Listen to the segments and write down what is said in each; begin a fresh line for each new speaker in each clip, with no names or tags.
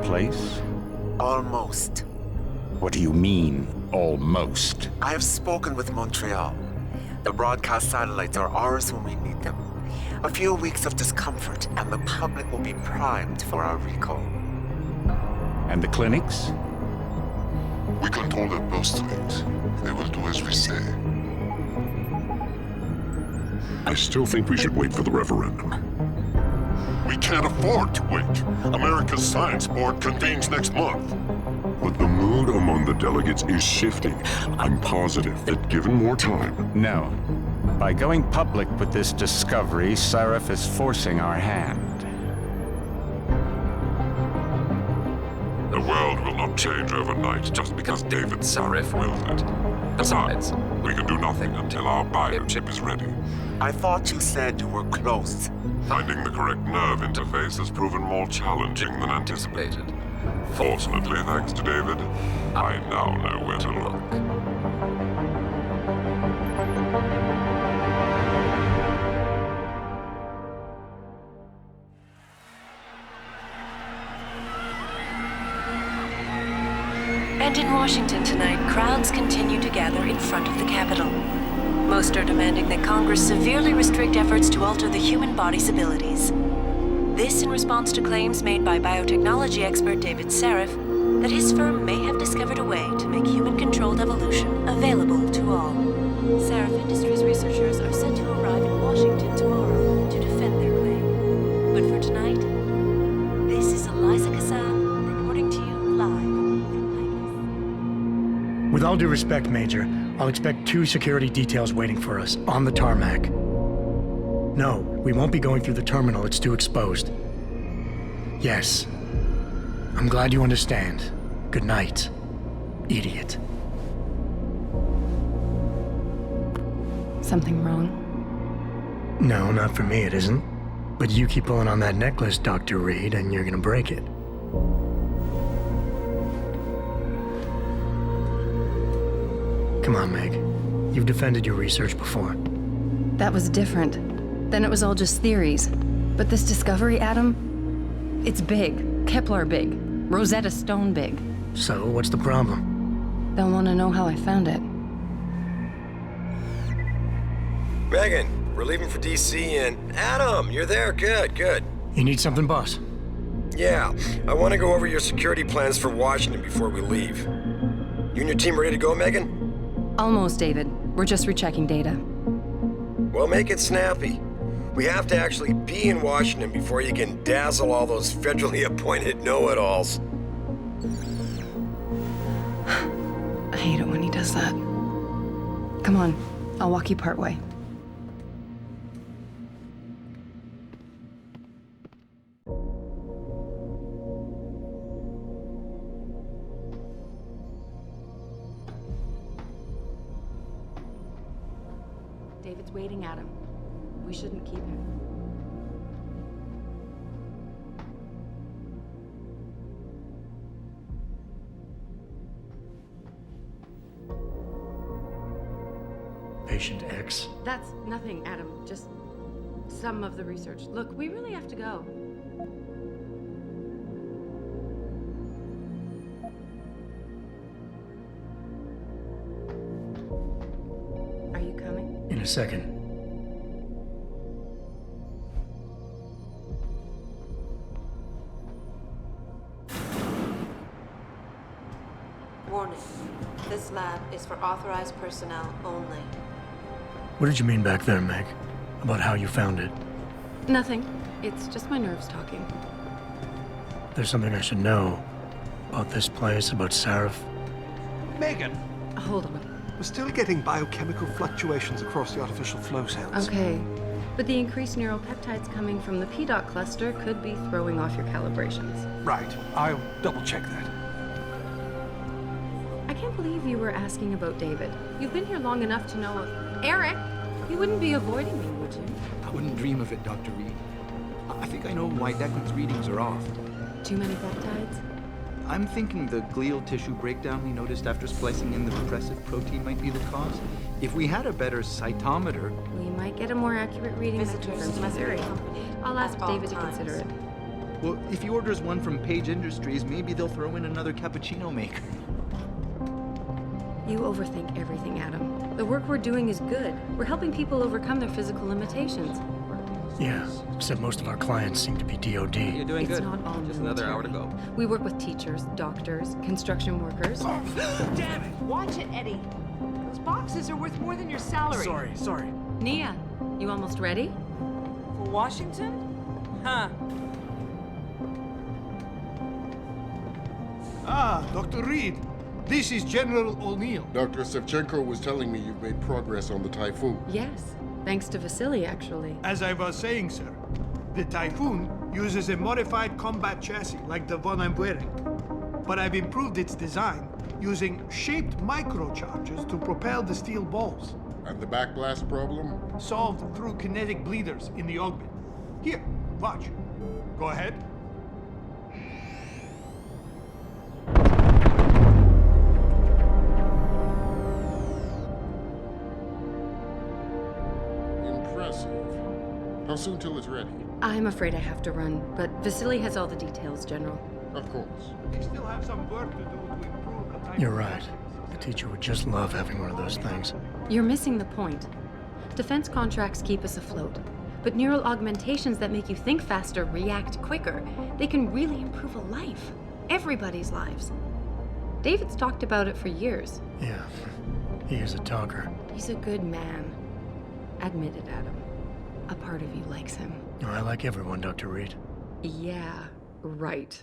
place?
Almost.
What do you mean, almost?
I have spoken with Montreal. The broadcast satellites are ours when we need them. A few weeks of discomfort, and the public will be primed for our recall.
And the clinics?
We control their purse strings. They will do as we say.
I still think we should wait for the referendum.
We can't afford to wait. America's Science Board convenes next month.
But the mood among the delegates is shifting. I'm positive that given more time...
No. By going public with this discovery, Sarif is forcing our hand.
The world will not change overnight just because David Sarif wills it. Besides, we can do nothing until our biochip is ready.
I thought you said you were close.
Finding the correct nerve interface has proven more challenging than anticipated. Fortunately, thanks to David, I now know where to look.
And in Washington tonight, crowds continue to gather in front of the Capitol. Most are demanding that Congress severely restrict efforts to alter the human body's abilities. This in response to claims made by biotechnology expert David Sarif that his firm may have discovered a way to make human-controlled evolution available to all. Sarif Industries researchers are set to arrive in Washington tomorrow to defend their claim. But for tonight, this is Eliza Kassan reporting to you live from Picus.
With all due respect, Major, I'll expect 2 security details waiting for us on the tarmac. No, we won't be going through the terminal. It's too exposed. Yes. I'm glad you understand. Good night, idiot.
Something wrong?
No, not for me, it isn't. But you keep pulling on that necklace, Dr. Reed, and you're gonna break it. Come on, Meg. You've defended your research before.
That was different. Then it was all just theories. But this discovery, Adam, it's big. Kepler big. Rosetta Stone big.
So, what's the problem?
They'll want to know how I found it.
Megan, we're leaving for DC and... Adam, you're there. Good, good.
You need something, boss?
Yeah, I want to go over your security plans for Washington before we leave. You and your team ready to go, Megan?
Almost, David. We're just rechecking data.
Well, make it snappy. We have to actually be in Washington before you can dazzle all those federally appointed know-it-alls.
I hate it when he does that. Come on, I'll walk you part way. David's waiting, Adam. We shouldn't keep him.
Patient X?
That's nothing, Adam. Just some of the research. Look, we really have to go. Are you coming?
In a second.
Warning. This lab is for authorized personnel only.
What did you mean back there, Meg? About how you found it?
Nothing. It's just my nerves talking.
There's something I should know. About this place, about Sarif.
Megan,
Hold on.
we're still getting biochemical fluctuations across the artificial flow cells.
Okay. But the increased neuropeptides coming from the PDOT cluster could be throwing off your calibrations.
Right, I'll double check that.
I can't believe you were asking about David. You've been here long enough to know of... Eric! You wouldn't be avoiding me, would you?
I wouldn't dream of it, Dr. Reed. I think I know why Declan's readings are off.
Too many peptides?
I'm thinking the glial tissue breakdown we noticed after splicing in the repressive protein might be the cause. If we had a better cytometer...
We might get a more accurate reading.
Visitors must be accompanied
I'll ask
at all
David to
times.
consider it.
Well, if he orders one from Page Industries, maybe they'll throw in another cappuccino maker.
You overthink everything, Adam. The work we're doing is good. We're helping people overcome their physical limitations.
Yeah, except most of our clients seem to be DOD.
You're doing
It's
good.
not all
Just another hour to
military.
go.
We work with teachers, doctors, construction workers.
Damn it! Watch it, Eddie. Those boxes are worth more than your salary.
Sorry.
Nia, you almost ready?
For Washington? Huh.
Ah, Dr. Reed. This is General O'Neill.
Dr. Sevchenko was telling me you've made progress on the Typhoon.
Yes, thanks to Vasily, actually.
As I was saying, sir, the Typhoon uses a modified combat chassis like the one I'm wearing. But I've improved its design using shaped microcharges to propel the steel balls.
And the backblast problem?
Solved through kinetic bleeders in the augment. Here, watch. Go ahead.
Impressive. How soon till it's ready?
I'm afraid I have to run, but Vasily has all the details, General.
Of course.
We still have some work to do to improve the type
You're
of
right. The teacher would just love having one of those things.
You're missing the point. Defense contracts keep us afloat, but neural augmentations that make you think faster, react quicker, they can really improve a life. Everybody's lives. David's talked about it for years.
Yeah, he is a talker.
He's a good man. Admit it, Adam. A part of you likes him.
Oh, I like everyone, Dr. Reed.
Yeah, right.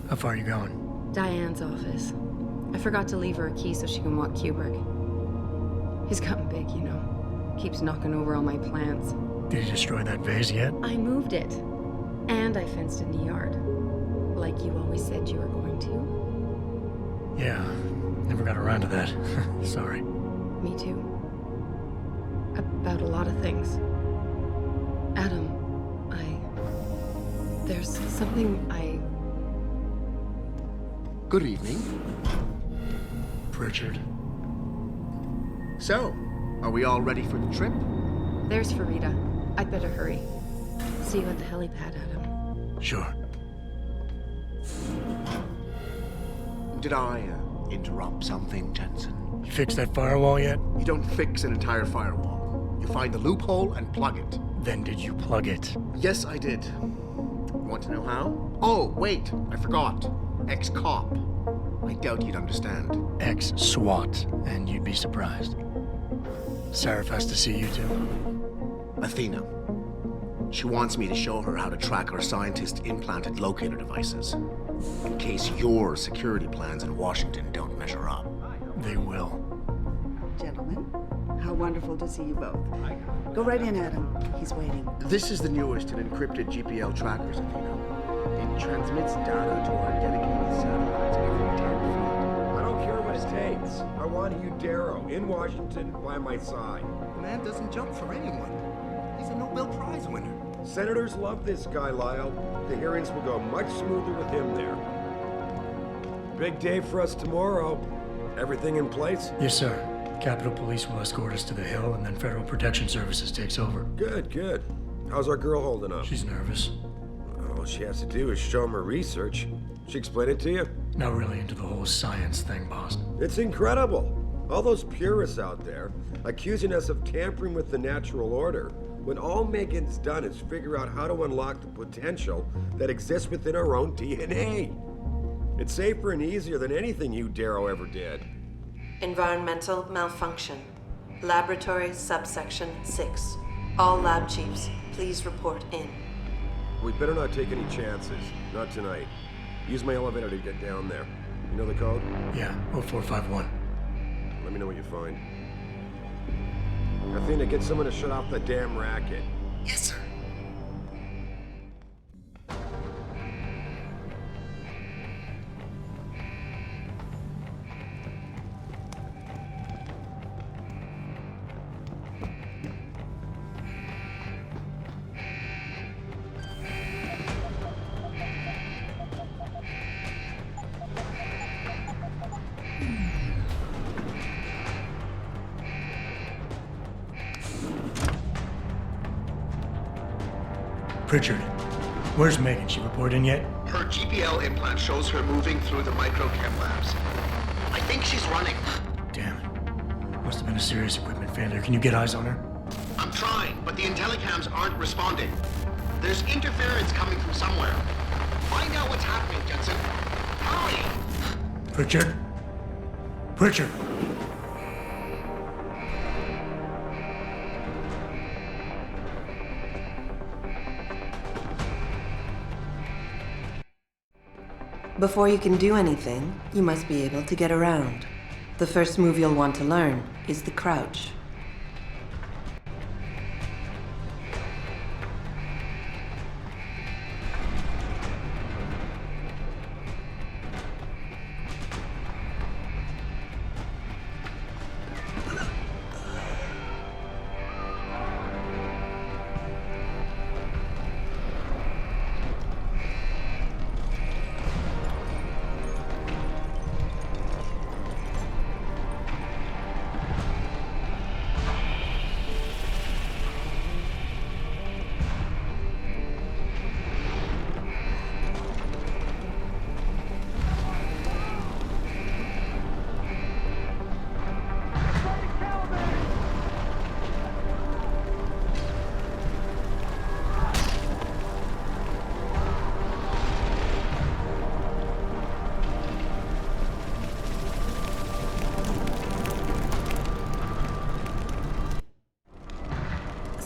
How far are you going?
Diane's office. I forgot to leave her a key so she can walk Kubrick. He's gotten big, you know. Keeps knocking over all my plants.
Did you destroy that vase yet?
I moved it. And I fenced in the yard. Like you always said you were going to.
Yeah, never got around to that. Sorry.
Me too. About a lot of things. Adam, there's something
Good evening.
Pritchard.
So, are we all ready for the trip?
There's Farida. I'd better hurry. See you at the helipad, Adam.
Sure.
Did I interrupt something, Jensen?
You fixed that firewall yet?
You don't fix an entire firewall. You find the loophole and plug it.
Then did you plug it?
Yes, I did. Want to know how? Oh, wait, I forgot. Ex-cop. I doubt you'd understand.
Ex-SWAT, and you'd be surprised. Sarif has to see you too.
Athena. She wants me to show her how to track our scientist-implanted locator devices. In case your security plans in Washington don't measure up.
They will.
Gentlemen, how wonderful to see you both. Go right in, Adam. He's waiting.
This is the newest in encrypted GPL trackers, Athena. It transmits data to our dedicated satellites every 10 feet.
I don't care what it takes. I want you, Darrow, in Washington, by my side.
The man doesn't jump for anyone. He's a Nobel Prize winner.
Senators love this guy, Lyle. The hearings will go much smoother with him there. Big day for us tomorrow. Everything in place?
Yes, sir. Capitol Police will escort us to the Hill, and then Federal Protection Services takes over.
Good. How's our girl holding up?
She's nervous.
All she has to do is show him her research. She explain it to you?
Not really into the whole science thing, boss.
It's incredible. All those purists out there accusing us of tampering with the natural order, when all Megan's done is figure out how to unlock the potential that exists within our own DNA. It's safer and easier than anything you, Darrow, ever did.
Environmental malfunction. Laboratory subsection 6. All lab chiefs, please report in.
We better not take any chances. Not tonight. Use my elevator to get down there. You know the code?
Yeah, 0451.
Let me know what you find. Athena, get someone to shut off the damn racket.
Yes, sir.
Pritchard, where's Megan? She report in yet?
Her GPL implant shows her moving through the microchem labs. I think she's running.
Damn it. Must have been a serious equipment failure. Can you get eyes on her?
I'm trying, but the intellicams aren't responding. There's interference coming from somewhere. Find out what's happening, Jensen. Hurry!
Pritchard? Pritchard!
Before you can do anything, you must be able to get around. The first move you'll want to learn is the crouch.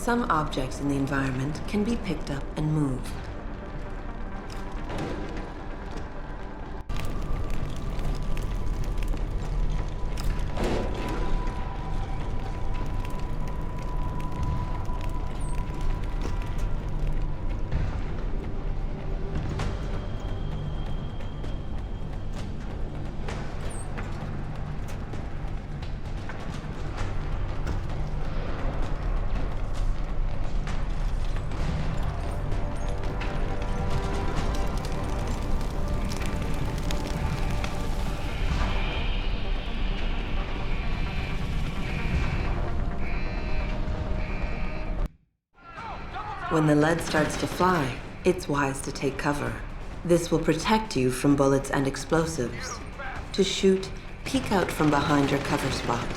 Some objects in the environment can be picked up and moved. When the lead starts to fly, it's wise to take cover. This will protect you from bullets and explosives. To shoot, peek out from behind your cover spot,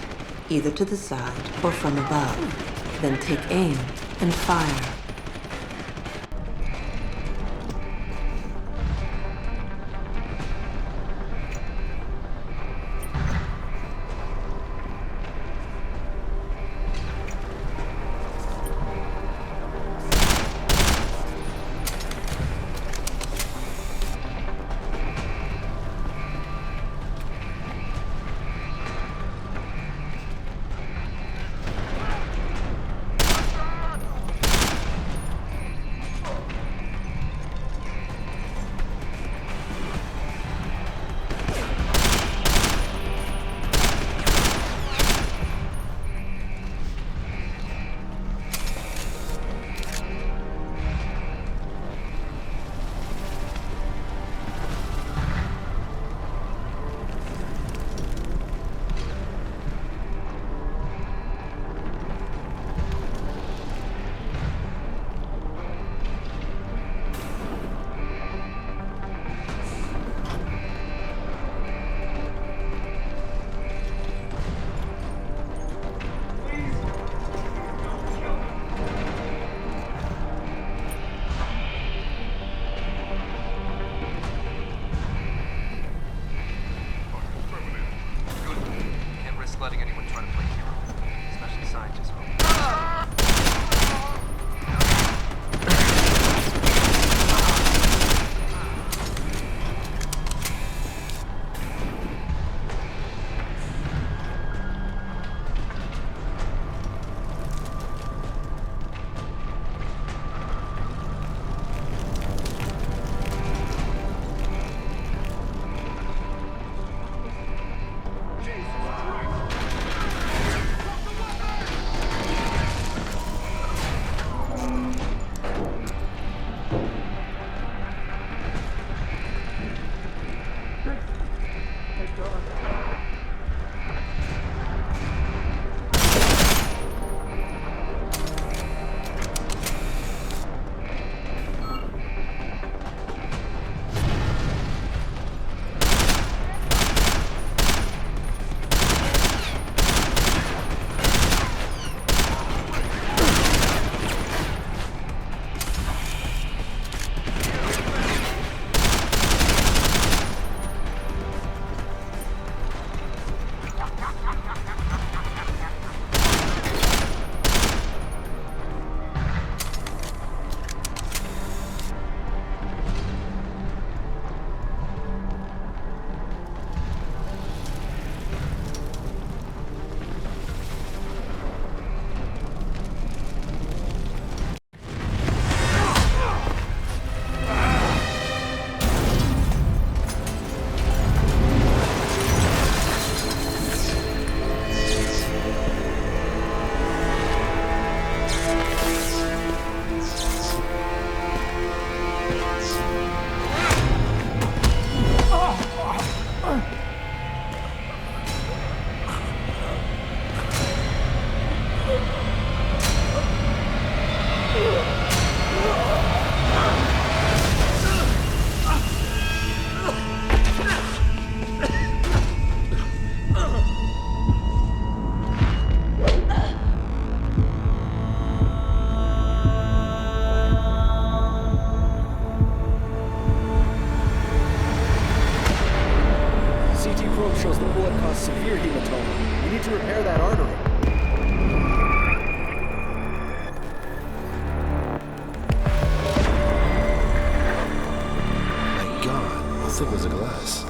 either to the side or from above. Then take aim and fire.
Letting anyone try to play hero, especially scientists.
We need to repair that artery.
My God, how thick was the glass?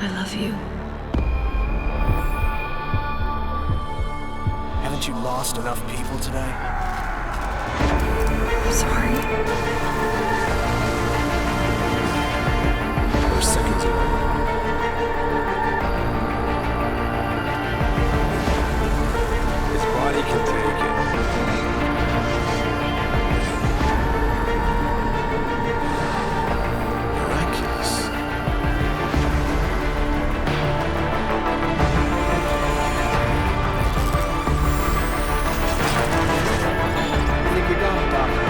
I love you.
Haven't you lost enough people today?
I'm sorry.
We're seconds away.
His body can take it.
Miraculous.
I think we got it, Doctor.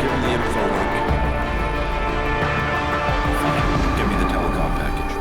Give him the info link. Fine. Give me the telecom package.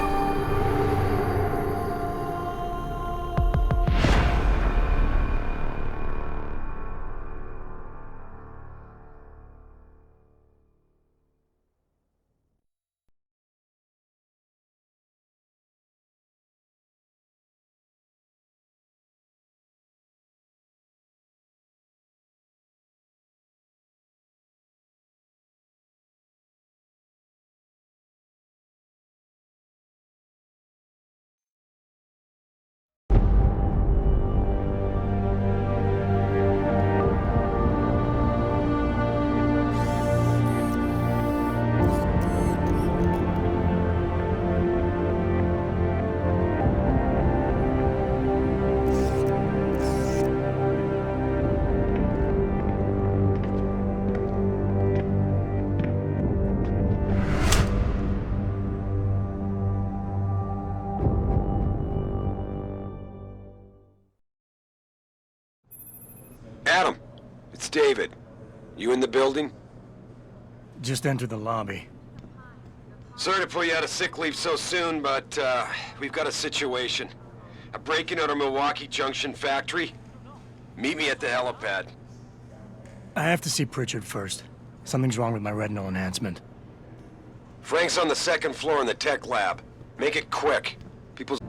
Adam, it's David. You in the building?
Just entered the lobby.
Sorry to put you out of sick leave so soon, but we've got a situation. A break-in at our Milwaukee Junction factory. Meet me at the helipad.
I have to see Pritchard first. Something's wrong with my retinal enhancement.
Frank's on the second floor in the tech lab. Make it quick. People's...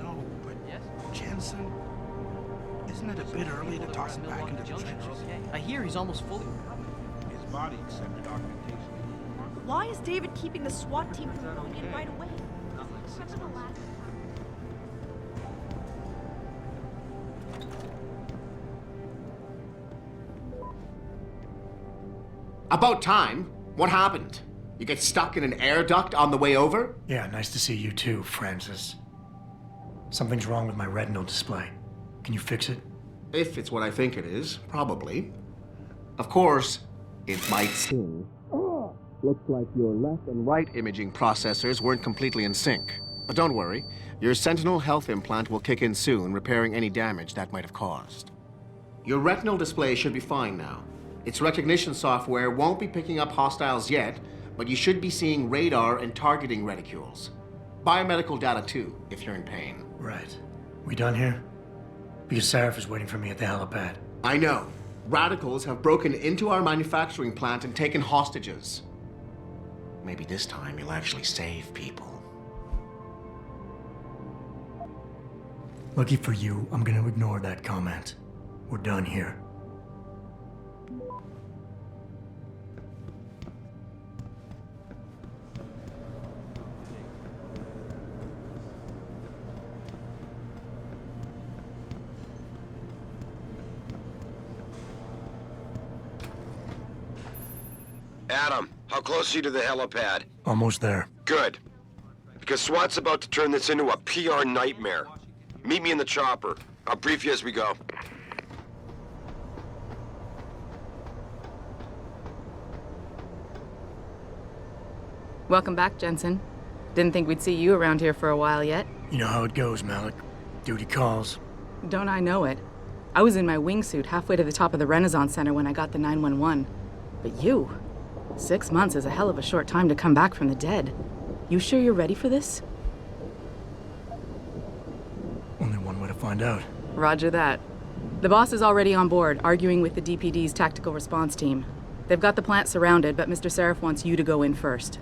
No, but Jensen, isn't it a bit early to toss him back into the trenches?
I hear he's almost fully.
His body accepted augmentation.
Why is David keeping the SWAT team from going in right away?
About time. What happened? You get stuck in an air duct on the way over?
Yeah, nice to see you too, Francis. Something's wrong with my retinal display. Can you fix it?
If it's what I think it is, probably. Of course, it might sting. Looks like your left and right imaging processors weren't completely in sync. But don't worry, your Sentinel health implant will kick in soon, repairing any damage that might have caused. Your retinal display should be fine now. Its recognition software won't be picking up hostiles yet, but you should be seeing radar and targeting reticules. Biomedical data too, if you're in pain.
Right. We done here? Because Sarif is waiting for me at the helipad.
I know. Radicals have broken into our manufacturing plant and taken hostages. Maybe this time you'll actually save people.
Lucky for you, I'm gonna ignore that comment. We're done here.
Adam, how close are you to the helipad?
Almost there.
Good. Because SWAT's about to turn this into a PR nightmare. Meet me in the chopper. I'll brief you as we go.
Welcome back, Jensen. Didn't think we'd see you around here for a while yet.
You know how it goes, Malik. Duty calls.
Don't I know it? I was in my wingsuit halfway to the top of the Renaissance Center when I got the 911. But you? 6 months is a hell of a short time to come back from the dead. You sure you're ready for this?
Only one way to find out.
Roger that. The boss is already on board, arguing with the DPD's tactical response team. They've got the plant surrounded, but Mr. Sarif wants you to go in first.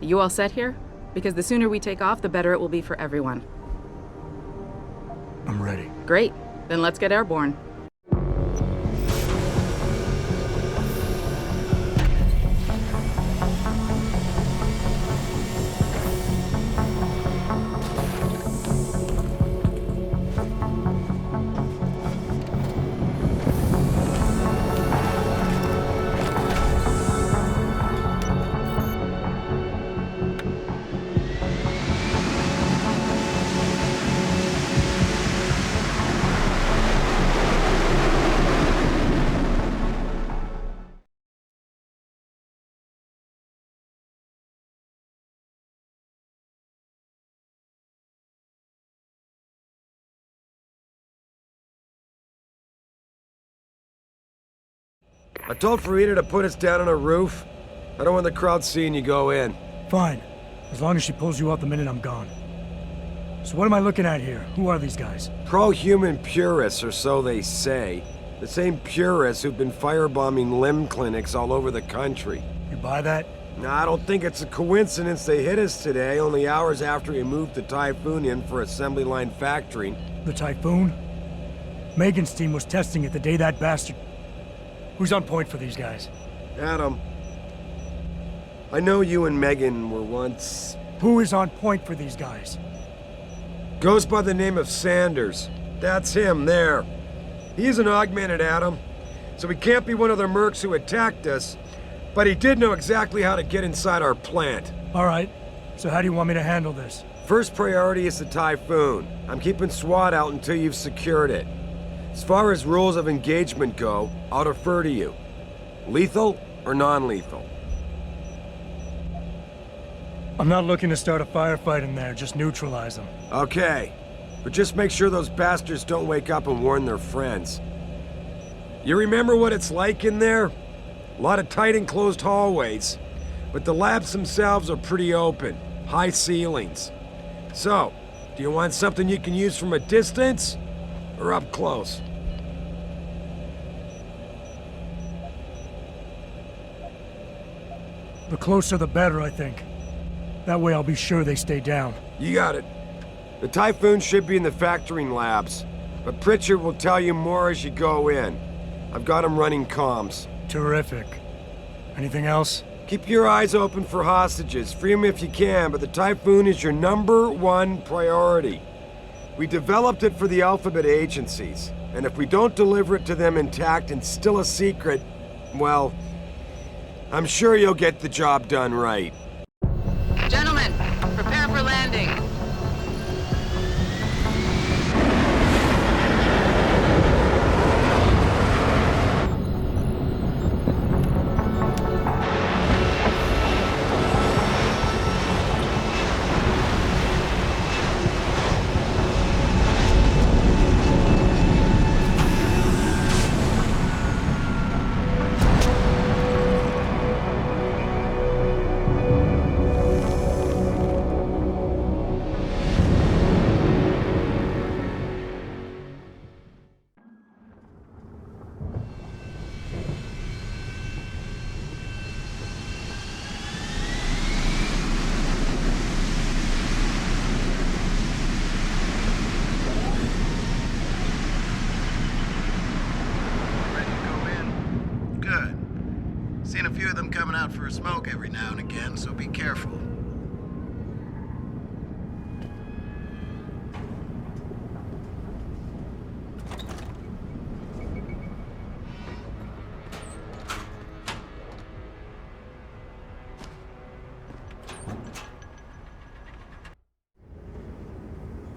You all set here? Because the sooner we take off, the better it will be for everyone.
I'm ready.
Great. Then let's get airborne.
I told Farida to put us down on a roof. I don't want the crowd seeing you go in.
Fine. As long as she pulls you out the minute I'm gone. So what am I looking at here? Who are these guys?
Pro-human purists, or so they say. The same purists who've been firebombing limb clinics all over the country.
You buy that?
Nah, I don't think it's a coincidence they hit us today, only hours after we moved the Typhoon in for assembly line factory.
The Typhoon? Megan's team was testing it the day that bastard... Who's on point for these guys?
Adam. I know you and Megan were once...
Who is on point for these guys?
Goes by the name of Sanders. That's him, there. He's an augmented Adam, so he can't be one of the mercs who attacked us, but he did know exactly how to get inside our plant.
All right. So how do you want me to handle this?
First priority is the Typhoon. I'm keeping SWAT out until you've secured it. As far as rules of engagement go, I'll defer to you. Lethal or non-lethal?
I'm not looking to start a firefight in there, just neutralize them.
Okay. But just make sure those bastards don't wake up and warn their friends. You remember what it's like in there? A lot of tight enclosed hallways. But the labs themselves are pretty open. High ceilings. So, do you want something you can use from a distance? Or up close?
The closer the better, I think. That way I'll be sure they stay down.
You got it. The Typhoon should be in the factoring labs, but Pritchard will tell you more as you go in. I've got him running comms.
Terrific. Anything else?
Keep your eyes open for hostages. Free them if you can, but the Typhoon is your #1 priority. We developed it for the Alphabet agencies, and if we don't deliver it to them intact and still a secret, well, I'm sure you'll get the job done right.
Gentlemen, prepare for landing.
Seen a few of them coming out for a smoke every now and again, so be careful.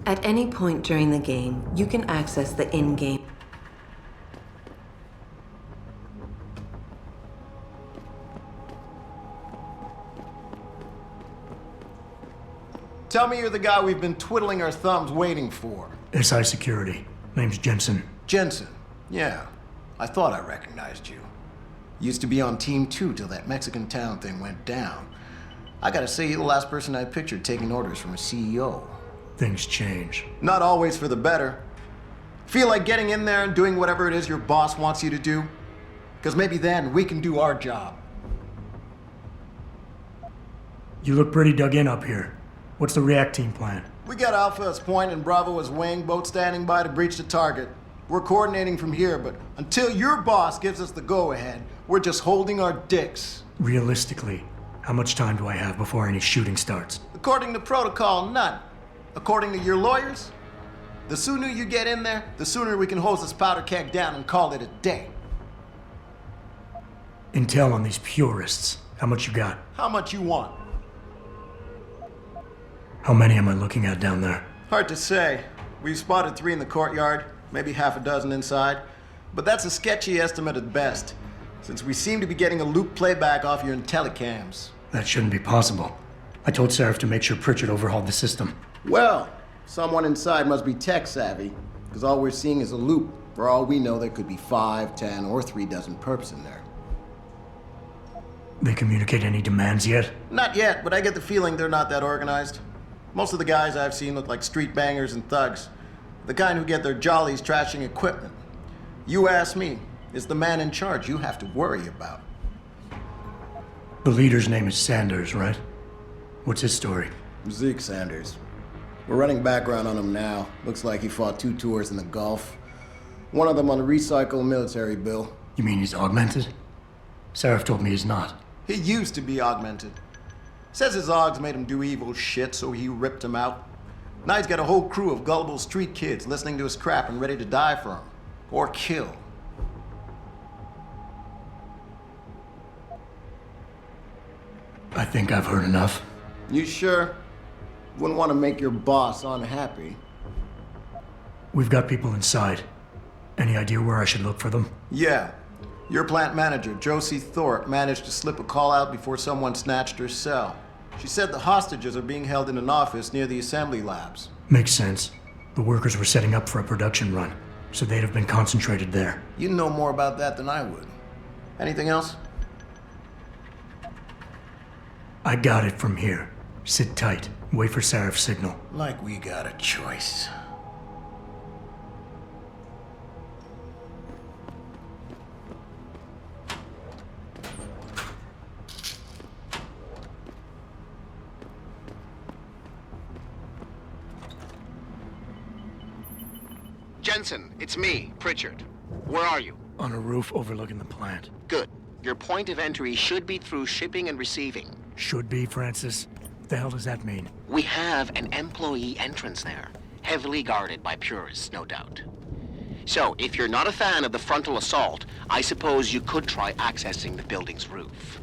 At any point during the game, you can access the in-game.
Tell me you're the guy we've been twiddling our thumbs waiting for.
SI Security. Name's Jensen.
Jensen. Yeah. I thought I recognized you. Used to be on Team 2 till that Mexican town thing went down. I gotta say, you're the last person I pictured taking orders from a CEO.
Things change.
Not always for the better. Feel like getting in there and doing whatever it is your boss wants you to do? Because maybe then we can do our job.
You look pretty dug in up here. What's the react team plan?
We got Alpha as point and Bravo as wing, both standing by to breach the target. We're coordinating from here, but until your boss gives us the go-ahead, we're just holding our dicks.
Realistically, how much time do I have before any shooting starts?
According to protocol, none. According to your lawyers, the sooner you get in there, the sooner we can hose this powder keg down and call it a day.
Intel on these purists. How much you got?
How much you want?
How many am I looking at down there?
Hard to say. We've spotted 3 in the courtyard, maybe half a dozen inside. But that's a sketchy estimate at best, since we seem to be getting a loop playback off your intellicams.
That shouldn't be possible. I told Seraph to make sure Pritchard overhauled the system.
Well, someone inside must be tech savvy, because all we're seeing is a loop. For all we know, there could be 5, 10, or 3 dozen perps in there.
They communicate any demands yet?
Not yet, but I get the feeling they're not that organized. Most of the guys I've seen look like street bangers and thugs. The kind who get their jollies trashing equipment. You ask me, it's the man in charge you have to worry about.
The leader's name is Sanders, right? What's his story?
Zeke Sanders. We're running background on him now. Looks like he fought 2 tours in the Gulf. One of them on a recycled military bill.
You mean he's augmented? Seraph told me he's not.
He used to be augmented. Says his Augs made him do evil shit, so he ripped him out. Now he's got a whole crew of gullible street kids listening to his crap and ready to die for him. Or kill.
I think I've heard enough.
You sure? Wouldn't want to make your boss unhappy.
We've got people inside. Any idea where I should look for them?
Yeah. Your plant manager, Josie Thorpe, managed to slip a call out before someone snatched her cell. She said the hostages are being held in an office near the assembly labs.
Makes sense. The workers were setting up for a production run, so they'd have been concentrated there.
You know more about that than I would. Anything else?
I got it from here. Sit tight. Wait for Seraph's signal.
Like we got a choice.
Jensen, it's me, Pritchard. Where are you?
On a roof overlooking the plant.
Good. Your point of entry should be through shipping and receiving.
Should be, Francis. What the hell does that mean?
We have an employee entrance there, heavily guarded by purists, no doubt. So, if you're not a fan of the frontal assault, I suppose you could try accessing the building's roof.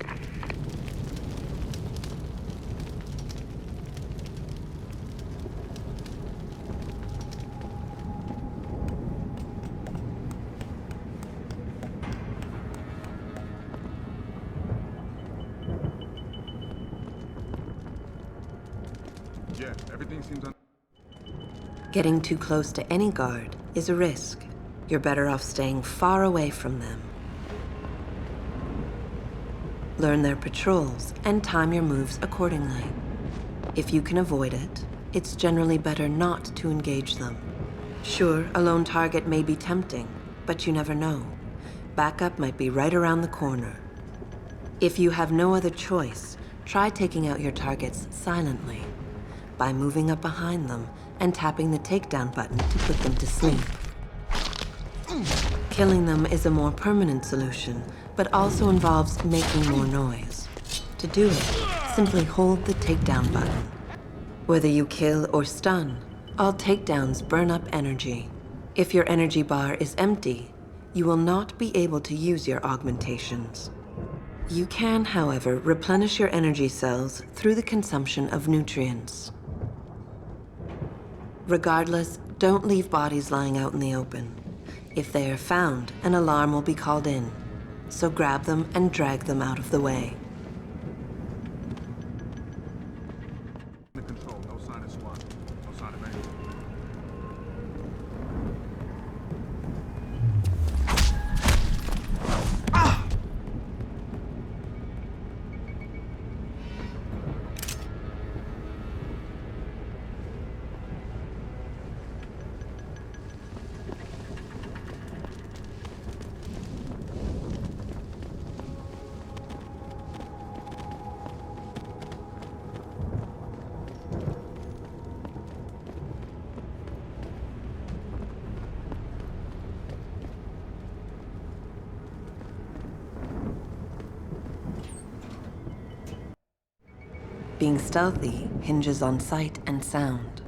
Yeah, everything seems on.
Getting too close to any guard is a risk. You're better off staying far away from them. Learn their patrols and time your moves accordingly. If you can avoid it, it's generally better not to engage them. Sure, a lone target may be tempting, but you never know. Backup might be right around the corner. If you have no other choice, try taking out your targets silently by moving up behind them and tapping the takedown button to put them to sleep. Killing them is a more permanent solution, but also involves making more noise. To do it, simply hold the takedown button. Whether you kill or stun, all takedowns burn up energy. If your energy bar is empty, you will not be able to use your augmentations. You can, however, replenish your energy cells through the consumption of nutrients.
Regardless, don't leave bodies lying out in the open. If they are found, an alarm will be called in. So grab them and drag them out of the way.
Under control. No sign of SWAT. No sign of anything.
Being stealthy hinges on sight and sound.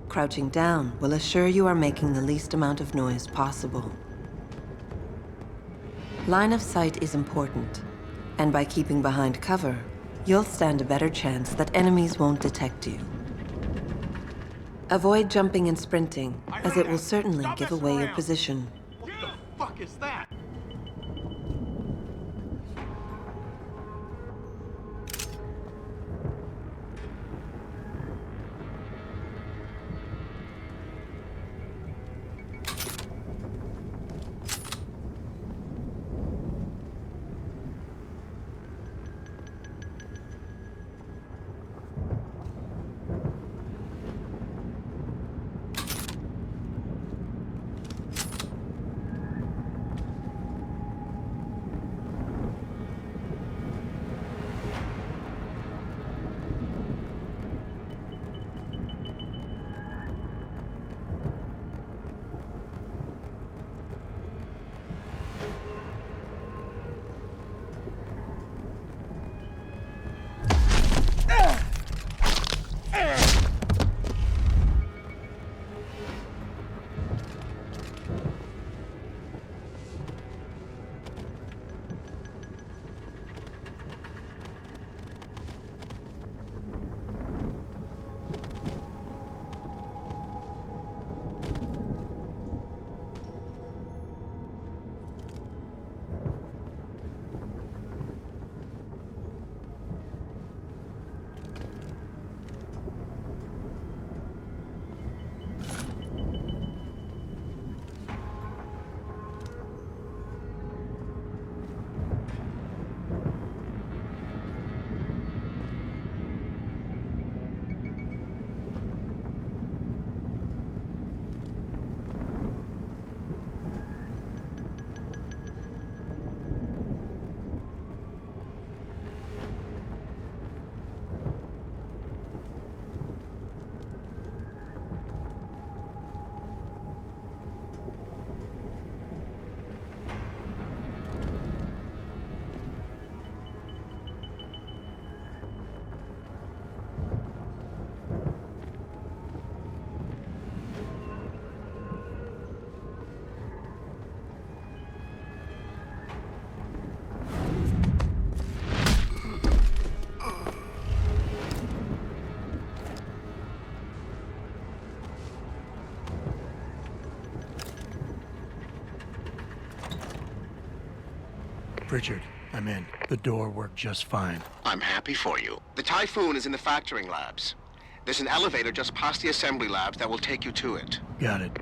Crouching down will assure you are making the least amount of noise possible. Line of sight is important, and by keeping behind cover, you'll stand a better chance that enemies won't detect you. Avoid jumping and sprinting, as it will certainly give away your position.
What the fuck is that?
Richard, I'm in. The door worked just fine.
I'm happy for you. The Typhoon is in the factoring labs. There's an elevator just past the assembly labs that will take you to it.
Got it.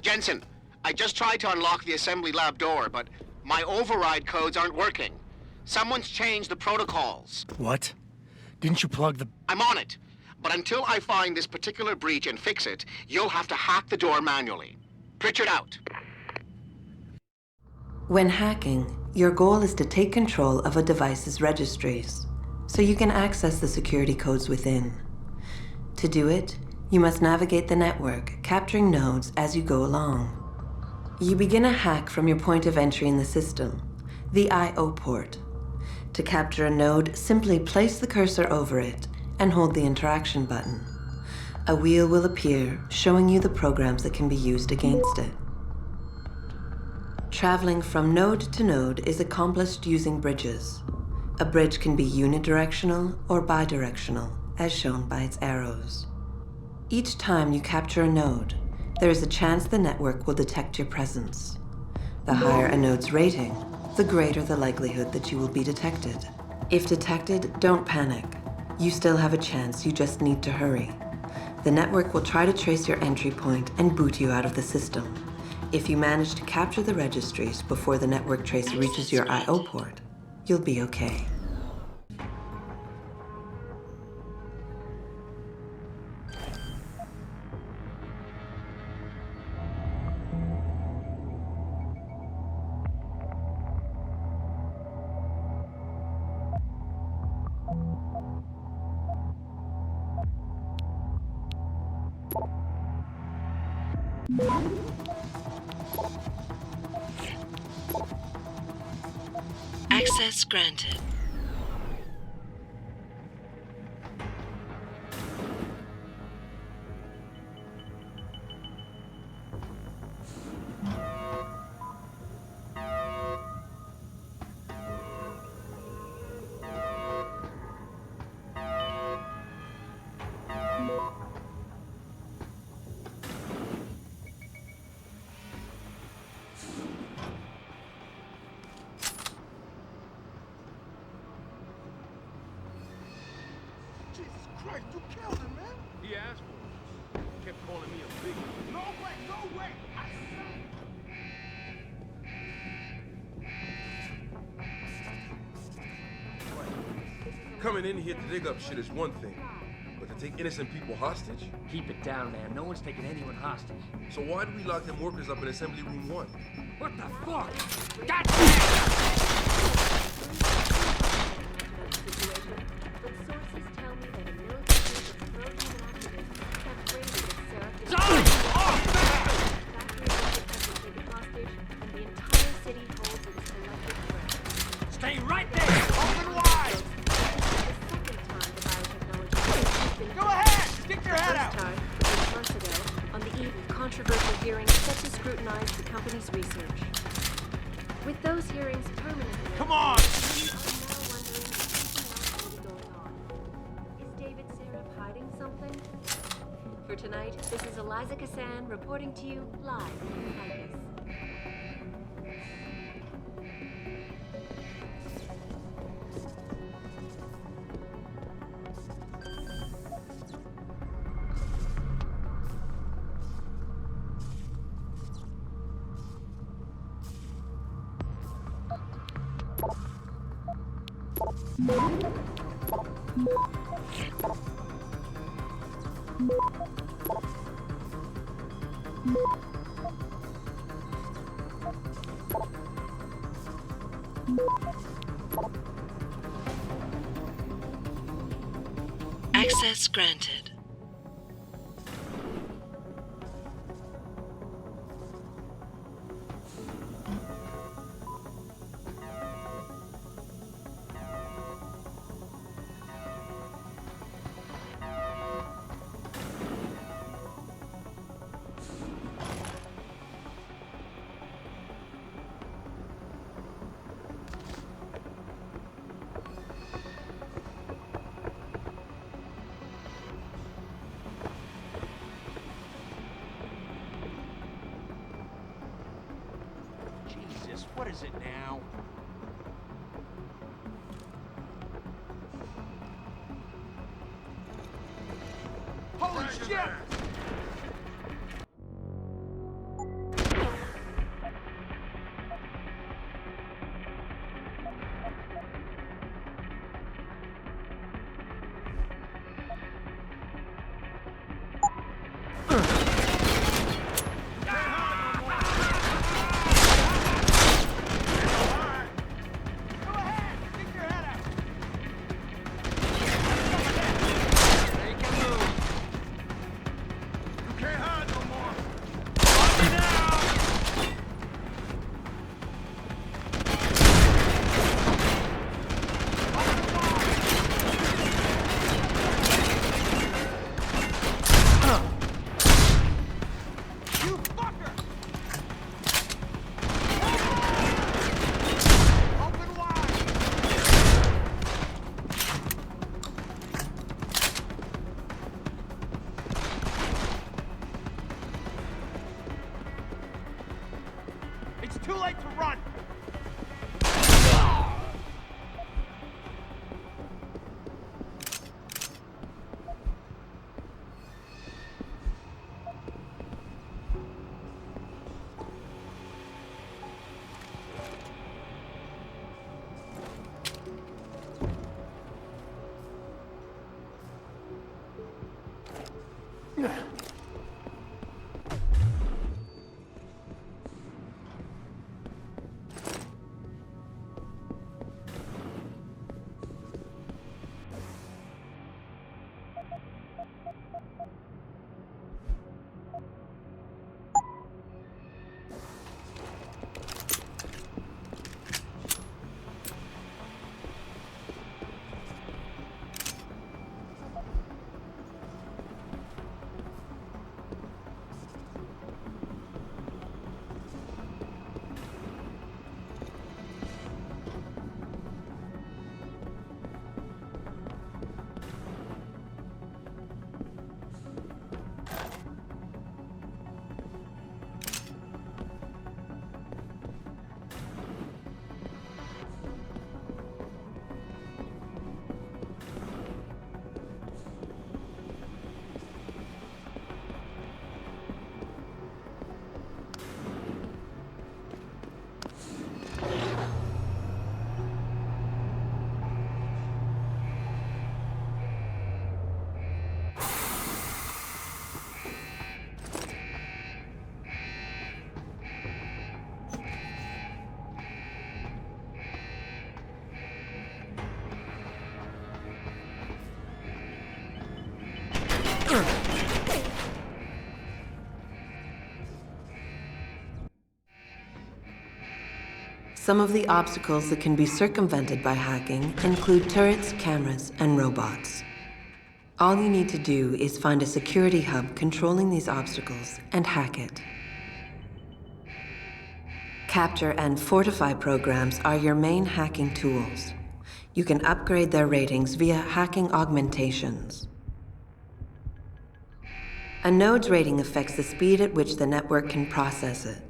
Jensen, I just tried to unlock the assembly lab door, but my override codes aren't working. Someone's changed the protocols.
What? Didn't you plug the...
I'm on it. But until I find this particular breach and fix it, you'll have to hack the door manually. Pritchard out.
When hacking, your goal is to take control of a device's registries, so you can access the security codes within. To do it, you must navigate the network, capturing nodes as you go along. You begin a hack from your point of entry in the system, the I/O port. To capture a node, simply place the cursor over it and hold the interaction button. A wheel will appear, showing you the programs that can be used against it. Traveling from node to node is accomplished using bridges. A bridge can be unidirectional or bidirectional, as shown by its arrows. Each time you capture a node, there is a chance the network will detect your presence. The higher a node's rating, the greater the likelihood that you will be detected. If detected, don't panic. You still have a chance, you just need to hurry. The network will try to trace your entry point and boot you out of the system. If you manage to capture the registries before the network trace reaches your I/O port, you'll be okay.
Access granted.
Christ, you killed him, man! He asked for it. He kept calling me a big... No way, no way!
Coming in here to dig up shit is one thing, but to take innocent people hostage?
Keep it down, man. No one's taking anyone hostage.
So why do we lock them workers up in Assembly Room 1?
What the fuck? God Stay right there! Open wide! Go ahead! Stick your head out!
Months ago, on the eve of controversial hearings set to scrutinize the company's research. With those hearings permanently...
Come on!
Is David Seraph hiding something? For tonight, this is Eliza Kassan reporting to you live from Ficus. Access granted.
What is it now? Holy shit! It's too late to run!
Some of the obstacles that can be circumvented by hacking include turrets, cameras, and robots. All you need to do is find a security hub controlling these obstacles and hack it. Capture and fortify programs are your main hacking tools. You can upgrade their ratings via hacking augmentations. A node's rating affects the speed at which the network can process it.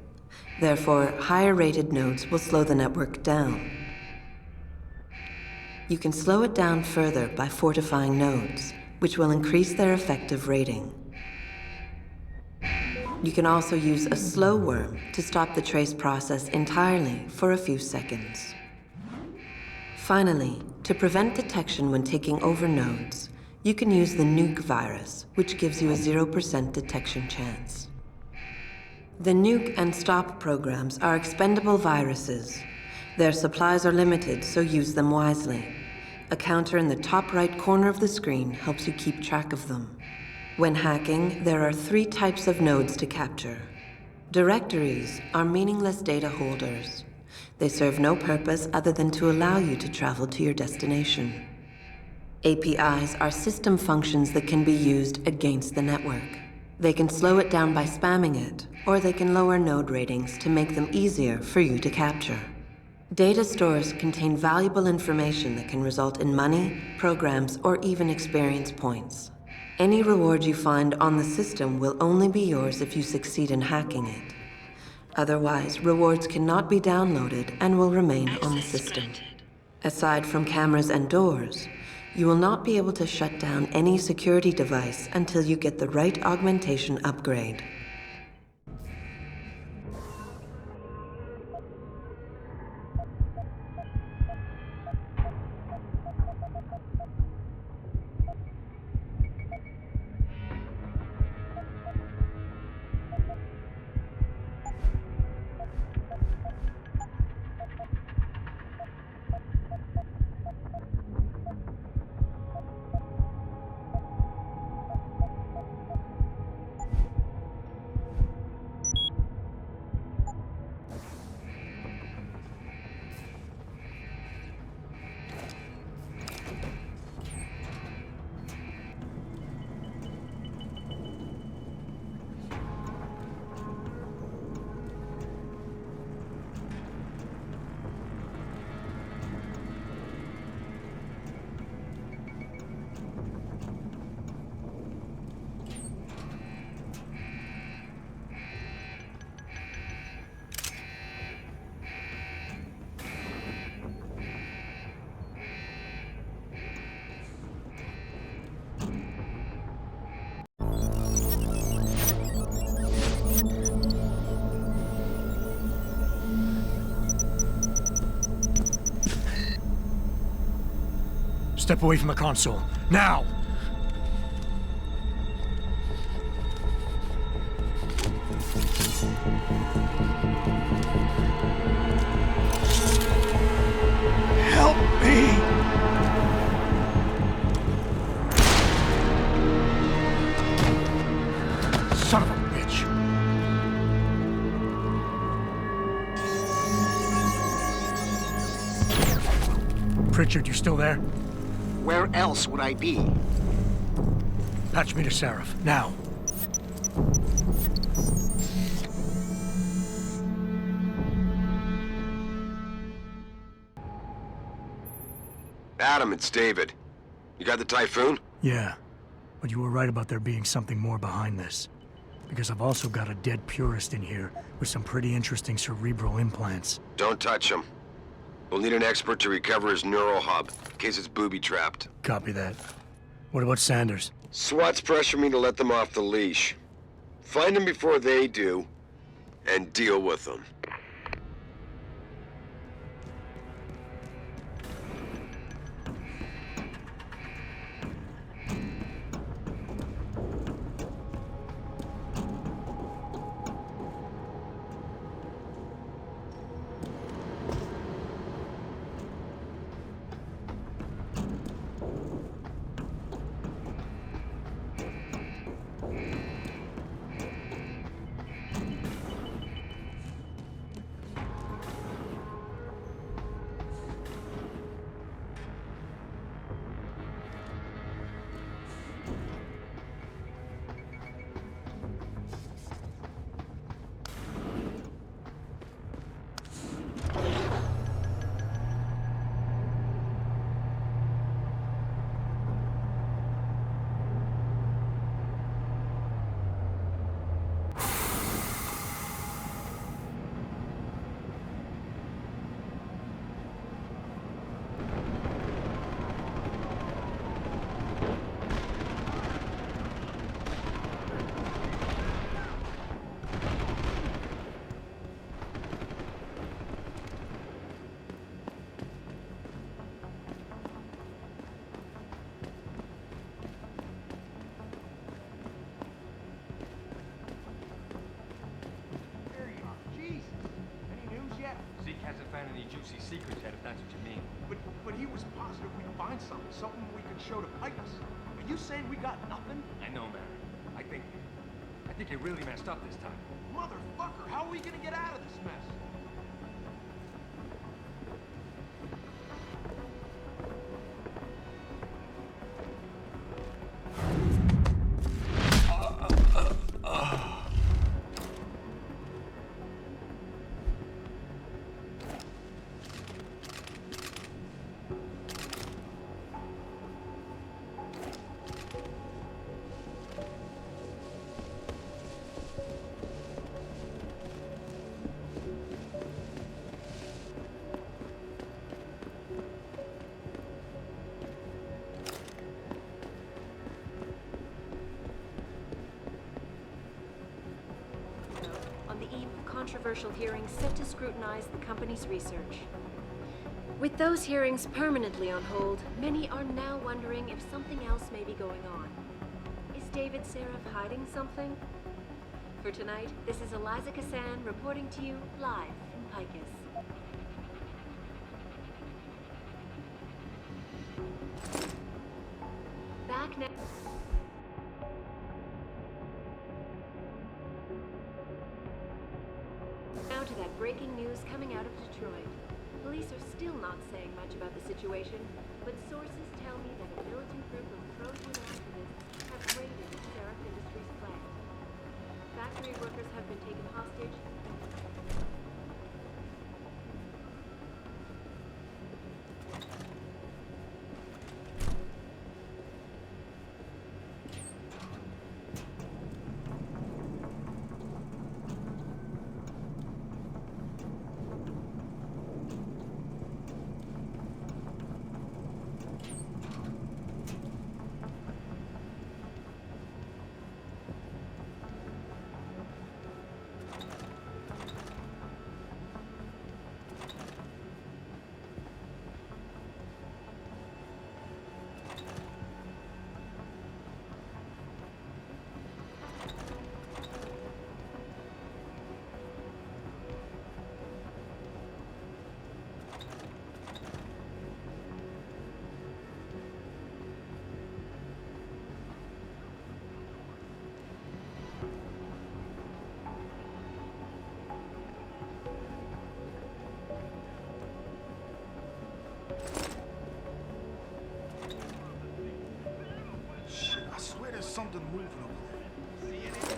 Therefore, higher-rated nodes will slow the network down. You can slow it down further by fortifying nodes, which will increase their effective rating. You can also use a slow worm to stop the trace process entirely for a few seconds. Finally, to prevent detection when taking over nodes, you can use the nuke virus, which gives you a 0% detection chance. The nuke and stop programs are expendable viruses. Their supplies are limited, so use them wisely. A counter in the top right corner of the screen helps you keep track of them. When hacking, there are 3 types of nodes to capture. Directories are meaningless data holders. They serve no purpose other than to allow you to travel to your destination. APIs are system functions that can be used against the network. They can slow it down by spamming it, or they can lower node ratings to make them easier for you to capture. Data stores contain valuable information that can result in money, programs, or even experience points. Any reward you find on the system will only be yours if you succeed in hacking it. Otherwise, rewards cannot be downloaded and will remain on the system. Aside from cameras and doors, you will not be able to shut down any security device until you get the right augmentation upgrade.
Step away from the console. Now!
Help me!
Son of a bitch! Pritchard, you still there?
Where else would I be?
Patch me to Seraph, now.
Adam, it's David. You got the Typhoon?
Yeah, but you were right about there being something more behind this. Because I've also got a dead purist in here with some pretty interesting cerebral implants.
Don't touch him. We'll need an expert to recover his neural hub, in case it's booby-trapped.
Copy that. What about Sanders?
SWAT's pressure me to let them off the leash. Find them before they do, and deal with them.
juicy secrets yet, if that's what you mean.
But he was positive we'd find something we could show to Picus. Are you saying we got nothing?
I know, man. I think you really messed up this time.
Motherfucker, how are we gonna get out of this mess?
controversial hearings set to scrutinize the company's research. With those hearings permanently on hold, many are now wondering if something else may be going on. Is David Seraph hiding something? For tonight, this is Eliza Kassan reporting to you live from Picus. Back next. Now to that breaking news coming out of Detroit. Police are still not saying much about the situation, but sources tell me that a militant group of pro-human activists have raided the Seraph Industries plant. Factory workers have been taken hostage.
I swear there's something moving over there. See anything?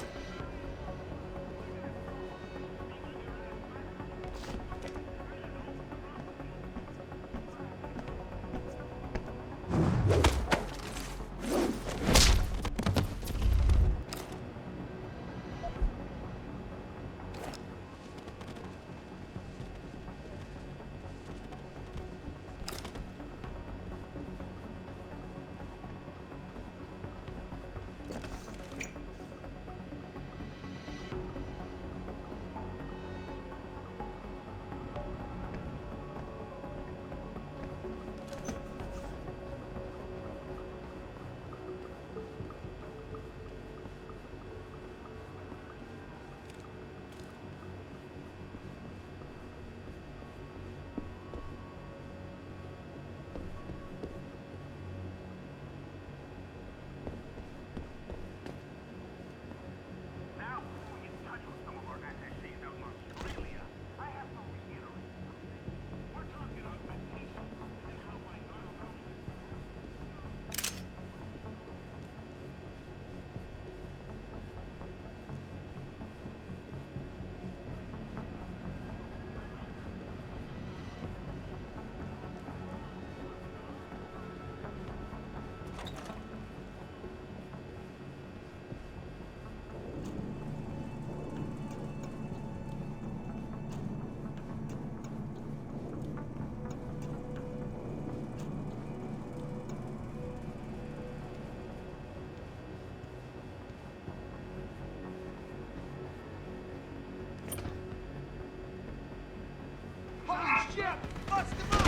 Holy shit! Bust him up!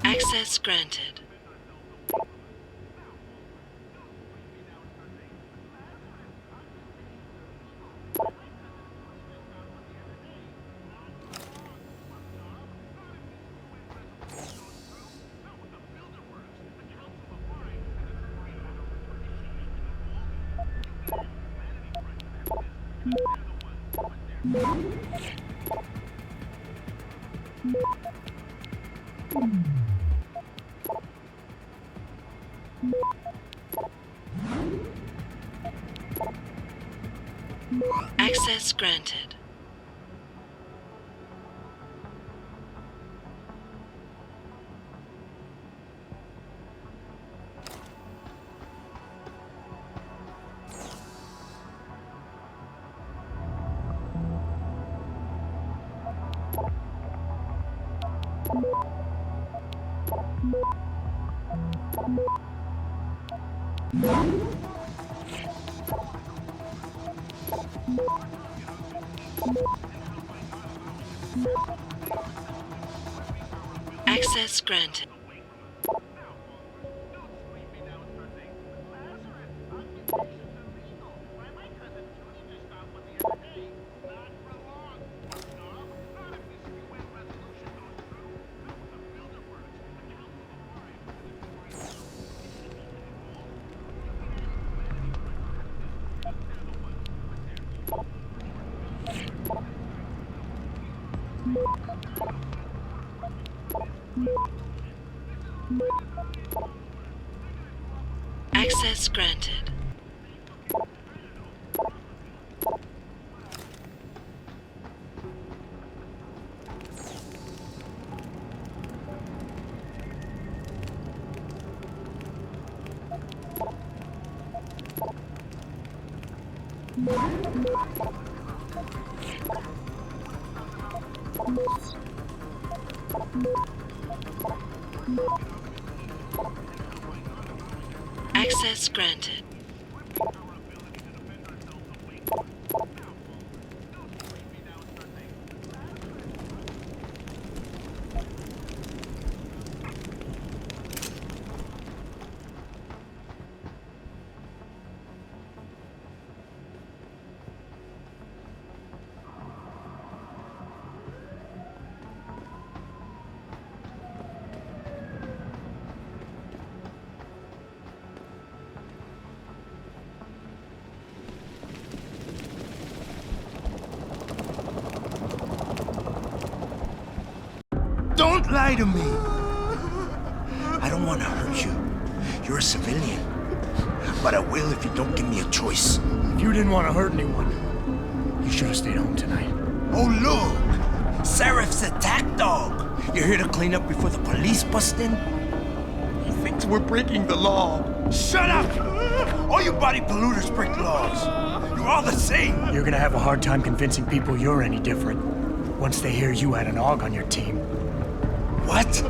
Access granted.
Access granted. Access granted. Access granted. Access granted.
Don't lie to me! I don't want to hurt you. You're a civilian. But I will if you don't give me a choice.
If you didn't want to hurt anyone, you should have stayed home tonight.
Oh, look! Serif's attack dog! You're here to clean up before the police bust in? He thinks we're breaking the law. Shut up! All you body polluters break laws. You're all the same.
You're gonna have a hard time convincing people you're any different once they hear you had an AUG on your team.
What?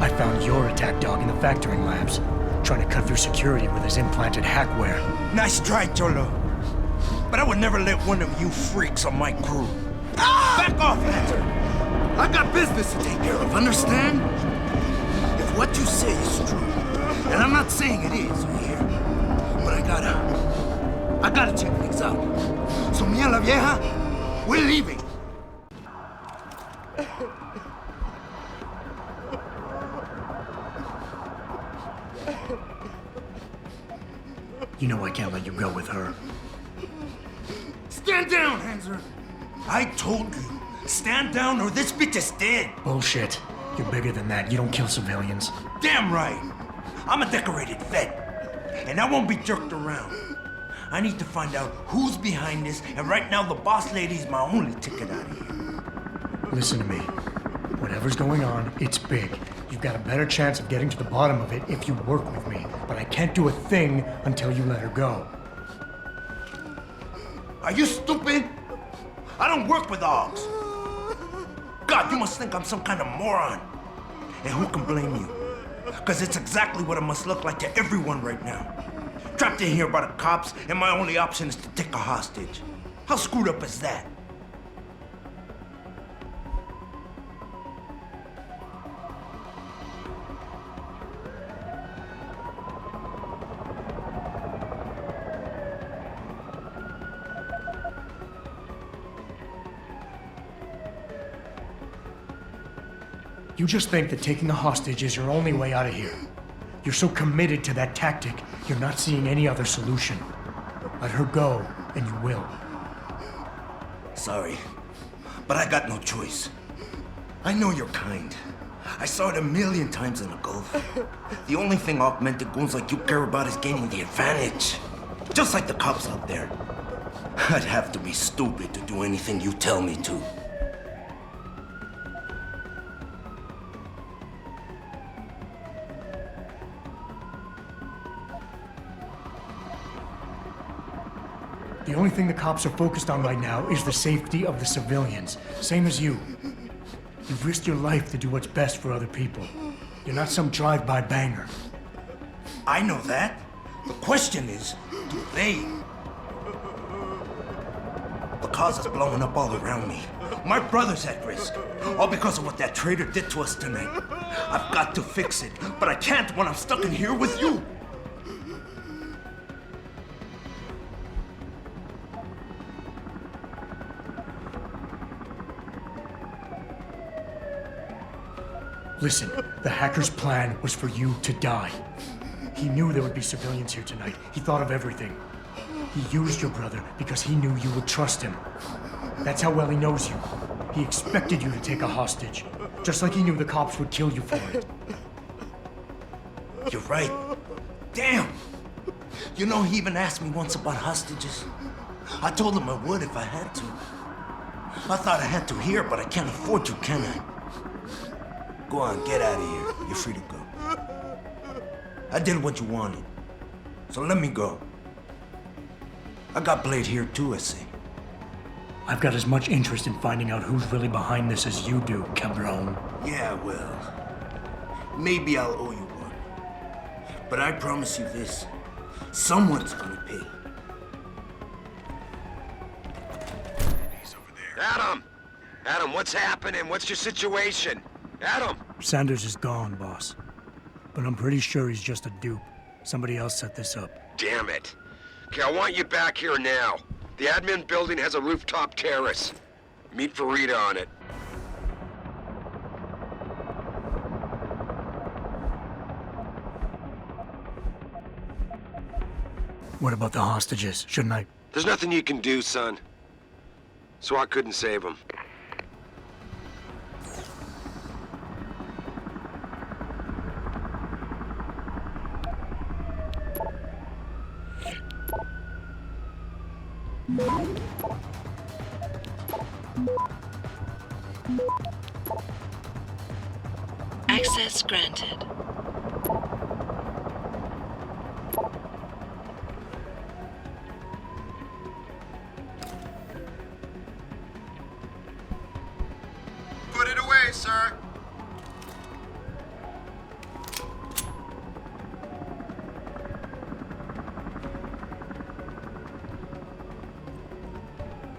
I found your attack dog in the factoring labs, trying to cut through security with his implanted hackware.
Nice try, Cholo. But I would never let one of you freaks on my crew. Back off, Hunter! I got business to take care of, understand? If what you say is true, and I'm not saying it is here, but I gotta check things out. So me and la vieja, we're leaving.
You know I can't let you go with her.
Stand down, Hanser! I told you, stand down or this bitch is dead.
Bullshit. You're bigger than that. You don't kill civilians.
Damn right. I'm a decorated vet, and I won't be jerked around. I need to find out who's behind this, and right now the boss lady's my only ticket out of here.
Listen to me. Whatever's going on, it's big. You've got a better chance of getting to the bottom of it if you work with me. But I can't do a thing until you let her go.
Are you stupid? I don't work with AUGs. God, you must think I'm some kind of moron. And who can blame you? Because it's exactly what it must look like to everyone right now. Trapped in here by the cops, and my only option is to take a hostage. How screwed up is that?
You just think that taking a hostage is your only way out of here. You're so committed to that tactic, you're not seeing any other solution. Let her go, and you will.
sorry, but I got no choice. I know you're kind. I saw it 1,000,000 times in the Gulf. The only thing augmented goons like you care about is gaining the advantage. Just like the cops out there. I'd have to be stupid to do anything you tell me to.
The only thing the cops are focused on right now is the safety of the civilians. Same as you. You've risked your life to do what's best for other people. You're not some drive-by banger.
I know that. The question is, do they? The cause is blowing up all around me. My brother's at risk. All because of what that traitor did to us tonight. I've got to fix it, but I can't when I'm stuck in here with you.
Listen, the hacker's plan was for you to die. He knew there would be civilians here tonight. He thought of everything. He used your brother because he knew you would trust him. That's how well he knows you. He expected you to take a hostage, just like he knew the cops would kill you for it.
You're right. Damn! You know, he even asked me once about hostages. I told him I would if I had to. I thought I had to here, but I can't afford to, can I? Go on, get out of here. You're free to go. I did what you wanted, so let me go. I got Blade here too, I see.
I've got as much interest in finding out who's really behind this as you do, cabron.
Yeah, well, maybe I'll owe you one. But I promise you this, someone's gonna pay.
Adam! Adam, what's happening? What's your situation? Adam!
Sanders is gone, boss. But I'm pretty sure he's just a dupe. Somebody else set this up.
Damn it. Okay, I want you back here now. The admin building has a rooftop terrace. Meet Farida on it.
What about the hostages? Shouldn't I?
There's nothing you can do, son. So I couldn't save them.
Access granted.
Put it away, sir.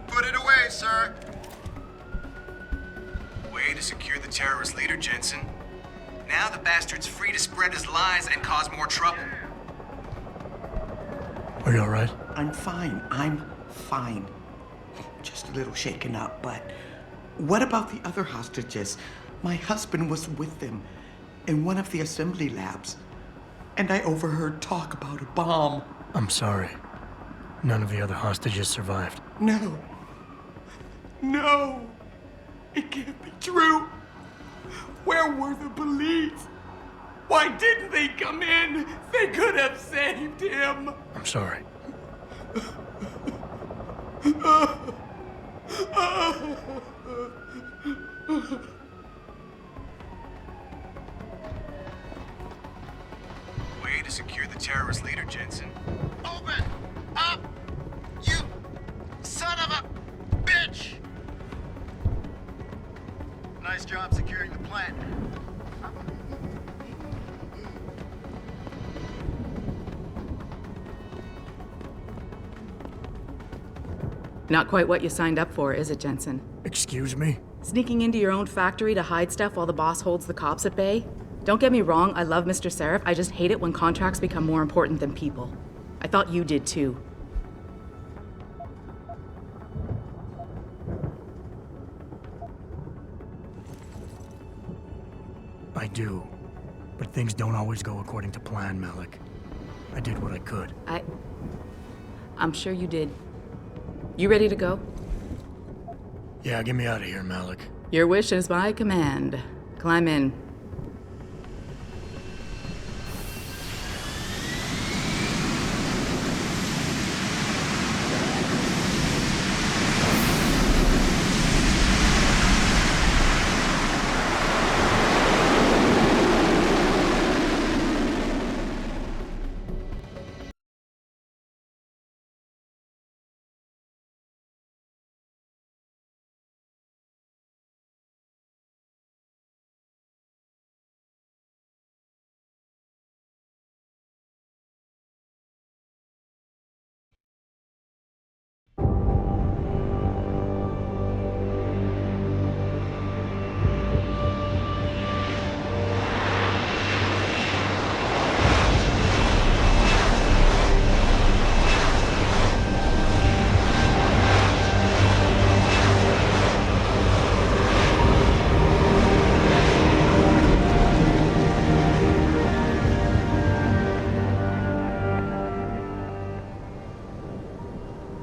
Put it away, sir. Way to secure the terrorist leader, Jensen. Now the bastard's free to spread his lies and cause more trouble.
Are you all right?
I'm fine. I'm fine. Just a little shaken up, but what about the other hostages? My husband was with them in one of the assembly labs, and I overheard talk about a bomb.
I'm sorry. None of the other hostages survived.
No. No! It can't be true! Where were the police? Why didn't they come in? They could have saved him!
I'm sorry.
Way to secure the terrorist leader, Jensen. Open up, you son of a bitch! Nice job securing the plant.
Not quite what you signed up for, is it, Jensen?
Excuse me?
Sneaking into your own factory to hide stuff while the boss holds the cops at bay? Don't get me wrong, I love Mr. Seraph. I just hate it when contracts become more important than people. I thought you did too.
I do. But things don't always go according to plan, Malik. I did what I could.
I'm sure you did. You ready to go?
Yeah, get me out of here, Malik.
Your wish is my command. Climb in.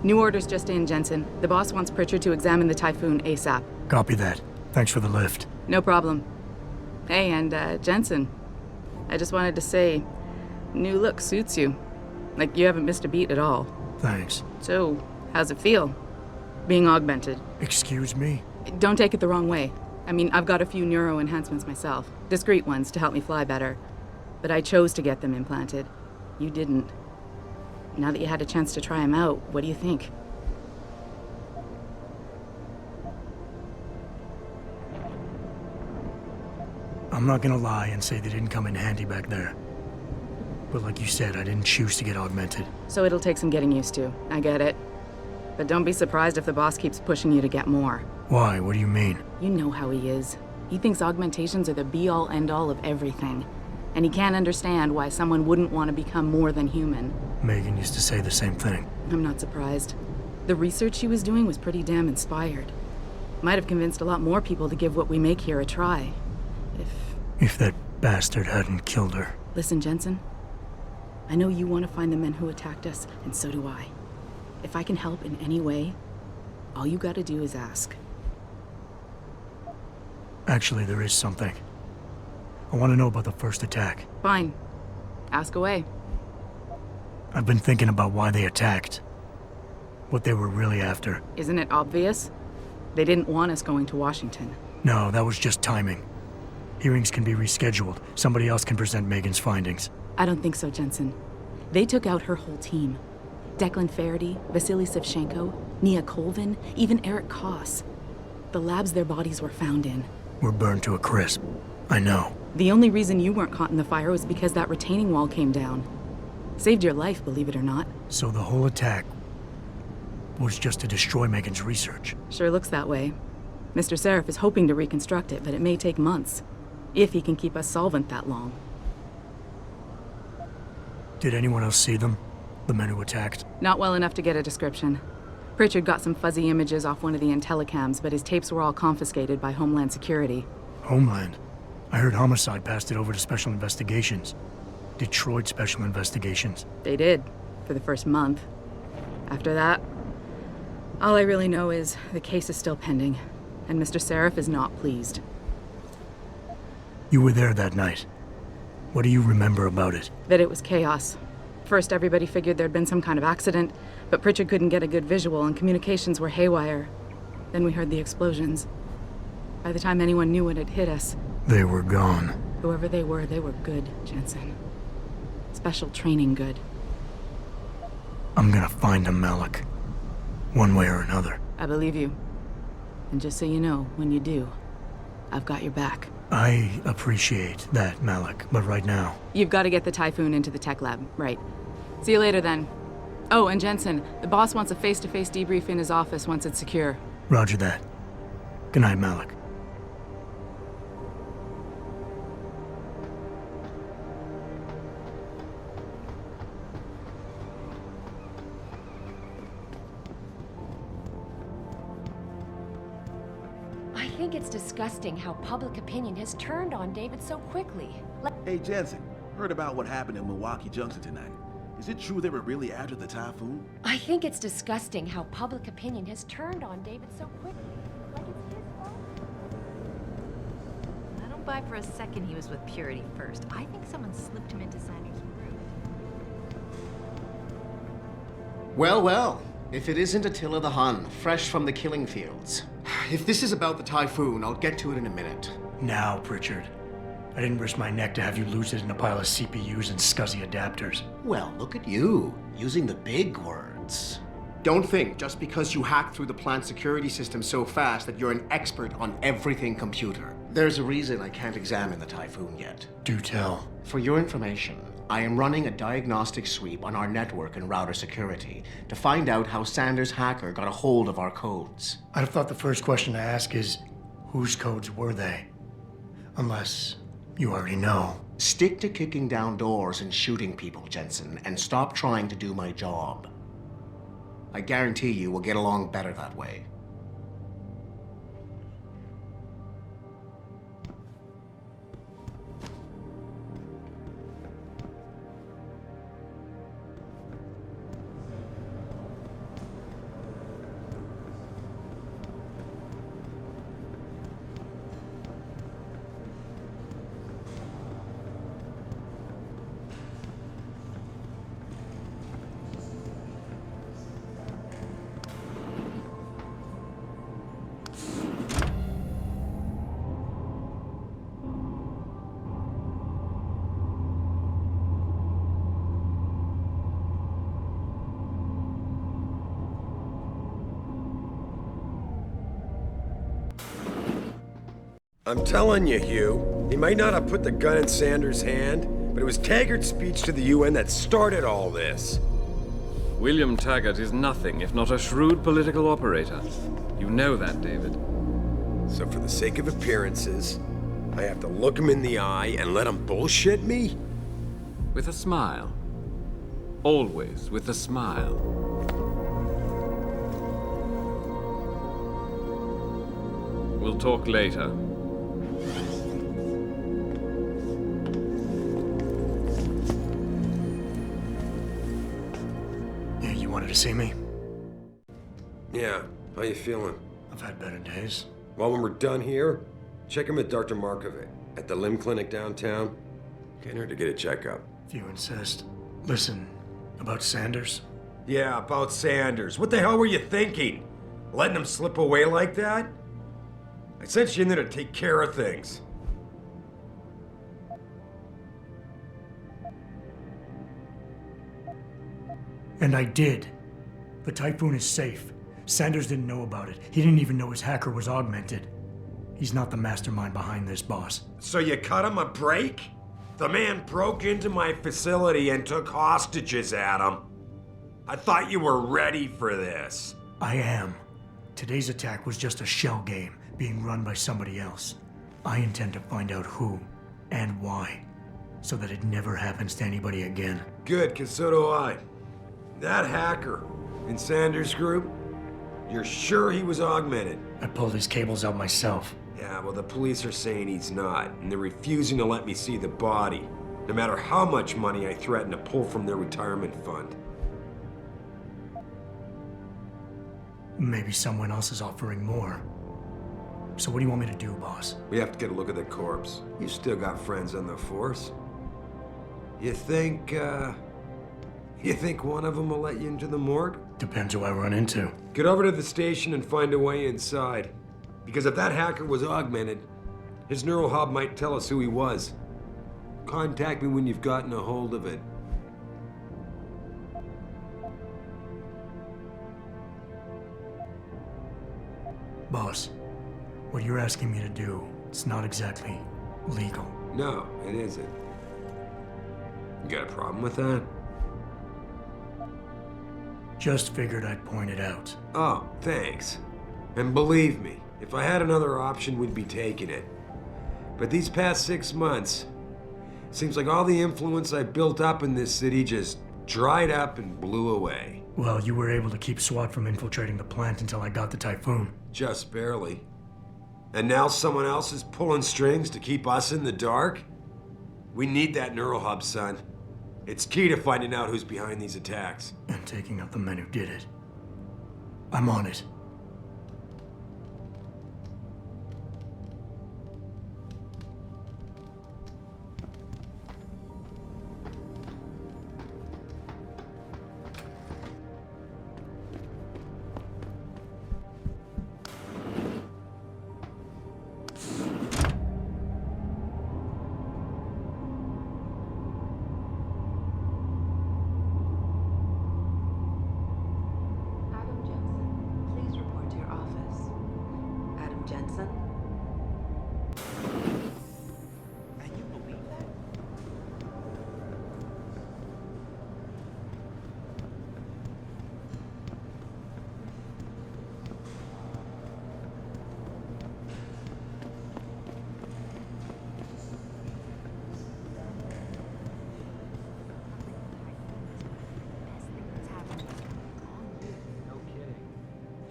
New orders just in, Jensen. The boss wants Pritchard to examine the Typhoon ASAP.
Copy that. Thanks for the lift.
No problem. Hey, and Jensen, I just wanted to say, new look suits you. Like you haven't missed a beat at all.
Thanks.
So, how's it feel, being augmented?
Excuse me?
Don't take it the wrong way. I mean, I've got a few neuro enhancements myself. Discreet ones to help me fly better. But I chose to get them implanted. You didn't. Now that you had a chance to try them out, what do you think?
I'm not gonna lie and say they didn't come in handy back there. But like you said, I didn't choose to get augmented.
So it'll take some getting used to. I get it. But don't be surprised if the boss keeps pushing you to get more.
Why? What do you mean?
You know how he is. He thinks augmentations are the be-all, end-all of everything. And he can't understand why someone wouldn't want to become more than human.
Megan used to say the same thing.
I'm not surprised. The research she was doing was pretty damn inspired. Might have convinced a lot more people to give what we make here a try.
If that bastard hadn't killed her.
Listen, Jensen. I know you want to find the men who attacked us, and so do I. If I can help in any way, all you gotta do is ask.
Actually, there is something. I want to know about the first attack.
Fine. Ask away.
I've been thinking about why they attacked. What they were really after.
Isn't it obvious? They didn't want us going to Washington.
No, that was just timing. Hearings can be rescheduled. Somebody else can present Megan's findings.
I don't think so, Jensen. They took out her whole team. Declan Faraday, Vasily Savchenko, Nia Colvin, even Eric Koss. The labs their bodies were found in.
We're burned to a crisp. I know.
The only reason you weren't caught in the fire was because that retaining wall came down. Saved your life, believe it or not.
So the whole attack was just to destroy Megan's research?
Sure looks that way. Mr. Seraph is hoping to reconstruct it, but it may take months. If he can keep us solvent that long.
Did anyone else see them? The men who attacked?
Not well enough to get a description. Pritchard got some fuzzy images off one of the Intellicams, but his tapes were all confiscated by Homeland Security.
Homeland? I heard Homicide passed it over to Special Investigations. Detroit Special Investigations.
They did, for the first month. After that, all I really know is the case is still pending, and Mr. Seraph is not pleased.
You were there that night. What do you remember about it?
That it was chaos. First, everybody figured there'd been some kind of accident, but Pritchard couldn't get a good visual and communications were haywire. Then we heard the explosions. By the time anyone knew what had hit us...
They were gone.
Whoever they were good, Jensen. Special training good.
I'm gonna find them, Malik. One way or another.
I believe you. And just so you know, when you do, I've got your back.
I appreciate that, Malik, but right now...
You've got to get the Typhoon into the tech lab, right. See you later, then. Oh, and Jensen, the boss wants a face-to-face debrief in his office once it's secure.
Roger that. Good night, Malik.
I think it's disgusting how public opinion has turned on David so quickly.
Hey, Jensen, heard about what happened in Milwaukee Junction tonight. Is it true they were really after the Typhoon?
I think it's disgusting how public opinion has turned on David so quickly.
I don't buy for a second he was with Purity first. I think someone slipped him into Sanders' group.
Well, well. If it isn't Attila the Hun, fresh from the killing fields. If this is about the Typhoon, I'll get to it in a minute.
Now, Pritchard. I didn't risk my neck to have you lose it in a pile of CPUs and scuzzy adapters.
Well, look at you, using the big words. Don't think just because you hacked through the plant security system so fast that you're an expert on everything computer. There's a reason I can't examine the Typhoon yet.
Do tell.
For your information, I am running a diagnostic sweep on our network and router security to find out how Sanders' hacker got a hold of our codes.
I'd have thought the first question to ask is, whose codes were they? Unless you already know.
Stick to kicking down doors and shooting people, Jensen, and stop trying to do my job. I guarantee you we'll get along better that way.
I'm telling you, Hugh, he might not have put the gun in Sanders' hand, but it was Taggart's speech to the UN that started all this.
William Taggart is nothing if not a shrewd political operator. You know that, David.
So for the sake of appearances, I have to look him in the eye and let him bullshit me?
With a smile. Always with a smile. We'll talk later.
You wanted to see me?
Yeah, how you feeling?
I've had better days.
Well, when we're done here, check in with Dr. Markovic at the limb clinic downtown. Can't hurt to get a checkup.
If you insist. Listen, about Sanders?
Yeah, about Sanders. What the hell were you thinking? Letting him slip away like that? I sent you in there to take care of things.
And I did. The Typhoon is safe. Sanders didn't know about it. He didn't even know his hacker was augmented. He's not the mastermind behind this, boss.
So you cut him a break? The man broke into my facility and took hostages at him. I thought you were ready for this.
I am. Today's attack was just a shell game being run by somebody else. I intend to find out who and why, so that it never happens to anybody again.
Good, 'cause so do I. That hacker in Sanders' group, you're sure he was augmented?
I pulled his cables out myself.
Yeah, well, the police are saying he's not, and they're refusing to let me see the body, no matter how much money I threaten to pull from their retirement fund.
Maybe someone else is offering more. So what do you want me to do, boss?
We have to get a look at the corpse. You still got friends on the force. You think one of them will let you into the morgue?
Depends who I run into.
Get over to the station and find a way inside. Because if that hacker was augmented, his neural hub might tell us who he was. Contact me when you've gotten a hold of it.
Boss, what you're asking me to do, it's not exactly legal.
No, it isn't. You got a problem with that?
Just figured I'd point it out.
Oh, thanks. And believe me, if I had another option, we'd be taking it. But these past 6 months, seems like all the influence I built up in this city just dried up and blew away.
Well, you were able to keep SWAT from infiltrating the plant until I got the Typhoon.
Just barely. And now someone else is pulling strings to keep us in the dark? We need that neural hub, son. It's key to finding out who's behind these attacks.
And taking out the men who did it. I'm on it.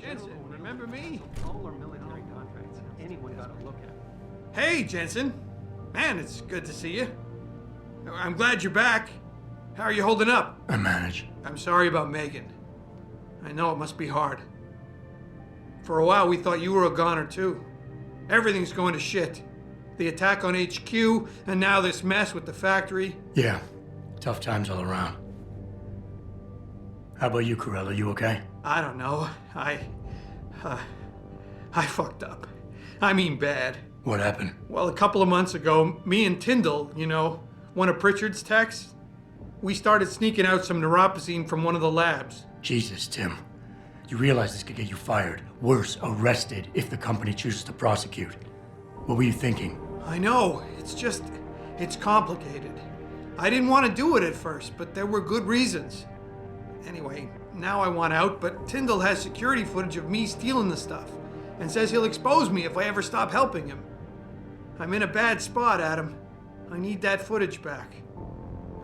Jensen, remember me?
All our military contracts anyone got a look at.
Hey, Jensen. Man, it's good to see you. I'm glad you're back. How are you holding up?
I manage.
I'm sorry about Megan. I know it must be hard. For a while, we thought you were a goner, too. Everything's going to shit. The attack on HQ, and now this mess with the factory.
Yeah, tough times all around. How about you, Corella? You okay?
I don't know. I fucked up. I mean bad.
What happened?
Well, a couple of months ago, me and Tyndall, you know, one of Pritchard's techs, we started sneaking out some neuropozyne from one of the labs.
Jesus, Tim. You realize this could get you fired. Worse, arrested if the company chooses to prosecute. What were you thinking?
I know. It's complicated. I didn't want to do it at first, but there were good reasons. Anyway, now I want out, but Tyndall has security footage of me stealing the stuff and says he'll expose me if I ever stop helping him. I'm in a bad spot, Adam. I need that footage back.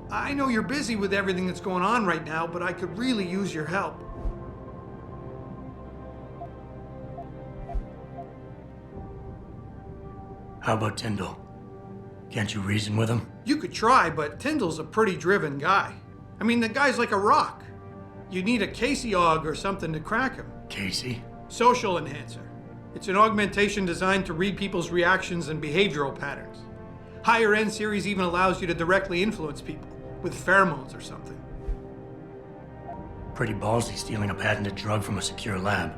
I know you're busy with everything that's going on right now, but I could really use your help.
How about Tyndall? Can't you reason with him?
You could try, but Tyndall's a pretty driven guy. I mean, the guy's like a rock. You need a Casey aug or something to crack him.
Casey?
Social enhancer. It's an augmentation designed to read people's reactions and behavioral patterns. Higher end series even allows you to directly influence people with pheromones or something.
Pretty ballsy stealing a patented drug from a secure lab.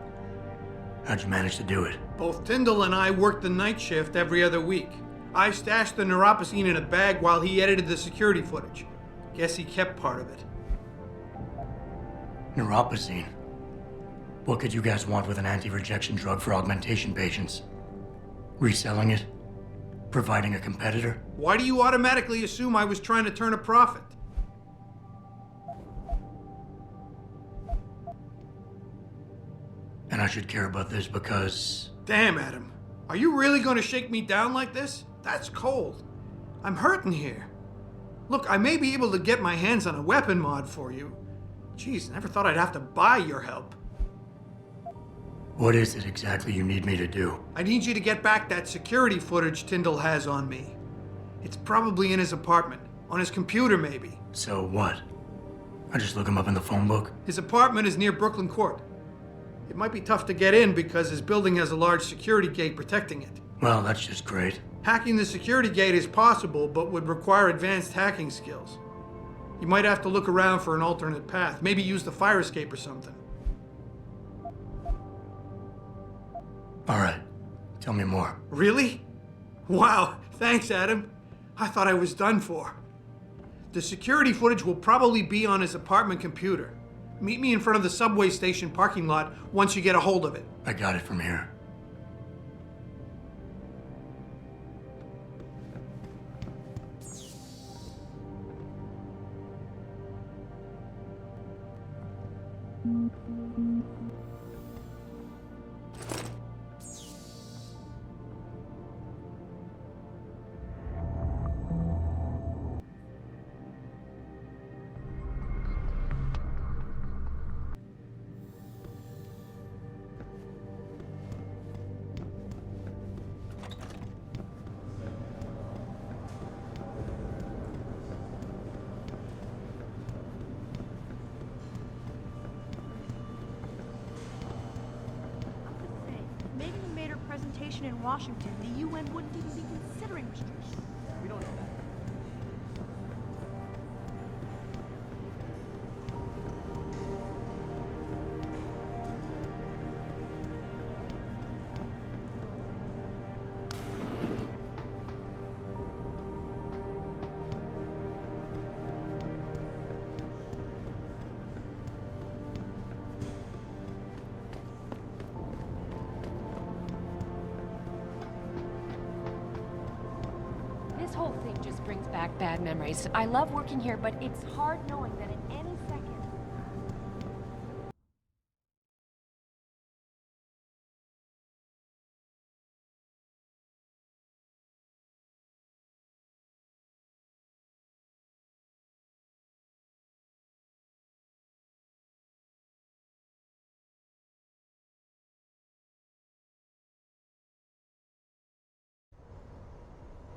How'd you manage to do it?
Both Tyndall and I worked the night shift every other week. I stashed the neuropozyne in a bag while he edited the security footage. Guess he kept part of it.
Neuropozyne? What could you guys want with an anti-rejection drug for augmentation patients? Reselling it? Providing a competitor?
Why do you automatically assume I was trying to turn a profit?
And I should care about this because...
Damn, Adam. Are you really going to shake me down like this? That's cold. I'm hurting here. Look, I may be able to get my hands on a weapon mod for you. Jeez, never thought I'd have to buy your help.
What is it exactly you need me to do?
I need you to get back that security footage Tyndall has on me. It's probably in his apartment. On his computer, maybe.
So what? I just look him up in the phone book?
His apartment is near Brooklyn Court. It might be tough to get in because his building has a large security gate protecting it.
Well, that's just great.
Hacking the security gate is possible, but would require advanced hacking skills. You might have to look around for an alternate path. Maybe use the fire escape or something.
All right. Tell me more.
Really? Wow. Thanks, Adam. I thought I was done for. The security footage will probably be on his apartment computer. Meet me in front of the subway station parking lot once you get a hold of it.
I got it from here.
In Washington, the UN wouldn't even be considering restrictions.
We don't know that.
This whole thing just brings back bad memories. I love working here, but it's hard knowing that at any second...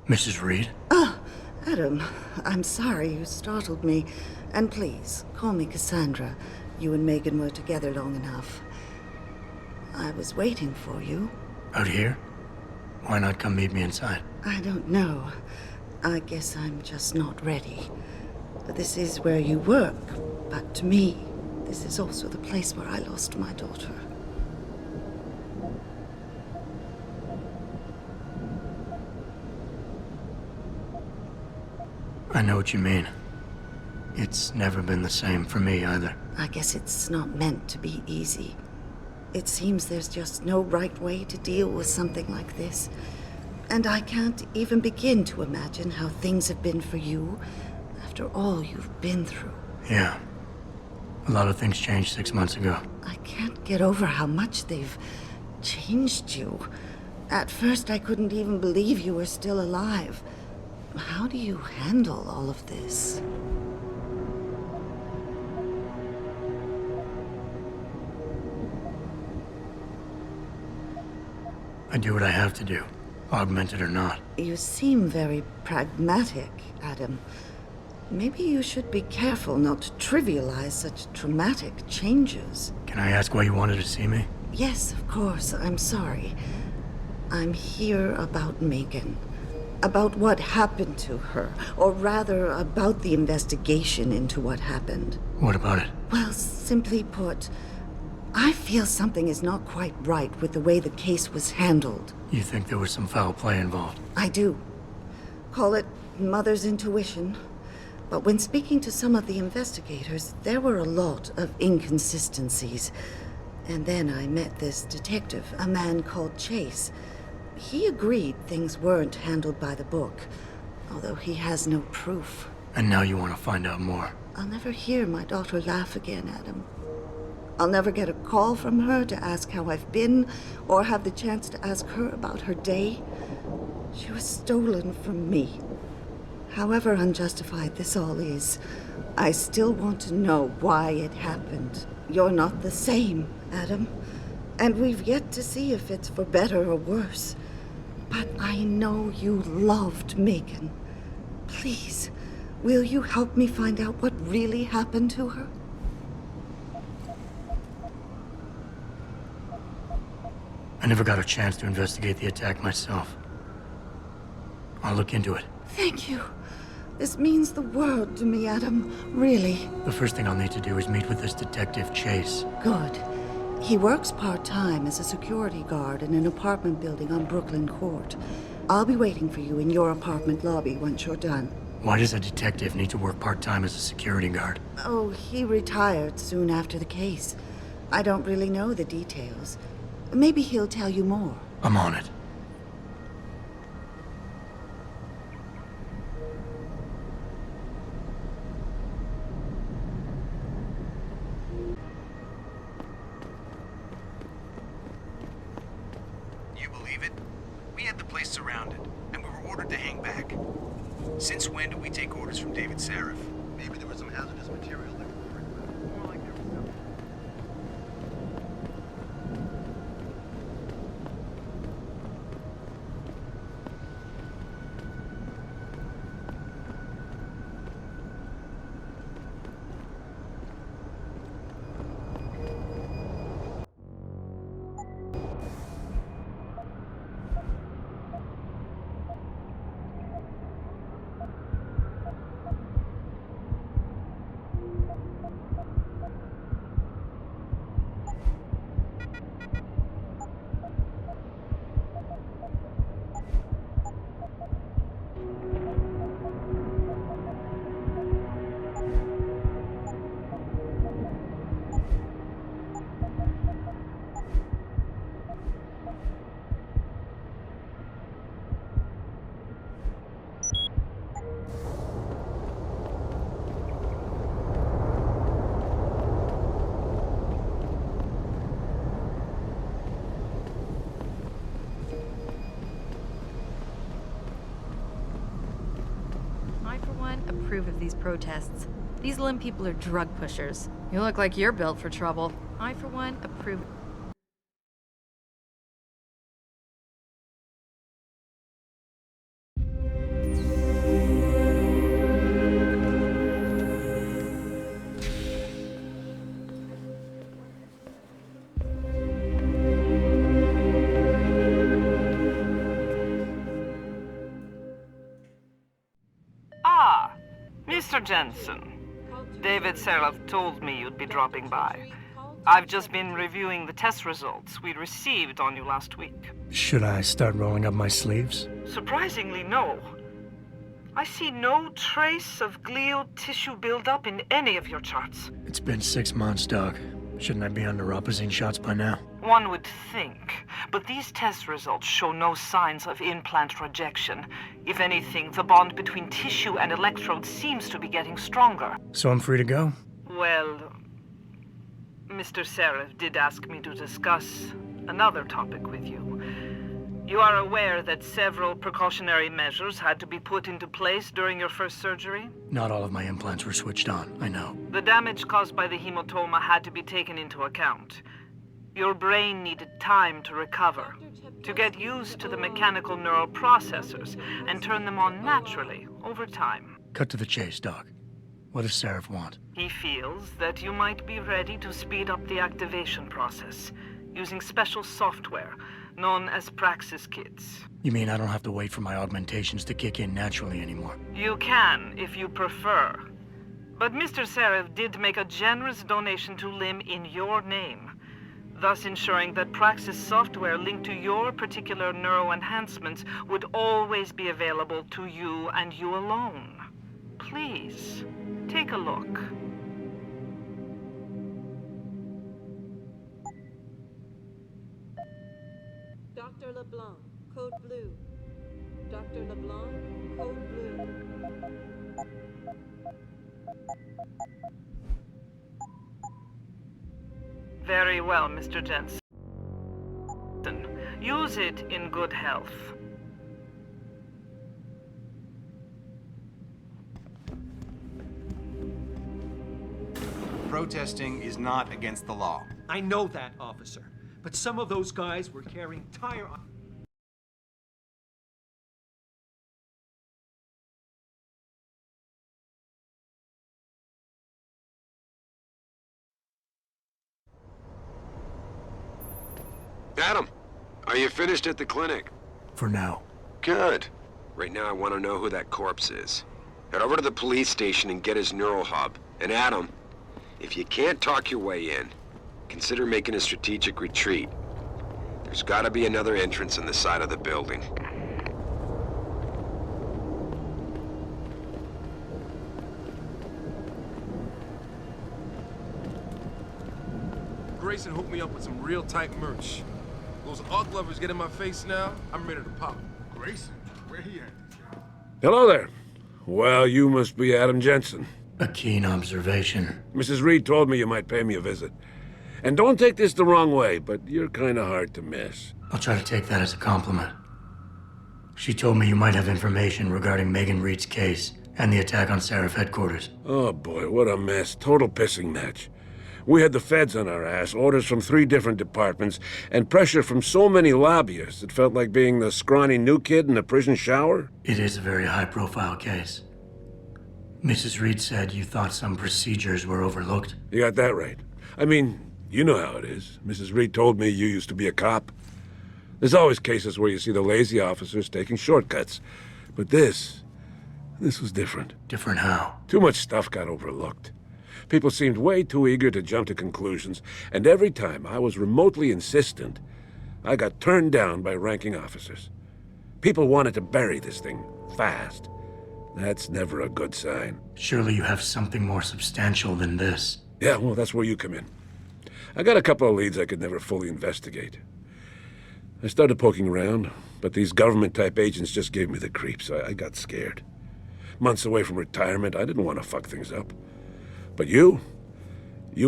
Mrs. Reed?
Oh, Adam, I'm sorry you startled me. And please, call me Cassandra. You and Megan were together long enough. I was waiting for you.
Out here? Why not come meet me inside?
I don't know. I guess I'm just not ready. This is where you work, but to me, this is also the place where I lost my daughter.
I know what you mean. It's never been the same for me either.
I guess it's not meant to be easy. It seems there's just no right way to deal with something like this. And I can't even begin to imagine how things have been for you after all you've been through.
Yeah. A lot of things changed 6 months ago.
I can't get over how much they've changed you. At first, I couldn't even believe you were still alive. How do you handle all of this?
I do what I have to do, augmented or not.
You seem very pragmatic, Adam. Maybe you should be careful not to trivialize such dramatic changes.
Can I ask why you wanted to see me?
Yes, of course. I'm sorry. I'm here about Megan. About what happened to her. Or rather, about the investigation into what happened.
What about it?
Well, simply put, I feel something is not quite right with the way the case was handled.
You think there was some foul play involved?
I do. Call it mother's intuition. But when speaking to some of the investigators, there were a lot of inconsistencies. And then I met this detective, a man called Chase. He agreed things weren't handled by the book, although he has no proof.
And now you want to find out more?
I'll never hear my daughter laugh again, Adam. I'll never get a call from her to ask how I've been, or have the chance to ask her about her day. She was stolen from me. However unjustified this all is, I still want to know why it happened. You're not the same, Adam. And we've yet to see if it's for better or worse. But I know you loved Megan. Please, will you help me find out what really happened to her?
I never got a chance to investigate the attack myself. I'll look into it.
Thank you. This means the world to me, Adam. Really.
The first thing I'll need to do is meet with this detective, Chase.
Good. He works part-time as a security guard in an apartment building on Brooklyn Court. I'll be waiting for you in your apartment lobby once you're done.
Why does a detective need to work part-time as a security guard?
Oh, he retired soon after the case. I don't really know the details. Maybe he'll tell you more.
I'm on it.
You believe it? We had the place surrounded, and we were ordered to hang back. Since when do we take orders from David Sarif?
Maybe there was some hazardous material there. More like there was some...
I, for one, approve of these protests. These Lim people are drug pushers. You look like you're built for trouble. I, for one, approve.
Mr. Jensen, David Seraph told me you'd be dropping by. I've just been reviewing the test results we received on you last week.
Should I start rolling up my sleeves?
Surprisingly, no. I see no trace of glial tissue buildup in any of your charts.
It's been 6 months, Doc. Shouldn't I be on neuropozyne shots by now?
One would think, but these test results show no signs of implant rejection. If anything, the bond between tissue and electrodes seems to be getting stronger.
So I'm free to go?
Well, Mr. Seraph did ask me to discuss another topic with you. You are aware that several precautionary measures had to be put into place during your first surgery?
Not all of my implants were switched on, I know.
The damage caused by the hematoma had to be taken into account. Your brain needed time to recover, to get used to the mechanical neural processors and turn them on naturally over time.
Cut to the chase, Doc. What does Seraph want?
He feels that you might be ready to speed up the activation process using special software known as Praxis Kits.
You mean I don't have to wait for my augmentations to kick in naturally anymore?
You can, if you prefer. But Mr. Seraph did make a generous donation to LIM in your name, thus ensuring that Praxis software linked to your particular neuroenhancements would always be available to you and you alone. Please, take a look.
Dr. LeBlanc, code blue. Dr. LeBlanc, code blue.
Very well, Mr. Jensen. Use it in good health.
Protesting is not against the law.
I know that, officer. But some of those guys were carrying tire...
Adam, are you finished at the clinic?
For now.
Good. Right now I want to know who that corpse is. Head over to the police station and get his neural hub. And Adam, if you can't talk your way in, consider making a strategic retreat. There's gotta be another entrance in the side of the building.
Grayson hooked me up with some real tight merch. Those Ugg lovers get in my face now, I'm ready to pop.
Grayson? Where he at?
Hello there. Well, you must be Adam Jensen.
A keen observation.
Mrs. Reed told me you might pay me a visit. And don't take this the wrong way, but you're kind of hard to miss.
I'll try to take that as a compliment. She told me you might have information regarding Megan Reed's case and the attack on Seraph headquarters.
Oh boy, what a mess. Total pissing match. We had the feds on our ass, orders from 3 different departments, and pressure from so many lobbyists it felt like being the scrawny new kid in a prison shower.
It is a very high-profile case. Mrs. Reed said you thought some procedures were overlooked.
You got that right. I mean, you know how it is. Mrs. Reed told me you used to be a cop. There's always cases where you see the lazy officers taking shortcuts. But this was different.
Different how?
Too much stuff got overlooked. People seemed way too eager to jump to conclusions, and every time I was remotely insistent, I got turned down by ranking officers. People wanted to bury this thing fast. That's never a good sign.
Surely you have something more substantial than this.
Yeah, well, that's where you come in. I got a couple of leads I could never fully investigate. I started poking around, but these government-type agents just gave me the creeps. I got scared. Months away from retirement, I didn't want to fuck things up. But you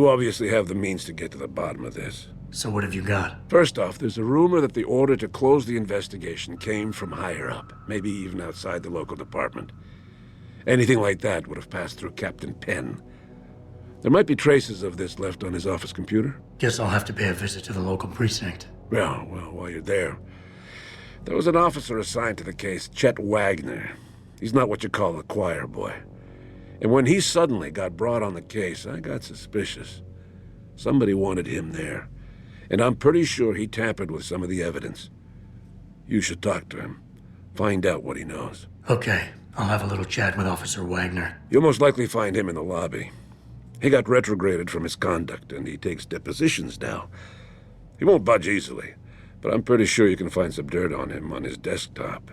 obviously have the means to get to the bottom of this.
So what have you got?
First off, there's a rumor that the order to close the investigation came from higher up, maybe even outside the local department. Anything like that would have passed through Captain Penn. There might be traces of this left on his office computer.
Guess I'll have to pay a visit to the local precinct.
Well, while you're there, there was an officer assigned to the case, Chet Wagner. He's not what you call a choir boy. And when he suddenly got brought on the case, I got suspicious. Somebody wanted him there. And I'm pretty sure he tampered with some of the evidence. You should talk to him. Find out what he knows.
Okay, I'll have a little chat with Officer Wagner.
You'll most likely find him in the lobby. He got retrograded from his conduct, and he takes depositions now. He won't budge easily, but I'm pretty sure you can find some dirt on him on his desktop.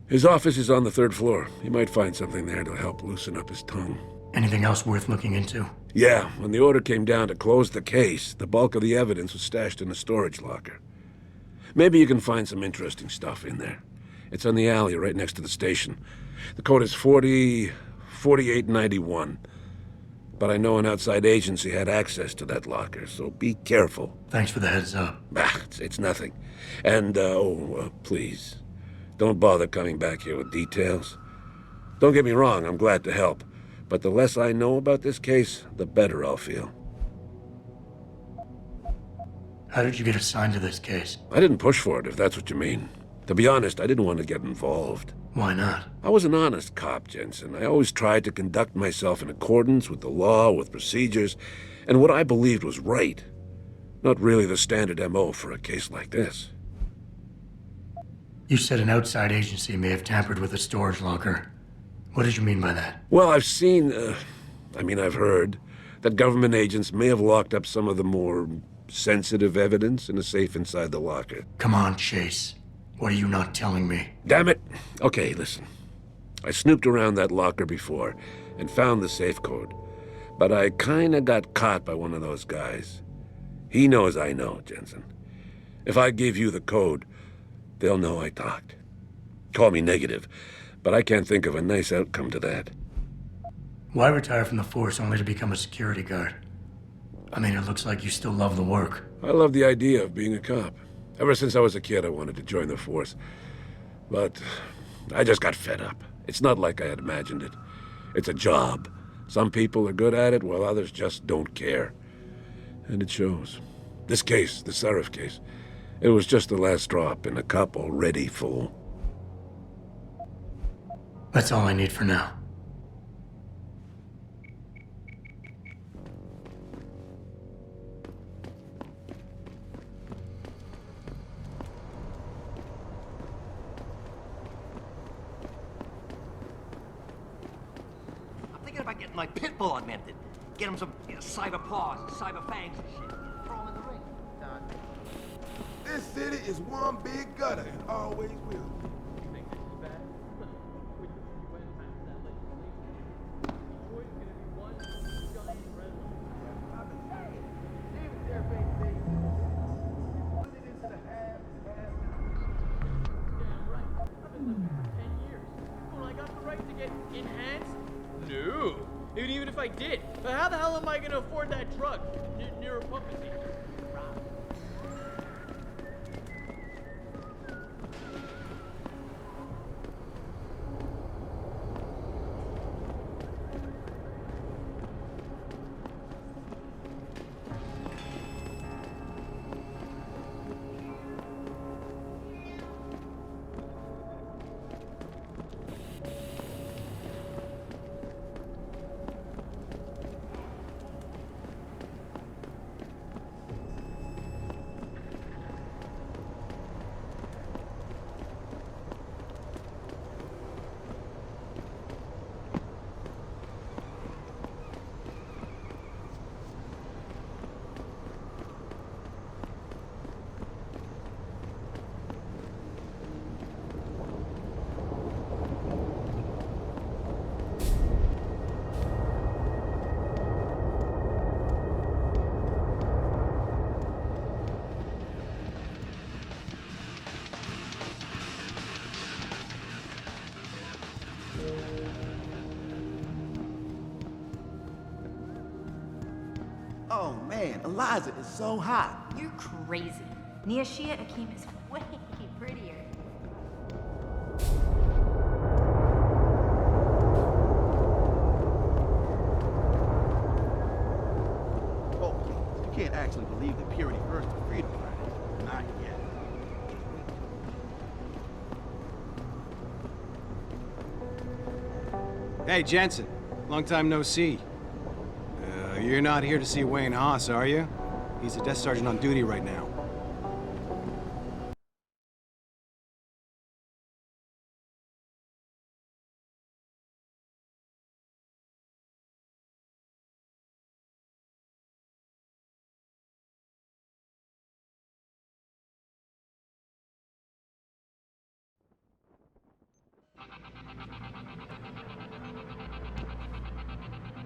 His office is on the 3rd floor. You might find something there to help loosen up his tongue.
Anything else worth looking into?
Yeah, when the order came down to close the case, the bulk of the evidence was stashed in a storage locker. Maybe you can find some interesting stuff in there. It's on the alley right next to the station. The code is 4891. But I know an outside agency had access to that locker, so be careful.
Thanks for the heads up.
It's nothing. And, please, don't bother coming back here with details. Don't get me wrong, I'm glad to help. But the less I know about this case, the better I'll feel.
How did you get assigned to this case?
I didn't push for it, if that's what you mean. To be honest, I didn't want to get involved.
Why not?
I was an honest cop, Jensen. I always tried to conduct myself in accordance with the law, with procedures, and what I believed was right. Not really the standard MO for a case like this.
You said an outside agency may have tampered with a storage locker. What did you mean by that?
Well, I've heard that government agents may have locked up some of the more sensitive evidence in a safe inside the locker.
Come on, Chase. What are you not telling me?
Damn it! Okay, listen. I snooped around that locker before and found the safe code. But I kinda got caught by one of those guys. He knows I know, Jensen. If I give you the code, they'll know I talked. Call me negative, but I can't think of a nice outcome to that.
Why retire from the force only to become a security guard? I mean, it looks like you still love the work.
I love the idea of being a cop. Ever since I was a kid, I wanted to join the force. But I just got fed up. It's not like I had imagined it. It's a job. Some people are good at it, while others just don't care. And it shows. This case, the Seraph case, it was just the last drop in a cup already full.
That's all I need for now.
About getting my pit bull augmented. Get him some cyber paws, cyber fangs and shit. Throw him in the ring.
This city is one big gutter and always will.
You think this is bad? When you went past that legislation, Detroit's gonna be one giant red line.
I've been saying, even their big thing. Put it into the half.
Damn right. I've been living for 10 years. Well, I got the right to get enhanced? No. Even if I did, how the hell am I gonna afford that drug? Near a pumping station.
Oh man, Eliza is so hot.
You're crazy. Niashia Akeem is way prettier.
Oh, please. You can't actually believe that purity first is freedom, right? Not yet.
Hey, Jensen. Long time no see. You're not here to see Wayne Haas, are you? He's a desk sergeant on duty right now.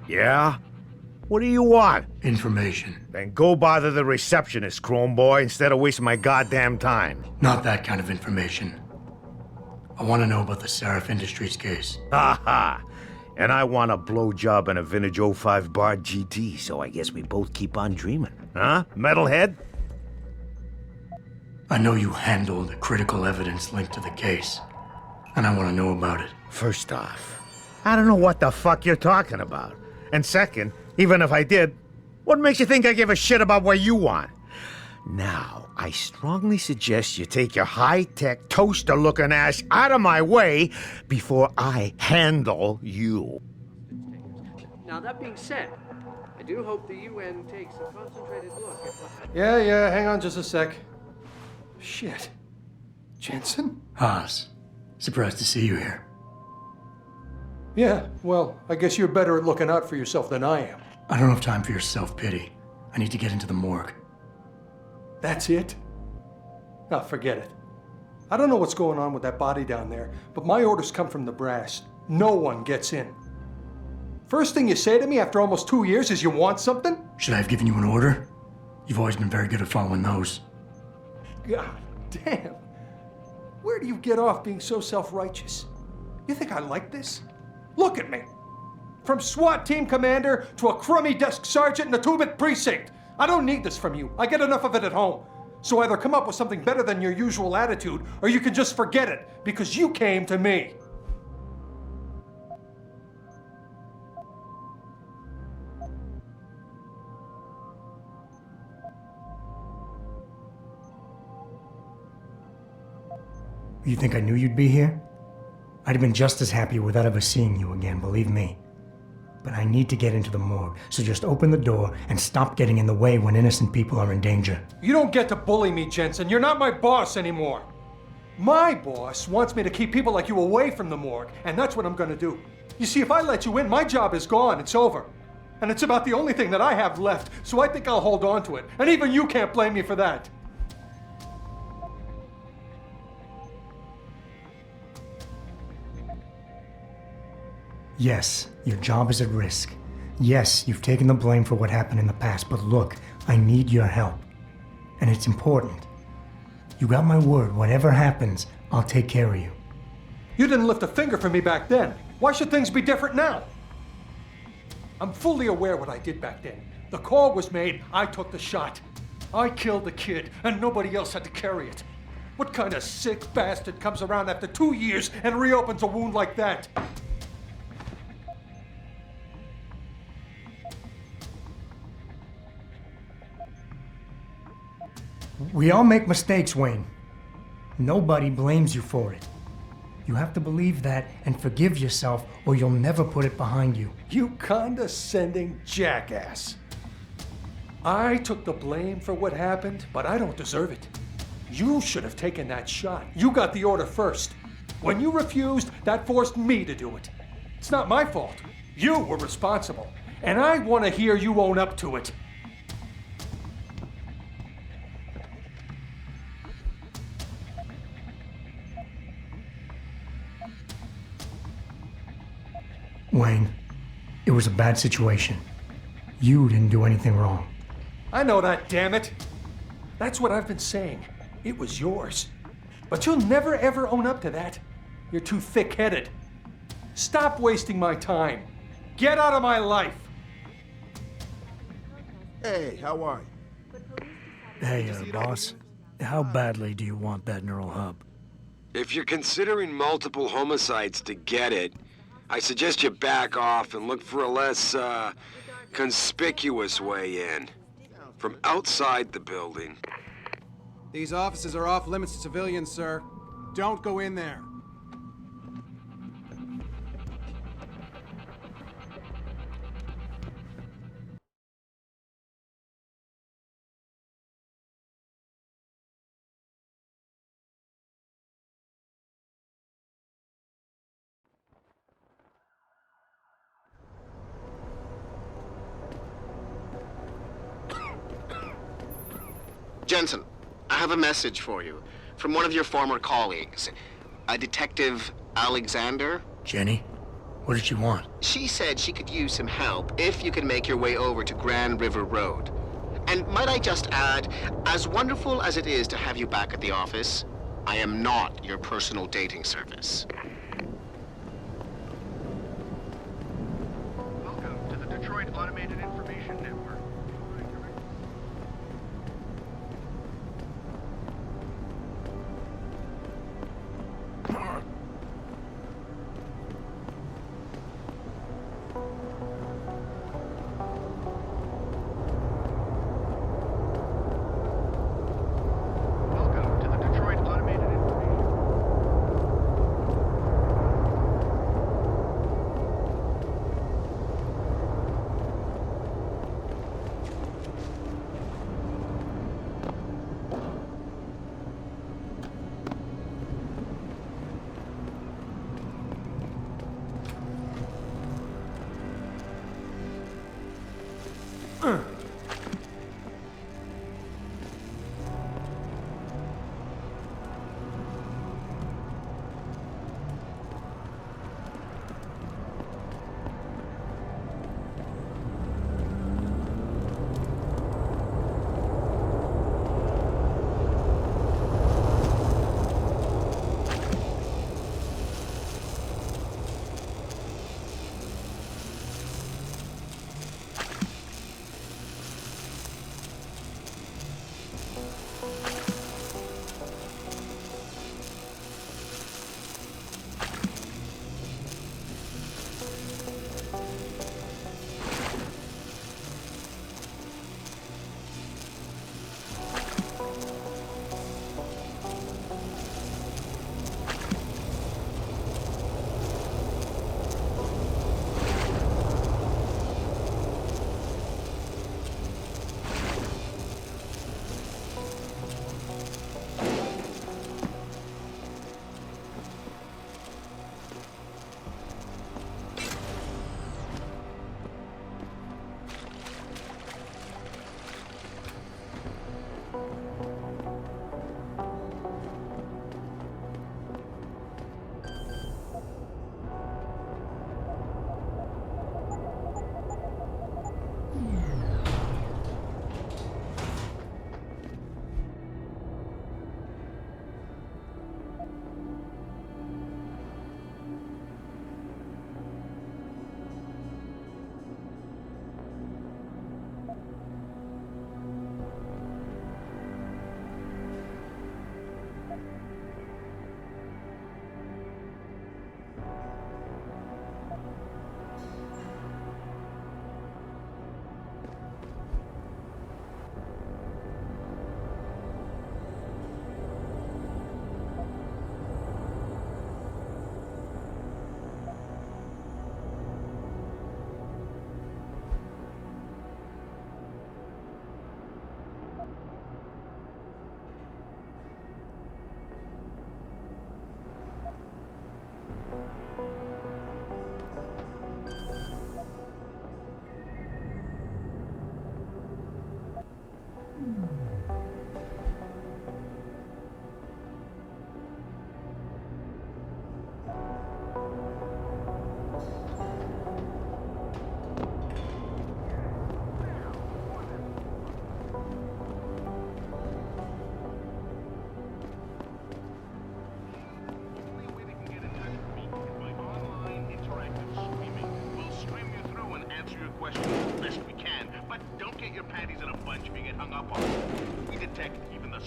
Yeah? What do you want?
Information.
Then go bother the receptionist, Chrome Boy, instead of wasting my goddamn time.
Not that kind of information. I want to know about the Seraph Industries case.
Ha ha! And I want a blowjob and a vintage 05 Bard GT, so I guess we both keep on dreaming. Huh, metalhead?
I know you handled critical evidence linked to the case, and I want to know about it.
First off, I don't know what the fuck you're talking about. And second, even if I did, what makes you think I give a shit about what you want? Now, I strongly suggest you take your high-tech, toaster-looking ass out of my way before I handle you.
Now, that being said, I do hope the UN takes a concentrated look at what...
Yeah, hang on just a sec. Shit. Jensen?
Haas, surprised to see you here.
Yeah, well, I guess you're better at looking out for yourself than I am.
I don't have time for your self-pity. I need to get into the morgue.
That's it? Now, forget it. I don't know what's going on with that body down there, but my orders come from the brass. No one gets in. First thing you say to me after almost 2 years is you want something?
Should I have given you an order? You've always been very good at following those.
God damn. Where do you get off being so self-righteous? You think I like this? Look at me. From SWAT team commander to a crummy desk sergeant in the 2-bit precinct. I don't need this from you. I get enough of it at home. So either come up with something better than your usual attitude, or you can just forget it, because you came to me.
You think I knew you'd be here? I'd have been just as happy without ever seeing you again, believe me. But I need to get into the morgue, so just open the door and stop getting in the way when innocent people are in danger.
You don't get to bully me, Jensen. You're not my boss anymore. My boss wants me to keep people like you away from the morgue, and that's what I'm gonna do. You see, if I let you in, my job is gone. It's over. And it's about the only thing that I have left, so I think I'll hold on to it. And even you can't blame me for that.
Yes, your job is at risk. Yes, you've taken the blame for what happened in the past, but look, I need your help. And it's important. You got my word, whatever happens, I'll take care of you.
You didn't lift a finger for me back then. Why should things be different now? I'm fully aware what I did back then. The call was made, I took the shot. I killed the kid, and nobody else had to carry it. What kind of sick bastard comes around after 2 years and reopens a wound like that?
We all make mistakes, Wayne. Nobody blames you for it. You have to believe that and forgive yourself, or you'll never put it behind you.
You condescending jackass. I took the blame for what happened, but I don't deserve it. You should have taken that shot. You got the order first. When you refused, that forced me to do it. It's not my fault. You were responsible. And I want to hear you own up to it.
Wayne, it was a bad situation. You didn't do anything wrong.
I know that, damn it. That's what I've been saying. It was yours. But you'll never ever own up to that. You're too thick-headed. Stop wasting my time. Get out of my life.
Hey, how are you?
Hey, boss. How badly do you want that neural hub?
If you're considering multiple homicides to get it, I suggest you back off and look for a less, conspicuous way in. From outside the building.
These offices are off limits to civilians, sir. Don't go in there.
Jensen, I have a message for you from one of your former colleagues, a Detective Alexander.
Jenny? What did she want?
She said she could use some help if you could make your way over to Grand River Road. And might I just add, as wonderful as it is to have you back at the office, I am not your personal dating service.
Welcome to the Detroit Automated Information Network. Welcome to the Detroit Automated Information.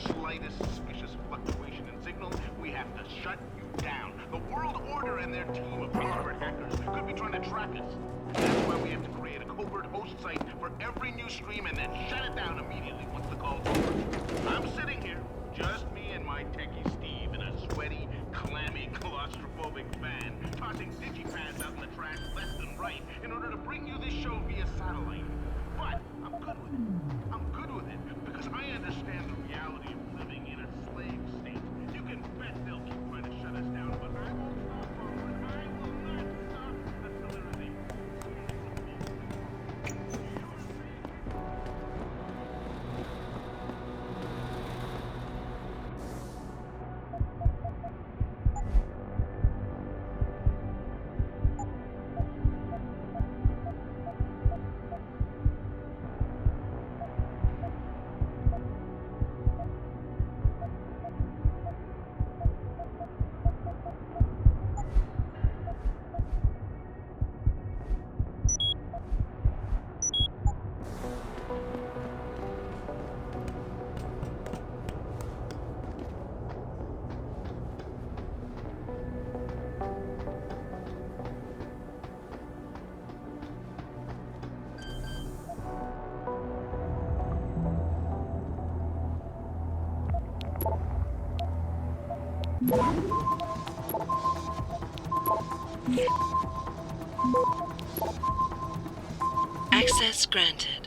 Slightest suspicious fluctuation in signal, we have to shut you down. The World Order and their team of expert hackers could be trying to track us. That's why we have to create a covert host site for every new stream and then shut it down immediately once the call's over. I'm sitting here, just me and my techie Steve in a sweaty, clammy, claustrophobic van, tossing digipads out in the trash left and right in order to bring you this show via satellite. But I'm good with it. I'm good with it because I understand the reality of living in a slave state. You can bet they'll keep trying to shut us down, but I won't stop forward. I will not stop until there is a
Access granted.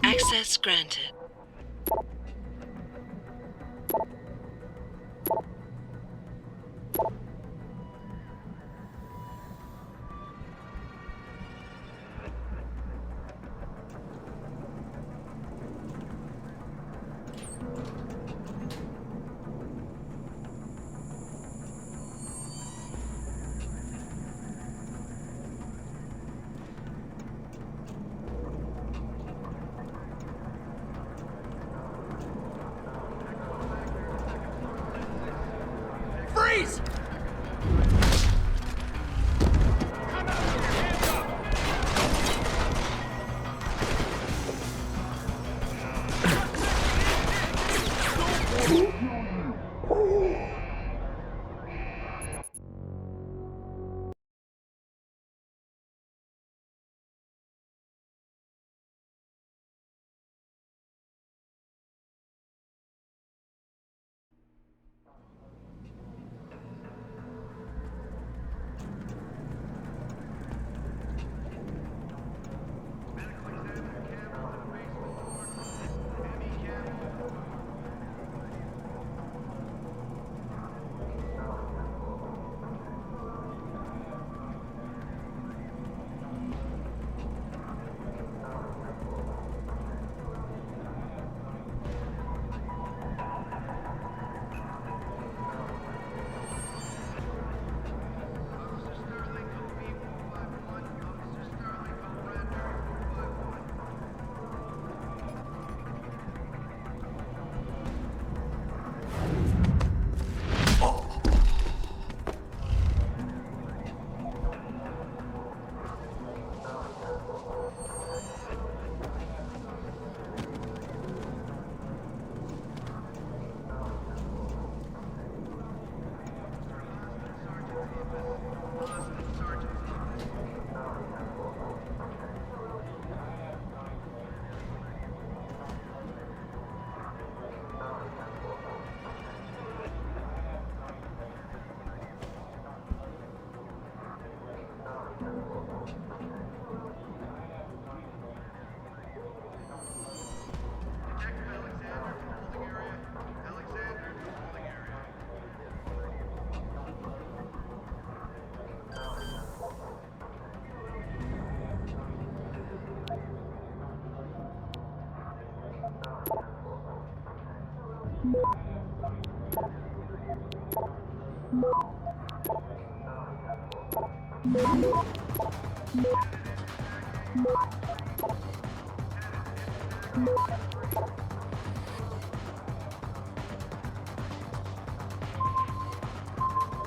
Access granted.
Freeze!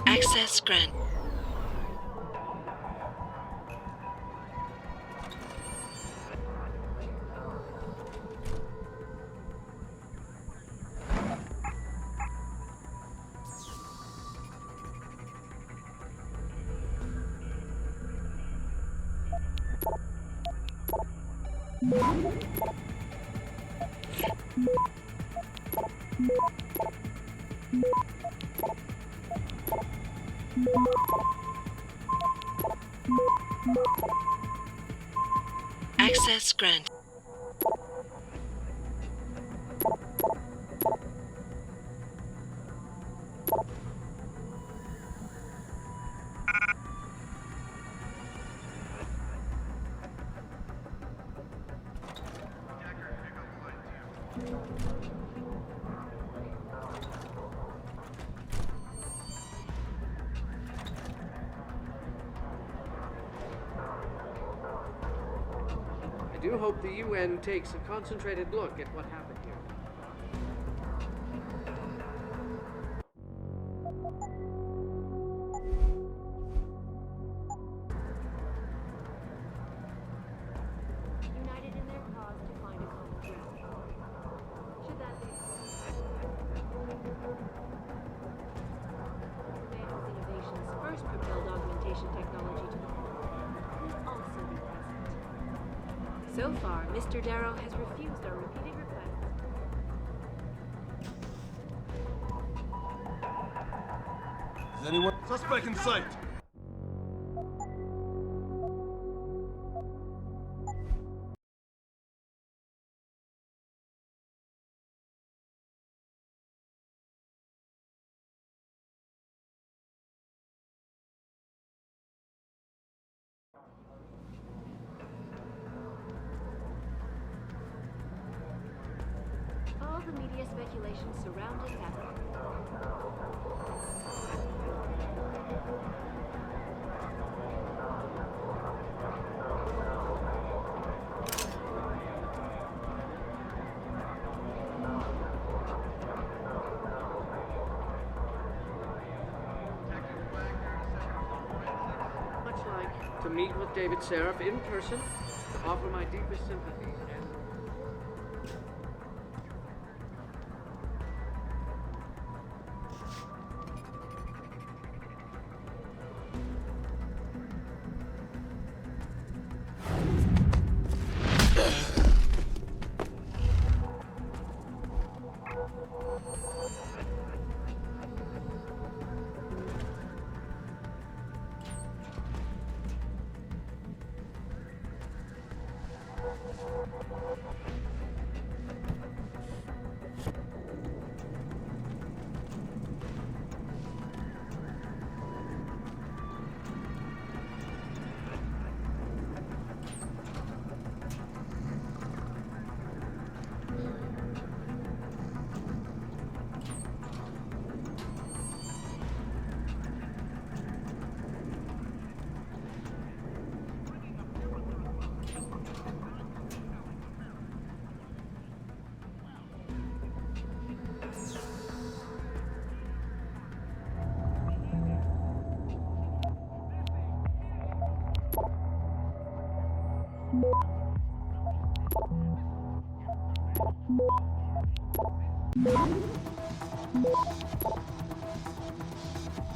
Access granted.
Access granted.
I do hope the UN takes a concentrated look at what happened here.
United in their cause to find a common ground. Should that be man whose innovations first propelled augmentation technology to the forefront will also be present. So far, Mr. Darrow has refused our repeated requests.
Is anyone? Suspect in sight.
All the media speculation surrounding that.
Much like to meet with David Seraph in person, to offer my deepest sympathies and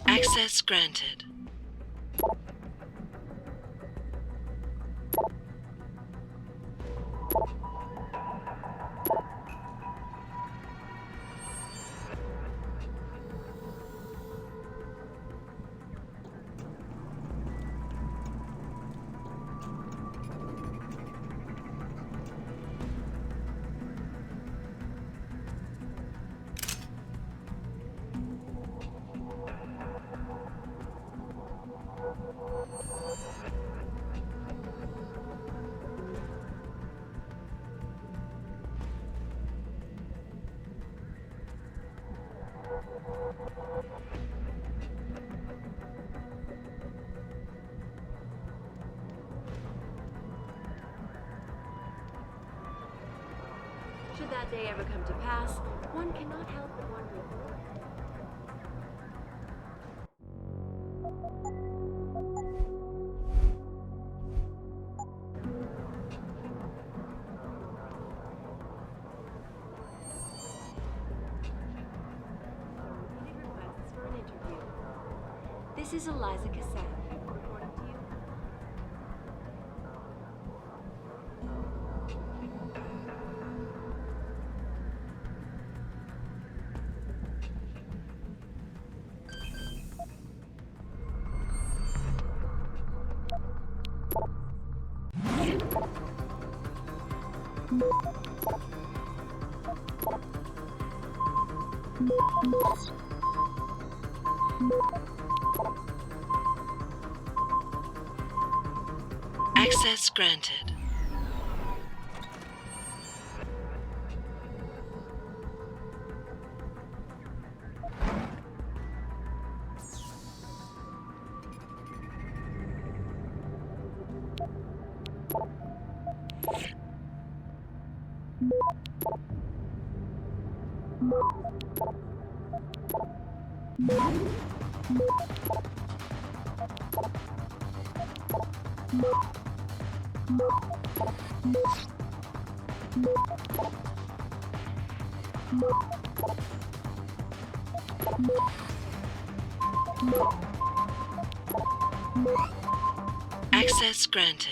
Access granted.
Should that day ever come to pass, one cannot help but wonder. Repeated requests for an interview. This is Eliza Cassatt, reporting to you.
Access granted. Access granted.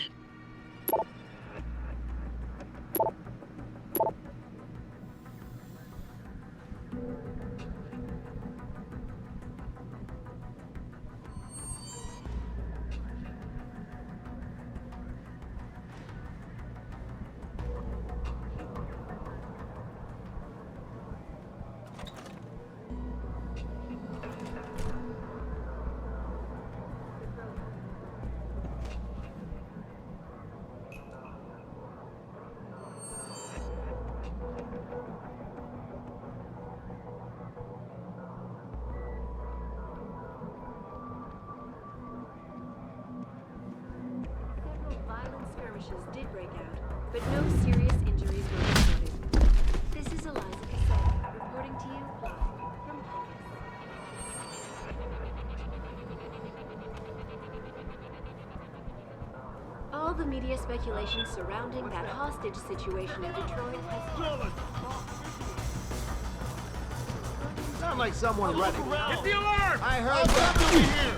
Did break out, but no serious injuries were reported. This is Eliza Cassell, reporting to you live from Pecos. All the media speculation surrounding that hostage situation in Detroit has...
Sound like someone running.
Hit the alarm!
I heard that over here.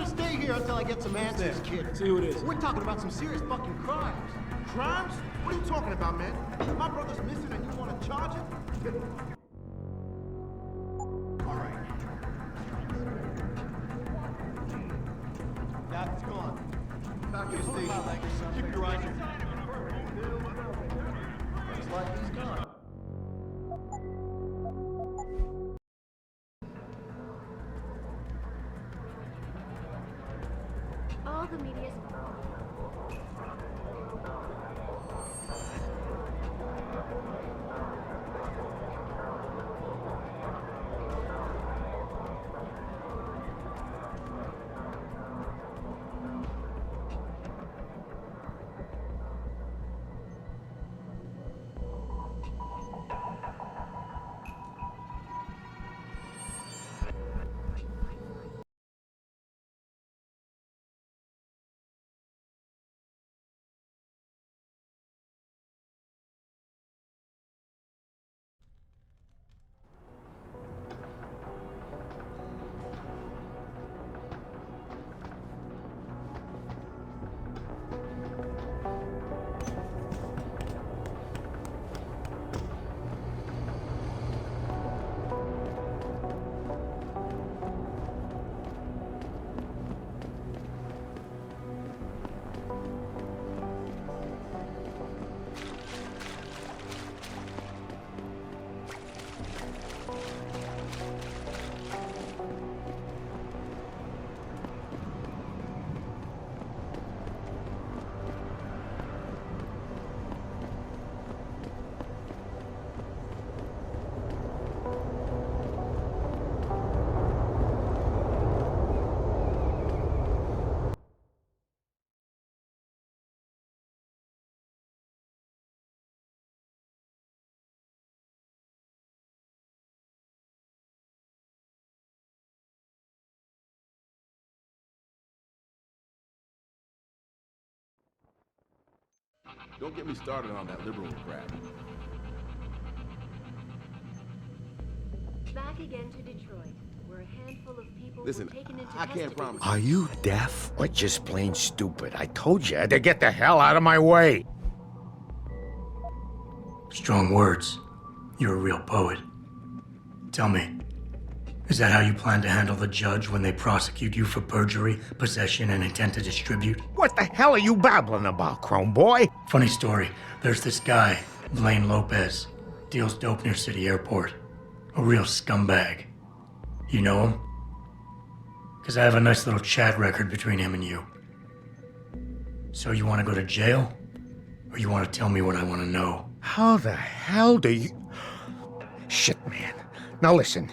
Stay here until I get some answers, kid.
See who it is.
We're talking about some serious fucking crimes.
Crimes? What are you talking about, man? My brother's missing and you want to charge him? All right.
Now it's gone. Back to the station. Keep your eyes open. Looks like he's gone.
All the media...
Don't get me started on that liberal crap.
Back again to Detroit, where a handful of people
Listen,
were taken into
I can't
custody.
promise.
Are you deaf or just plain stupid? I told you to get the hell out of my way.
Strong words. You're a real poet. Tell me, is that how you plan to handle the judge when they prosecute you for perjury, possession, and intent to distribute?
What the hell are you babbling about, Chrome Boy?
Funny story. There's this guy, Blaine Lopez, deals dope near City Airport. A real scumbag. You know him? Because I have a nice little chat record between him and you. So you want to go to jail? Or you want to tell me what I want to know?
How the hell do you... Shit, man. Now listen,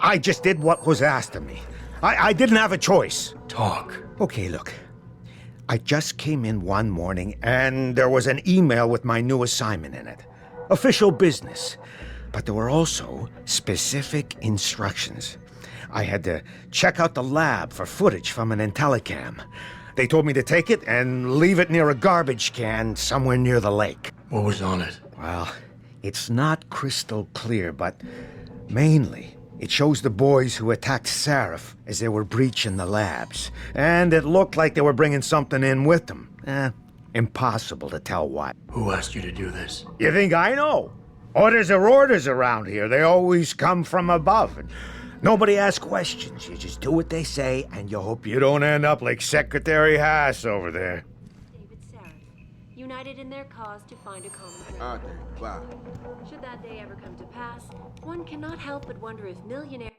I just did what was asked of me. I didn't have a choice.
Talk.
Okay, look. I just came in one morning and there was an email with my new assignment in it. Official business. But there were also specific instructions. I had to check out the lab for footage from an IntelliCam. They told me to take it and leave it near a garbage can somewhere near the lake.
What was on it?
Well, it's not crystal clear, but mainly it shows the boys who attacked Sarif as they were breaching the labs. And it looked like they were bringing something in with them. Impossible to tell what.
Who asked you to do this?
You think I know? Orders are orders around here. They always come from above. And nobody asks questions. You just do what they say, and you hope you don't end up like Secretary Haas over there.
David Sarif, united in their cause to find a common ground.
Wow.
Should that day ever come to pass, one cannot help but wonder if millionaire...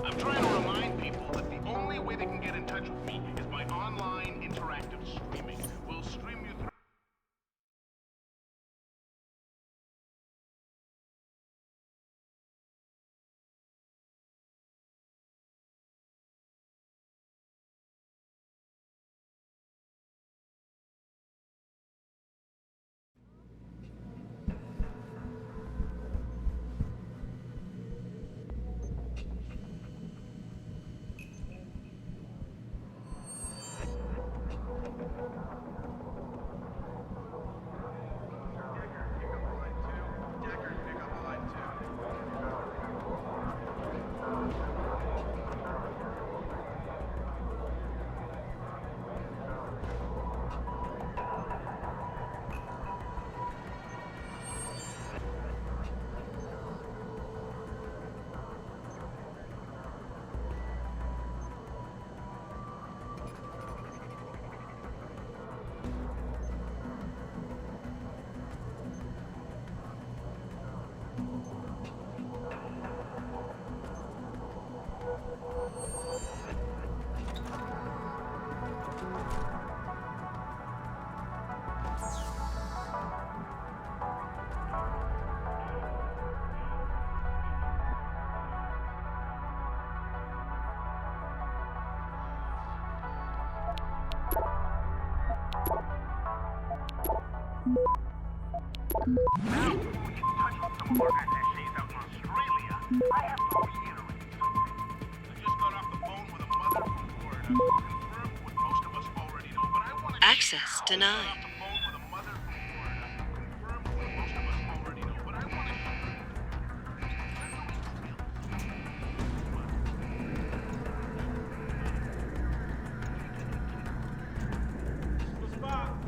I'm trying to remind people that the only way they can get in touch with me is by online interactive streaming. We'll stream you through. Now, before we get in touch with some of our attachés out in Australia, I have to reiterate something. I just got off the phone with a mother from Florida who confirmed what most of us already know, but I want to...
Access denied.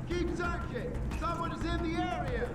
Keep searching! Someone is in the area!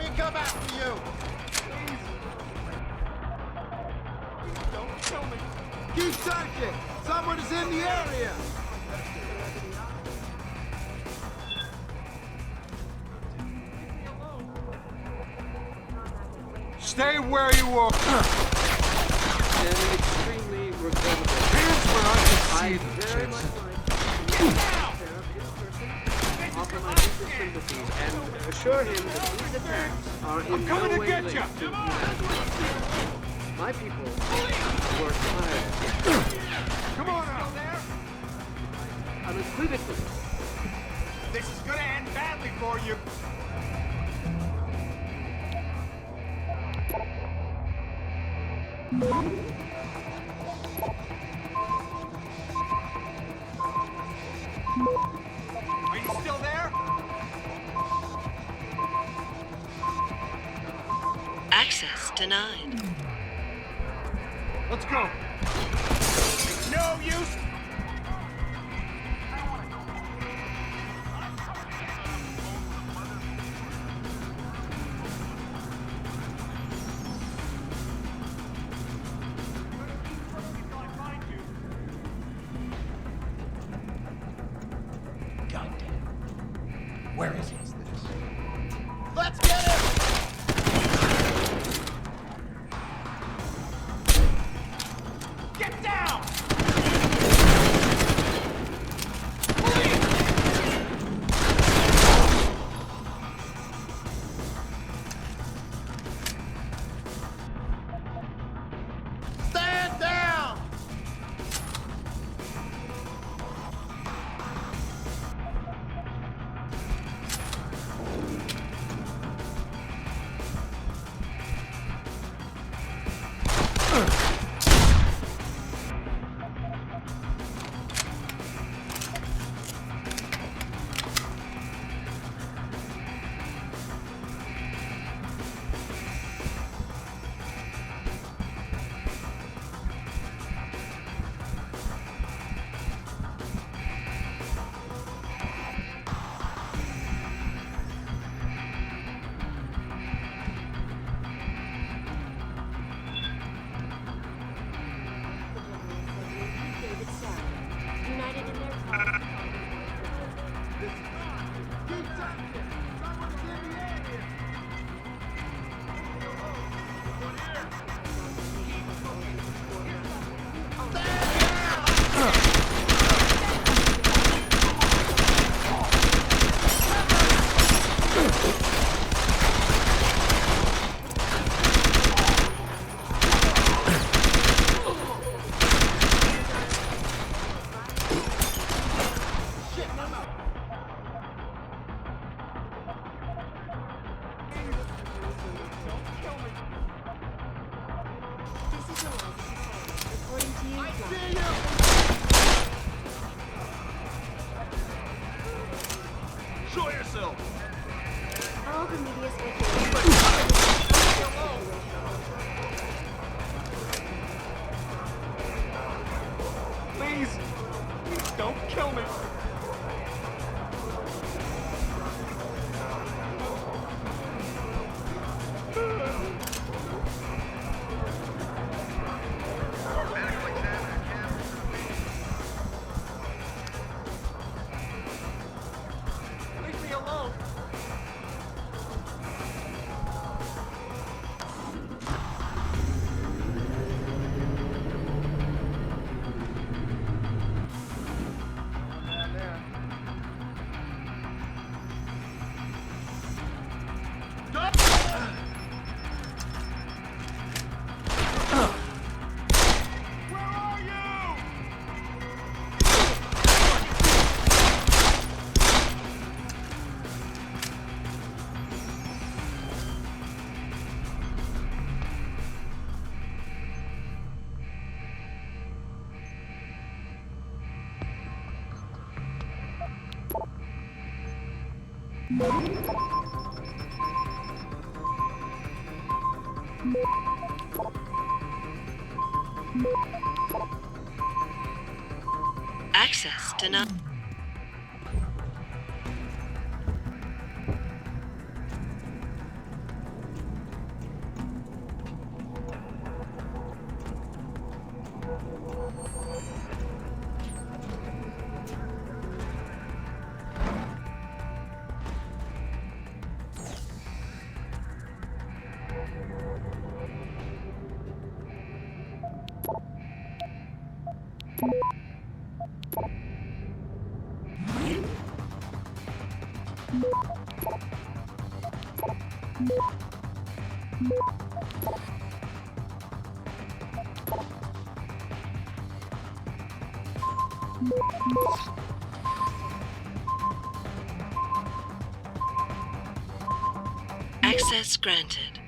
me come after you! Please don't kill me! Keep searching! Someone is in the area! Stay where you are!
And extremely regrettable. I very much like to offer my deepest sympathies and assure him that these attacks are in no way linked to humanity. My people were tired.
Come on out there!
Unequivocally.
This is gonna end badly for you! Are you still there?
Access denied.
Let's go. No use.
Where is he?
Let's get him! Get down! Stand down!
United in their cause.
Keep searching! Someone's in the area!
According to you,
Show yourself!
all the media speculation.
Please! Please don't kill me! Leave me alone!
Access denied. Access granted.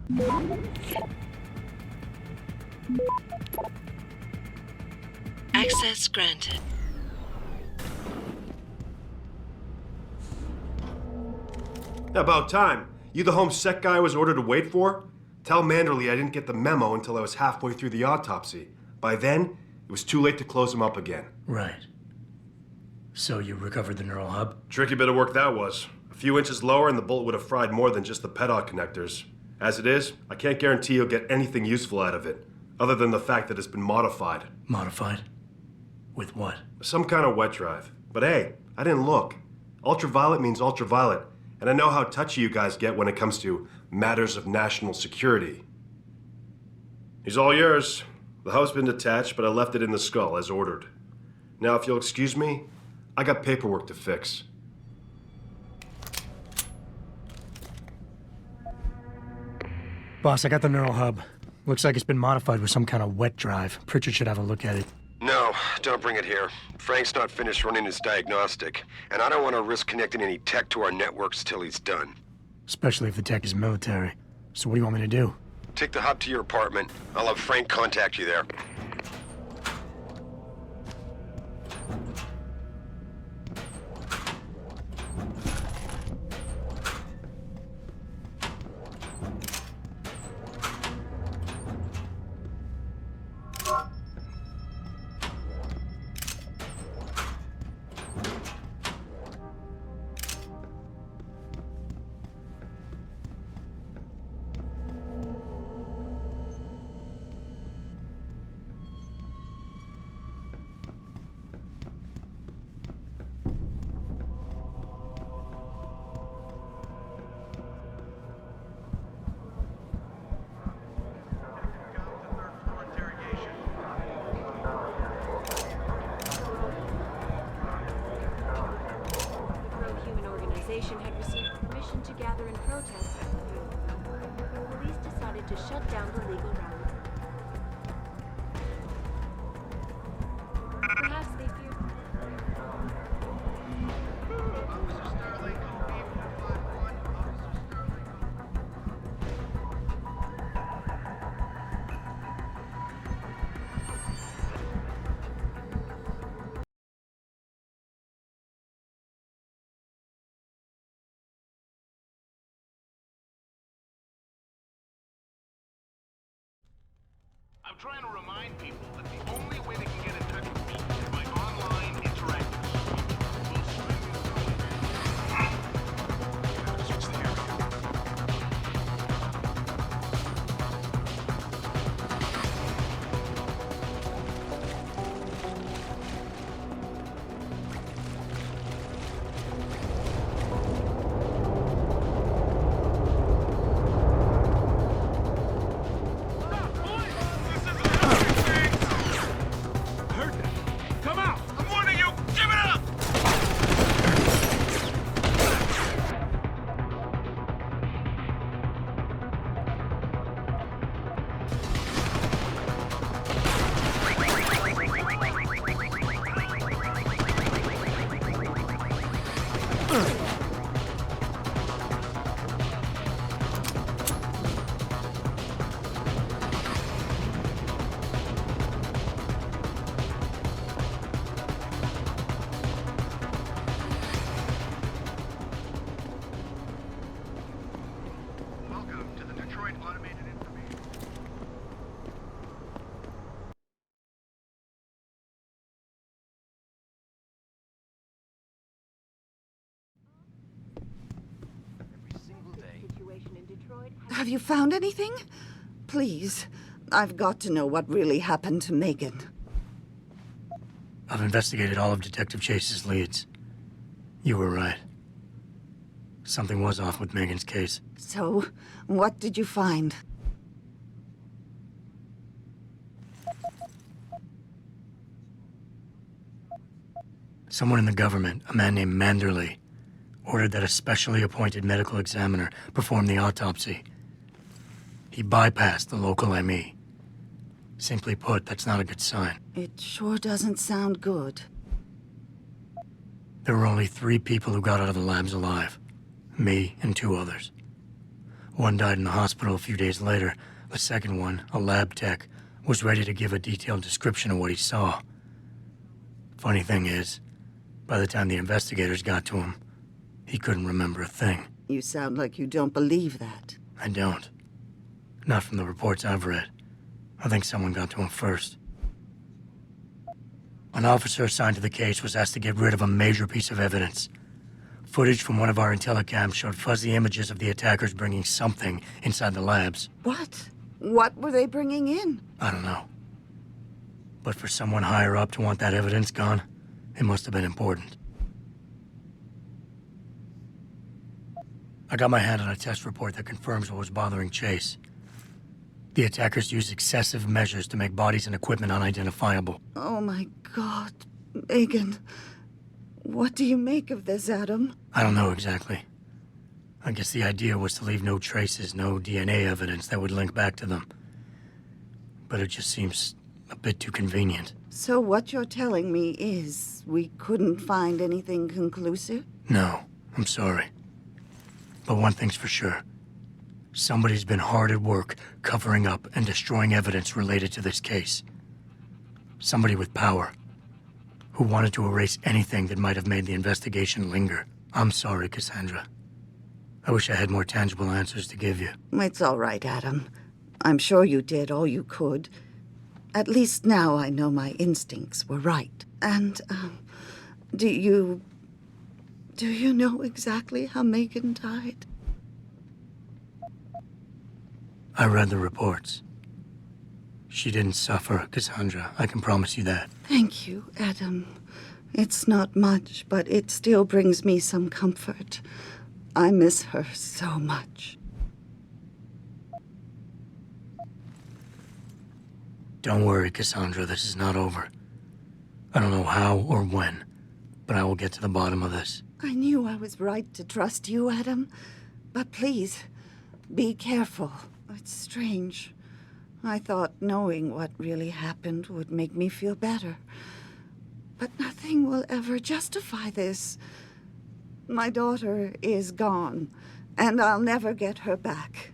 No!
Access granted.
About time. You the home sec guy I was ordered to wait for? Tell Manderley I didn't get the memo until I was halfway through the autopsy. By then, it was too late to close him up again.
Right. So you recovered the neural hub?
Tricky bit of work that was. A few inches lower and the bullet would have fried more than just the pedal connectors. As it is, I can't guarantee you'll get anything useful out of it, other than the fact that it's been modified.
Modified? With what?
Some kind of wet drive. But hey, I didn't look. Ultraviolet means ultraviolet, and I know how touchy you guys get when it comes to matters of national security. He's all yours. The hub's been detached, but I left it in the skull as ordered. Now, if you'll excuse me, I got paperwork to fix.
Boss, I got the neural hub. Looks like it's been modified with some kind of wet drive. Pritchard should have a look at it.
No, don't bring it here. Frank's not finished running his diagnostic, and I don't want to risk connecting any tech to our networks till he's done.
Especially if the tech is military. So what do you want me to do?
Take the hub to your apartment. I'll have Frank contact you there.
Had received permission to gather and protest at the police decided to shut down the legal rally. Perhaps they feared...
I'm trying to remind people that the only way they can get in touch with me is by online interactive. Switch the area.
Have you found anything? Please, I've got to know what really happened to Megan.
I've investigated all of Detective Chase's leads. You were right. Something was off with Megan's case.
So, what did you find?
Someone in the government, a man named Manderley, ordered that a specially appointed medical examiner perform the autopsy. He bypassed the local ME. Simply put, that's not a good sign.
It sure doesn't sound good.
There were only 3 people who got out of the labs alive. Me and 2 others. One died in the hospital a few days later. The second one, a lab tech, was ready to give a detailed description of what he saw. Funny thing is, by the time the investigators got to him, he couldn't remember a thing.
You sound like you don't believe that.
I don't. Not from the reports I've read. I think someone got to him first. An officer assigned to the case was asked to get rid of a major piece of evidence. Footage from one of our intellicams showed fuzzy images of the attackers bringing something inside the labs.
What? What were they bringing in?
I don't know. But for someone higher up to want that evidence gone, it must have been important. I got my hand on a test report that confirms what was bothering Chase. The attackers used excessive measures to make bodies and equipment unidentifiable.
Oh my God, Megan. What do you make of this, Adam?
I don't know exactly. I guess the idea was to leave no traces, no DNA evidence that would link back to them. But it just seems a bit too convenient.
So what you're telling me is we couldn't find anything conclusive?
No, I'm sorry. But one thing's for sure. Somebody's been hard at work covering up and destroying evidence related to this case. Somebody with power, who wanted to erase anything that might have made the investigation linger. I'm sorry, Cassandra. I wish I had more tangible answers to give you.
It's all right, Adam. I'm sure you did all you could. At least now I know my instincts were right. And, do you know exactly how Megan died?
I read the reports. She didn't suffer, Cassandra. I can promise you that.
Thank you, Adam. It's not much, but it still brings me some comfort. I miss her so much.
Don't worry, Cassandra. This is not over. I don't know how or when, but I will get to the bottom of this.
I knew I was right to trust you, Adam. But please, be careful. It's strange. I thought knowing what really happened would make me feel better. But nothing will ever justify this. My daughter is gone, and I'll never get her back.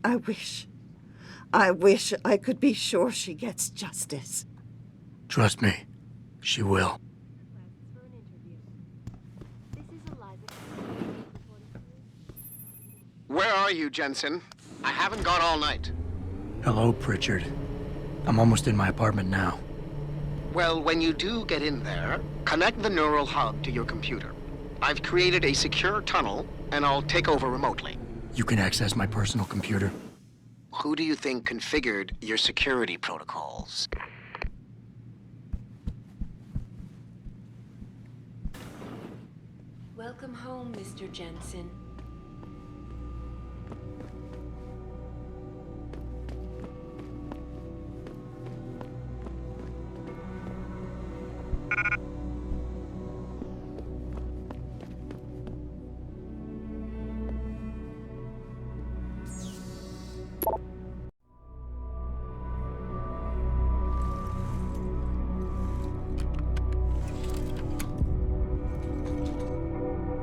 I wish I could be sure she gets justice.
Trust me, she will.
Where are you, Jensen? I haven't got all night.
Hello, Pritchard. I'm almost in my apartment now.
Well, when you do get in there, connect the neural hub to your computer. I've created a secure tunnel, and I'll take over remotely.
You can access my personal computer.
Who do you think configured your security protocols?
Welcome home, Mr. Jensen.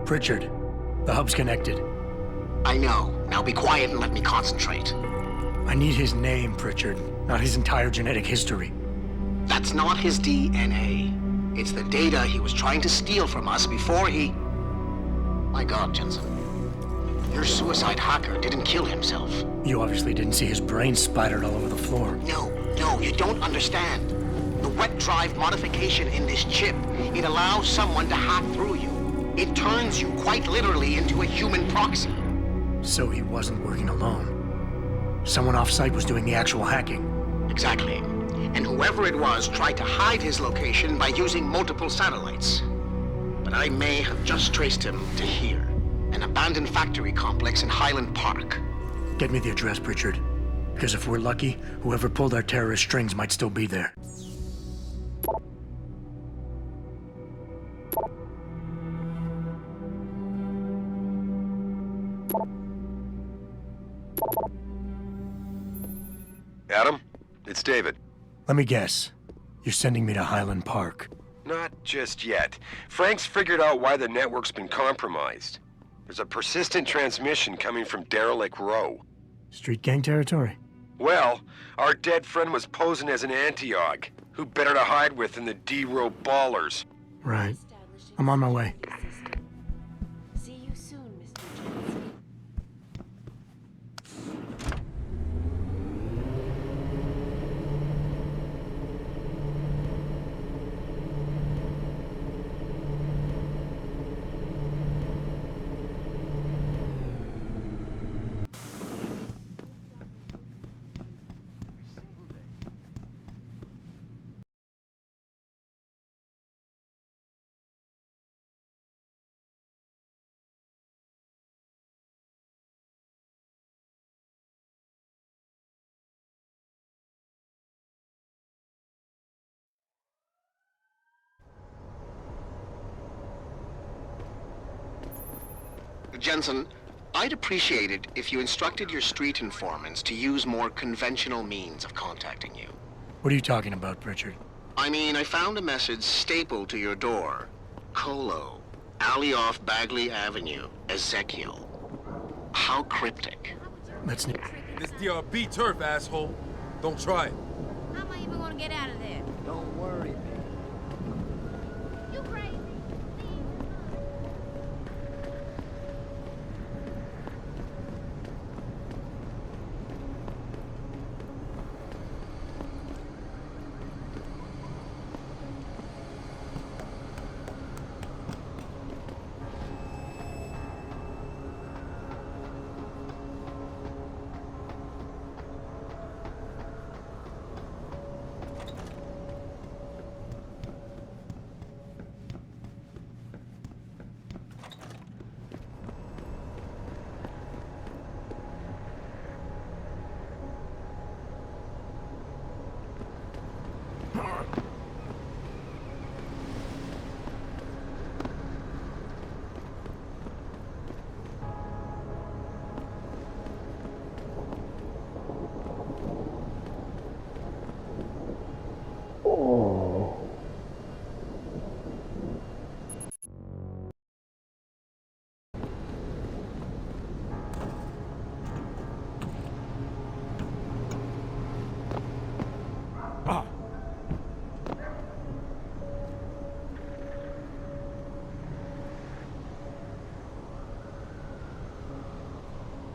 Pritchard, the hub's connected.
I know. Now be quiet and let me concentrate.
I need his name, Pritchard, not his entire genetic history.
That's not his DNA. It's the data he was trying to steal from us before he... My God, Jensen. Your suicide hacker didn't kill himself.
You obviously didn't see his brain splattered all over the floor.
No, you don't understand. The wet drive modification in this chip, it allows someone to hack through you. It turns you quite literally into a human proxy.
So he wasn't working alone. Someone off-site was doing the actual hacking.
Exactly. And whoever it was tried to hide his location by using multiple satellites. But I may have just traced him to here, an abandoned factory complex in Highland Park.
Get me the address, Pritchard. Because if we're lucky, whoever pulled our terrorist strings might still be there.
Adam, it's David.
Let me guess. You're sending me to Highland Park.
Not just yet. Frank's figured out why the network's been compromised. There's a persistent transmission coming from Derelict Row.
Street gang territory?
Well, our dead friend was posing as an Antioch. Who better to hide with than the D-Row ballers?
Right. I'm on my way.
See you soon, Mr. Jensen.
Jensen, I'd appreciate it if you instructed your street informants to use more conventional means of contacting you.
What are you talking about, Pritchard?
I mean, I found a message stapled to your door. Colo, alley off Bagley Avenue, Ezekiel. How cryptic.
That's new.
This DRB turf, asshole. Don't try it.
How am I even gonna get out of there?
Don't worry, man.
You crazy?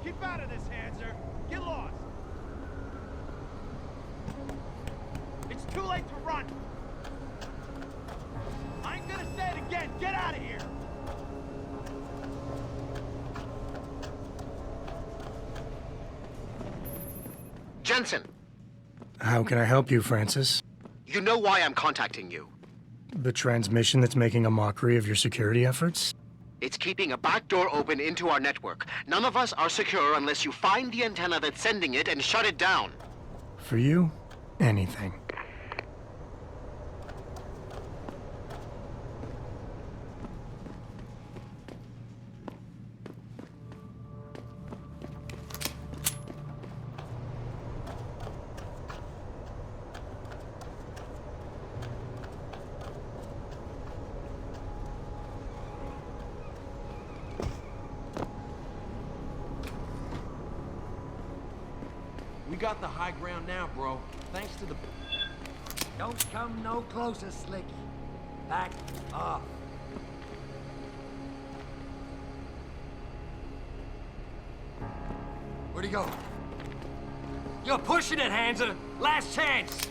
Keep out of this, Hanser. Get lost. It's too late to run. I ain't gonna say it again. Get out of here.
Jensen,
How can I help you, Francis?
you know why I'm contacting you.
The transmission that's making a mockery of your security efforts?
It's keeping a back door open into our network. None of us are secure unless you find the antenna that's sending it and shut it down.
For you, anything.
We got the high ground now, bro. Thanks to the... Don't come no closer, Slicky. Back off. Where'd he go? You're pushing it, Hanser. Last chance.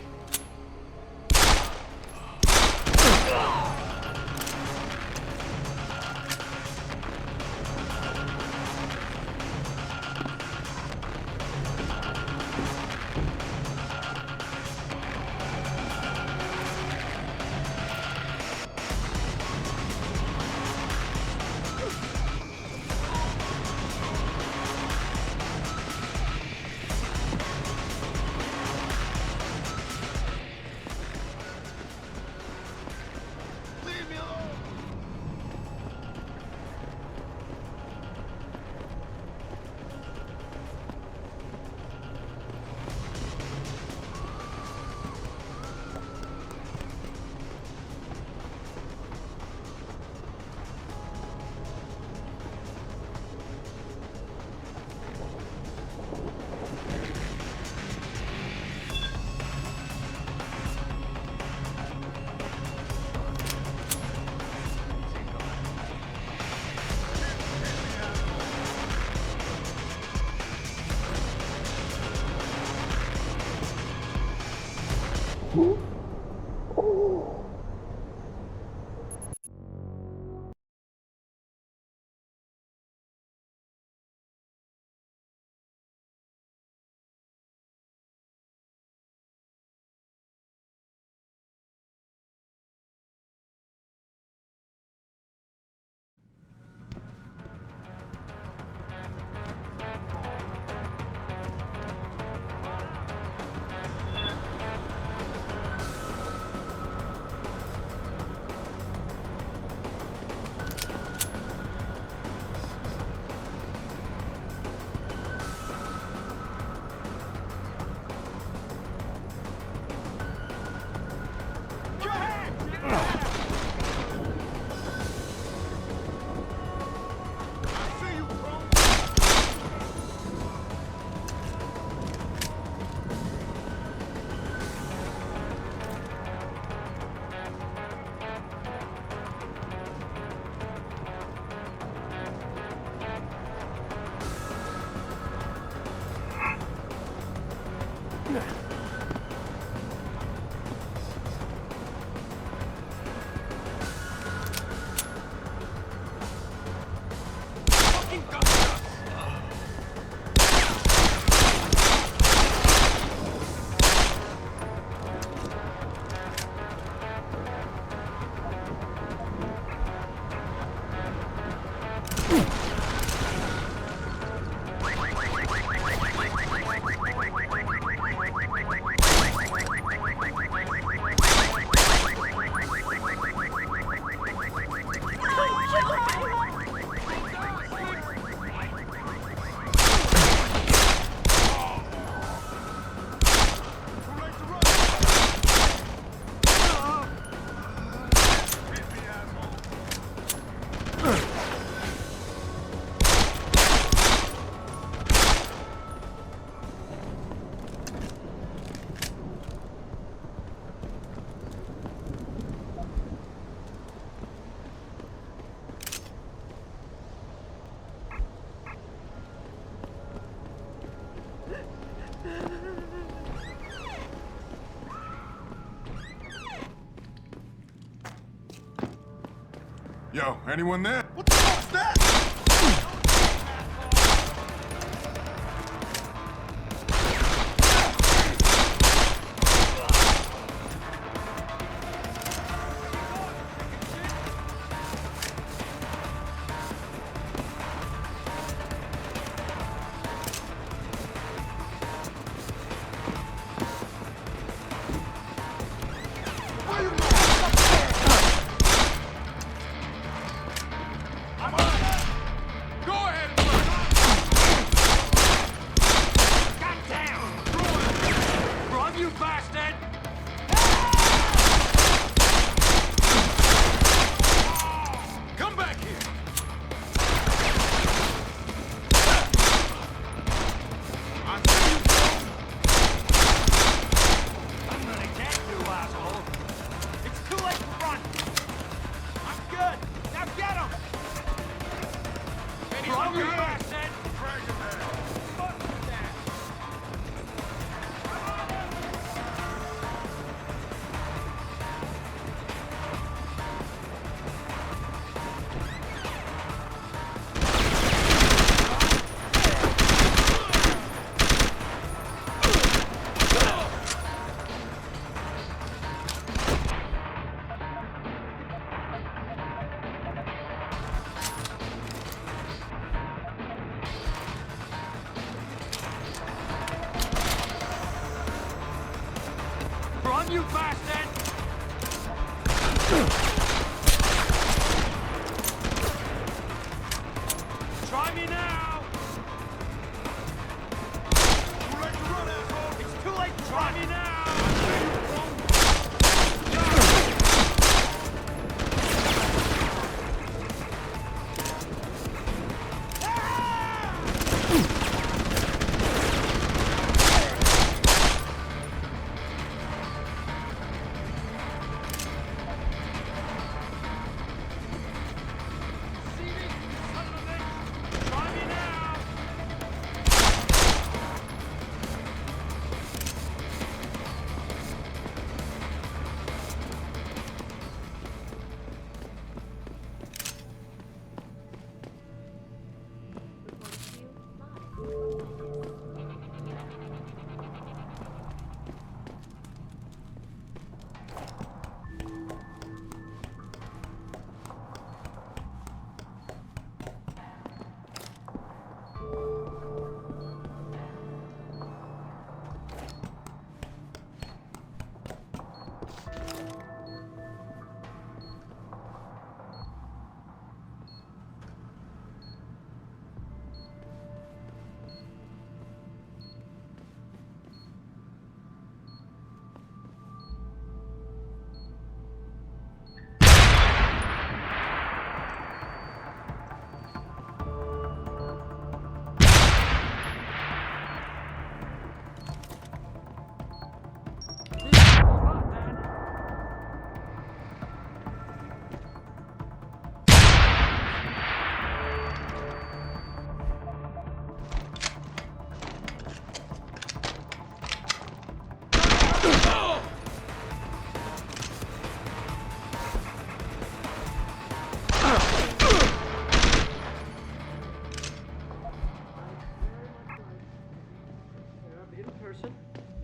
Yo, anyone there? What the fuck's that?
Run, you bastard! Try me now! Too late to run, asshole! It's too late to try me now!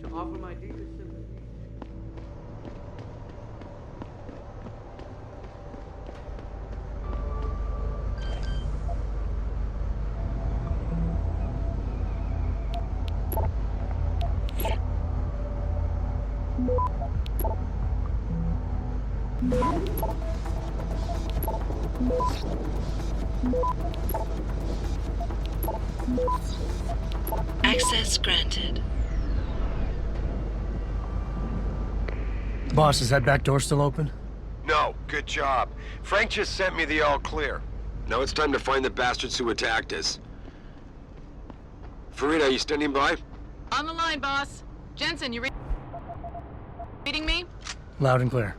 To offer my deepest sympathy.
Access granted.
Boss, is that back door still open?
No, good job. Frank just sent me the all clear. Now it's time to find the bastards who attacked us. Farida, are you standing by?
On the line, boss. Jensen, you reading me?
Loud and clear.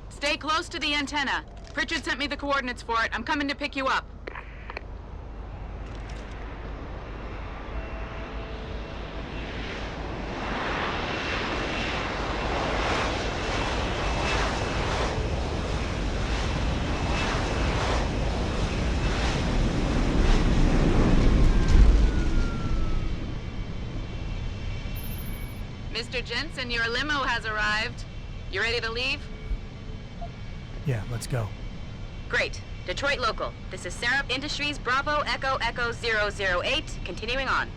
Stay close to the antenna. Pritchard sent me the coordinates for it. I'm coming to pick you up. Mr. Jensen, your limo has arrived. You ready to leave?
Yeah, let's go.
Great. Detroit local. This is Syrup Industries Bravo Echo Echo 008. Continuing on.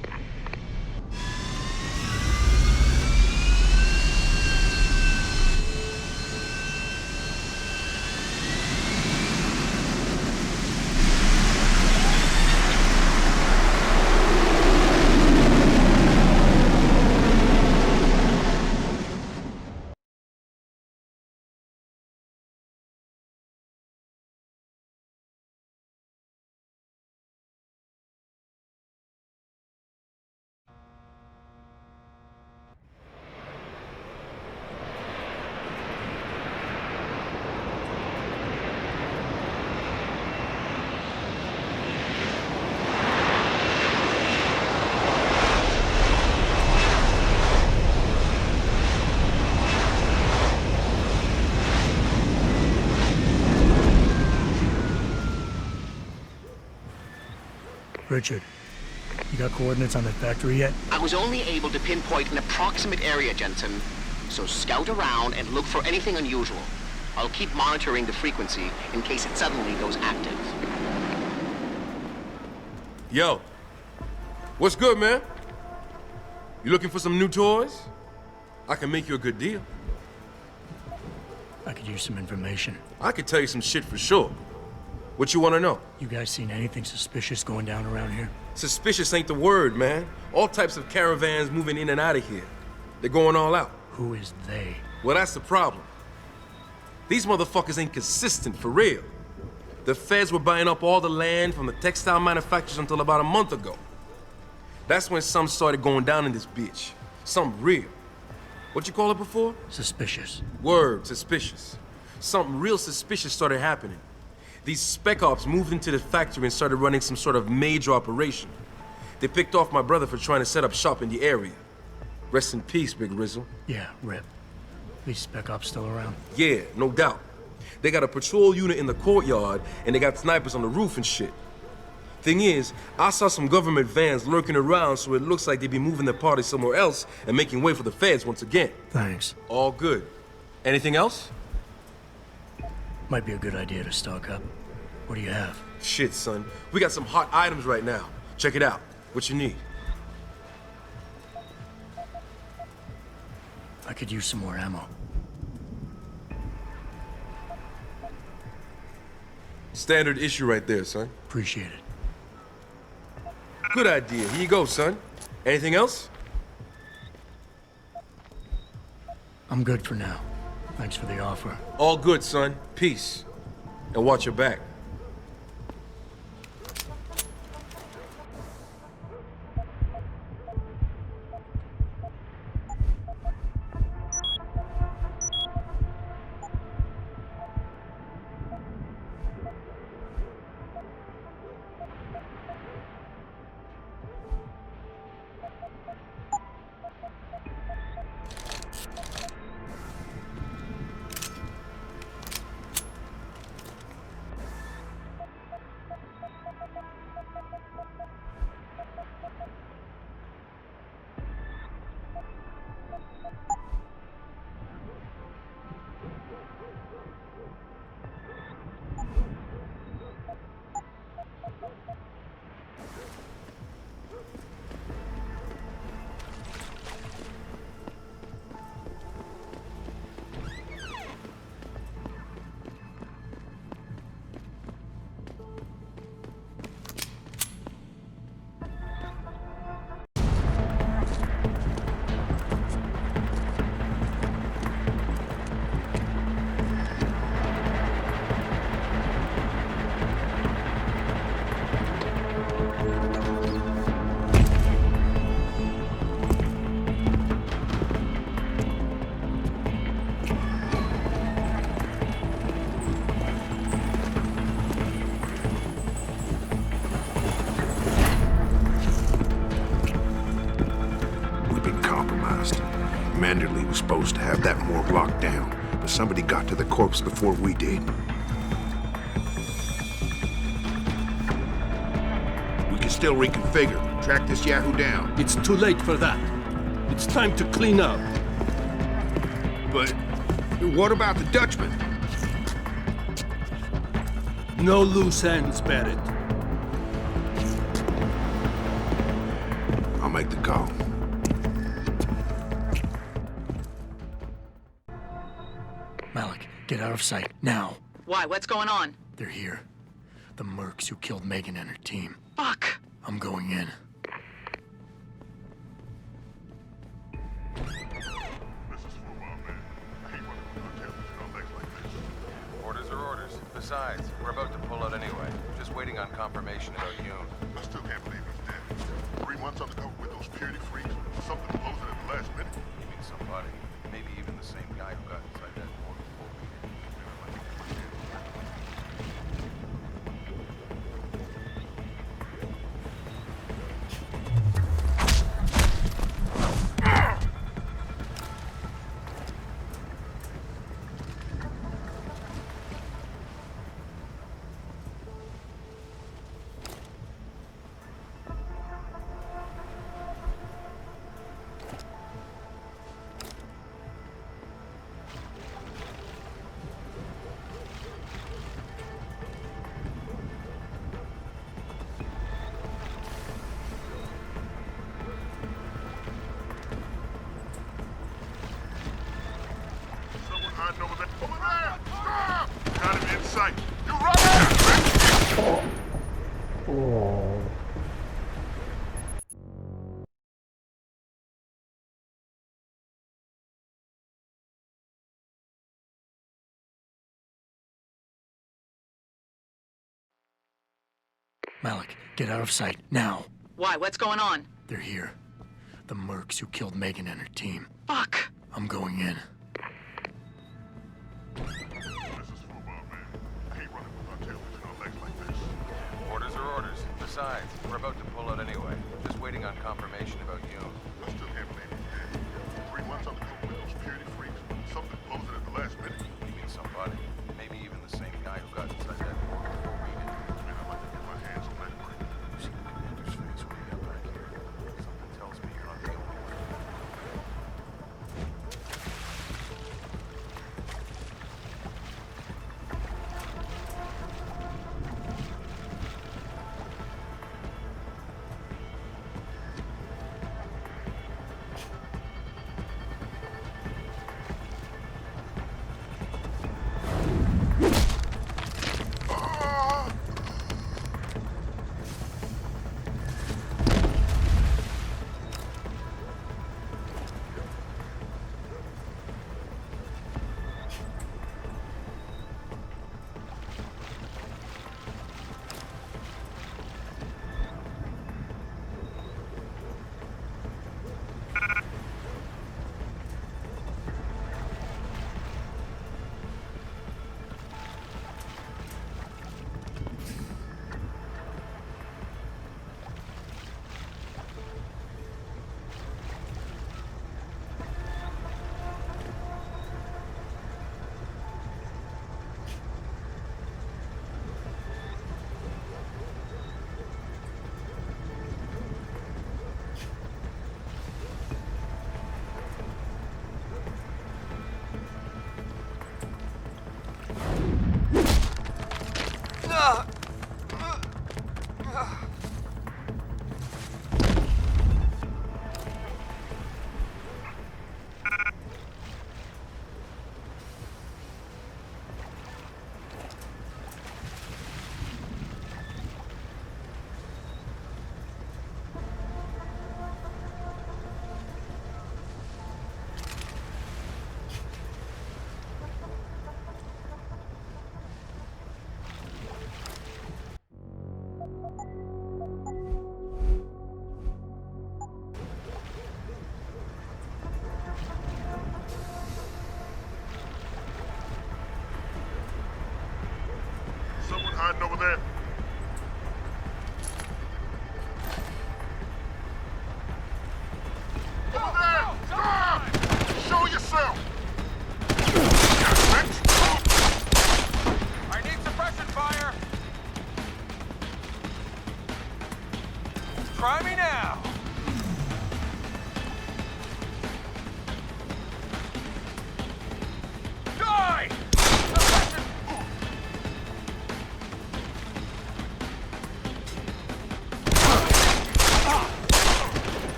Richard, you got coordinates on that factory yet?
I was only able to pinpoint an approximate area, Jensen. So scout around and look for anything unusual. I'll keep monitoring the frequency in case it suddenly goes active.
Yo, what's good, man? You looking for some new toys? I can make you a good deal.
I could use some information.
I could tell you some shit for sure. What you want to know?
You guys seen anything suspicious going down around here?
Suspicious ain't the word, man. All types of caravans moving in and out of here. They're going all out.
Who is they?
Well, that's the problem. These motherfuckers ain't consistent, for real. The feds were buying up all the land from the textile manufacturers until about a month ago. That's when some started going down in this bitch. Something real. What you call it before?
Suspicious.
Word, suspicious. Something real suspicious started happening. These spec ops moved into the factory and started running some sort of major operation. They picked off my brother for trying to set up shop in the area. Rest in peace, Big Rizzle.
Yeah, rip. These spec ops still around?
Yeah, no doubt. They got a patrol unit in the courtyard, and they got snipers on the roof and shit. Thing is, I saw some government vans lurking around, so it looks like they be moving their party somewhere else and making way for the feds once again.
Thanks.
All good. Anything else?
Might be a good idea to stock up. What do you have?
Shit, son. We got some hot items right now. Check it out. What you need?
I could use some more ammo.
Standard issue right there, son.
Appreciate it.
Good idea. Here you go, son. Anything else?
I'm good for now. Thanks for the offer.
All good, son. Peace. And watch your back.
Manderley was supposed to have that morgue locked down, but somebody got to the corpse before we did. We can still reconfigure, track this Yahoo down.
It's too late for that.
It's time to clean up.
But what about the Dutchman?
No loose ends, Barrett.
I'll make the call.
Malik, get out of sight, now.
Why? What's going on?
They're here. The mercs who killed Megan and her team.
Fuck!
I'm going in.
Orders are orders. Besides, we're about to pull out anyway. Just waiting on confirmation about Yoon.
I still can't believe he's dead. 3 months undercover with those purity freaks. Something closing at the last minute.
You mean somebody? Maybe even the same guy who got inside that portal.
Over there! Stop! Got him in sight. You run it!
Malik, get out of sight, now.
Why? What's going on?
They're here. The mercs who killed Megan and her team.
Fuck!
I'm going in.
Orders are orders. Besides, we're about to pull out anyway. Just waiting on confirmation about Yoon.
I still can't believe he's dead. 3 months undercover with those purity freaks. Something closing at the last minute.
You mean somebody? Maybe even the same guy who got inside that portal before we did.
Man, I'd like to get my hands on that work.
You see Commander's face when he got back here. Something tells me you're not the only one.
Hiding over there. Over there! Stop! Show yourself!
I need suppression fire! Try me now!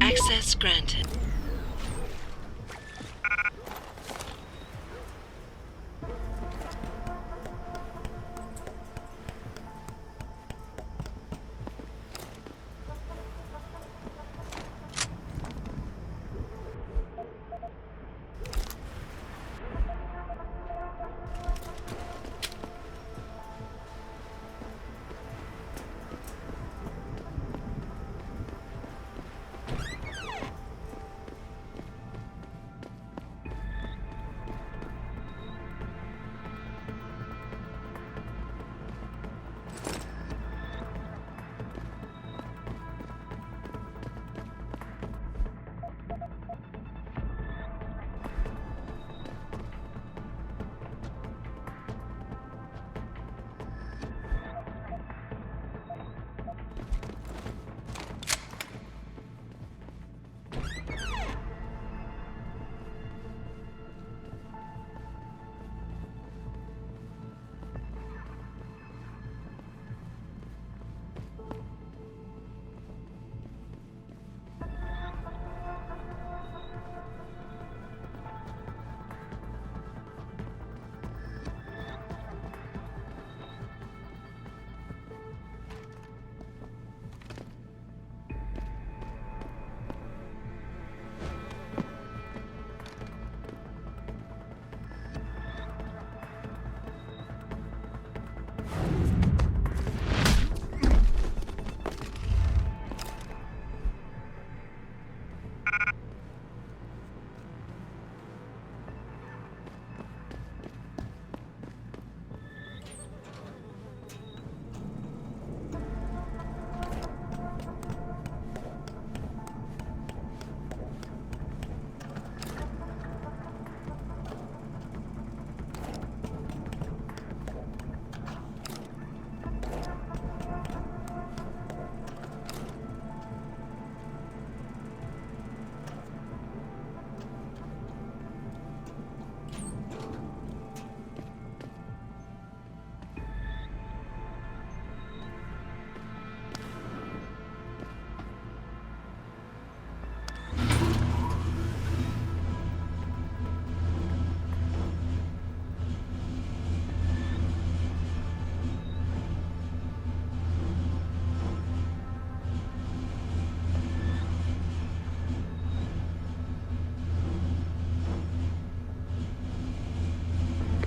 Access granted.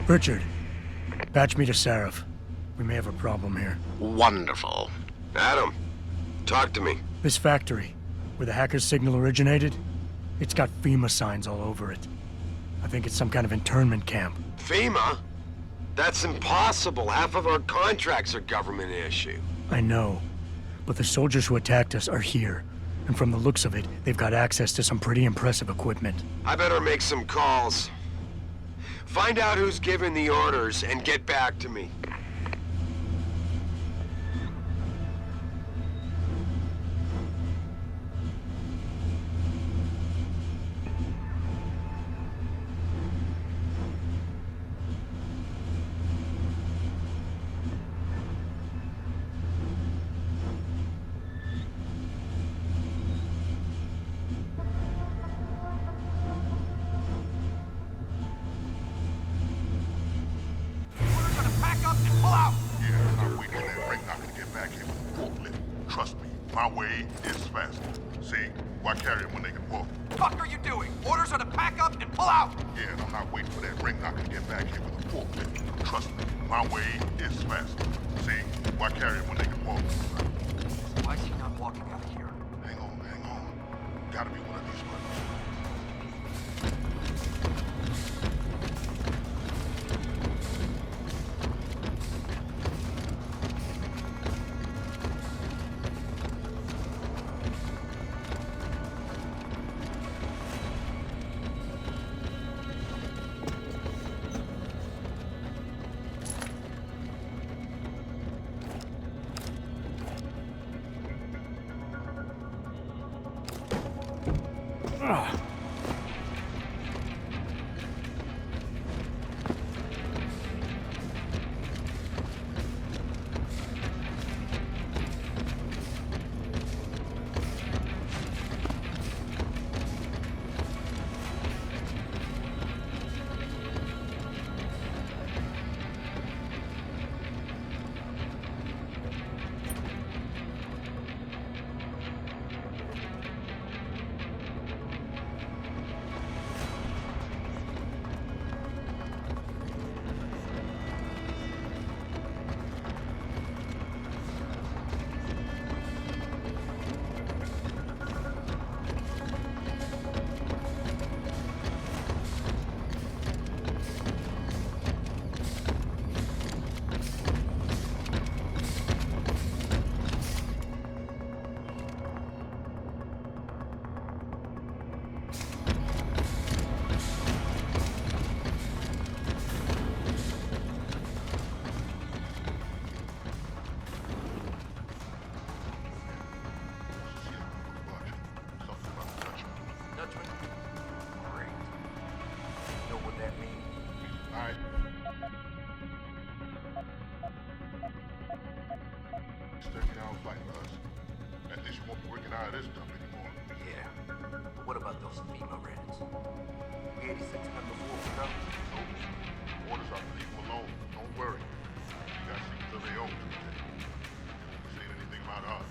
Richard, patch me to Sarif. We may have a problem here.
Wonderful. Adam, talk to me.
This factory, where the hacker's signal originated, it's got FEMA signs all over it. I think it's some kind of internment camp.
FEMA? That's impossible. Half of our contracts are government issue.
I know, but the soldiers who attacked us are here. And from the looks of it, they've got access to some pretty impressive equipment.
I better make some calls. Find out who's giving the orders and get back to me.
My way is faster. See, why carry them when they can walk?
Fuck are you doing? Orders are to pack up and pull out!
Yeah, and I'm not waiting for that ring knocker to get back here with a forklift. Trust me, my way is faster. See, why carry them when they can walk?
Why is he not walking out of here?
Hang on. Gotta be one of these ones. hire this stuff anymore.
Yeah. But what about those FEMA rents? We 86 of them before we go.
Nope. Orders are to leave them alone. Don't worry. You got secrets of their own to protect. They won't be saying anything about us.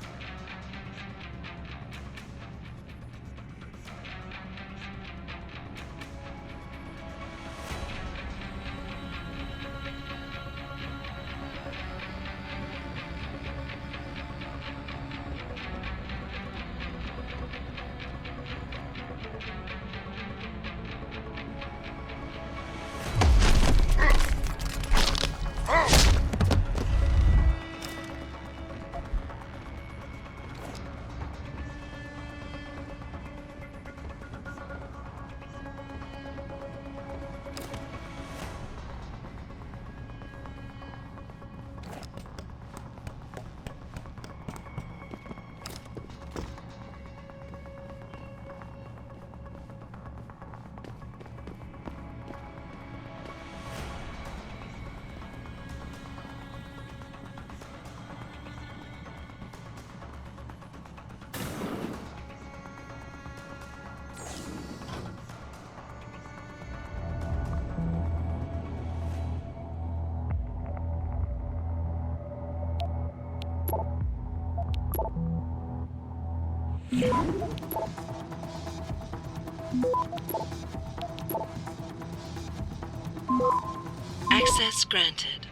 Access granted.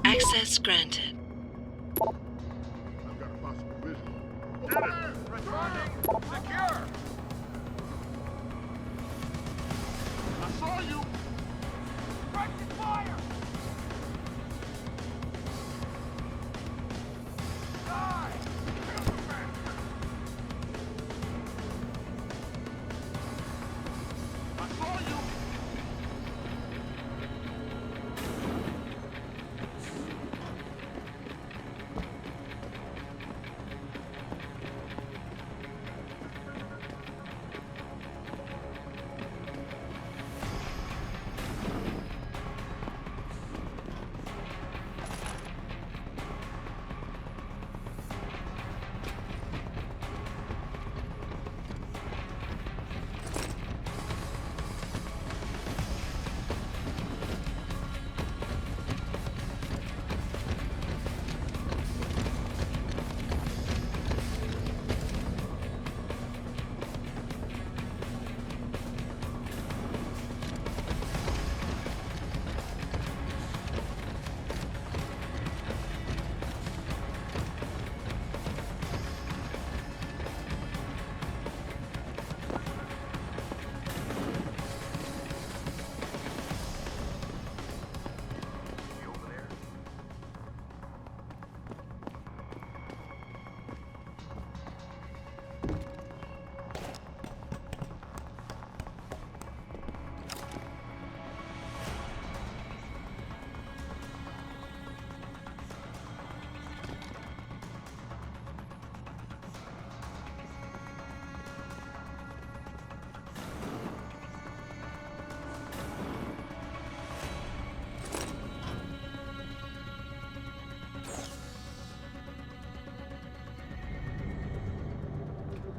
Access granted.
I've got a possible visual.
Get it! Returning! Secure! I saw you! Practice fire! Die! I saw you!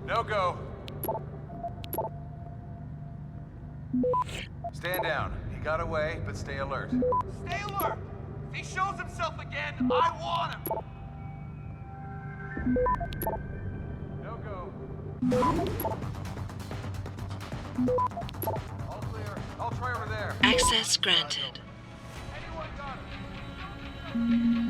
No go. Stand down. He got away, but stay alert.
Stay alert! If he shows himself again, I want him!
No go. All clear. I'll try over there.
Access granted.
Anyone got it?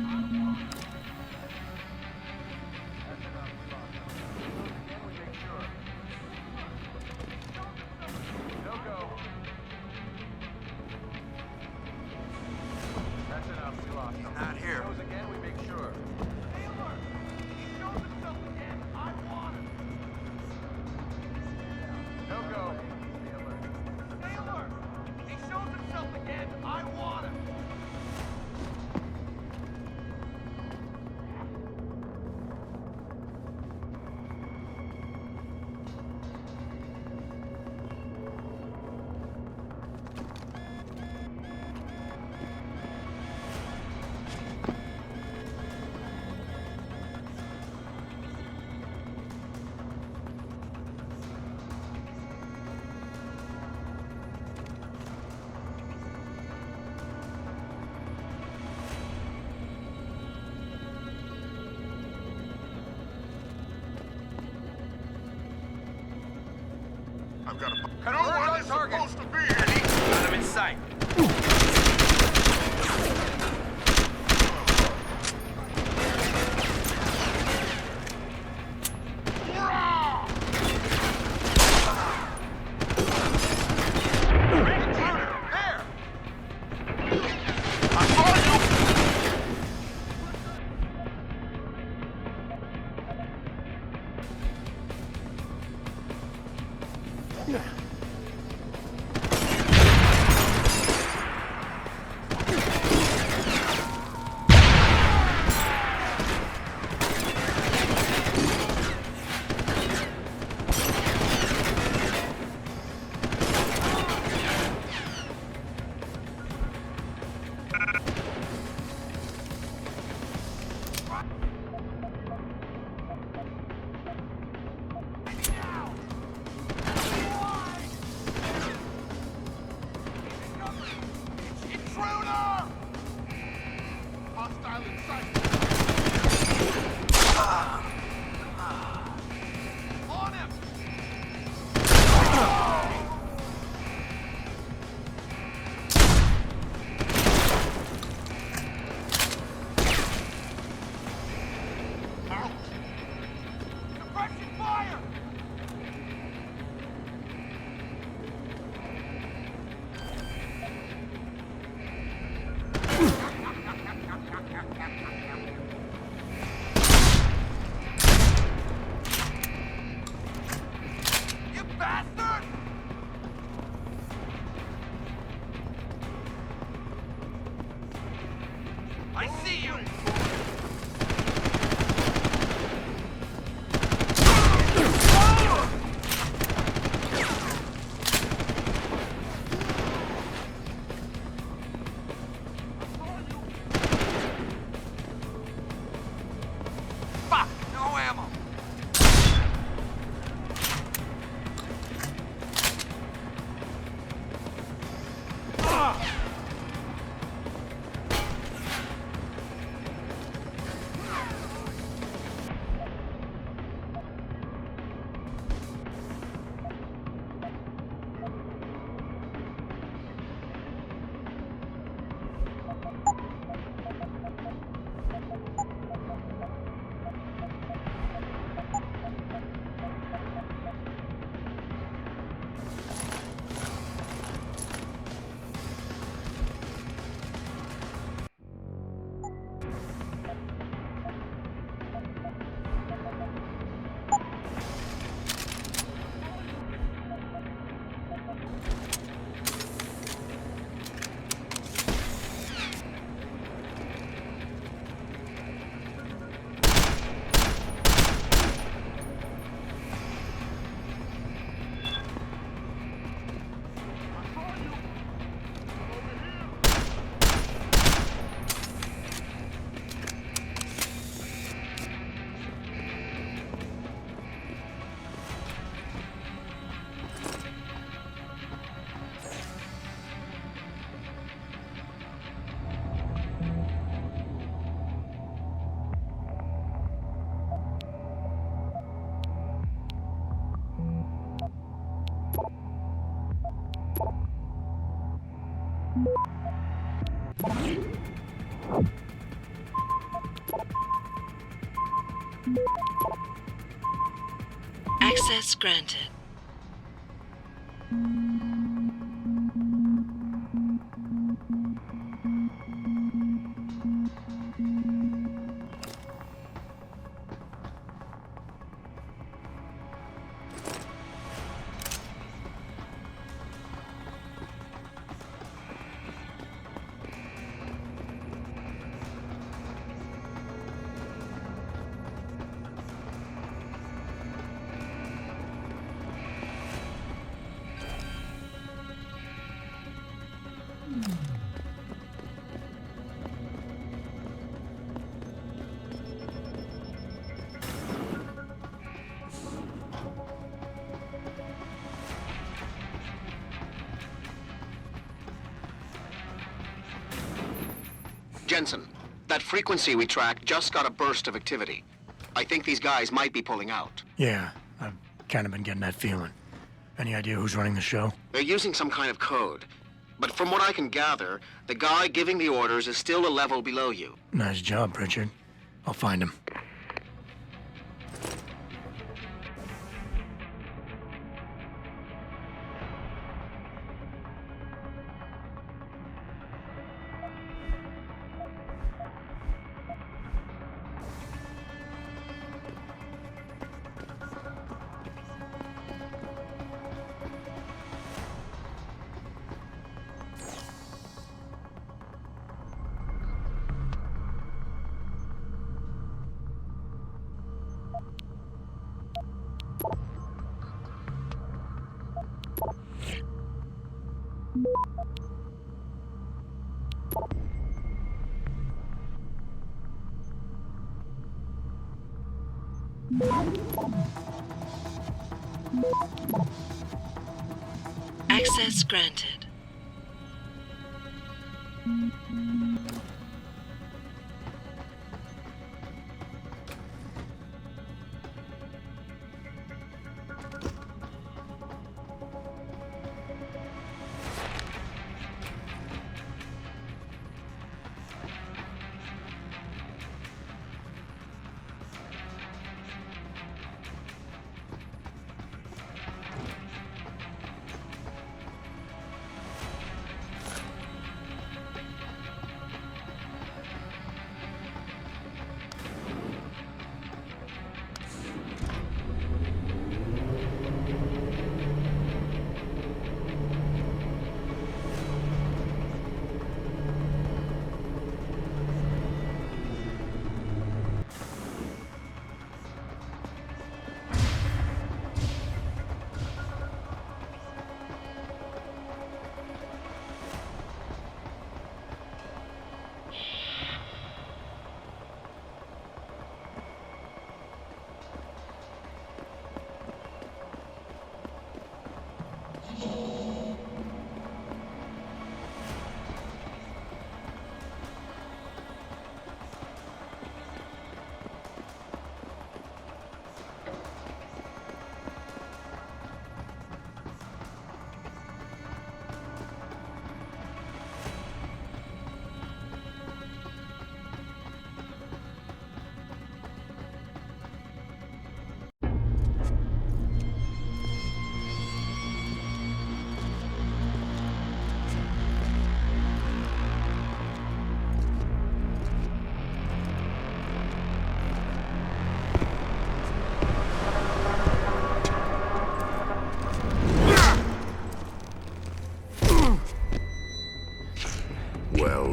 I've got a...
Cut
No
over
one
on
is
target.
supposed to be here!
Got him in sight.
Hostile in sight!
On him!
Out!
Suppression fire! You bastard! I see you! Fuck! No ammo!
Access granted.
Jensen, that frequency we tracked just got a burst of activity. I think these guys might be pulling out.
Yeah, I've kind of been getting that feeling. Any idea who's running the show?
They're using some kind of code. But from what I can gather, the guy giving the orders is still a level below you.
Nice job, Pritchard. I'll find him.
Access granted.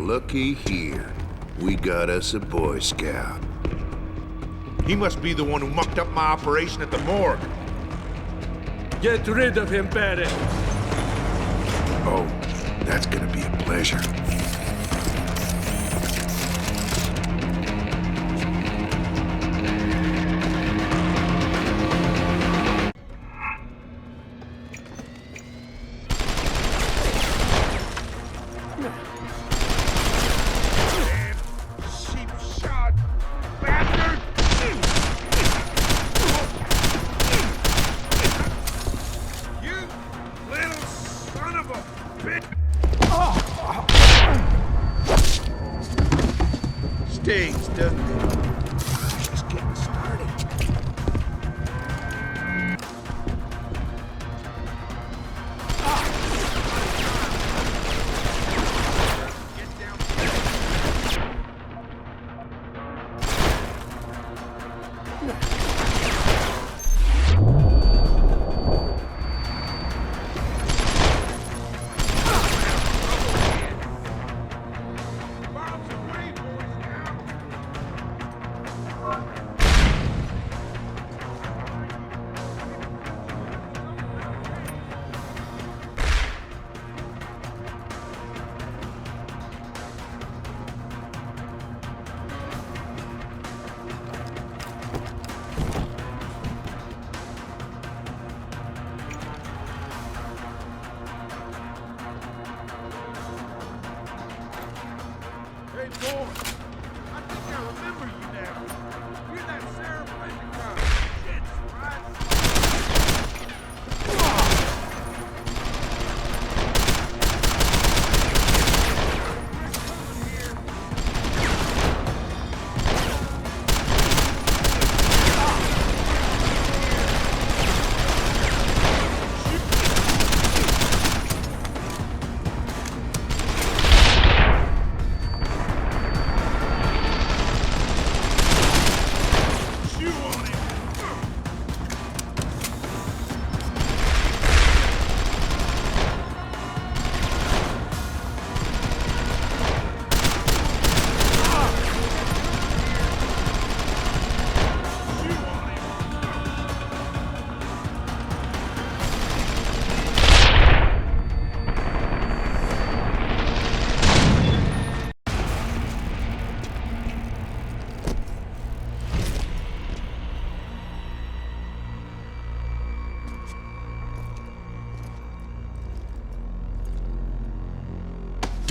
Looky here. We got us a Boy Scout.
He must be the one who mucked up my operation at the morgue.
Get rid of him, Barrett.
Oh, that's gonna be a pleasure.
Stings, doesn't it? Just getting started.
Hey, boy. I think I remember you now. You're that Sarah playing the car. Shit, right?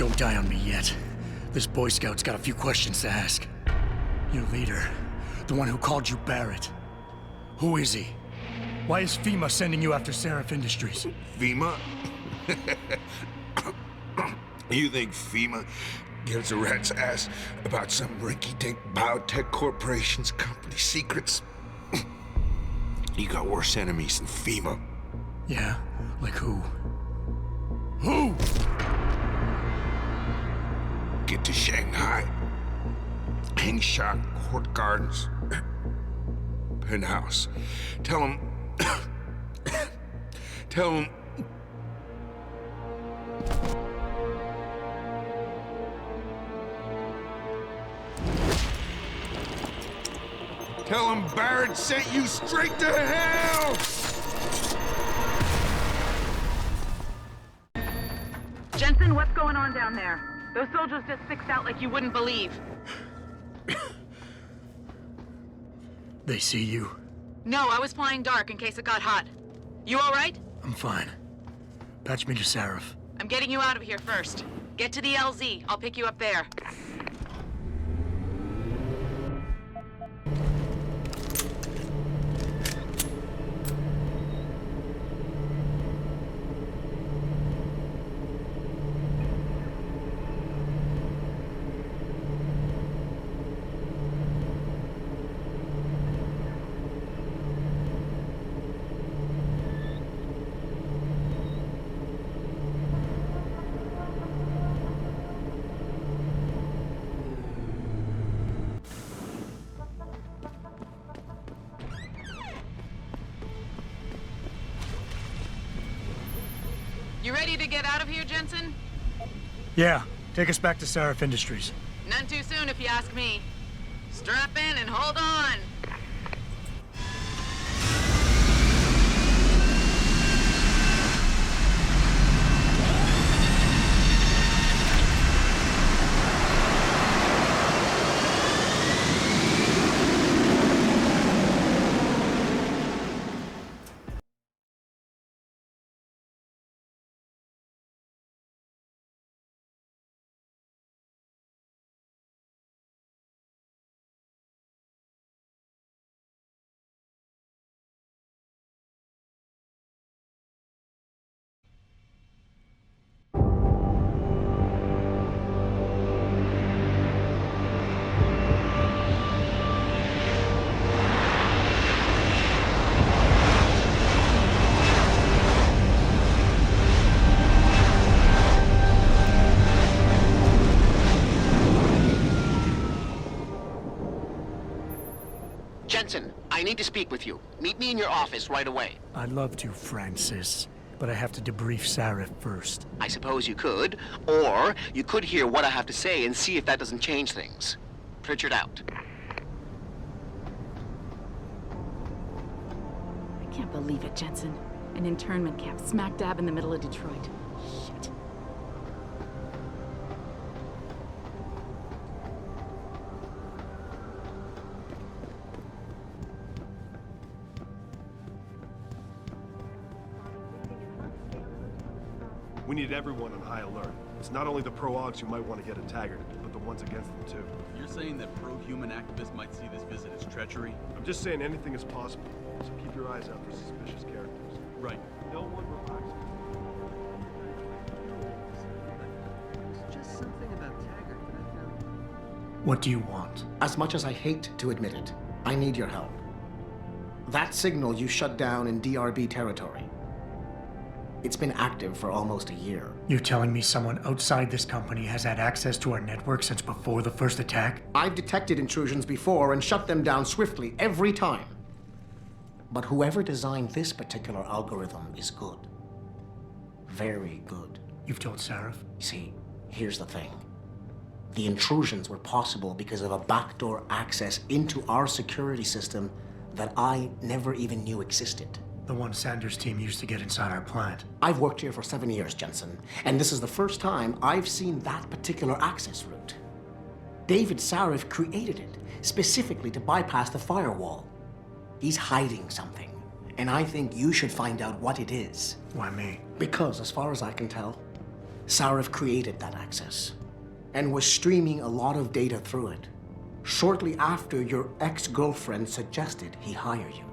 Don't die on me yet. This Boy Scout's got a few questions to ask. Your leader, the one who called you Barrett. Who is he? Why is FEMA sending you after Seraph Industries?
FEMA? You think FEMA gives a rat's ass about some rinky-dink biotech corporation's company secrets? You got worse enemies than FEMA.
Yeah? Like who? Who?
Get to Shanghai. Hang Shot Court Gardens. Penthouse. Tell him... Tell him... Tell him Barrett sent you straight to hell!
Jensen, what's going on down there? Those soldiers just sixed out like you wouldn't believe.
They see you?
No, I was flying dark in case it got hot. You all right?
I'm fine. Patch me to Seraph.
I'm getting you out of here first. Get to the LZ. I'll pick you up there. You ready to get out of here, Jensen?
Yeah, take us back to Seraph Industries.
None too soon, if you ask me. Strap in and hold on.
Jensen, I need to speak with you. Meet me in your office right away.
I'd love to, Francis, but I have to debrief Seraph first.
I suppose you could, or you could hear what I have to say and see if that doesn't change things. Pritchard out.
I can't believe it, Jensen. An internment camp smack dab in the middle of Detroit. Shit.
We need everyone on high alert. It's not only the pro-Augs who might want to get a taggart, but the ones against them too.
You're saying that pro-human activists might see this visit as treachery?
I'm just saying anything is possible, so keep your eyes out for suspicious characters.
Right.
No one relaxes.
There's just something about Taggart that I found.
What do you want?
As much as I hate to admit it, I need your help. That signal you shut down in DRB territory. It's been active for almost a year.
You're telling me someone outside this company has had access to our network since before the first attack?
I've detected intrusions before and shut them down swiftly every time. But whoever designed this particular algorithm is good. Very good.
You've told Seraph?
See, here's the thing. The intrusions were possible because of a backdoor access into our security system that I never even knew existed.
The one Sanders' team used to get inside our plant.
I've worked here for 7 years, Jensen, and this is the first time I've seen that particular access route. David Sarif created it specifically to bypass the firewall. He's hiding something, and I think you should find out what it is.
Why me?
Because, as far as I can tell, Sarif created that access and was streaming a lot of data through it shortly after your ex-girlfriend suggested he hire you.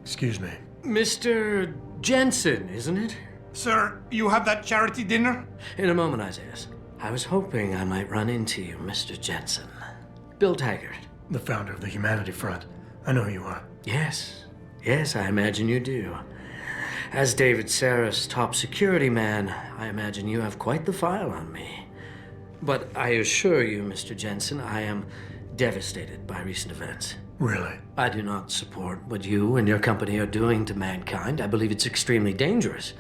Excuse me.
Mr. Jensen, isn't it?
Sir, you have that charity dinner?
In a moment, Isaiah. I was hoping I might run into you, Mr. Jensen. Bill Taggart.
The founder of the Humanity Front. I know who you are.
Yes. Yes, I imagine you do. As David Sarif's top security man, I imagine you have quite the file on me. But I assure you, Mr. Jensen, I am devastated by recent events.
Really?
I do not support what you and your company are doing to mankind. I believe it's extremely dangerous.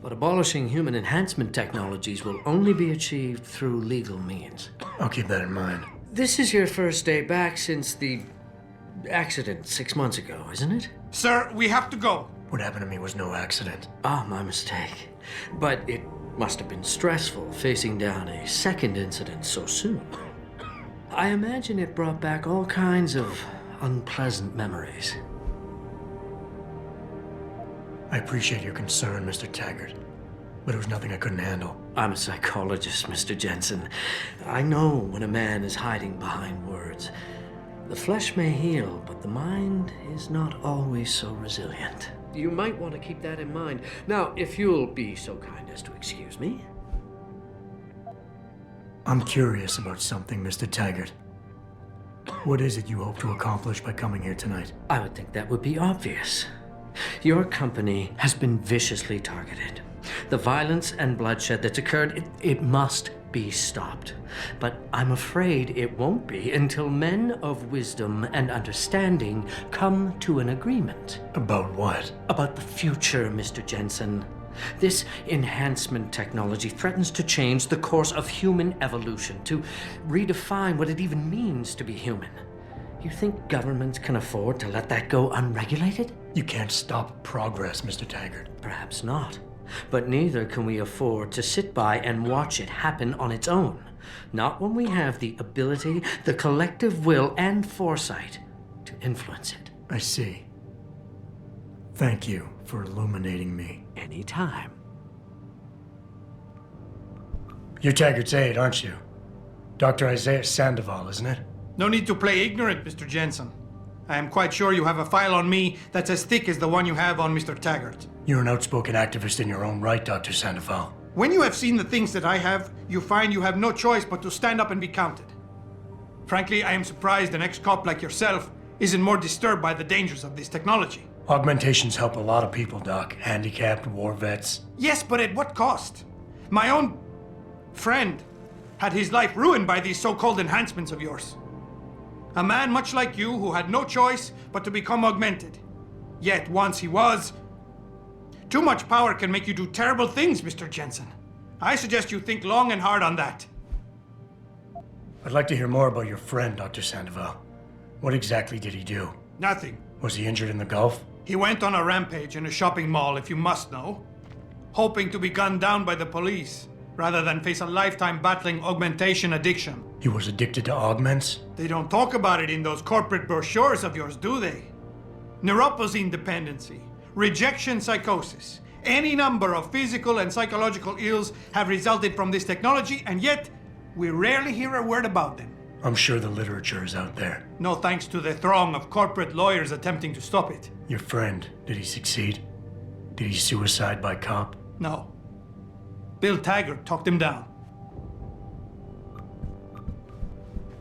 But abolishing human enhancement technologies will only be achieved through legal means.
I'll keep that in mind.
This is your first day back since the accident 6 months ago, isn't it?
Sir, we have to go.
What happened to me was no accident.
Ah, my mistake. But it must have been stressful facing down a second incident so soon. I imagine it brought back all kinds of unpleasant memories.
I appreciate your concern, Mr. Taggart, but it was nothing I couldn't handle.
I'm a psychologist, Mr. Jensen. I know when a man is hiding behind words. The flesh may heal, but the mind is not always so resilient. You might want to keep that in mind. Now, if you'll be so kind as to excuse me.
I'm curious about something, Mr. Taggart. What is it you hope to accomplish by coming here tonight?
I would think that would be obvious. Your company has been viciously targeted. The violence and bloodshed that's occurred, it must be stopped. But I'm afraid it won't be until men of wisdom and understanding come to an agreement.
About what?
About the future, Mr. Jensen. This enhancement technology threatens to change the course of human evolution, to redefine what it even means to be human. You think governments can afford to let that go unregulated?
You can't stop progress, Mr. Taggart.
Perhaps not. But neither can we afford to sit by and watch it happen on its own. Not when we have the ability, the collective will, and foresight to influence it.
I see. Thank you for illuminating me.
Anytime.
You're Taggart's aide, aren't you? Dr. Isaiah Sandoval, isn't it?
No need to play ignorant, Mr. Jensen. I am quite sure you have a file on me that's as thick as the one you have on Mr. Taggart.
You're an outspoken activist in your own right, Dr. Sandoval.
When you have seen the things that I have, you find you have no choice but to stand up and be counted. Frankly, I am surprised an ex-cop like yourself isn't more disturbed by the dangers of this technology.
Augmentations help a lot of people, Doc. Handicapped, war vets.
Yes, but at what cost? My own friend had his life ruined by these so-called enhancements of yours. A man much like you who had no choice but to become augmented. Yet once he was... Too much power can make you do terrible things, Mr. Jensen. I suggest you think long and hard on that.
I'd like to hear more about your friend, Dr. Sandoval. What exactly did he do?
Nothing.
Was he injured in the Gulf?
He went on a rampage in a shopping mall, if you must know, hoping to be gunned down by the police, rather than face a lifetime battling augmentation addiction.
He was addicted to augments?
They don't talk about it in those corporate brochures of yours, do they? Neuroposine dependency, rejection psychosis, any number of physical and psychological ills have resulted from this technology, and yet we rarely hear a word about them.
I'm sure the literature is out there.
No thanks to the throng of corporate lawyers attempting to stop it.
Your friend, did he succeed? Did he suicide by cop?
No. Bill Taggart talked him down.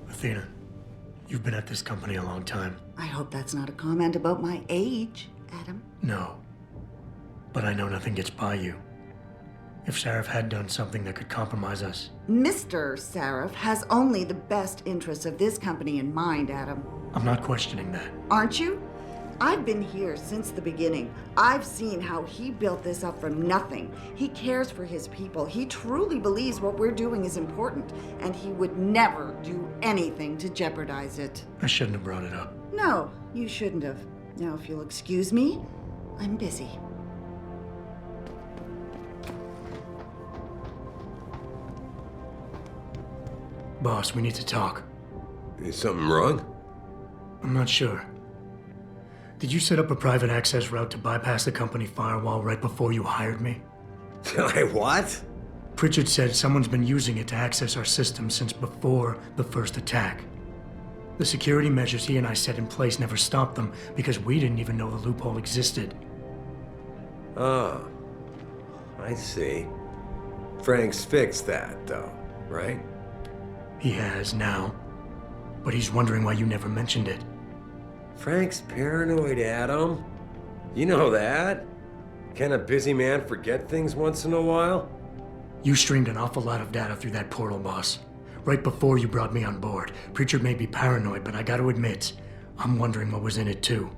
Athena, you've been at this company a long time.
I hope that's not a comment about my age, Adam.
No. But I know nothing gets by you. If Sarif had done something that could compromise us.
Mr. Sarif has only the best interests of this company in mind, Adam.
I'm not questioning that.
Aren't you? I've been here since the beginning. I've seen how he built this up from nothing. He cares for his people. He truly believes what we're doing is important, and he would never do anything to jeopardize it.
I shouldn't have brought it up.
No, you shouldn't have. Now, if you'll excuse me, I'm busy.
Boss, we need to talk.
Is something wrong?
I'm not sure. Did you set up a private access route to bypass the company firewall right before you hired me?
What?
Pritchard said someone's been using it to access our system since before the first attack. The security measures he and I set in place never stopped them because we didn't even know the loophole existed.
Oh, I see. Frank's fixed that, though, right?
He has now, but he's wondering why you never mentioned it.
Frank's paranoid, Adam. You know that. Can a busy man forget things once in a while?
You streamed an awful lot of data through that portal, boss. Right before you brought me on board. Pritchard may be paranoid, but I gotta admit, I'm wondering what was in it too.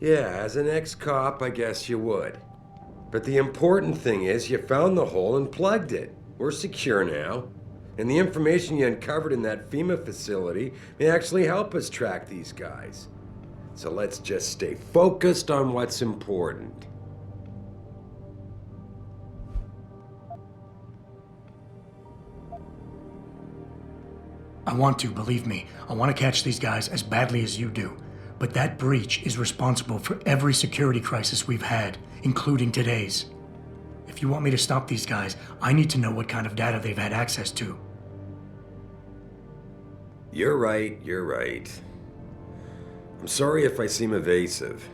Yeah, as an ex-cop, I guess you would. But the important thing is you found the hole and plugged it. We're secure now. And the information you uncovered in that FEMA facility may actually help us track these guys. So let's just stay focused on what's important.
I want to, believe me. I want to catch these guys as badly as you do. But that breach is responsible for every security crisis we've had, including today's. If you want me to stop these guys, I need to know what kind of data they've had access to.
You're right, you're right. I'm sorry if I seem evasive.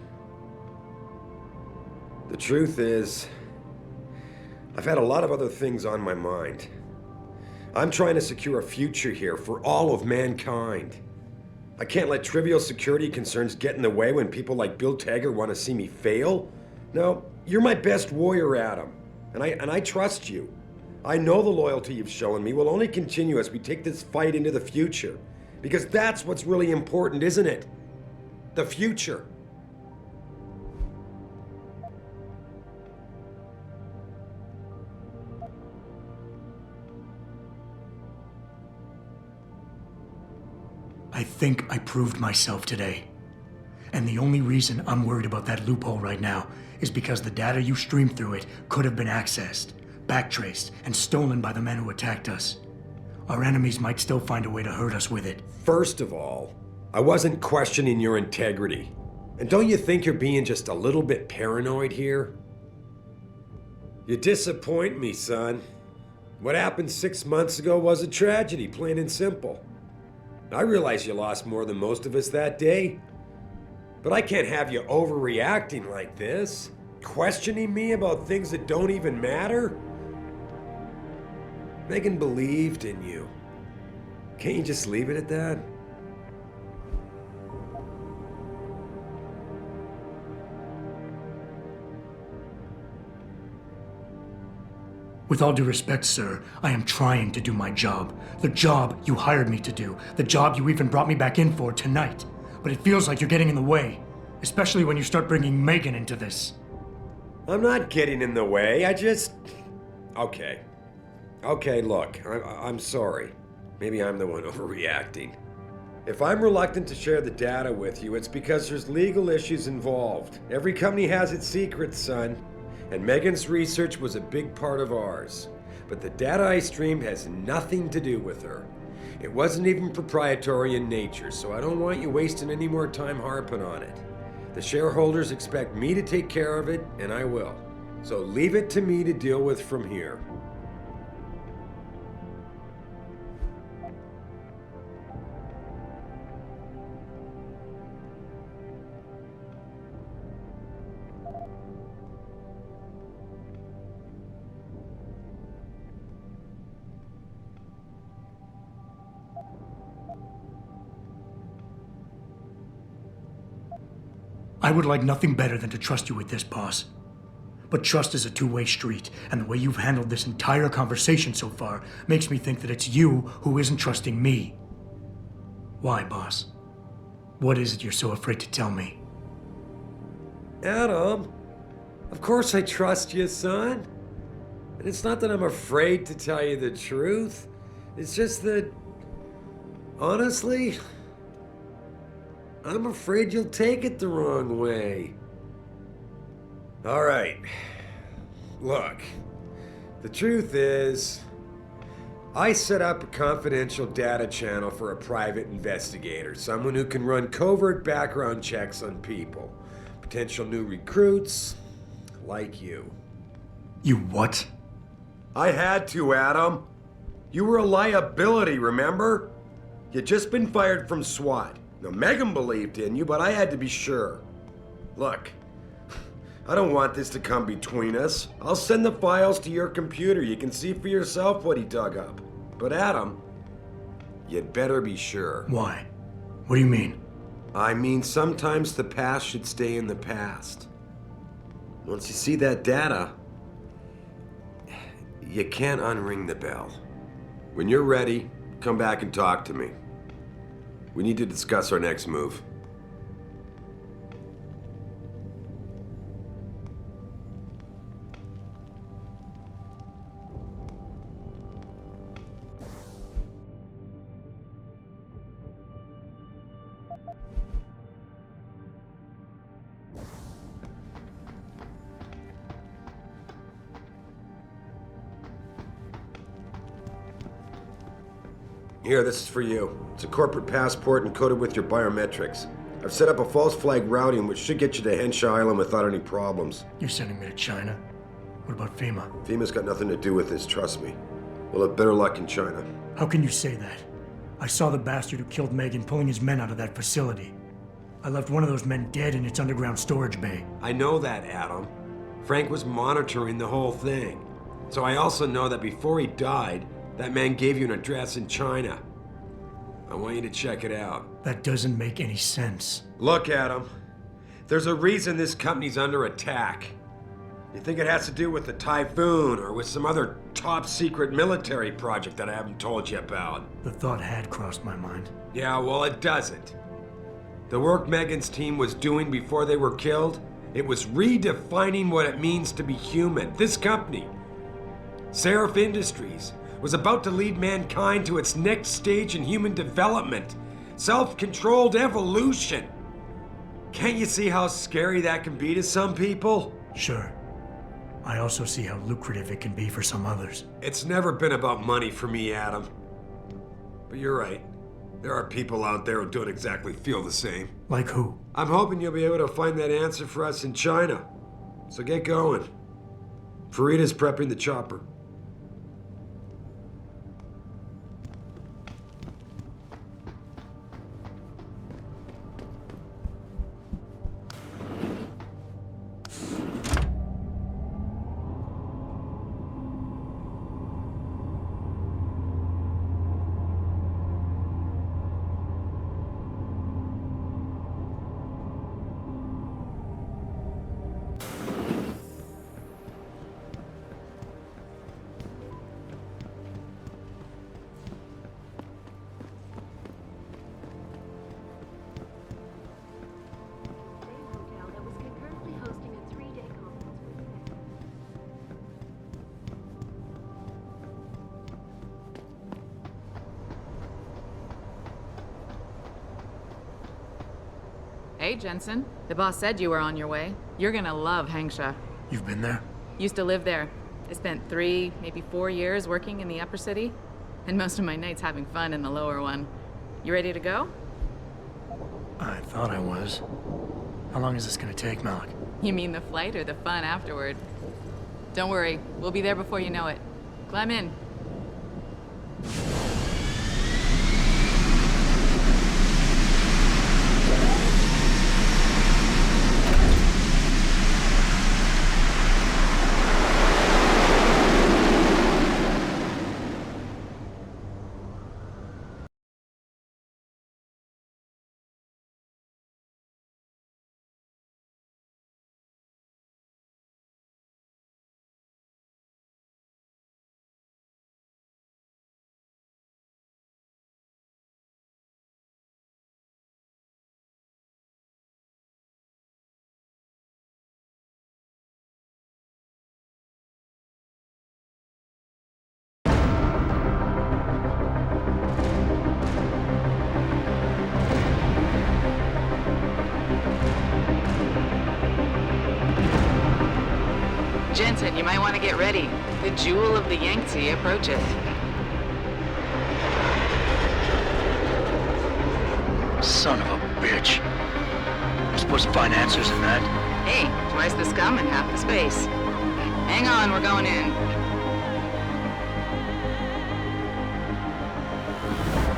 The truth is, I've had a lot of other things on my mind. I'm trying to secure a future here for all of mankind. I can't let trivial security concerns get in the way when people like Bill Taggart want to see me fail. No, you're my best warrior, Adam, and I trust you. I know the loyalty you've shown me will only continue as we take this fight into the future. Because that's what's really important, isn't it? The future.
I think I proved myself today. And the only reason I'm worried about that loophole right now is because the data you streamed through it could have been accessed, backtraced, and stolen by the men who attacked us. Our enemies might still find a way to hurt us with it.
First of all, I wasn't questioning your integrity. And don't you think you're being just a little bit paranoid here? You disappoint me, son. What happened 6 months ago was a tragedy, plain and simple. I realize you lost more than most of us that day. But I can't have you overreacting like this, questioning me about things that don't even matter. Megan believed in you. Can't you just leave it at that?
With all due respect, sir, I am trying to do my job. The job you hired me to do. The job you even brought me back in for tonight. But it feels like you're getting in the way. Especially when you start bringing Megan into this.
I'm not getting in the way, I just... Okay. Okay, look, I'm sorry. Maybe I'm the one overreacting. If I'm reluctant to share the data with you, it's because there's legal issues involved. Every company has its secrets, son. And Megan's research was a big part of ours. But the data I streamed has nothing to do with her. It wasn't even proprietary in nature, so I don't want you wasting any more time harping on it. The shareholders expect me to take care of it, and I will. So leave it to me to deal with from here.
I would like nothing better than to trust you with this, boss. But trust is a two-way street, and the way you've handled this entire conversation so far makes me think that it's you who isn't trusting me. Why, boss? What is it you're so afraid to tell me?
Adam, of course I trust you, son. And it's not that I'm afraid to tell you the truth. It's just that, honestly, I'm afraid you'll take it the wrong way. All right. Look, the truth is, I set up a confidential data channel for a private investigator, someone who can run covert background checks on people, potential new recruits, like you.
You what?
I had to, Adam. You were a liability, remember? You'd just been fired from SWAT. Now, Megan believed in you, but I had to be sure. Look, I don't want this to come between us. I'll send the files to your computer. You can see for yourself what he dug up. But Adam, you'd better be sure.
Why? What do you mean?
I mean, sometimes the past should stay in the past. Once you see that data, you can't unring the bell. When you're ready, come back and talk to me. We need to discuss our next move. Here, this is for you. It's a corporate passport encoded with your biometrics. I've set up a false flag routing which should get you to Henshaw Island without any problems.
You're sending me to China? What about FEMA?
FEMA's got nothing to do with this, trust me. We'll have better luck in China.
How can you say that? I saw the bastard who killed Megan pulling his men out of that facility. I left one of those men dead in its underground storage bay.
I know that, Adam. Frank was monitoring the whole thing. So I also know that before he died, that man gave you an address in China. I want you to check it out.
That doesn't make any sense.
Look, Adam. There's a reason this company's under attack. You think it has to do with the typhoon or with some other top secret military project that I haven't told you about?
The thought had crossed my mind.
Yeah, well, it doesn't. The work Megan's team was doing before they were killed, it was redefining what it means to be human. This company, Seraph Industries, was about to lead mankind to its next stage in human development. Self-controlled evolution. Can't you see how scary that can be to some people?
Sure. I also see how lucrative it can be for some others.
It's never been about money for me, Adam. But you're right. There are people out there who don't exactly feel the same.
Like who?
I'm hoping you'll be able to find that answer for us in China. So get going. Farida's prepping the chopper.
Hey, Jensen. The boss said you were on your way. You're gonna love Hangsha.
You've been there?
Used to live there. I spent 3, maybe 4 years working in the upper city, and most of my nights having fun in the lower one. You ready to go?
I thought I was. How long is this gonna take, Malik?
You mean the flight or the fun afterward? Don't worry, we'll be there before you know it. Climb in. You might want to get ready. The jewel of the Yangtze approaches.
Son of a bitch. We're supposed to find answers in that.
Hey, twice the scum and half the space. Hang on, we're going in.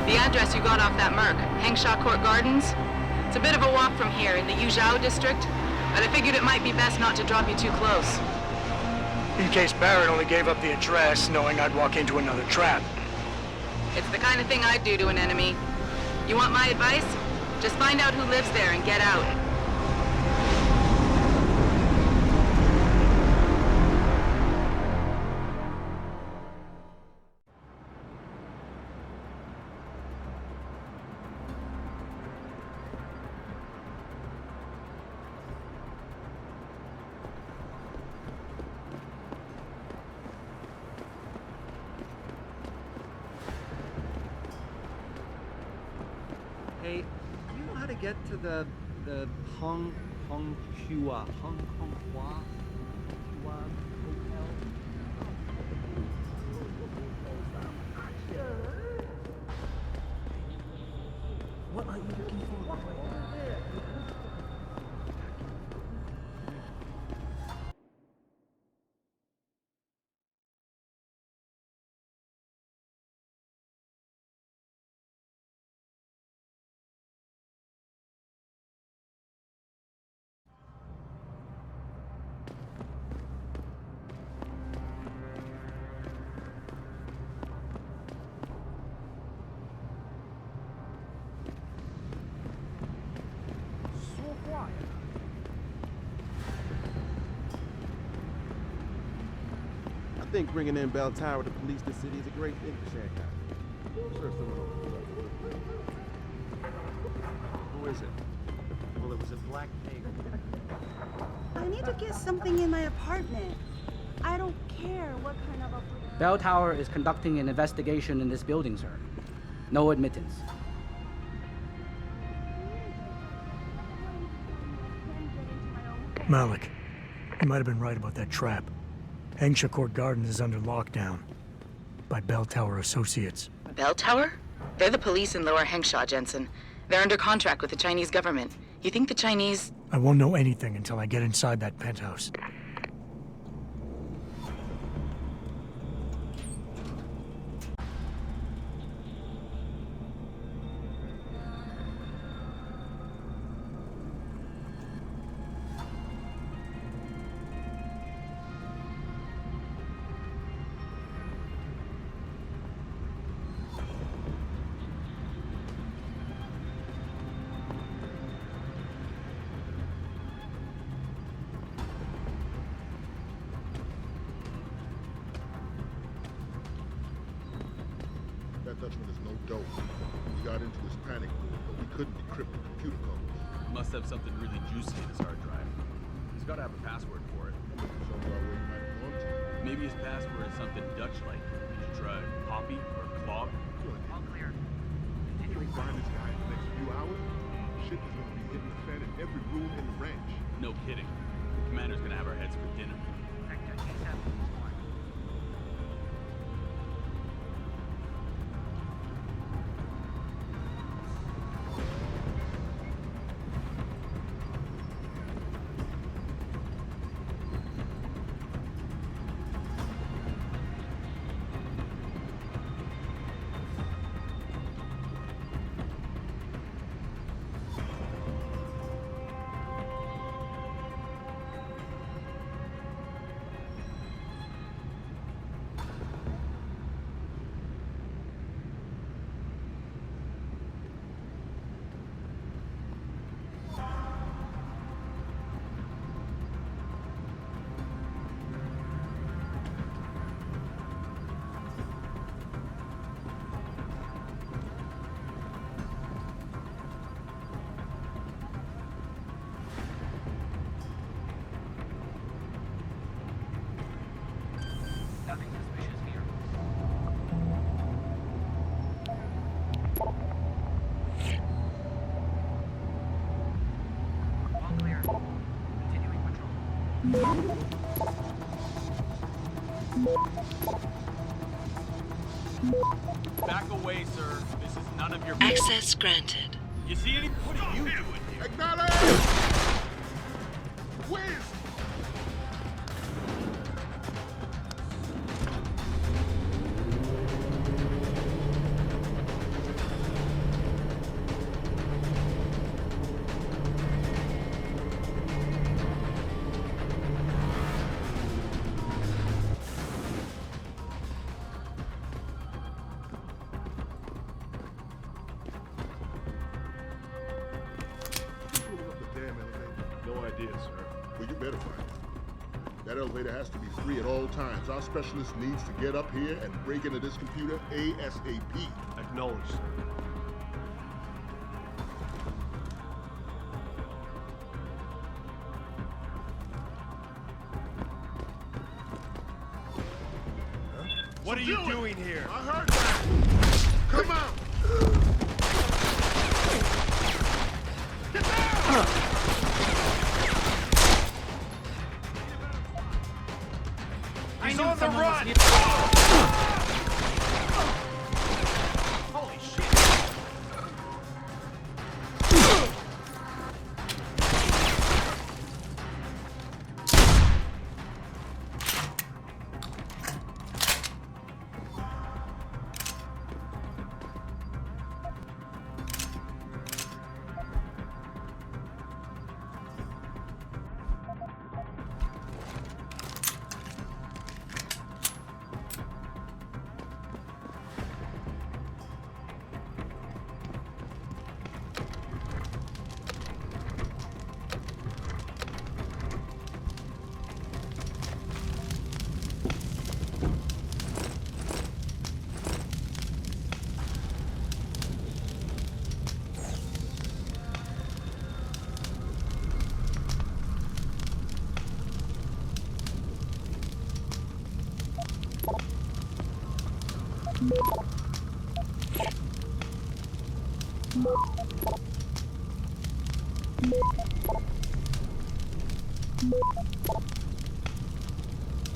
The address you got off that Merc, Hengsha Court Gardens. It's a bit of a walk from here in the Yuzhou district, but I figured it might be best not to drop you too close.
In case Barrett only gave up the address, knowing I'd walk into another trap.
It's the kind of thing I'd do to an enemy. You want my advice? Just find out who lives there and get out.
Hey, do you know how to get to the Hong Hua Hotel? What are you looking for?
I think bringing in Bell Tower to police the city is a great thing for Shanghai. I'm sure someone will do that. Who is it? Well, it was a black paper.
I need to get something in my apartment. I don't care what kind of a...
Bell Tower is conducting an investigation in this building, sir. No admittance.
Malik, you might have been right about that trap. Hengsha Court Gardens is under lockdown by Bell Tower Associates.
Bell Tower? They're the police in Lower Hengsha, Jensen. They're under contract with the Chinese government. You think the Chinese...
I won't know anything until I get inside that penthouse.
That Dutchman is no dope. We got into his panic mode, but we couldn't decrypt the computer codes.
Must have something really juicy in his hard drive. He's got to have a password for it.
Show me where he might have gone to.
Maybe his password is something Dutch-like. Did you try Poppy or Clog?
All clear. If we don't find this guy in the next few hours, shit is going to be hitting the fan in every room in the ranch.
No kidding. The commander's going to have our heads for dinner. Back away, sir. This is none of your
Access granted.
You see anything? What are you doing here?
Acknowledge! Where's...
No idea, sir.
Well, you better find it. That elevator has to be free at all times. Our specialist needs to get up here and break into this computer ASAP.
Acknowledged, sir. What are you doing here?
I heard that. Come out. Get down!
He's on the run! Holy shit!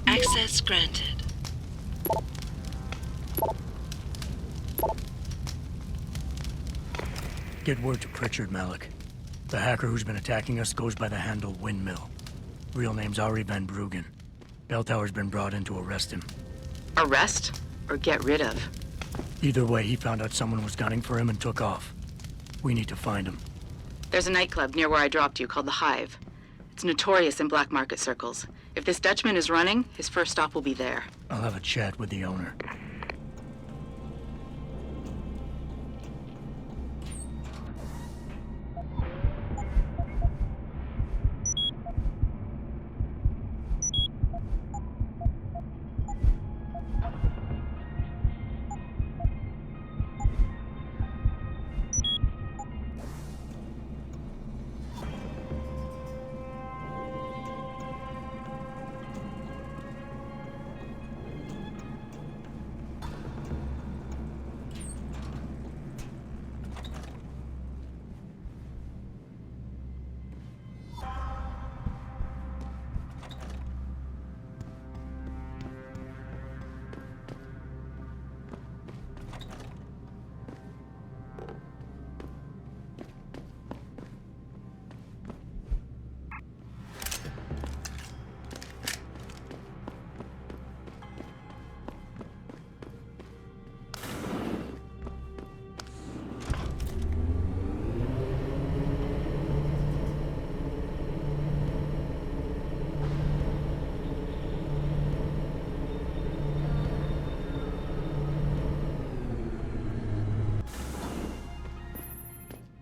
Access granted.
Get word to Pritchard, Malik. The hacker who's been attacking us goes by the handle Windmill. Real name's Ari Van Bruggen. Bell Tower's been brought in to arrest him.
Arrest or get rid of?
Either way, he found out someone was gunning for him and took off. We need to find him.
There's a nightclub near where I dropped you called the Hive. It's notorious in black market circles. If this Dutchman is running, his first stop will be there.
I'll have a chat with the owner.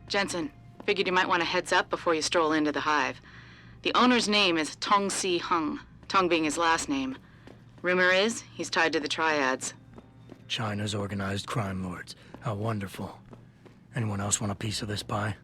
Jensen, figured you might want a heads up before you stroll into the Hive. The owner's name is Tong Si Hung, Tong being his last name. Rumor is he's tied to the Triads.
China's organized crime lords. How wonderful. Anyone else want a piece of this pie?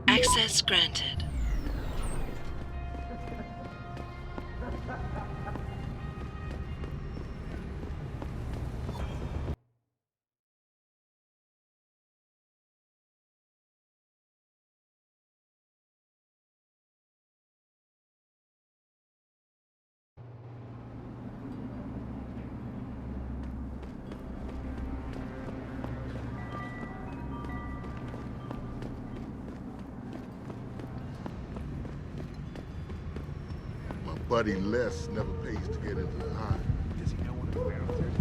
Access granted.
Buddy Les never pays to get into the hive.
Does he know one of the bouncers?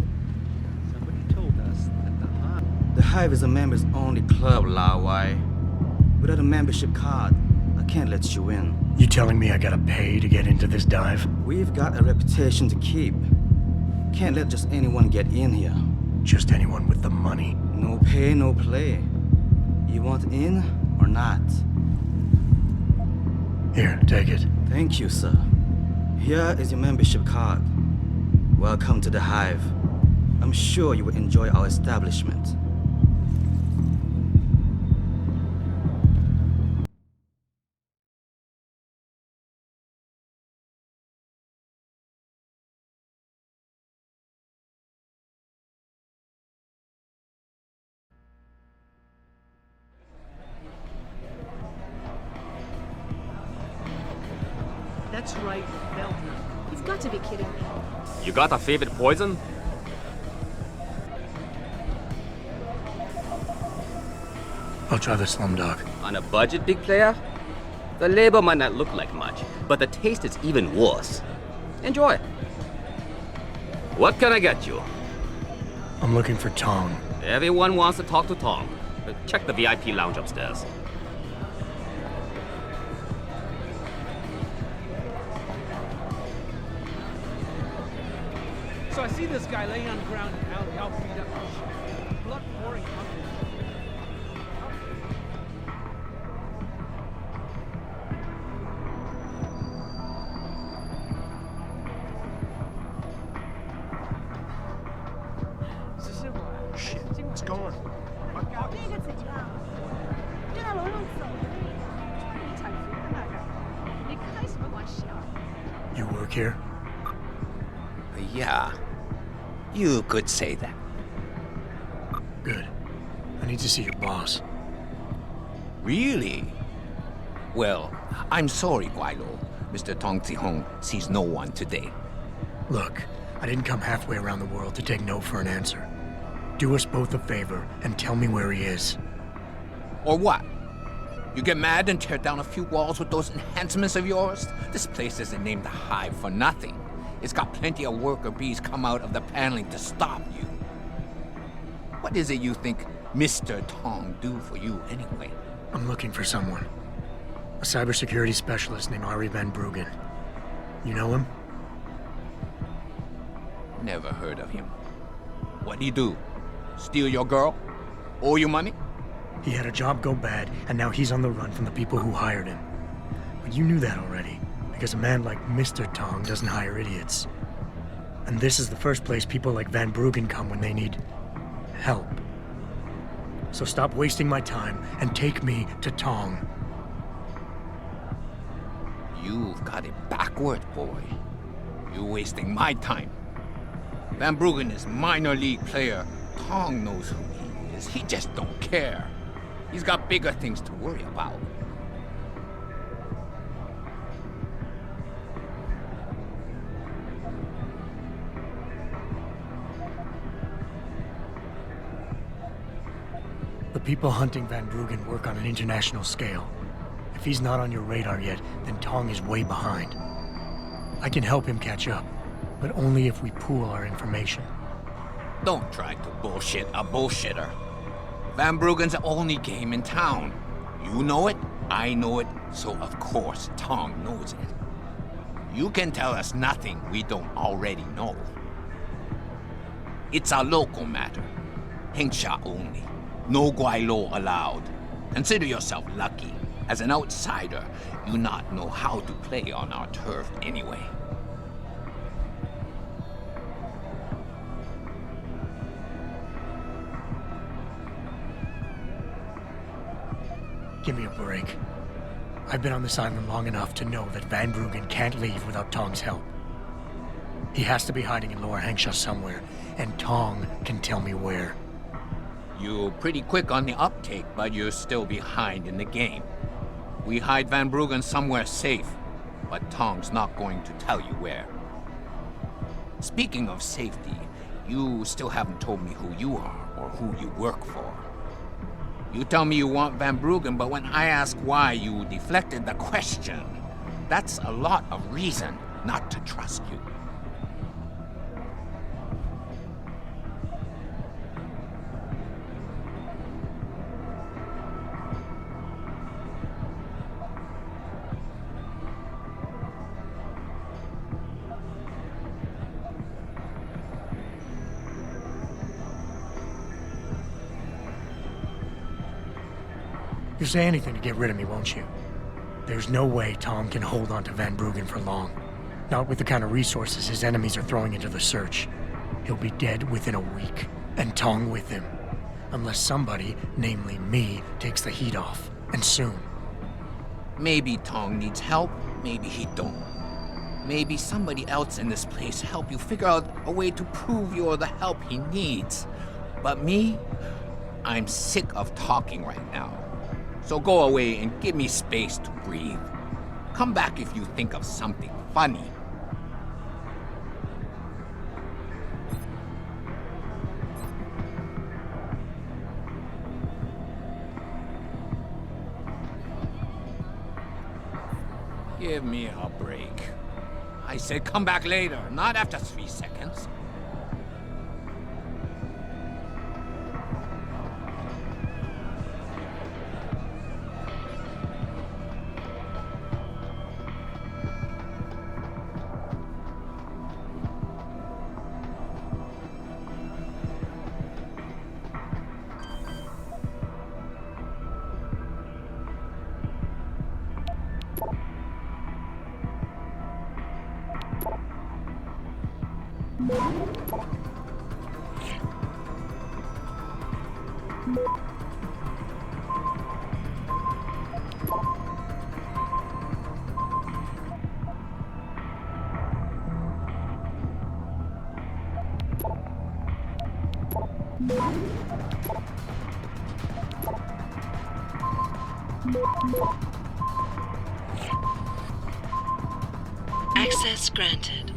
Somebody told us that the Hive...
The Hive is a members-only club, Lao Wai. Without a membership card, I can't let you in.
You telling me I gotta pay to get into this dive?
We've got a reputation to keep. Can't let just anyone get in here.
Just anyone with the money?
No pay, no play. You want in or not?
Here, take it.
Thank you, sir. Here is your membership card. Welcome to the Hive. I'm sure you will enjoy our establishment.
That's right, Belton.
He's got to be kidding me.
You got a favorite poison?
I'll try the Slumdog.
On a budget, big player? The label might not look like much, but the taste is even worse. Enjoy. What can I get you?
I'm looking for Tong.
Everyone wants to talk to Tong. Check the VIP lounge upstairs.
So I see this guy laying on the ground in the alley, all beat up and shit. Blood pouring out.
Shit, it's gone.
那个怎样？就在楼上走的那个，穿遗产服的那个。你开什么玩笑？
You work here?
Yeah, you could say that.
Good. I need to see your boss.
Really? Well, I'm sorry, Guailo. Mr. Tong Zihong sees no one today.
Look, I didn't come halfway around the world to take no for an answer. Do us both a favor and tell me where he is.
Or what? You get mad and tear down a few walls with those enhancements of yours? This place isn't named the Hive for nothing. It's got plenty of worker bees come out of the paneling to stop you. What is it you think Mr. Tong do for you anyway?
I'm looking for someone. A cybersecurity specialist named Ari Van Bruggen. You know him?
Never heard of him. What'd he do? Steal your girl? Owe you money?
He had a job go bad, and now he's on the run from the people who hired him. But you knew that already, because a man like Mr. Tong doesn't hire idiots. And this is the first place people like Van Bruggen come when they need help. So stop wasting my time and take me to Tong.
You've got it backward, boy. You're wasting my time. Van Bruggen is minor league player. Tong knows who he is. He just don't care. He's got bigger things to worry about.
The people hunting Van Bruggen work on an international scale. If he's not on your radar yet, then Tong is way behind. I can help him catch up, but only if we pool our information.
Don't try to bullshit a bullshitter. Van Bruggen's the only game in town. You know it, I know it, so of course Tong knows it. You can tell us nothing we don't already know. It's a local matter. Hengsha only. No Guailo allowed. Consider yourself lucky. As an outsider, you not know how to play on our turf anyway.
Give me a break. I've been on this island long enough to know that Van Bruggen can't leave without Tong's help. He has to be hiding in Lower Hangshaw somewhere, and Tong can tell me where.
You're pretty quick on the uptake, but you're still behind in the game. We hide Van Bruggen somewhere safe, but Tong's not going to tell you where. Speaking of safety, you still haven't told me who you are or who you work for. You tell me you want Van Bruggen, but when I ask why, you deflected the question. That's a lot of reason not to trust you.
You'll say anything to get rid of me, won't you? There's no way Tong can hold on to Van Bruggen for long. Not with the kind of resources his enemies are throwing into the search. He'll be dead within a week, and Tong with him. Unless somebody, namely me, takes the heat off, and soon.
Maybe Tong needs help, maybe he don't. Maybe somebody else in this place help you figure out a way to prove you're the help he needs. But me, I'm sick of talking right now. So go away and give me space to breathe. Come back if you think of something funny. Give me a break. I said come back later, not after 3 seconds.
Access granted.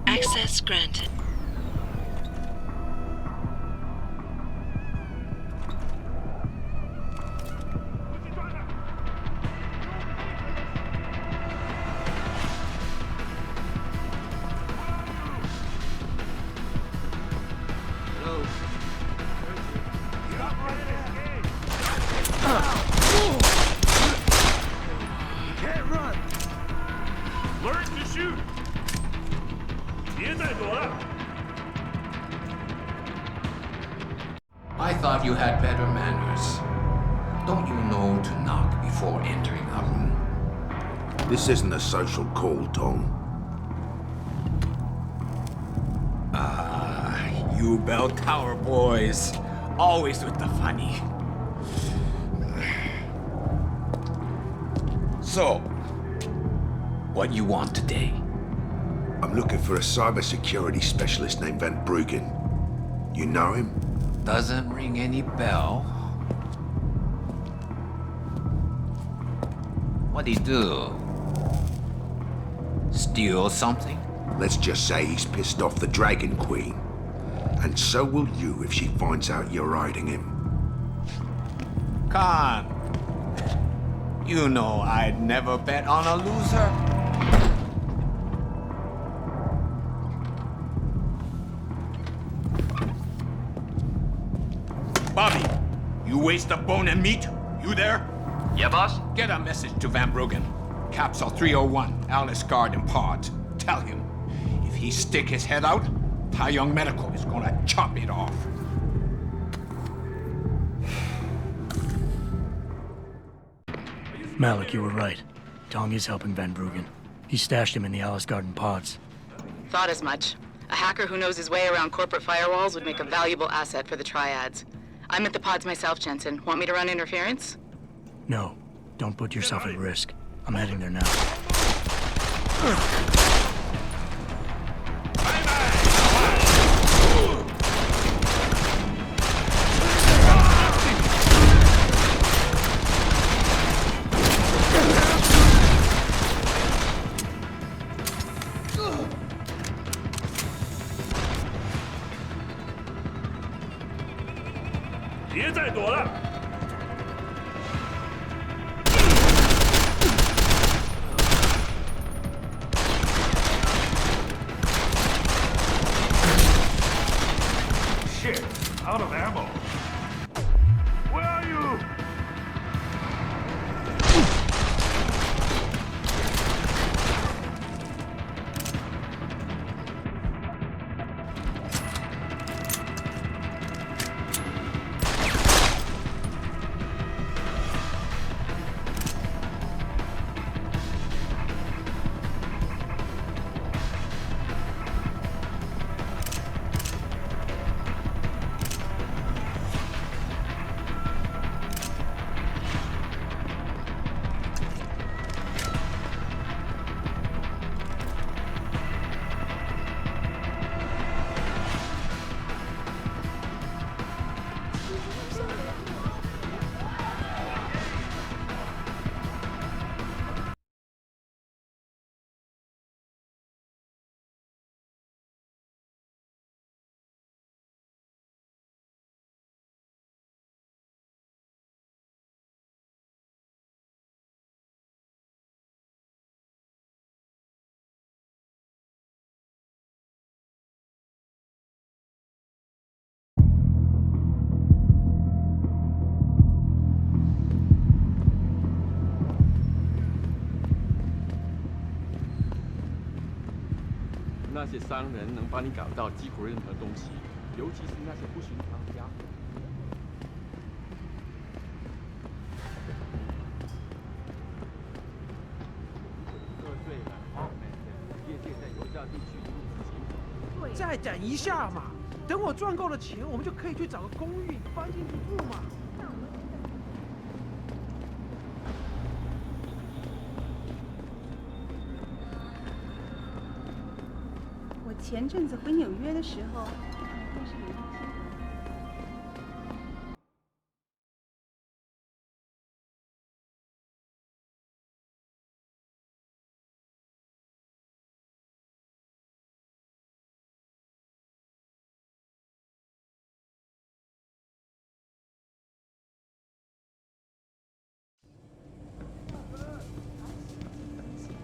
Access granted.
Can't run. Learn to shoot. 别再躲了。
I thought you had better manners. Don't you know to knock before entering a room?
This isn't a social call, Tom.
Ah, you bell tower boys. Always with the funny. So, what you want today?
I'm looking for a cybersecurity specialist named Van Bruggen. You know him?
Doesn't ring any bell. What'd he do? Steal something?
Let's just say he's pissed off the Dragon Queen. And so will you if she finds out you're hiding him.
Khan, you know I'd never bet on a loser. Bobby, you waste a bone and meat. You there?
Yeah, boss?
Get a message to Van Bruggen. Capsule 301, Alice Garden Pod. Tell him, if he stick his head out, Tai Young Medical is gonna chop it off.
Malik, you were right. Tong is helping Van Bruggen. He stashed him in the Alice Garden pods.
Thought as much. A hacker who knows his way around corporate firewalls would make a valuable asset for the triads. I'm at the pods myself, Jensen. Want me to run interference?
No, don't put yourself at risk. I'm heading there now.
别再躲了！ Shit, out of ammo. Where are you?
那些商人能帮你搞到几乎任何东西，尤其是那些不寻常家伙。喝醉了，傲慢的，业界在油价地区如此行。
再等一下嘛，等我赚够了钱，我们就可以去找个公寓搬进去住嘛。
前阵子回纽约的时候，看电视有一条新闻。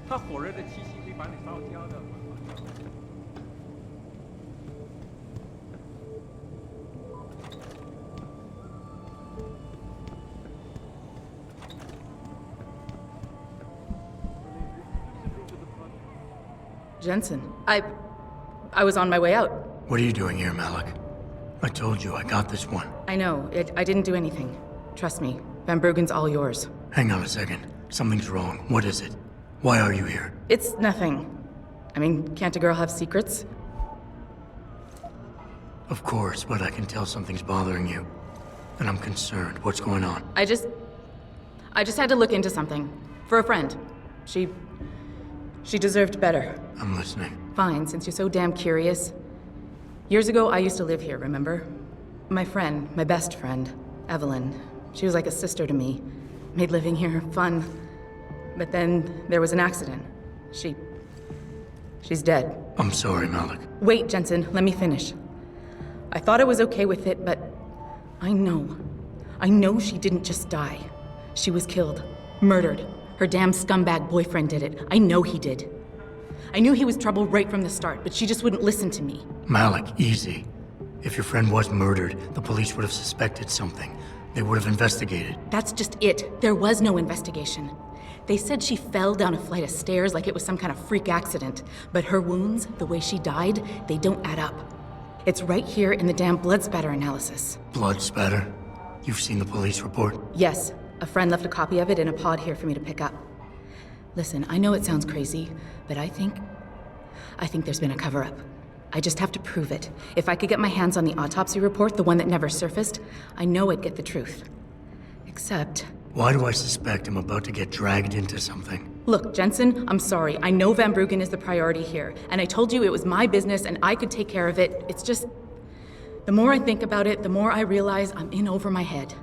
它火热的气息会把你烧焦的。
Jensen, I was on my way out.
What are you doing here, Malik? I told you I got this one.
I know. I didn't do anything. Trust me. Van Bruggen's all yours.
Hang on a second. Something's wrong. What is it? Why are you here?
It's nothing. I mean, can't a girl have secrets?
Of course, but I can tell something's bothering you. And I'm concerned. What's going on?
I just had to look into something. For a friend. She deserved better.
I'm listening.
Fine, since you're so damn curious. Years ago, I used to live here, remember? My friend, my best friend, Evelyn. She was like a sister to me. Made living here fun. But then there was an accident. She's dead.
I'm sorry, Malik.
Wait, Jensen, let me finish. I thought I was okay with it, but I know she didn't just die. She was killed. Murdered. Her damn scumbag boyfriend did it. I know he did. I knew he was trouble right from the start, but she just wouldn't listen to me.
Malik, easy. If your friend was murdered, the police would have suspected something. They would have investigated.
That's just it. There was no investigation. They said she fell down a flight of stairs like it was some kind of freak accident. But her wounds, the way she died, they don't add up. It's right here in the damn blood spatter analysis.
Blood spatter? You've seen the police report?
Yes. A friend left a copy of it in a pod here for me to pick up. Listen, I know it sounds crazy, but I think there's been a cover-up. I just have to prove it. If I could get my hands on the autopsy report, the one that never surfaced, I know I'd get the truth. Except...
Why do I suspect I'm about to get dragged into something?
Look, Jensen, I'm sorry. I know Van Bruggen is the priority here, and I told you it was my business and I could take care of it. It's just... The more I think about it, the more I realize I'm in over my head.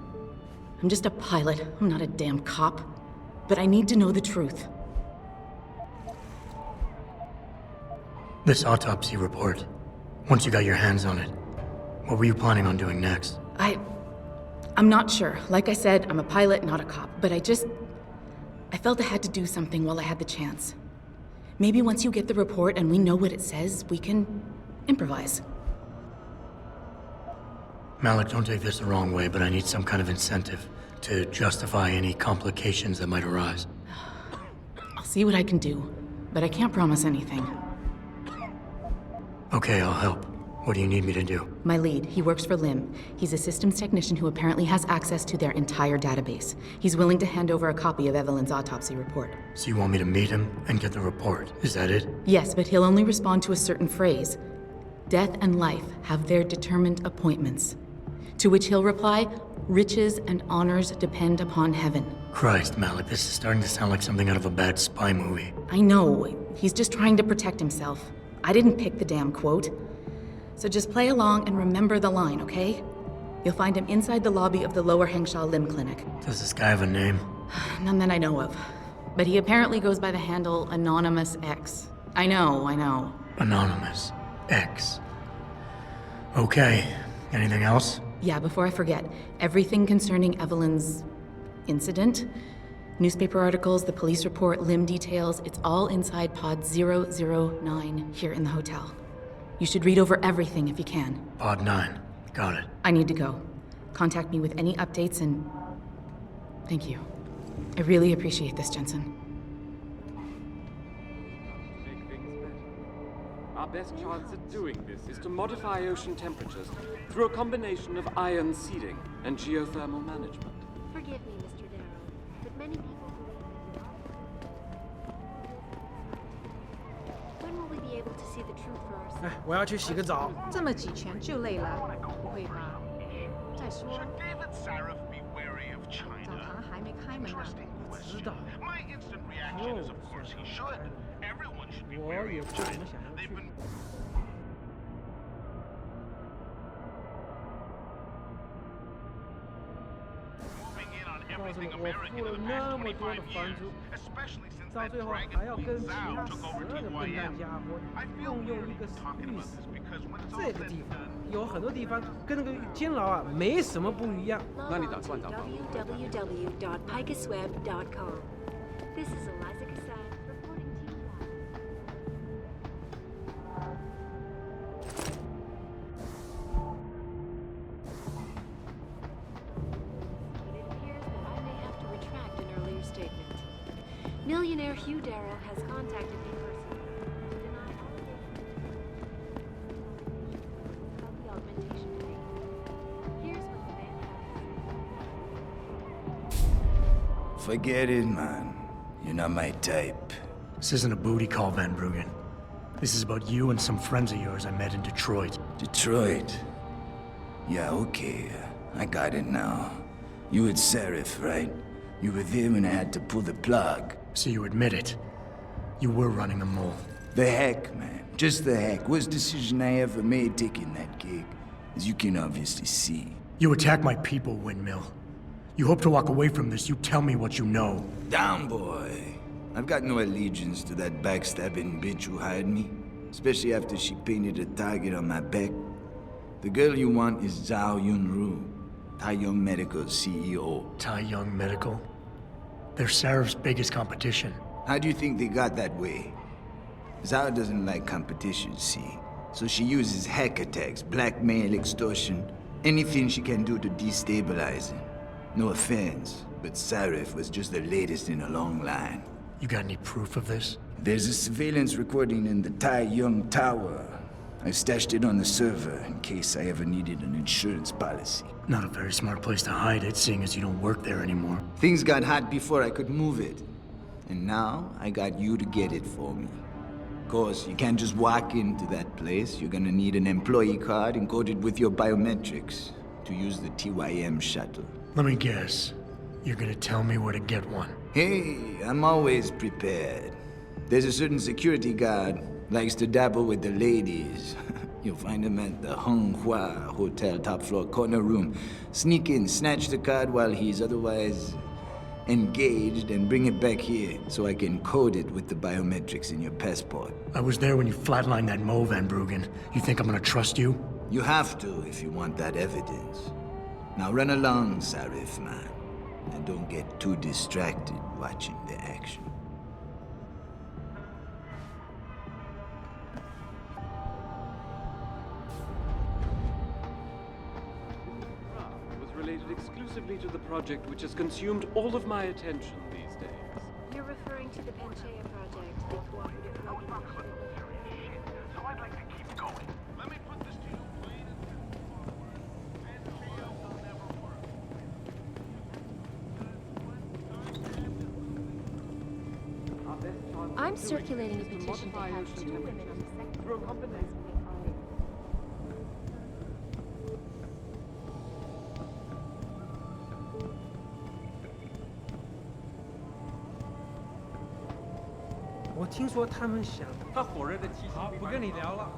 I'm just a pilot. I'm not a damn cop. But I need to know the truth.
This autopsy report, once you got your hands on it, what were you planning on doing next?
I'm not sure. Like I said, I'm a pilot, not a cop. But I felt I had to do something while I had the chance. Maybe once you get the report and we know what it says, we can improvise.
Malik, don't take this the wrong way, but I need some kind of incentive to justify any complications that might arise.
I'll see what I can do, but I can't promise anything.
Okay, I'll help. What do you need me to do?
My lead, he works for LIM. He's a systems technician who apparently has access to their entire database. He's willing to hand over a copy of Evelyn's autopsy report.
So you want me to meet him and get the report? Is that it?
Yes, but he'll only respond to a certain phrase. Death and life have their determined appointments. To which he'll reply, riches and honors depend upon heaven.
Christ, Malik, this is starting to sound like something out of a bad spy movie.
I know. He's just trying to protect himself. I didn't pick the damn quote. So just play along and remember the line, okay? You'll find him inside the lobby of the Lower Hengsha Limb Clinic.
Does this guy have a name?
None that I know of. But he apparently goes by the handle Anonymous X. I know.
Anonymous X. Okay. Anything else?
Yeah, before I forget, everything concerning Evelyn's incident, newspaper articles, the police report, limb details, it's all inside pod 009 here in the hotel. You should read over everything if you can.
Pod 9. Got it.
I need to go. Contact me with any updates and... Thank you. I really appreciate this, Jensen.
Make things better. Our best chance at doing this is to modify ocean temperatures through a combination of ion seeding and geothermal management.
Forgive me, Mr. Darrow, but many people believe in When will we be able to see the truth for ourselves?
哎，我要去洗个澡。
这么几拳就累了，不会吧？再说，澡堂还没开门呢。
知道。就是，我也不怎么想要去。告诉你，我付了那么多的房租，到最后还要跟其他12个笨蛋家伙共用一个浴室。这个地方有很多地方跟那个监牢啊没什么不一样。
那你打算找房子
www.picusweb.com. This is Eliza Cassan reporting to you. It appears that I may have to retract an earlier statement. Millionaire Hugh Darrow has contacted me personally to deny all about the augmentation debate. Here's what the man has to say.
Forget it, man. You're not my type.
This isn't a booty call, Van Bruggen. This is about you and some friends of yours I met in Detroit.
Detroit? Yeah, okay. I got it now. You with Seraph, right? You were there when I had to pull the plug.
So you admit it. You were running a mole.
The heck, man. Just the heck. Worst decision I ever made taking that gig. As you can obviously see.
You attack my people, Windmill. You hope to walk away from this, you tell me what you know.
Down, boy. I've got no allegiance to that backstabbing bitch who hired me, especially after she painted a target on my back. The girl you want is Zhao Yunru, Tai Young Medical's CEO.
Tai Young Medical? They're Sarif's biggest competition.
How do you think they got that way? Zhao doesn't like competition, see? So she uses hack attacks, blackmail, extortion, anything she can do to destabilize him. No offense, but Sarif was just the latest in a long line.
You got any proof of this?
There's a surveillance recording in the Tai Young Tower. I stashed it on the server in case I ever needed an insurance policy.
Not a very smart place to hide it, seeing as you don't work there anymore.
Things got hot before I could move it. And now, I got you to get it for me. Of course, you can't just walk into that place. You're gonna need an employee card encoded with your biometrics to use the TYM shuttle.
Let me guess. You're gonna tell me where to get one.
Hey, I'm always prepared. There's a certain security guard, likes to dabble with the ladies. You'll find him at the Hung Hua Hotel top floor corner room. Sneak in, snatch the card while he's otherwise engaged, and bring it back here so I can code it with the biometrics in your passport.
I was there when you flatlined that Mo, Van Bruggen. You think I'm gonna trust you?
You have to if you want that evidence. Now run along, Sarif, man. And don't get too distracted watching the action.
Was related exclusively to the project which has consumed all of my attention these days.
You're referring to the Panchea project, the cooperative logging initiative.
So I'd like to keep going. Let me put this to you plain and
I'm circulating a petition to have 2 women on the second floor of the basement.
我听说他们想，他火热的气息。好，不跟你聊了。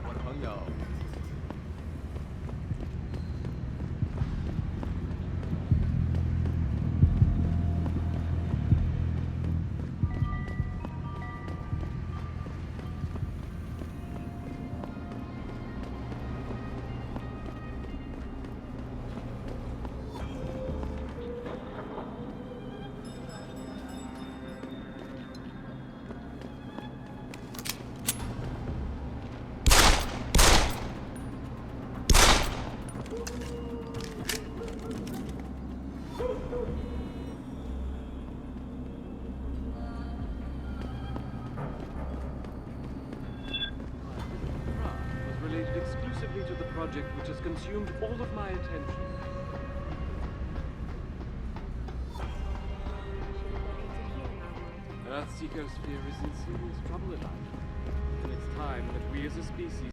我的朋友。
Exclusively to the project which has consumed all of my attention. Earthseeker's sphere is in serious trouble, Elijah. And it's time that we as a species...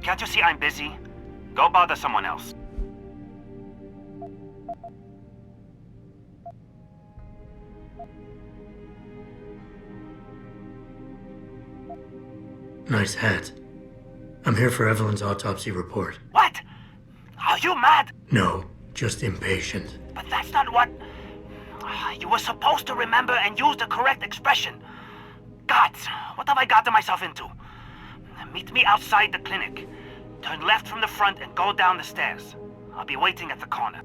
Can't you see I'm busy? Go bother someone else.
Nice hat. I'm here for Evelyn's autopsy report.
What? Are you mad?
No, Just impatient.
But that's not what... You were supposed to remember and use the correct expression. Gods, what have I gotten myself into? Meet me outside the clinic. Turn left from the front and go down the stairs. I'll be waiting at the corner.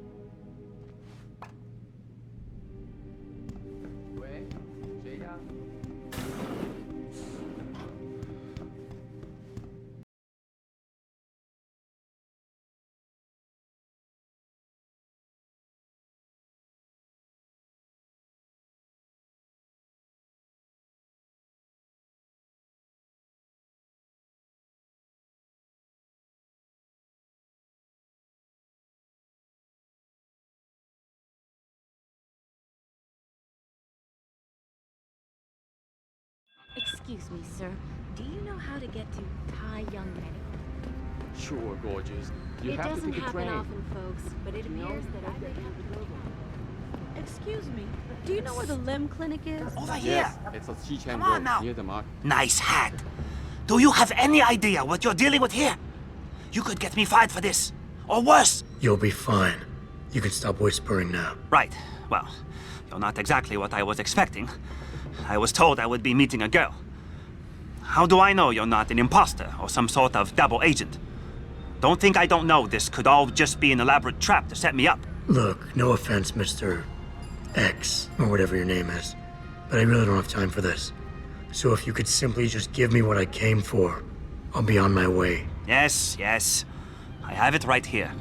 Excuse me, sir. Do you know how to get to Tai Young Manor?
Sure, gorgeous. You
It
have
doesn't
to take a
happen
train.
often, folks, but it appears that I may have to go.
Excuse me, do you know where the limb clinic is?
Over here!
Yes, it's on Xichen
Come on
Road,
now.
near the market.
Nice hat. Do you have any idea what you're dealing with here? You could get me fired for this. Or worse.
You'll be fine. You can stop whispering now.
Right. Well, you're not exactly what I was expecting. I was told I would be meeting a girl. How do I know you're not an imposter or some sort of double agent? Don't think I don't know this could all just be an elaborate trap to set me up.
Look, no offense, Mr. X, or whatever your name is, but I really don't have time for this. So if you could simply just give me what I came for, I'll be on my way.
Yes, yes. I have it right here.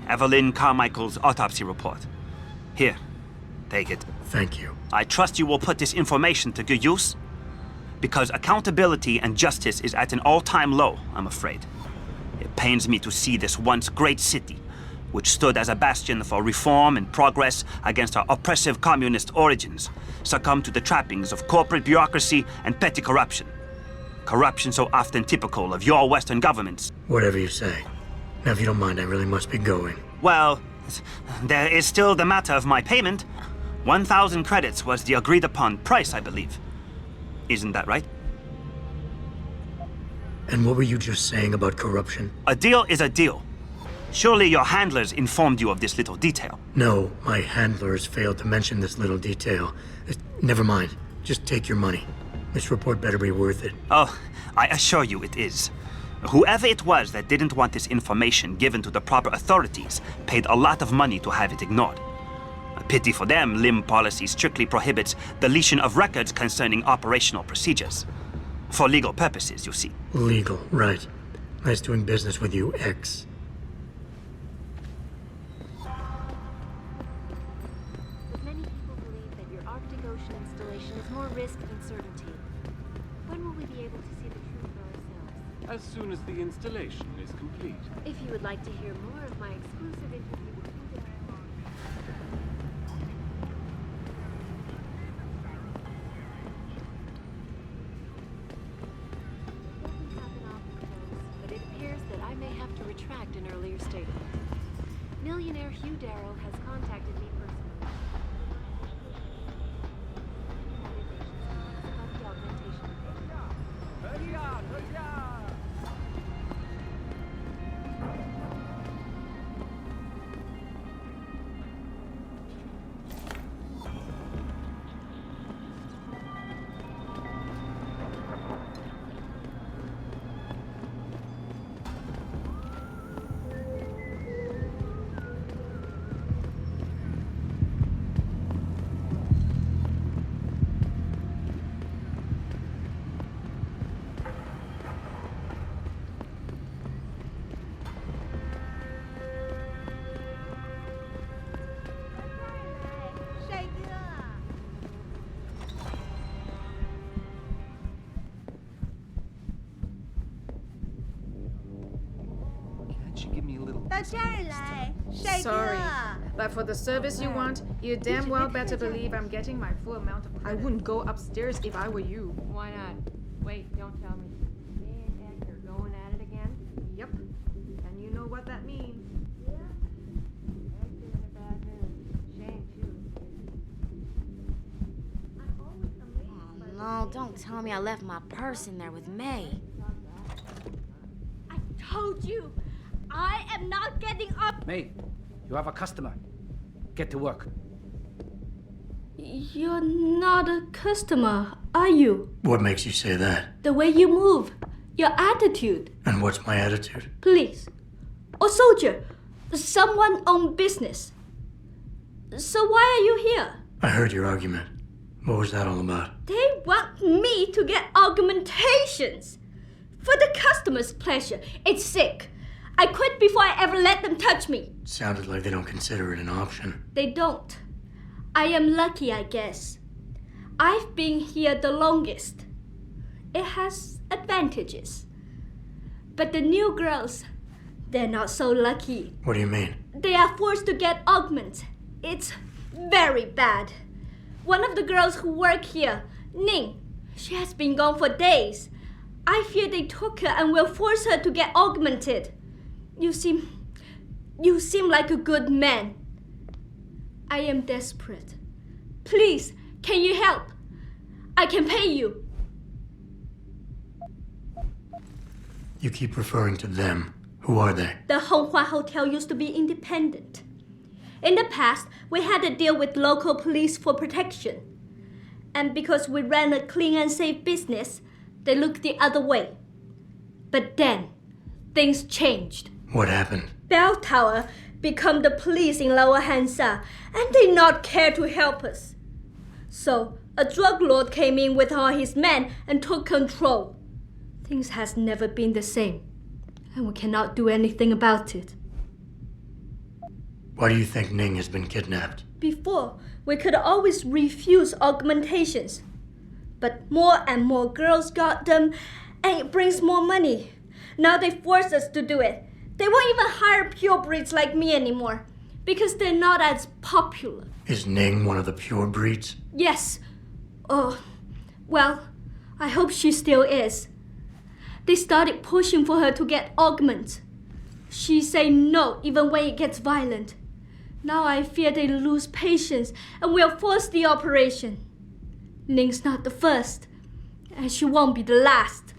Evelyn Carmichael's autopsy report. Here, take it.
Thank you.
I trust you will put this information to good use, because accountability and justice is at an all-time low, I'm afraid. It pains me to see this once great city, which stood as a bastion for reform and progress against our oppressive communist origins, succumb to the trappings of corporate bureaucracy and petty corruption. Corruption so often typical of your Western governments.
Whatever you say. Now, if you don't mind, I really must be going.
Well, there is still the matter of my payment. 1,000 credits was the agreed-upon price, I believe. Isn't that right?
And what were you just saying about corruption?
A deal is a deal. Surely your handlers informed you of this little detail.
No, my handlers failed to mention this little detail. Never mind. Just take your money. This report better be worth it.
Oh, I assure you it is. Whoever it was that didn't want this information given to the proper authorities paid a lot of money to have it ignored. A pity for them, LIM policy strictly prohibits deletion of records concerning operational procedures. For legal purposes, you see.
Legal, right. Nice doing business with you, X.
But many people believe that your Arctic Ocean installation is more risk than certainty. When will we be able to see the truth for ourselves?
As soon as the installation is complete.
If you would like to hear more of my exclusive interview with but it appears that I may have to retract an earlier statement. Millionaire Hugh Darrow has contacted me personally. About the augmentation.
Sorry, but for the service you want, you damn well better believe I'm getting my full amount of credit. I wouldn't go upstairs if I were you.
Why not? Wait, don't tell me. Me and Ed are going at it again?
Yep. And you know what that means.
Yeah. Ed's in a bad mood. Shame, too.
Oh, no, don't tell me I left my purse in there with May.
I told you! I am not getting up!
May, You have a customer. Get to work.
You're not a customer, are you?
What makes you say that?
The way you move, your attitude.
And what's my attitude?
Police. Or soldier. Someone on business. So why are you here?
I heard your argument. What was that all about?
They want me to get augmentations. For the customer's pleasure. It's sick. I quit before I ever let them touch me.
Sounded like they don't consider it an option.
They don't. I am lucky, I guess. I've been here the longest. It has advantages. But the new girls, they're not so lucky.
What do you mean?
They are forced to get augments. It's very bad. One of the girls who work here, Ning, she has been gone for days. I fear they took her and will force her to get augmented. You seem like a good man. I am desperate. Please, can you help? I can pay you.
You keep referring to them. Who are they?
The Honghua Hotel used to be independent. In the past, we had a deal with local police for protection. And because we ran a clean and safe business, they looked the other way. But then, things changed.
What happened?
Bell Tower become the police in Lower Hansa, and they not care to help us. So, a drug lord came in with all his men and took control. Things has never been the same, and we cannot do anything about it.
Why do you think Ning has been kidnapped?
Before, we could always refuse augmentations. But more and more girls got them, and it brings more money. Now they force us to do it. They won't even hire purebreds like me anymore, because they're not as popular.
Is Ning one of the pure breeds?
Yes. Oh, well, I hope she still is. They started pushing for her to get augments. She say no even when it gets violent. Now I fear they lose patience and will force the operation. Ning's not the first, and she won't be the last.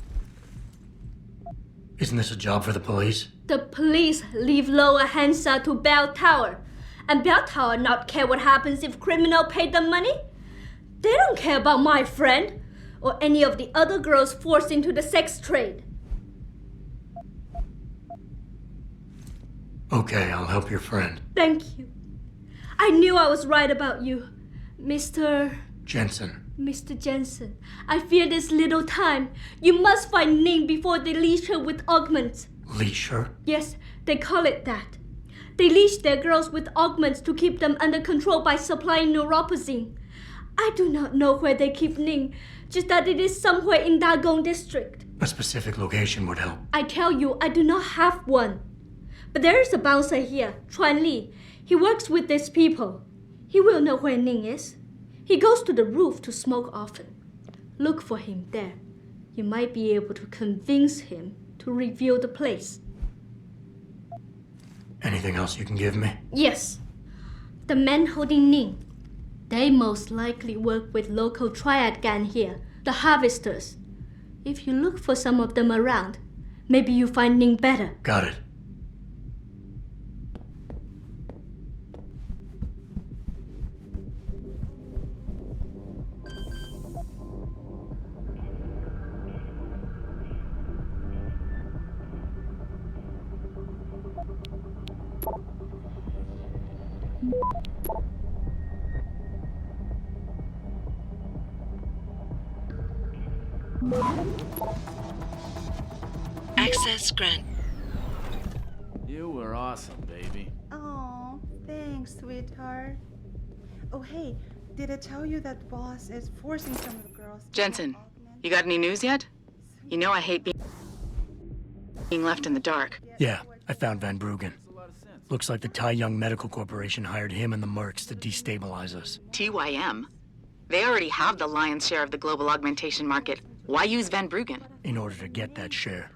Isn't this a job for the police?
The police leave Lower Hansa to Bell Tower, and Bell Tower not care what happens if criminal pay them money. They don't care about my friend, or any of the other girls forced into the sex trade.
Okay, I'll help your friend.
Thank you. I knew I was right about you, Mr.
Jensen.
Mr. Jensen. I fear this little time. You must find Ning before they leash her with augments.
Leash her?
Yes, they call it that. They leash their girls with augments to keep them under control by supplying neuropozyne. I do not know where they keep Ning, just that it is somewhere in Dagong district.
A specific location would help.
I tell you, I do not have one. But there is a bouncer here, Chuan Li. He works with these people. He will know where Ning is. He goes to the roof to smoke often. Look for him there. You might be able to convince him to reveal the place.
Anything else you can give me?
Yes. The men holding Ning. They most likely work with local triad gang here, the Harvesters. If you look for some of them around, maybe you find Ning better.
Got it.
Access granted.
You were awesome, baby.
Oh, thanks, sweetheart. Oh, hey, did I tell you that boss is forcing some of the girls to
Jensen, you got any news yet? You know I hate being left in the dark.
Yeah, I found Van Bruggen. Looks like the Tai Young Medical Corporation hired him and the Mercs to destabilize us.
TYM? They already have the lion's share of the global augmentation market. Why use Van Bruggen?
In order to get that share.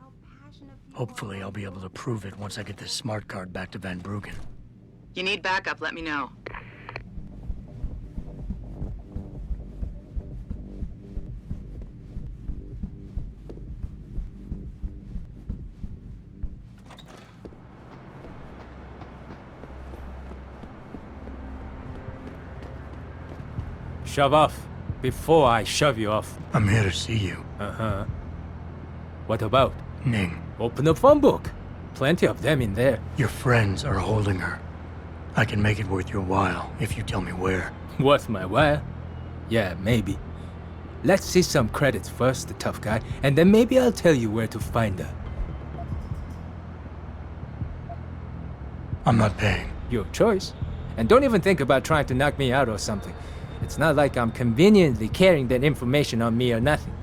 Hopefully I'll be able to prove it once I get this smart card back to Van Bruggen.
You need backup, let me know.
Shove off before I shove you off.
I'm here to see you.
Uh-huh. What about?
Ning.
Open the phone book. Plenty of them in there.
Your friends are holding her. I can make it worth your while if you tell me where.
Worth my while? Yeah, maybe. Let's see some credits first, the tough guy, and then maybe I'll tell you where to find her.
I'm not paying.
Your choice. And don't even think about trying to knock me out or something. It's not like I'm conveniently carrying that information on me or nothing.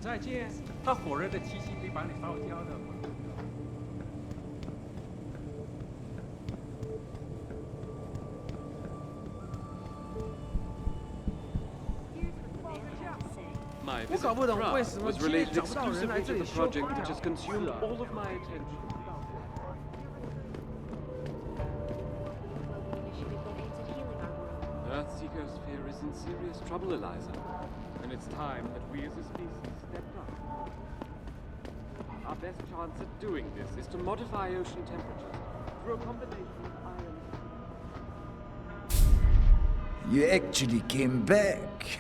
再见。他火热的气息可以把你烧焦的。
我搞不懂为什么今天找不到人来这里修空调。
Earth's ecosphere is in serious trouble, Eliza. And it's time that we as a species stepped up. Our best chance at doing this is to modify ocean temperatures through a combination of iron.
You actually came back.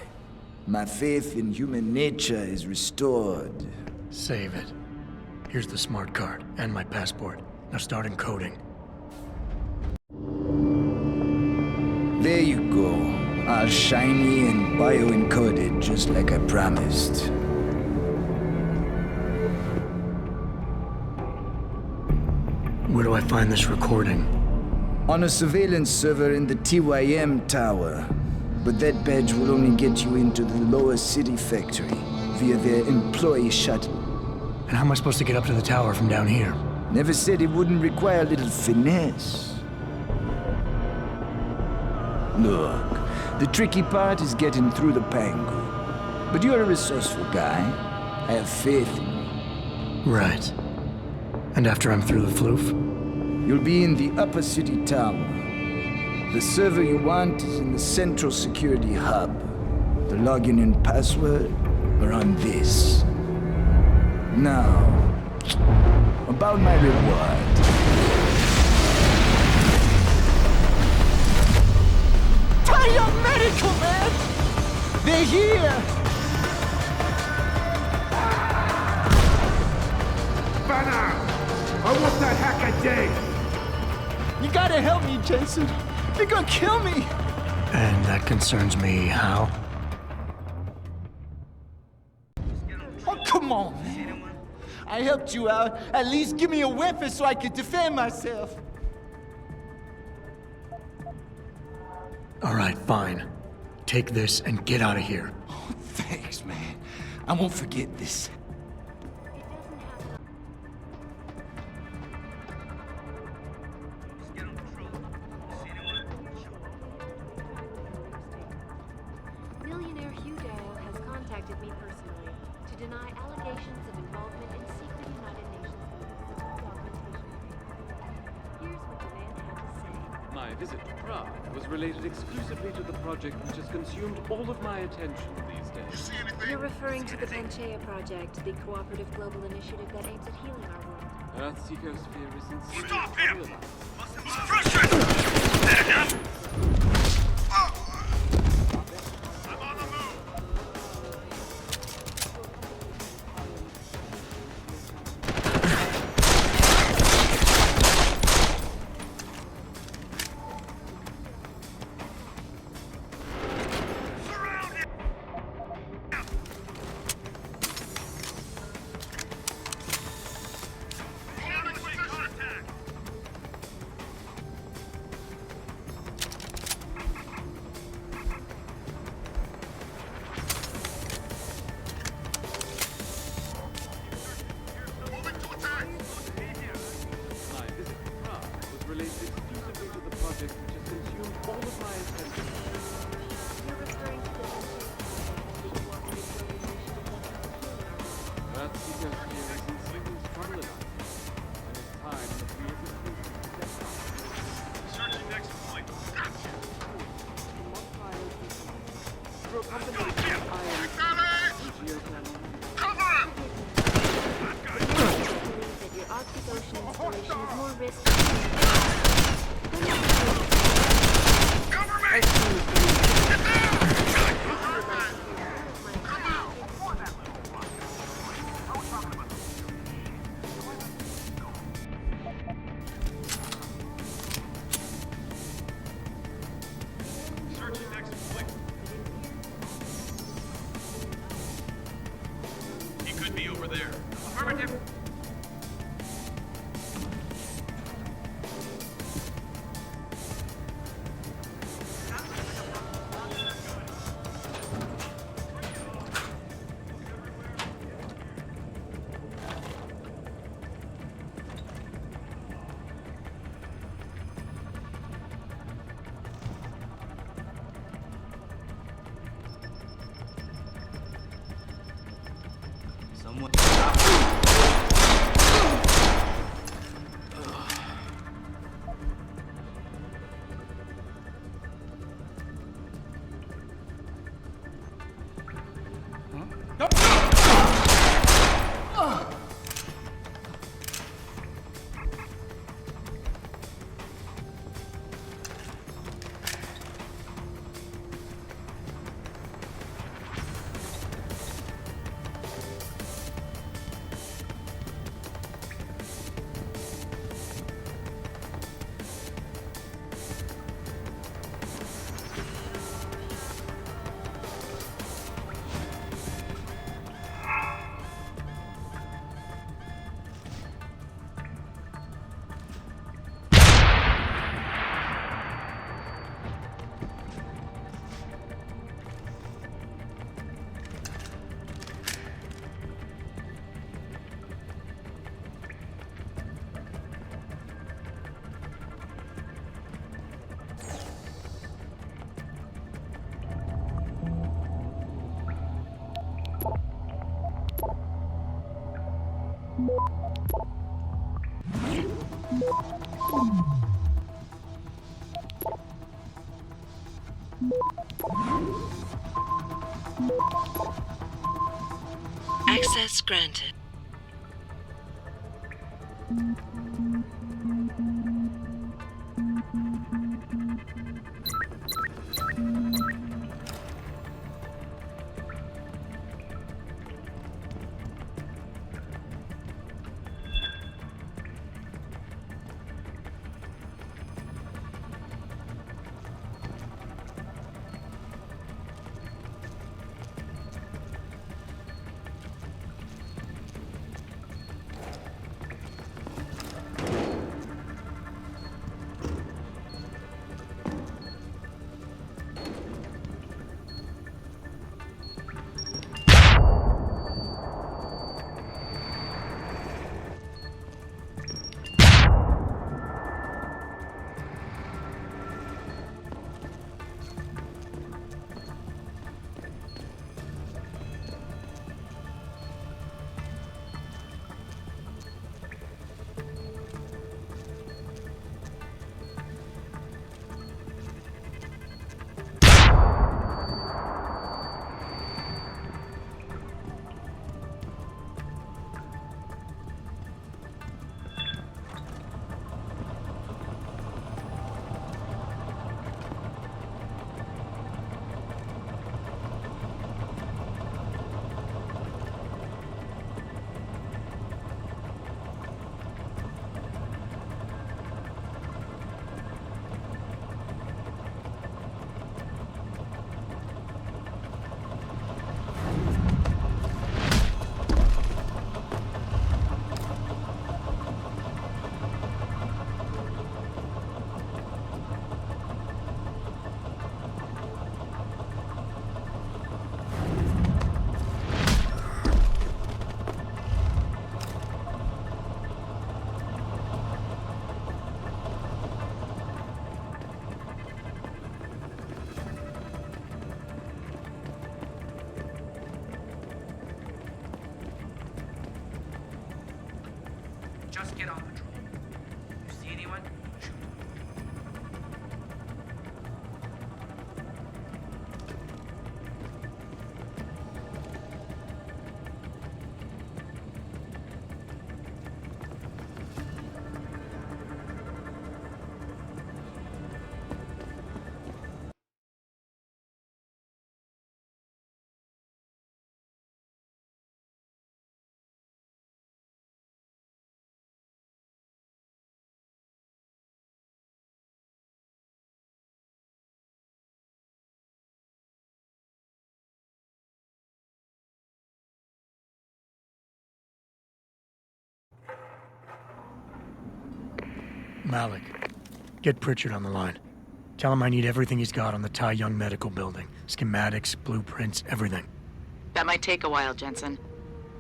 My faith in human nature is restored.
Save it. Here's the smart card and my passport. Now start encoding.
There you go. All shiny and bio-encoded, just like I promised.
Where do I find this recording?
On a surveillance server in the TYM tower. But that badge will only get you into the lower city factory via their employee shuttle.
And how am I supposed to get up to the tower from down here?
Never said it wouldn't require a little finesse. Look, the tricky part is getting through the Pangu. But you're a resourceful guy. I have faith in you.
Right. And after I'm through the floof?
You'll be in the upper city tower. The server you want is in the central security hub. The login and password are on this. Now, about my reward.
Tie medical, man! They're here!
Banner! I want that hacker dead!
You gotta help me, Jason. They're gonna kill me!
And that concerns me how?
Oh, come on, man. I helped you out. At least give me a weapon so I can defend myself.
All right, fine. Take this and get out of here.
Oh, thanks, man. I won't forget this.
contacted me personally to deny allegations of involvement in secret United Nations augmentation. Here's what the man had to say.
My visit to Prague was related exclusively to the project which has consumed all of my attention these days.
You're referring to the Panchaea Project, the cooperative global initiative that aims at healing our world.
Earth's ecosphere is in serious
Stop him!
trouble.
Suppression! That enough? I'm on the move!
Access granted.
get on patrol. You see anyone? Shoot.
Malik, get Pritchard on the line. Tell him I need everything he's got on the Tai Young Medical Building. Schematics, blueprints, everything.
That might take a while, Jensen.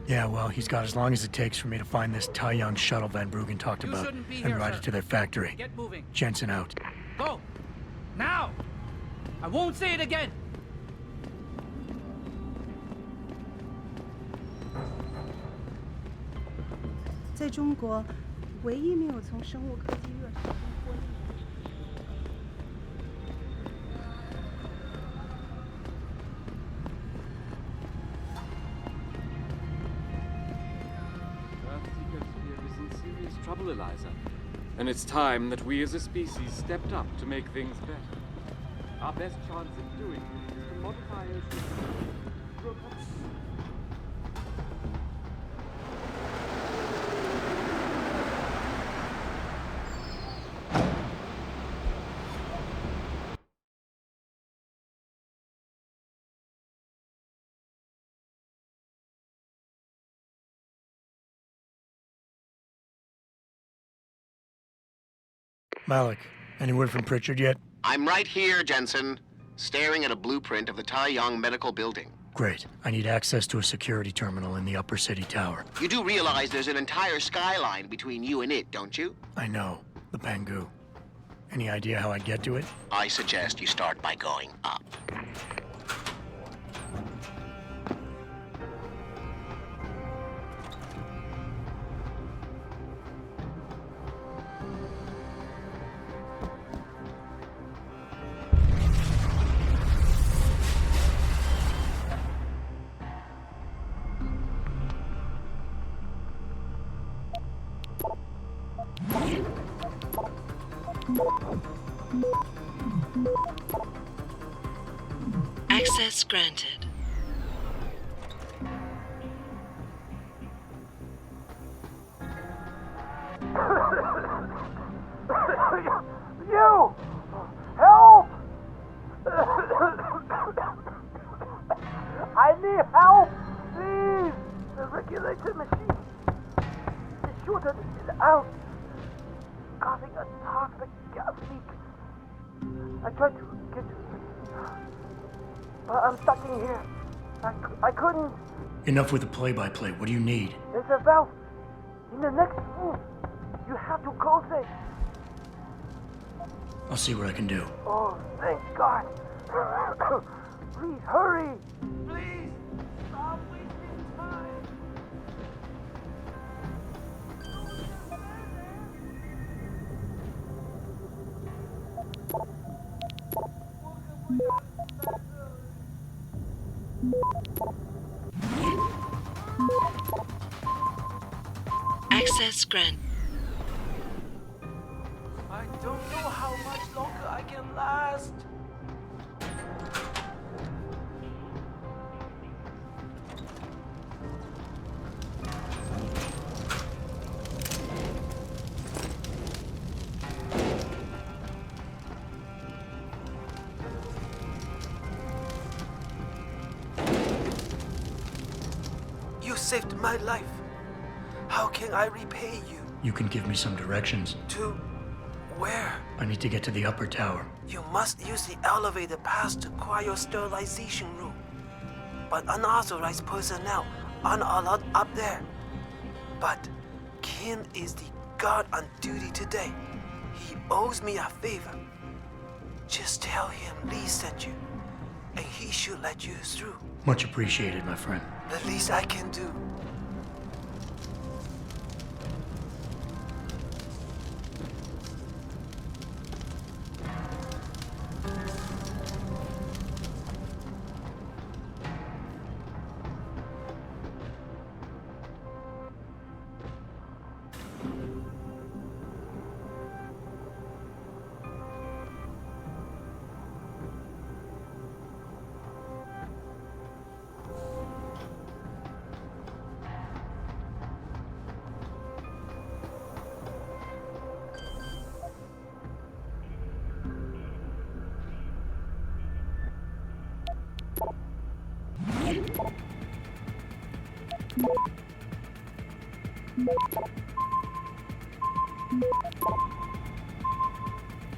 Yeah, well, he's got as long as it takes for me to find this Tai Young shuttle Van Bruggen talked
You
about
shouldn't be
and
here,
ride
sir.
it to their factory.
Get moving.
Jensen out.
Go! Now! I won't say it again!
在中国，唯一没有从生物科技院学过的。
Earth-seeker here is in serious trouble, Eliza. And it's time that we as a species stepped up to make things better. Our best chance of doing it is to modify ocean through a
Malik, any word from Pritchard yet?
I'm right here, Jensen, staring at a blueprint of the Tai Young Medical Building.
Great. I need access to a security terminal in the Upper City Tower.
You do realize there's an entire skyline between you and it, don't you?
I know. The Pangu. Any idea how I'd get to it?
I suggest you start by going up.
Access granted.
You! Help! I need help! Please! The regulator machine. The shooter is out. Causing a toxic gas leak. I tried to get to it. But I'm stuck in here. I couldn't.
Enough with the play-by-play. What do you need?
There's a valve in the next room. You have to close it.
I'll see what I can do.
Oh, thank God. Please hurry. Please stop wasting time.
Access granted.
I don't know how much longer I can last. You saved my life. How can I repay you?
You can give me some directions.
To where?
I need to get to the upper tower.
You must use the elevator pass to cryosterilization room. But unauthorized personnel aren't allowed up there. But Kim is the guard on duty today. He owes me a favor. Just tell him Lee sent you, and he should let you through.
Much appreciated, my friend.
The least I can do.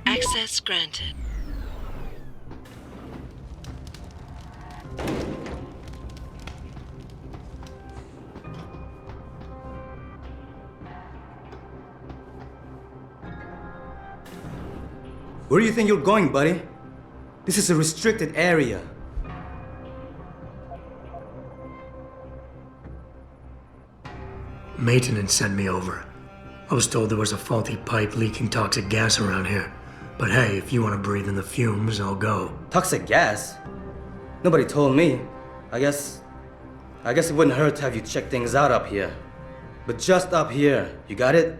Access granted.
Where do you think you're going, buddy? This is a restricted area.
Maintenance sent me over. I was told there was a faulty pipe leaking toxic gas around here. But hey, if you want to breathe in the fumes, I'll go.
Toxic gas? Nobody told me. I guess it wouldn't hurt to have you check things out up here. But just up here, you got it?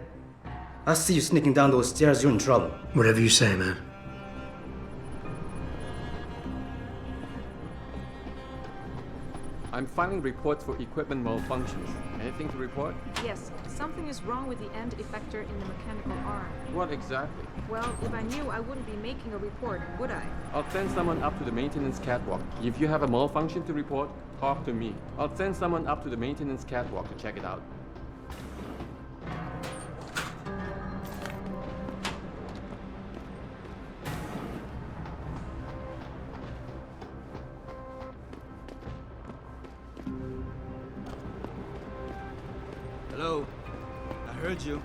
I see you sneaking down those stairs, you're in trouble.
Whatever you say, man.
I'm filing reports for equipment malfunctions. Anything to report?
Yes, something is wrong with the end effector in the mechanical arm.
What exactly?
Well, if I knew, I wouldn't be making a report, would I?
I'll send someone up to the maintenance catwalk. If you have a malfunction to report, talk to me. I'll send someone up to the maintenance catwalk to check it out.
Hello? I heard you.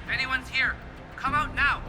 If anyone's here, come out now!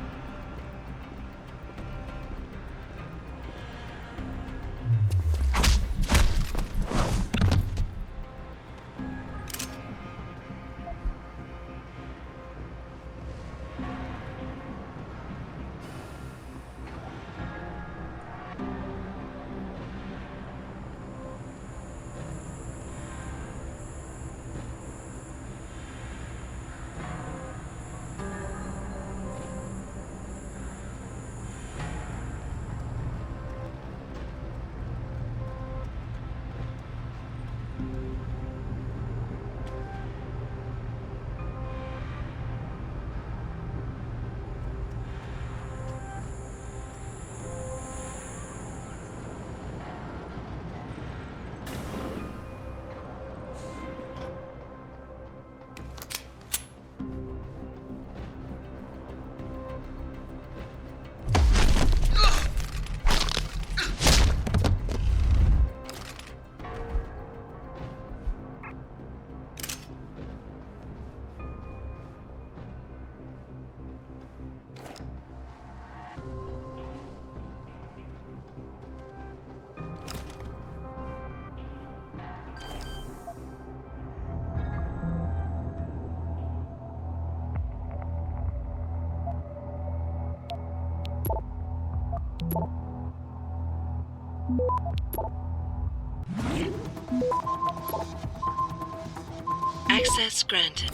Access granted.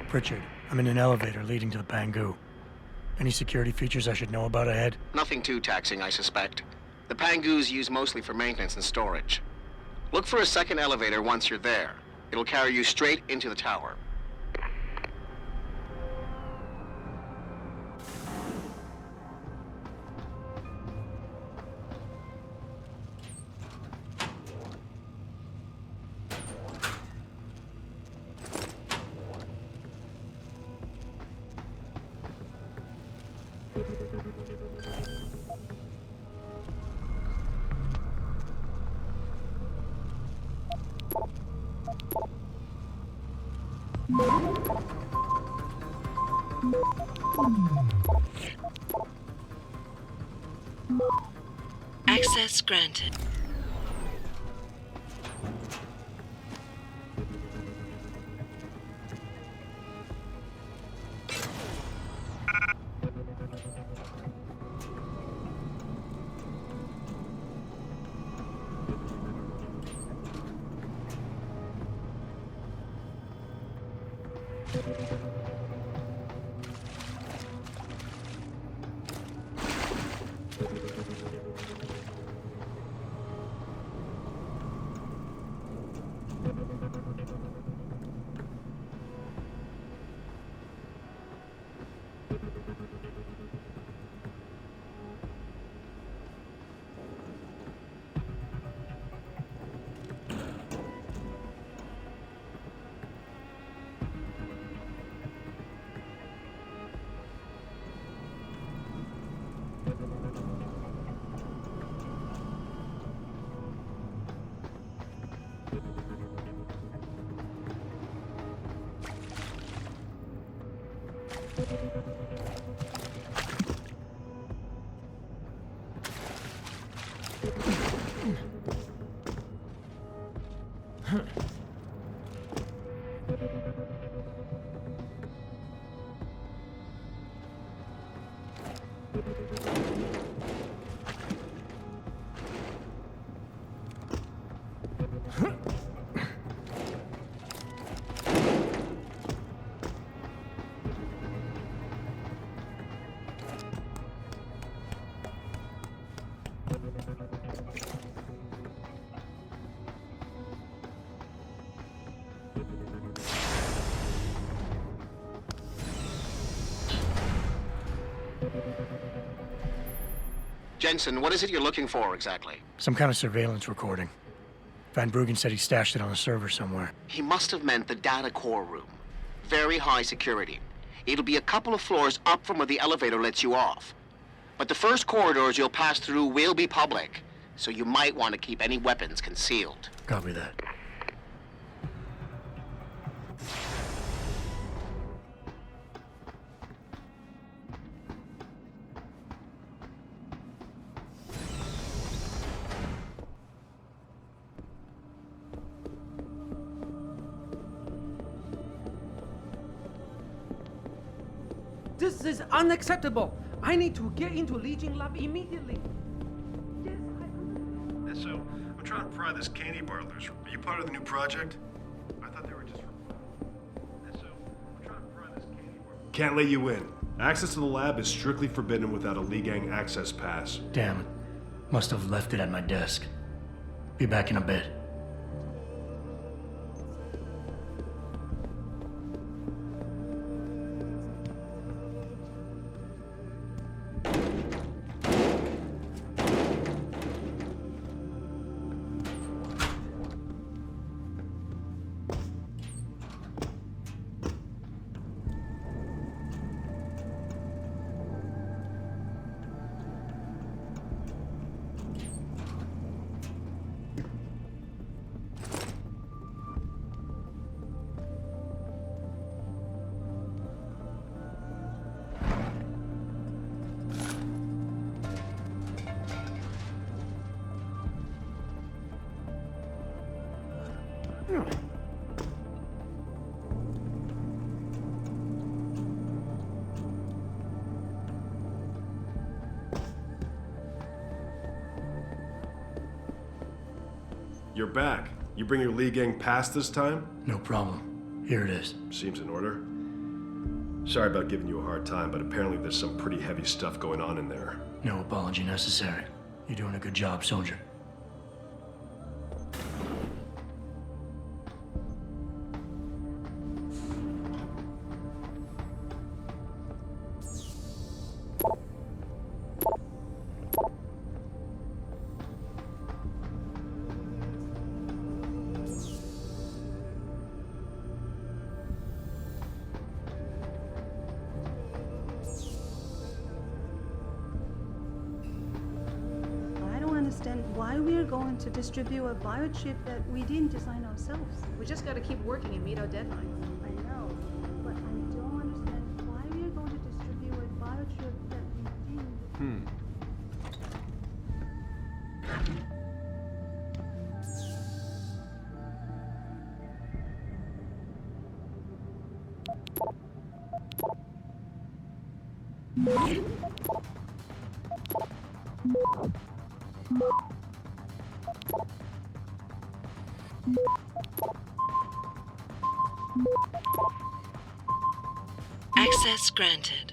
Pritchard, I'm in an elevator leading to the Pangu. Any security features I should know about ahead?
Nothing too taxing, I suspect. The Pangus used mostly for maintenance and storage. Look for a second elevator once you're there. It'll carry you straight into the tower.
Access granted.
Jensen, what is it you're looking for exactly?
Some kind of surveillance recording. Van Bruggen said he stashed it on a server somewhere.
He must have meant the data core room. Very high security. It'll be a couple of floors up from where the elevator lets you off. But the first corridors you'll pass through will be public, so you might want to keep any weapons concealed.
Copy that.
This is unacceptable. I need to get into Legion Lab immediately.
So, I'm trying to pry this candy bar loose. Are you part of the new project? I thought they were just so, I'm trying to pry this candy bar. Can't let you in. Access to the lab is strictly forbidden without a Lee Gang access pass.
Damn it. Must have left it at my desk. Be back in a bit.
You're back. You bring your Lee Gang pass this time?
No problem. Here it is.
Seems in order. Sorry about giving you a hard time, but apparently there's some pretty heavy stuff going on in there.
No apology necessary. You're doing a good job, soldier.
Why we're going to distribute a biochip that we didn't design ourselves.
We just gotta keep working and meet our deadlines.
I know, but I don't understand why we're going to distribute a biochip that we didn't.
Access granted.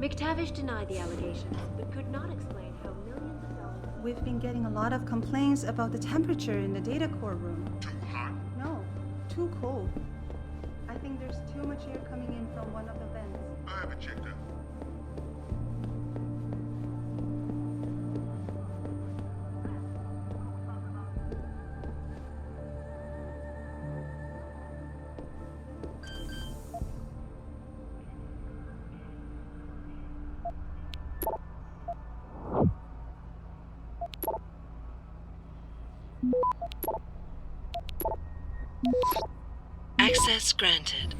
McTavish denied the allegations, but could not explain how millions of dollars...
We've been getting a lot of complaints about the temperature in the data core room.
Too hot?
No, too cold. I think there's too much air coming in from one of the vents.
I haven't checked out.
Access granted.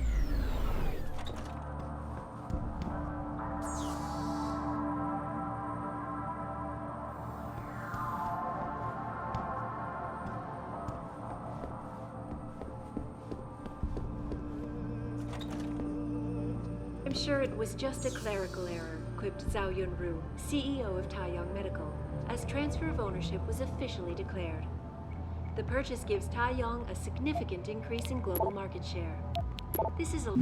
I'm sure it was just a clerical error, quipped Zhao Yunru, CEO of Taiyang Medical, as transfer of ownership was officially declared. The purchase gives Taiyang a significant increase in global market share. This is a...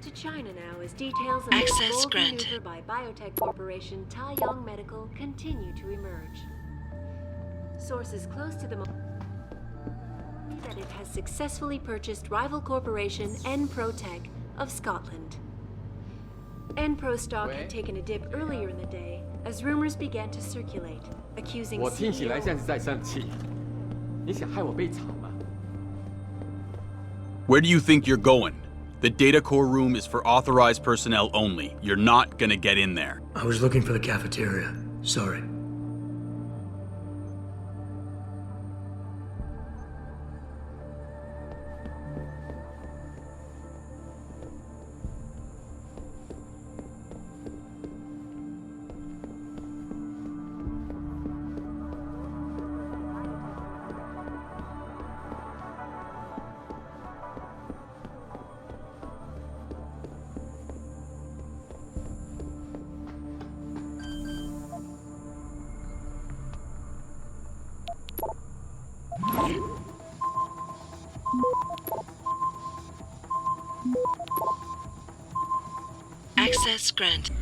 To China now as details of
Access
the bold
granted.
maneuver by biotech corporation Taiyang Medical continue to emerge. Sources close to the that it has successfully purchased rival corporation Enprotech of Scotland. Enpro stock had taken a dip earlier in the day as rumors began to circulate, accusing
我听起来
CEO
像是在生气。你想害我被炒吗？
Where do you think you're going? The data core room is for authorized personnel only. You're not gonna get in there.
I was looking for the cafeteria. Sorry.
Access granted.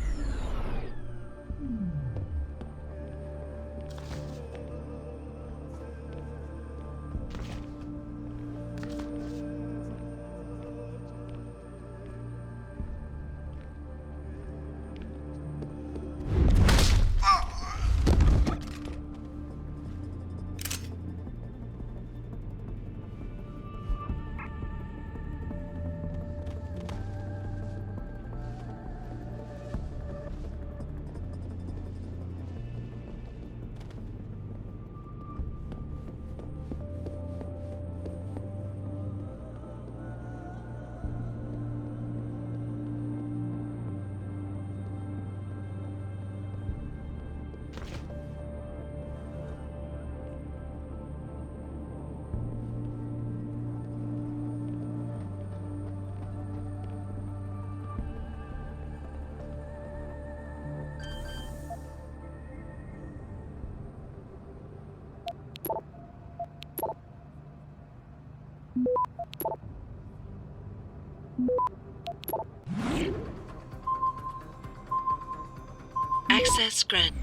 Access granted.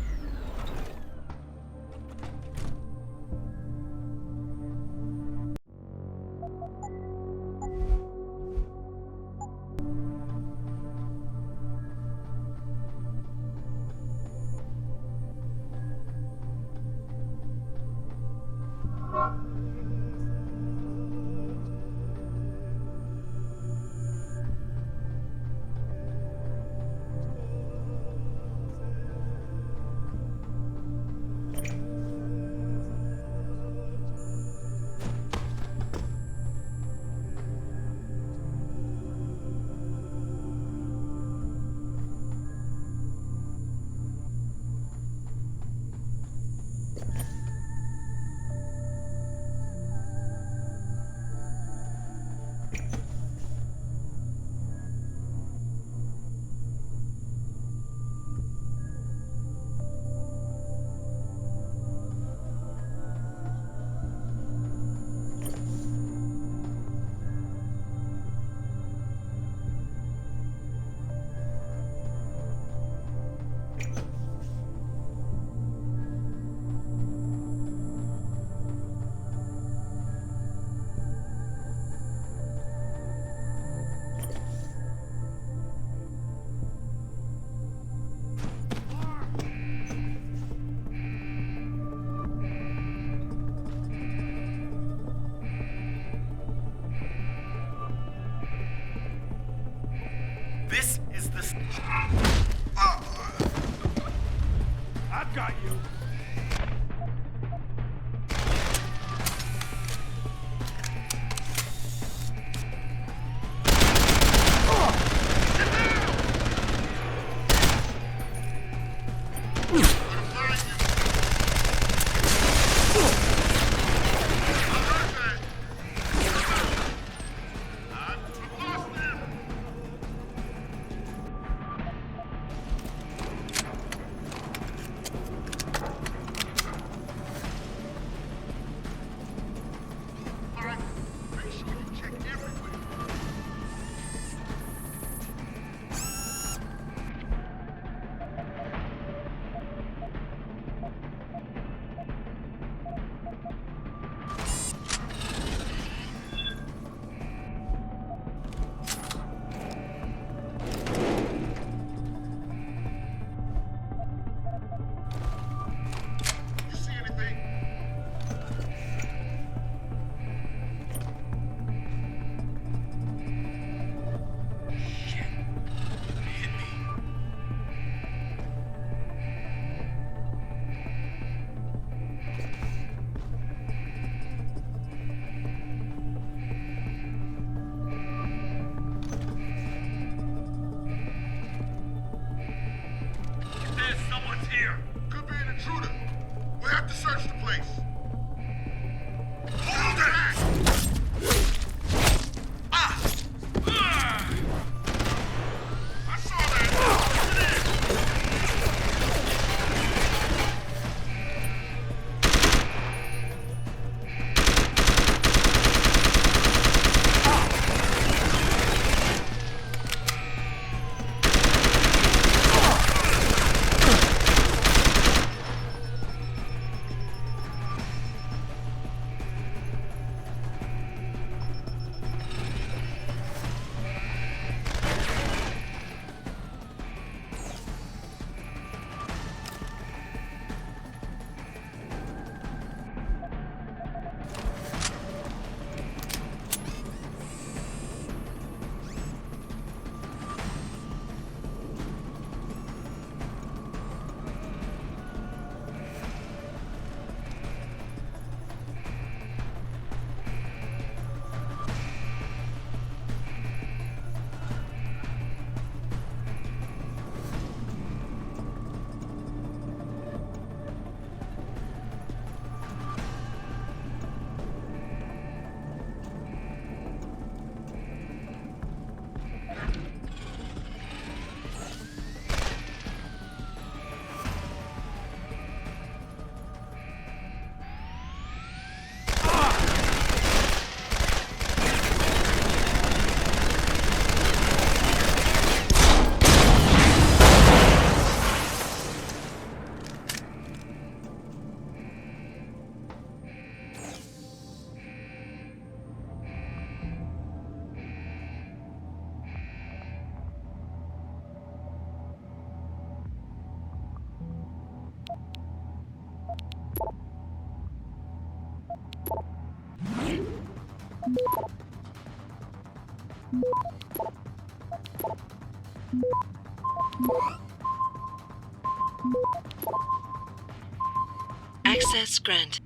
Access granted.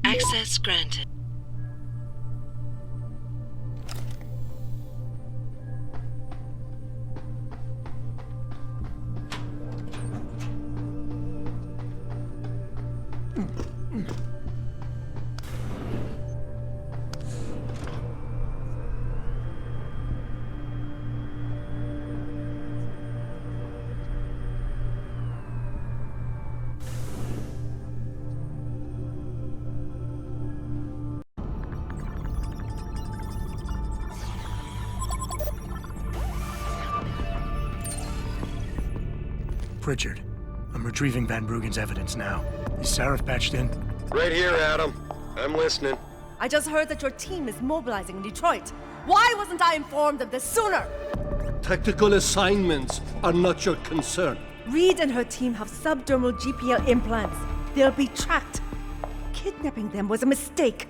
Access granted.
Pritchard, I'm retrieving Van Bruggen's evidence now. Is Sarif patched in?
Right here, Adam. I'm listening.
I just heard that your team is mobilizing in Detroit. Why wasn't I informed of this sooner?
Tactical assignments are not your concern.
Reed and her team have subdermal GPL implants. They'll be tracked. Kidnapping them was a mistake.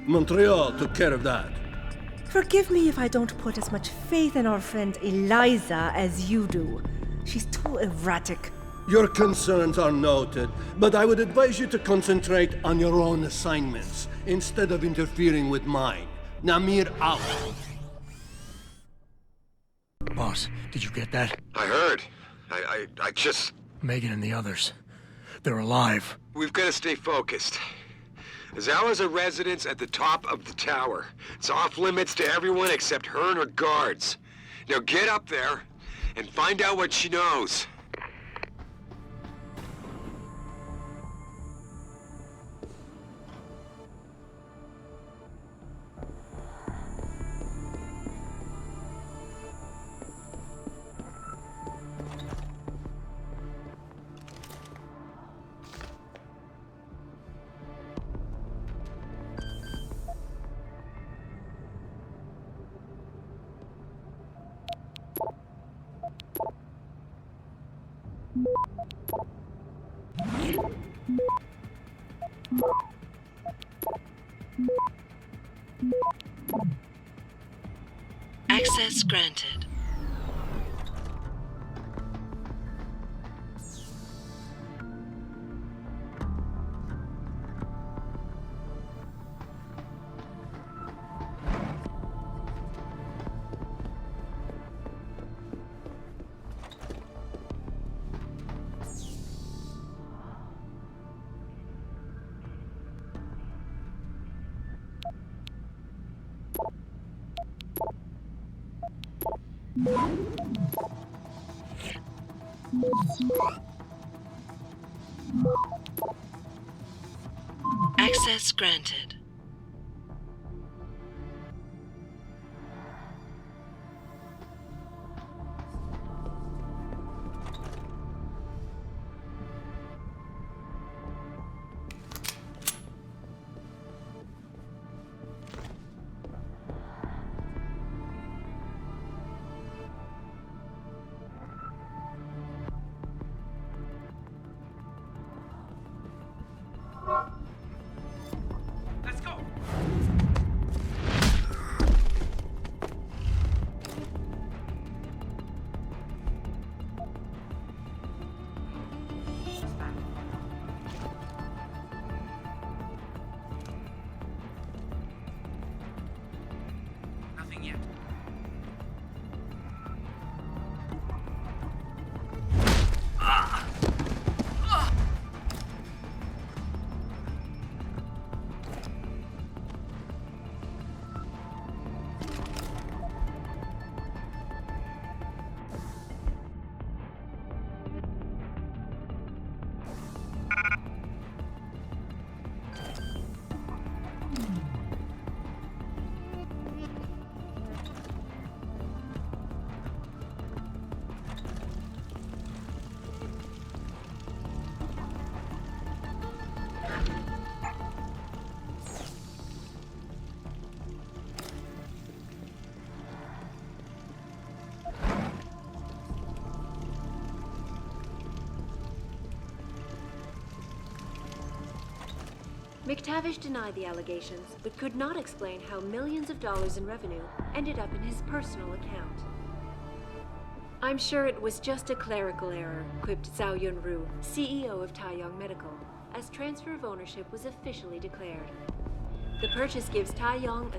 Montreal took care of that.
Forgive me if I don't put as much faith in our friend Eliza as you do. She's too erratic.
Your concerns are noted, but I would advise you to concentrate on your own assignments instead of interfering with mine. Namir out.
Boss, did you get that?
I heard. I just...
Megan and the others. They're alive.
We've got to stay focused. Zawa's a residence at the top of the tower. It's off limits to everyone except her and her guards. Now get up there and find out what she knows.
Access granted. Access granted.
McTavish denied the allegations, but could not explain how millions of dollars in revenue ended up in his personal account. I'm sure it was just a clerical error, quipped Zhao Yunru, CEO of Taiyang Medical, as transfer of ownership was officially declared. The purchase gives Taiyang a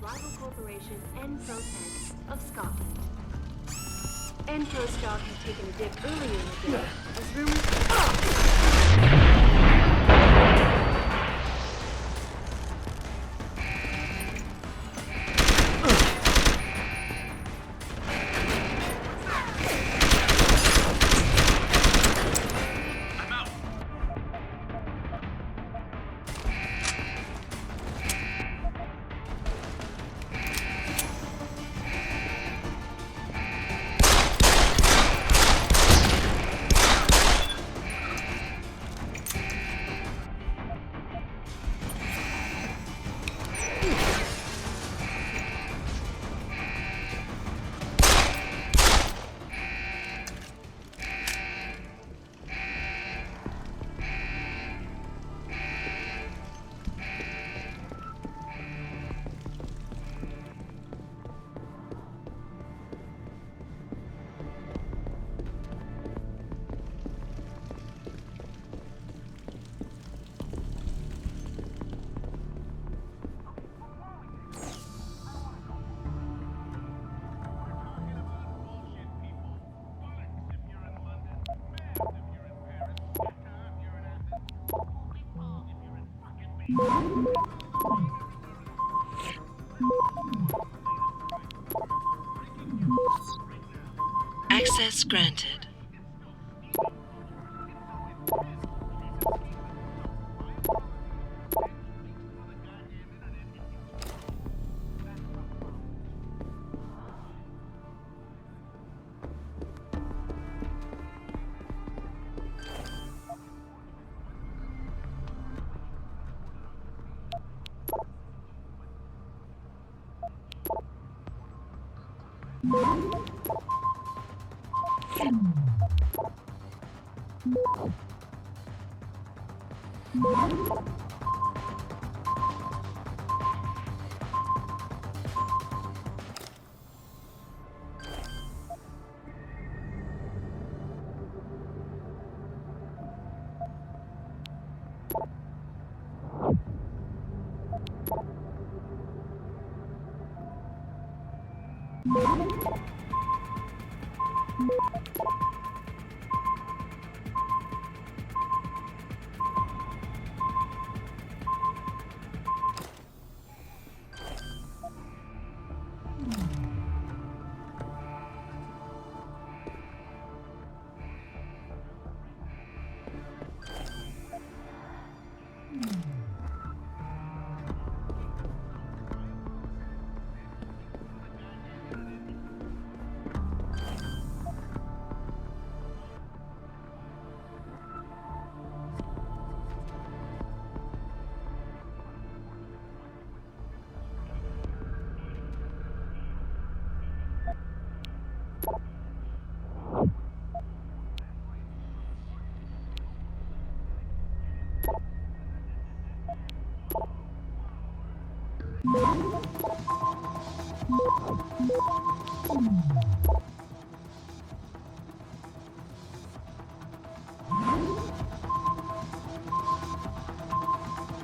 rival corporation Enprotech of Scotland. Enpro stock had taken a dip earlier in the day as rumors.
Access granted.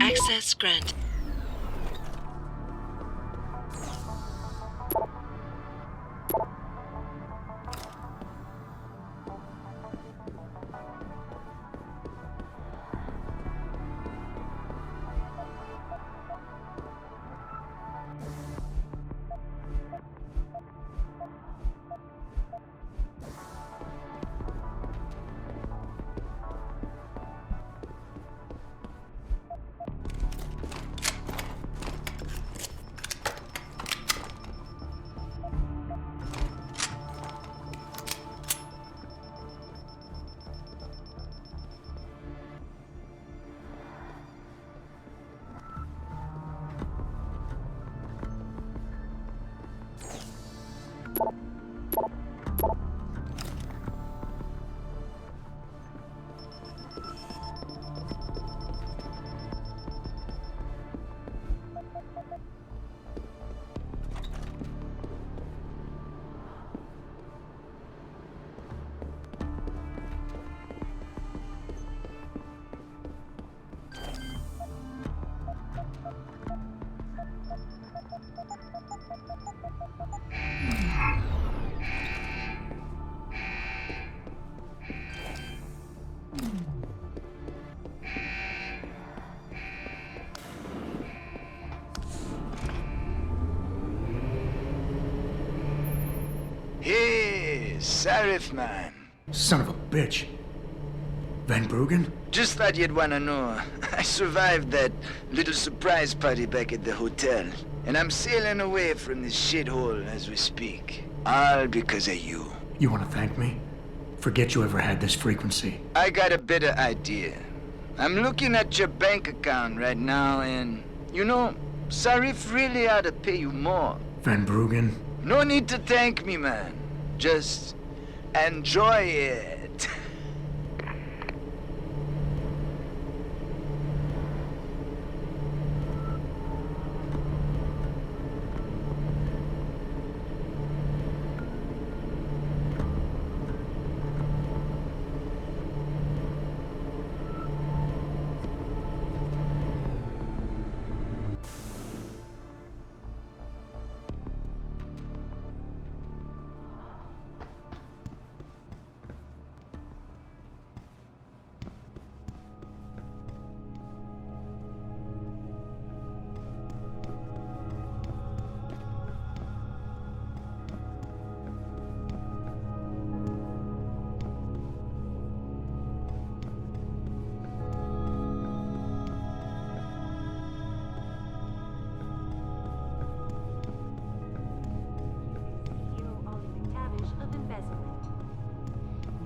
Access granted.
Sarif, man.
Son of a bitch. Van Bruggen?
Just thought you'd want to know. I survived that little surprise party back at the hotel. And I'm sailing away from this shithole as we speak. All because of you.
You want to thank me? Forget you ever had this frequency.
I got a better idea. I'm looking at your bank account right now and... You know, Sarif really ought to pay you more.
Van Bruggen?
No need to thank me, man. Just enjoy it.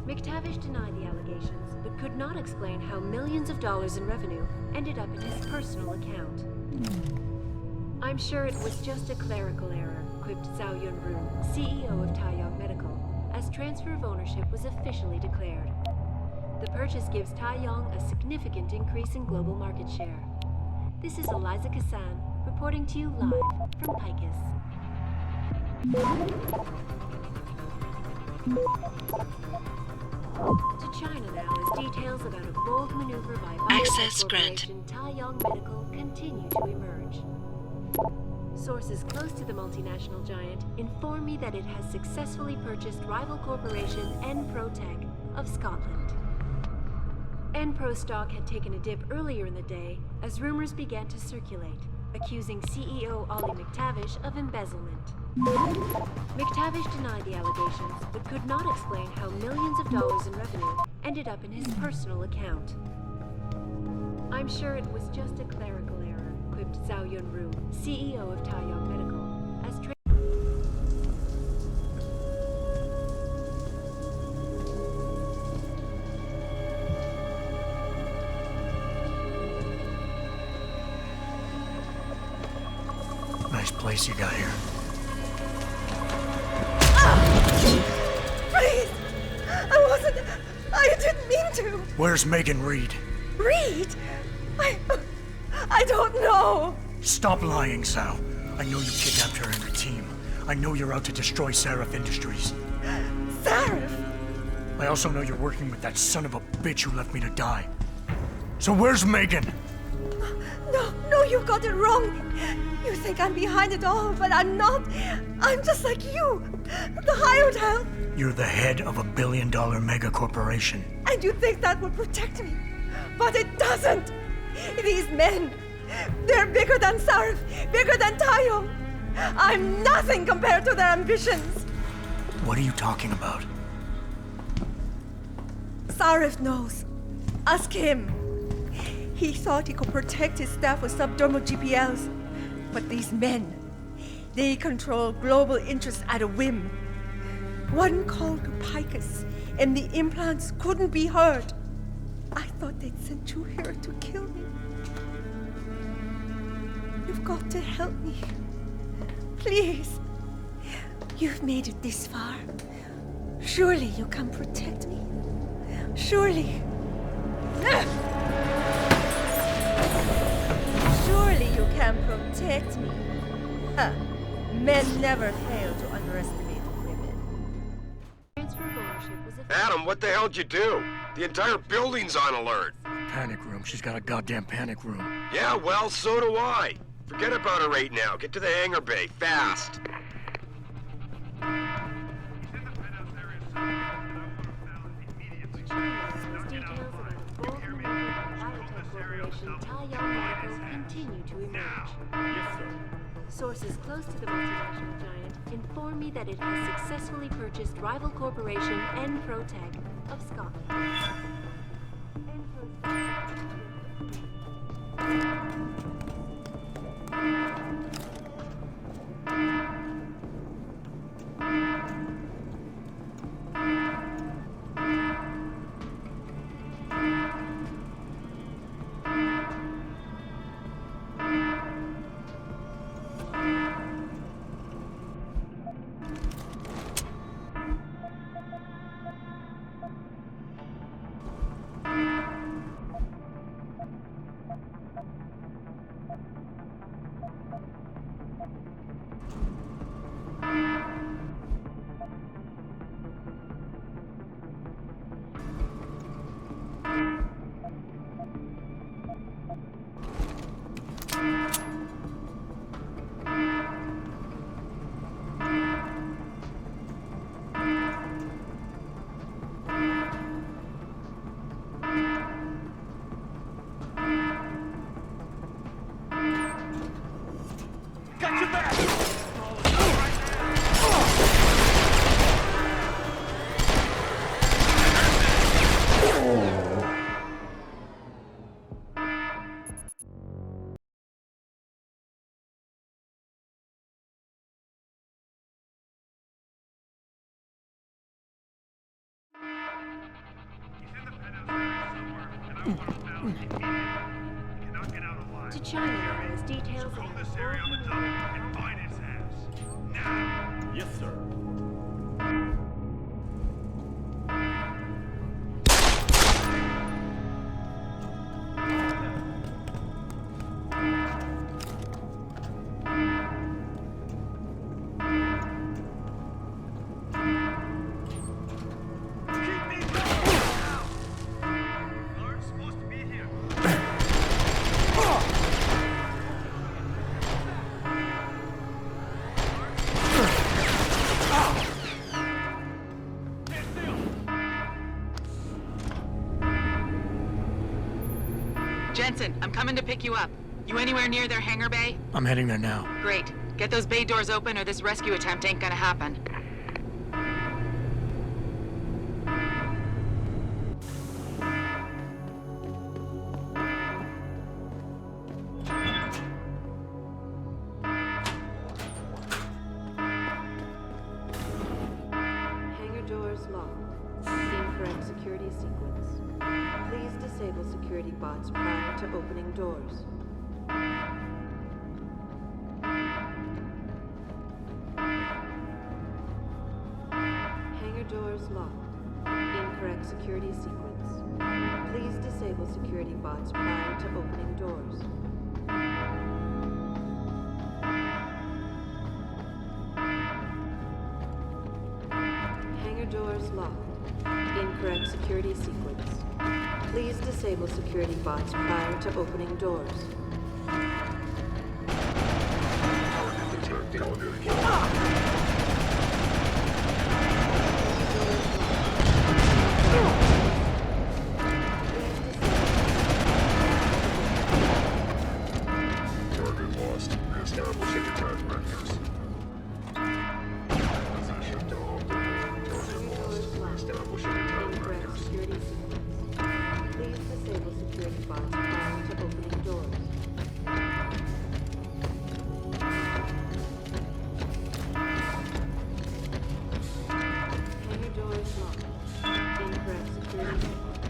McTavish denied the allegations, but could not explain how millions of dollars in revenue ended up in his personal account. I'm sure it was just a clerical error, quipped Zhao Yunru, CEO of Taiyang Medical, as transfer of ownership was officially declared. The purchase gives Taiyang a significant increase in global market share. This is Eliza Kassan, reporting to you live from Picus. To China now as details about a bold maneuver by
Access
Corporation Taiyang Medical continue to emerge. Sources close to the multinational giant inform me that it has successfully purchased rival corporation Enprotech of Scotland. Enpro stock had taken a dip earlier in the day as rumors began to circulate, accusing CEO Ollie McTavish of embezzlement. McTavish denied the allegations, but could not explain how millions of dollars in revenue ended up in his personal account. I'm sure it was just a clerical error, quipped Zhao Yunru, CEO of Taiyang Medical, as
Nice place you got here.
Please! I didn't mean to!
Where's Megan Reed?
Reed? I don't know!
Stop lying, Zhao. I know you kidnapped her and her team. I know you're out to destroy Sarif Industries.
Sarif?
I also know you're working with that son of a bitch who left me to die. So where's Megan?
No, you got it wrong. You think I'm behind it all, but I'm not. I'm just like you. The hired help.
You're the head of a billion-dollar mega corporation.
And you think that will protect me. But it doesn't. These men, they're bigger than Sarif, bigger than Tayo. I'm nothing compared to their ambitions.
What are you talking about?
Sarif knows. Ask him. He thought he could protect his staff with subdermal GPLs. But these men, they control global interests at a whim. One call to Picus, and the implants couldn't be heard. I thought they'd sent you here to kill me. You've got to help me. Please. You've made it this far. Surely you can protect me. Surely. Surely you can protect me. Huh. Men never fail to underestimate women.
Adam, what the hell'd you do? The entire building's on alert.
Panic room. She's got a goddamn panic room.
Yeah, well, so do I. Forget about her right now. Get to the hangar bay, fast.
Continue to emerge. Sources close to the multinational giant inform me that it has successfully purchased rival corporation Proteg of Scotland. To China now as details of
this area on the double and find his ass. Now!
Yes, sir.
Jensen, I'm coming to pick you up. You anywhere near their hangar bay?
I'm heading there now.
Great. Get those bay doors open or this rescue attempt ain't gonna happen.
hangar doors locked. Incorrect security sequence. Please disable security bots prior to opening doors. Hangar doors locked. Incorrect security sequence. Please disable security bots prior to opening doors. Hangar doors locked. Incorrect security sequence. Please disable security bots prior to opening doors.
Target lost. Establishing attack vectors. Position to hold. Target lost. Establishing attack
Incorrect
vectors.
security sequence. Please disable security bots prior to opening doors. Hangar doors locked. Incorrect security sequence.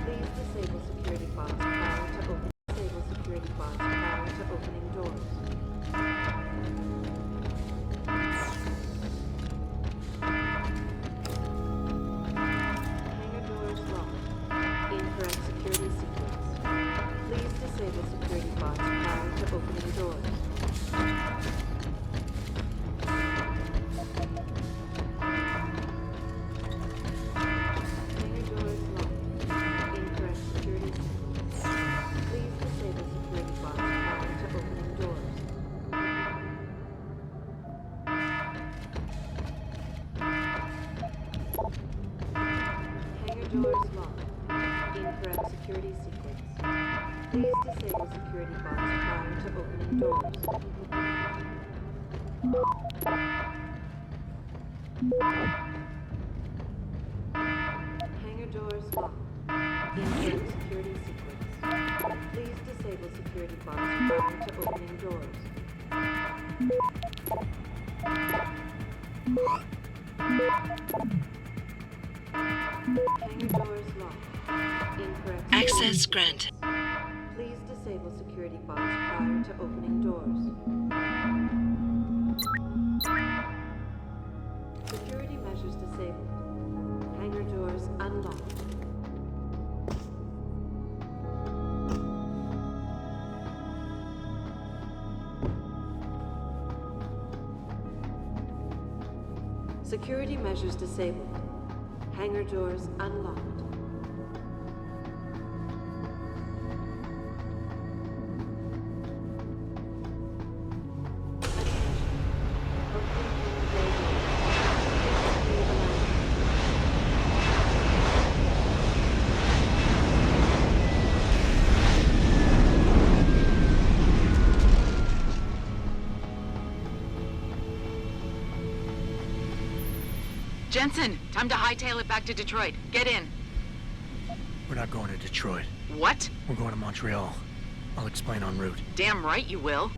Please disable security bots prior to opening. Disable security bots prior to opening doors. Hangar doors locked. Incorrect security sequence. Please disable security bots prior to opening doors. Hangar doors locked. Incorrect security sequence. Please disable security bots prior to opening doors. Hangar doors locked. Incorrect security sequence. Please disable security bots prior to opening doors. Hangar doors locked. Incorrect security sequence. Please disable security bots prior to opening doors. Hangar doors locked. Incorrect.
Access granted.
Please disable security bots prior to opening doors. Security measures disabled. Hangar doors unlocked. Security measures disabled. Hangar doors unlocked.
Jensen, time to hightail it back to Detroit. Get in.
We're not going to Detroit.
What?
We're going to Montreal. I'll explain en route.
Damn right you will.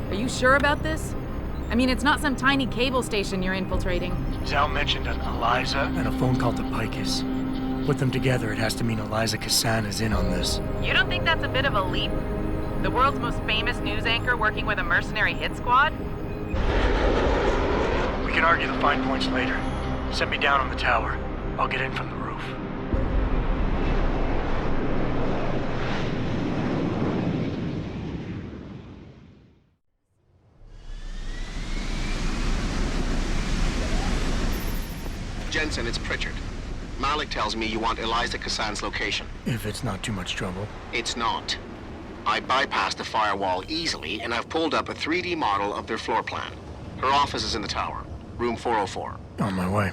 Are you sure about this? I mean, it's not some tiny cable station you're infiltrating.
Zhao mentioned an Eliza and a phone call to Picus. Put them together, it has to mean Eliza Kassan is in on this.
You don't think that's a bit of a leap? The world's most famous news anchor working with a mercenary hit squad?
We can argue the fine points later. Set me down on the tower. I'll get in from the roof.
Jensen, it's Pritchard. Malik tells me you want Eliza Kassan's location.
If it's not too much trouble.
It's not. I bypassed the firewall easily, and I've pulled up a 3D model of their floor plan. Her office is in the tower, room 404.
On my way.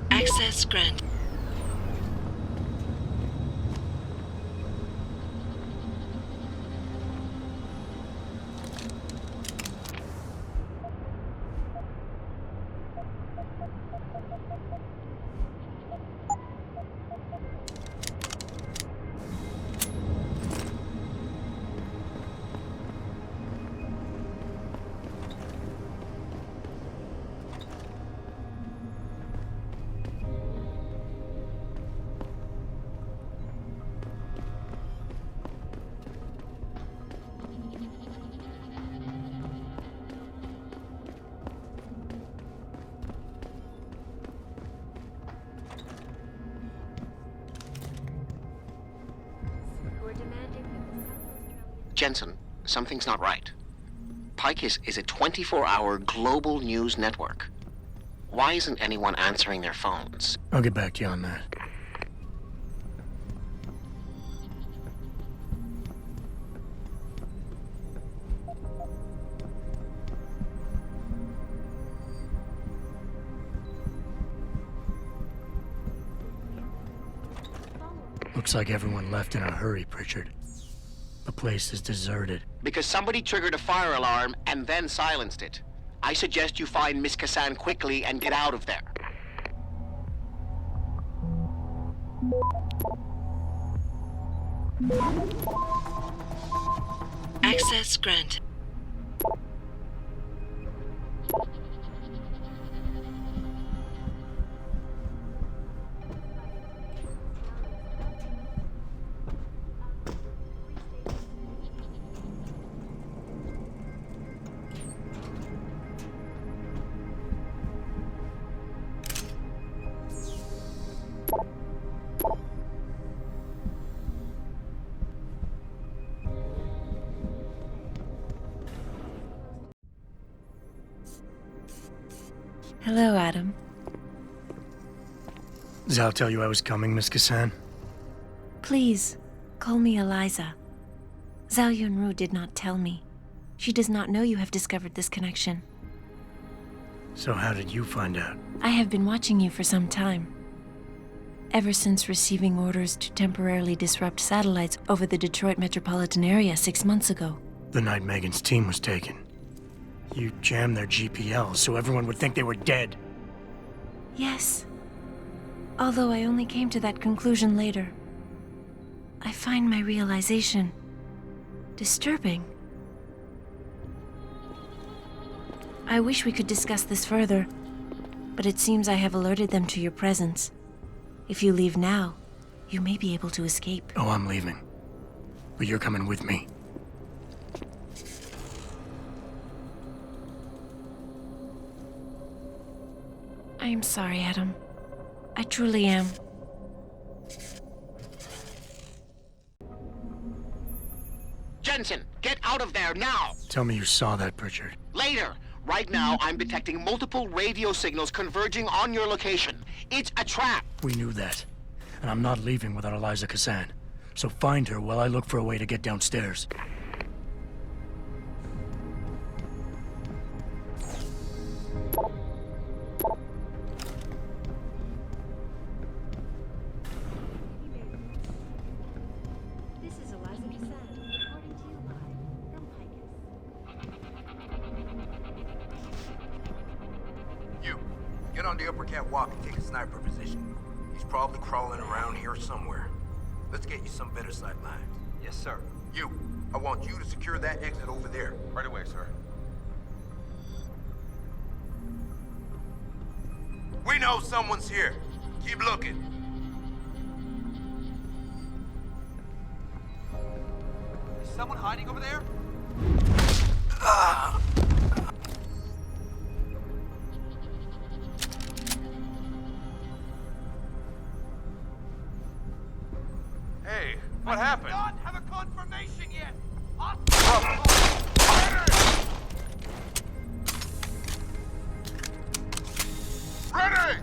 Access granted.
Jensen, something's not right. Picus is a 24-hour global news network. Why isn't anyone answering their phones?
I'll get back to you on that. Looks like everyone left in a hurry, Pritchard. The place is deserted.
Because somebody triggered a fire alarm and then silenced it. I suggest you find Miss Kassan quickly and get out of there.
Access granted.
Hello, Adam.
Zal tell you I was coming, Miss Kassan?
Please, call me Eliza. Zhao Yunru did not tell me. She does not know you have discovered this connection.
So how did you find out?
I have been watching you for some time. Ever since receiving orders to temporarily disrupt satellites over the Detroit metropolitan area 6 months ago.
The night Megan's team was taken. You jammed their GPL so everyone would think they were dead.
Yes. Although I only came to that conclusion later. I find my realization disturbing. I wish we could discuss this further, but it seems I have alerted them to your presence. If you leave now, you may be able to escape.
Oh, I'm leaving. But you're coming with me.
I am sorry, Adam. I truly am.
Jensen, get out of there now!
Tell me you saw that, Pritchard.
Later! Right now, I'm detecting multiple radio signals converging on your location. It's a trap!
We knew that. And I'm not leaving without Eliza Kassan. So find her while I look for a way to get downstairs.
This is Eliza Cassan, reporting to you live from Picus.
You, get on the upper catwalk and take a sniper position. He's probably crawling around here somewhere. Let's get you some better sight lines. Yes, sir. You, I want you to secure that exit over there. Right away, sir. We know someone's here. Keep looking.
Is someone hiding over there?
Hey, what happened?
I do not have a confirmation yet.
Ready!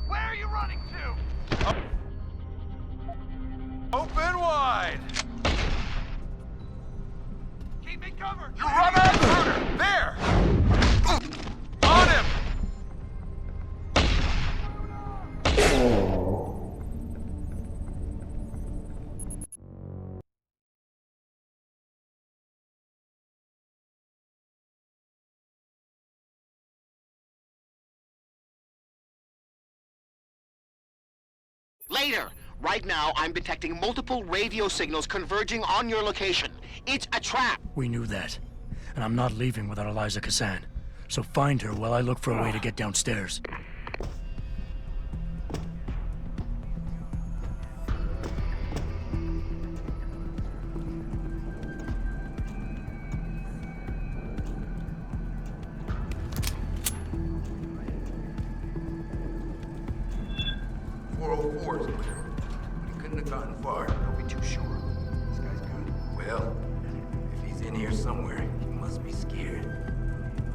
Where are you running to?
Open wide!
Keep me covered.
You run out, Carter! There! On him!
Later! Right now, I'm detecting multiple radio signals converging on your location. It's a trap!
We knew that. And I'm not leaving without Eliza Kassan. So find her while I look for a way to get downstairs.
.404's clear, but he couldn't have gotten far. Don't be too sure. This guy's good. Well, if he's in here somewhere, he must be scared.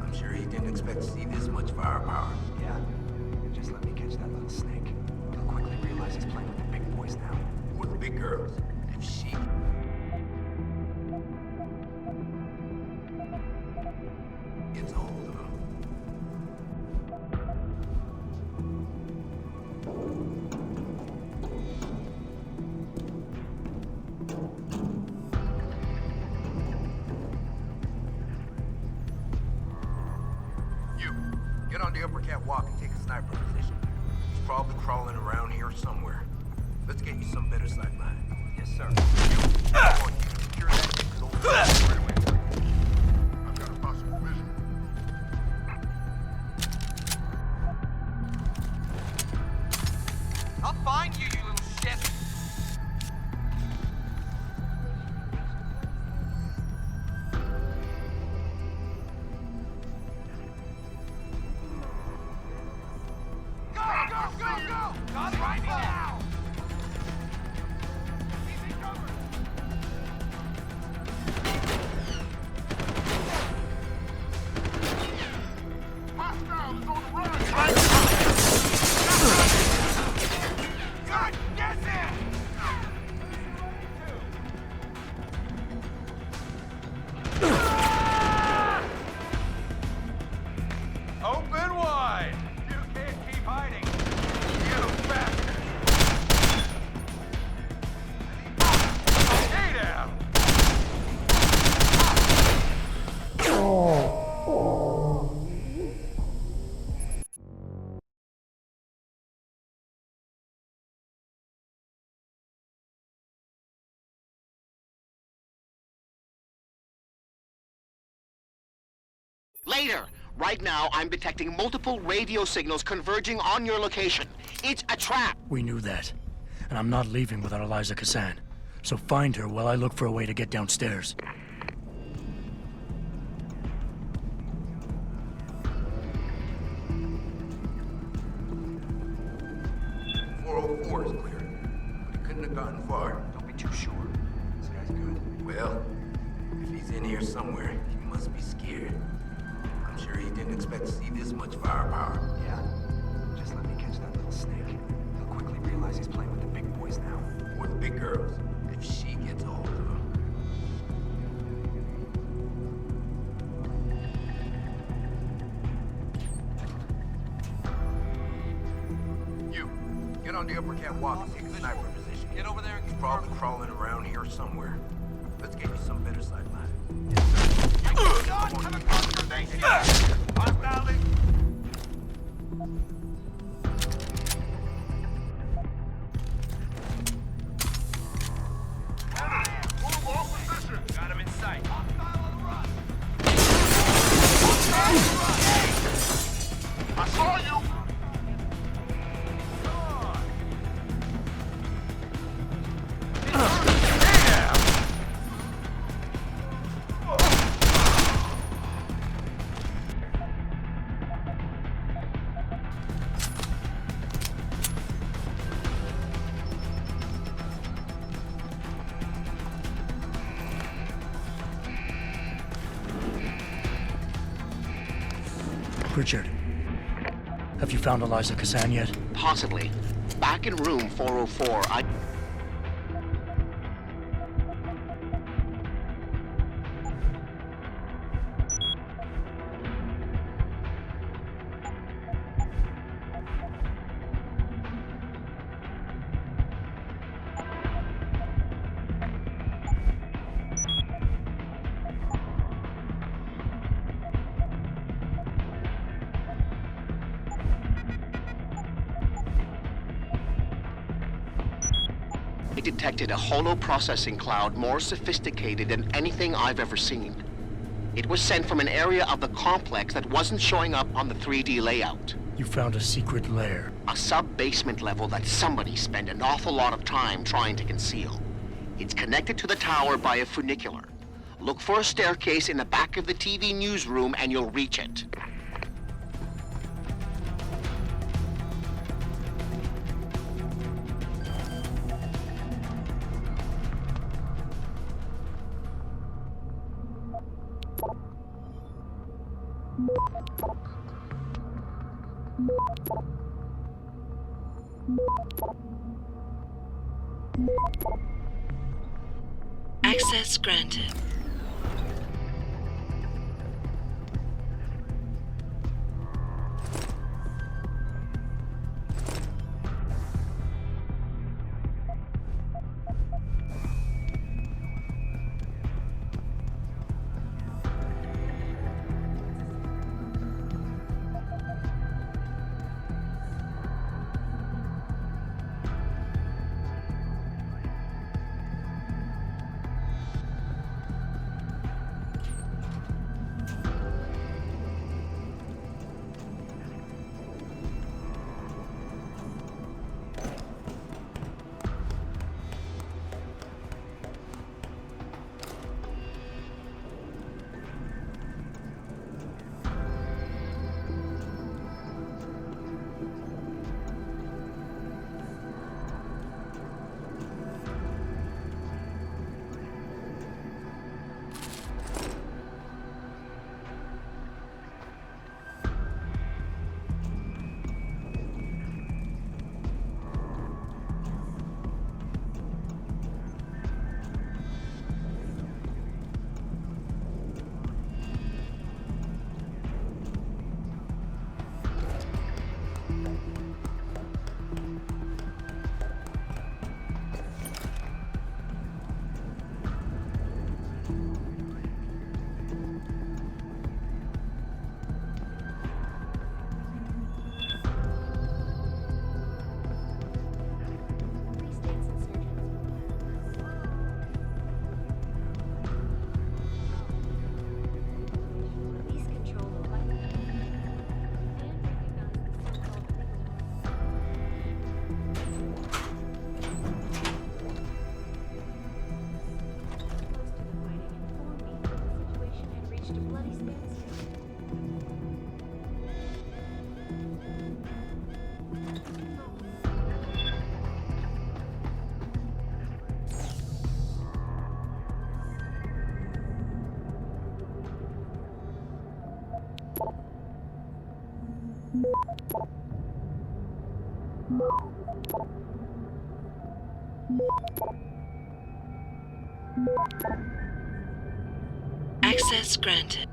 I'm sure he didn't expect to see this much firepower. Yeah, just let me catch that little snake. He'll quickly realize he's playing with the big boys now. Or the big girls. If she... gets a hold of him. Get on the upper catwalk and take a sniper position. He's probably crawling around here somewhere. Let's get you some better sight lines. Yes, sir. I want you to secure that exit over there right away. I've got a possible vision.
I'll find you, you little shit. Go, go, go, go!
Later. Right now, I'm detecting multiple radio signals converging on your location. It's a trap.
We knew that. And I'm not leaving without Eliza Kazan. So find her while I look for a way to get downstairs.
.404 is clear, but he couldn't have gotten far. Don't be too sure. This guy's good. Well, if he's in here somewhere, he must be scared. I'm sure he didn't expect to see this much firepower.
Yeah? Just let me catch that little snake. He'll quickly realize he's playing with the big boys now.
Or the big girls, if she gets a hold of him. You, get on the upper catwalk and take a sniper position. Get over there and he's probably crawling around here somewhere. Let's get you some better sight line.
Got him in sight. I saw you!
Richard, have you found Eliza Kazan yet?
Possibly. Back in room 404, I... It detected a holo processing cloud more sophisticated than anything I've ever seen. It was sent from an area of the complex that wasn't showing up on the 3D layout.
You found a secret lair.
A sub-basement level that somebody spent an awful lot of time trying to conceal. It's connected to the tower by a funicular. Look for a staircase in the back of the TV newsroom and you'll reach it.
Access granted. Access granted.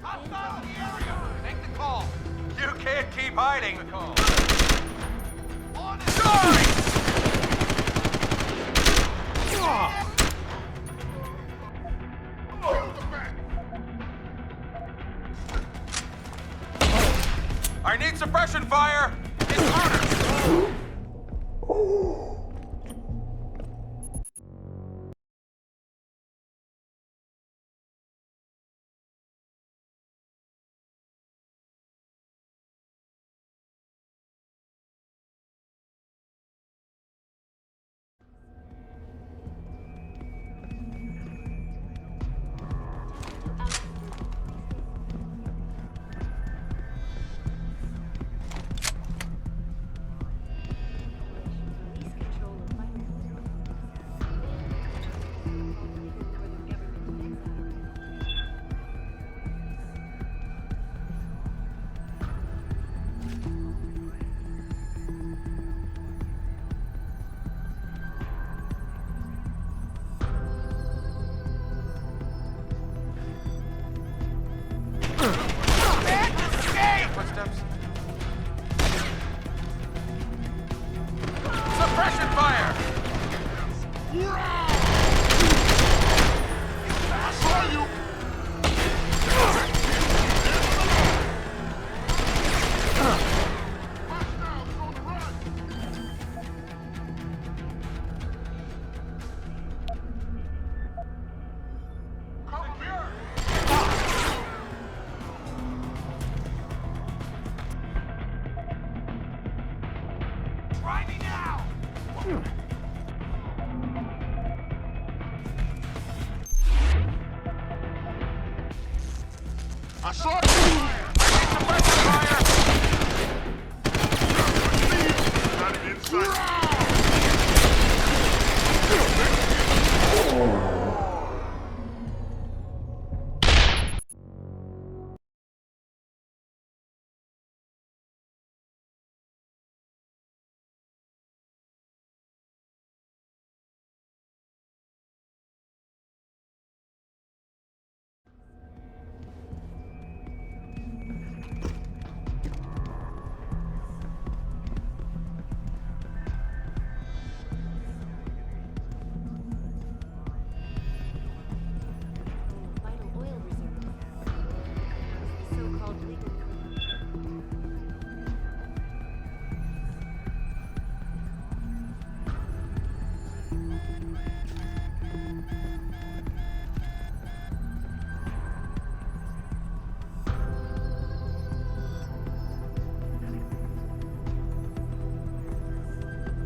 Hostile in the area! Make the call! You can't keep hiding! The call. On it! I need suppression fire! It's harder! Footsteps. Suppression fire! I saw you! Try me now! I saw you! I need suppression fire! Not inside.
Vital oil reserve. The so-called legal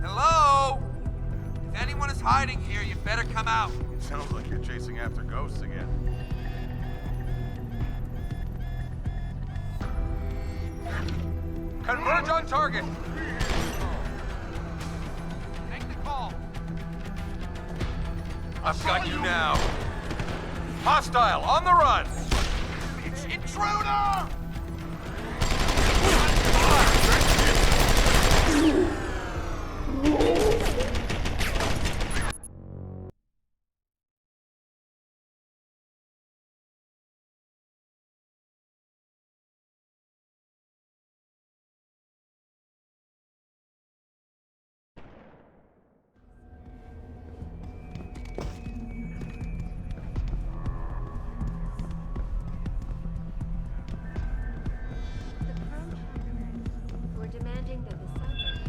Hello? If anyone is hiding here, you better come out. Sounds like you're chasing after ghosts again. Converge on target. Make the call. I've got you now. Hostile on the run. It's intruder!
We're demanding that the subject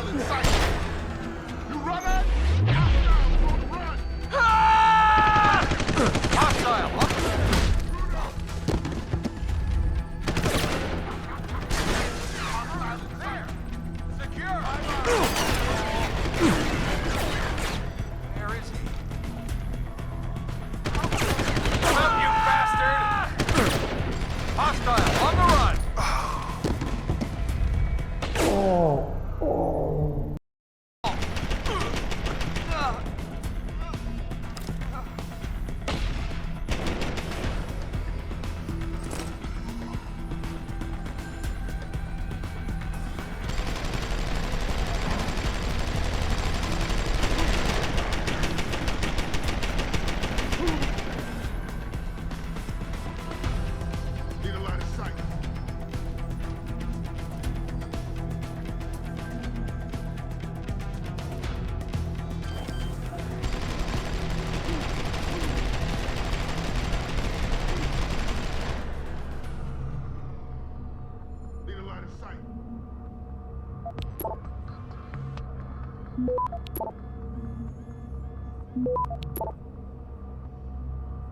Hostile in sight! You running? Hostile on the run! Hostile! Hostile is there! Secure! Where is he? Come up, you bastard! Hostile on the run! Need a line of sight. Need a line of sight.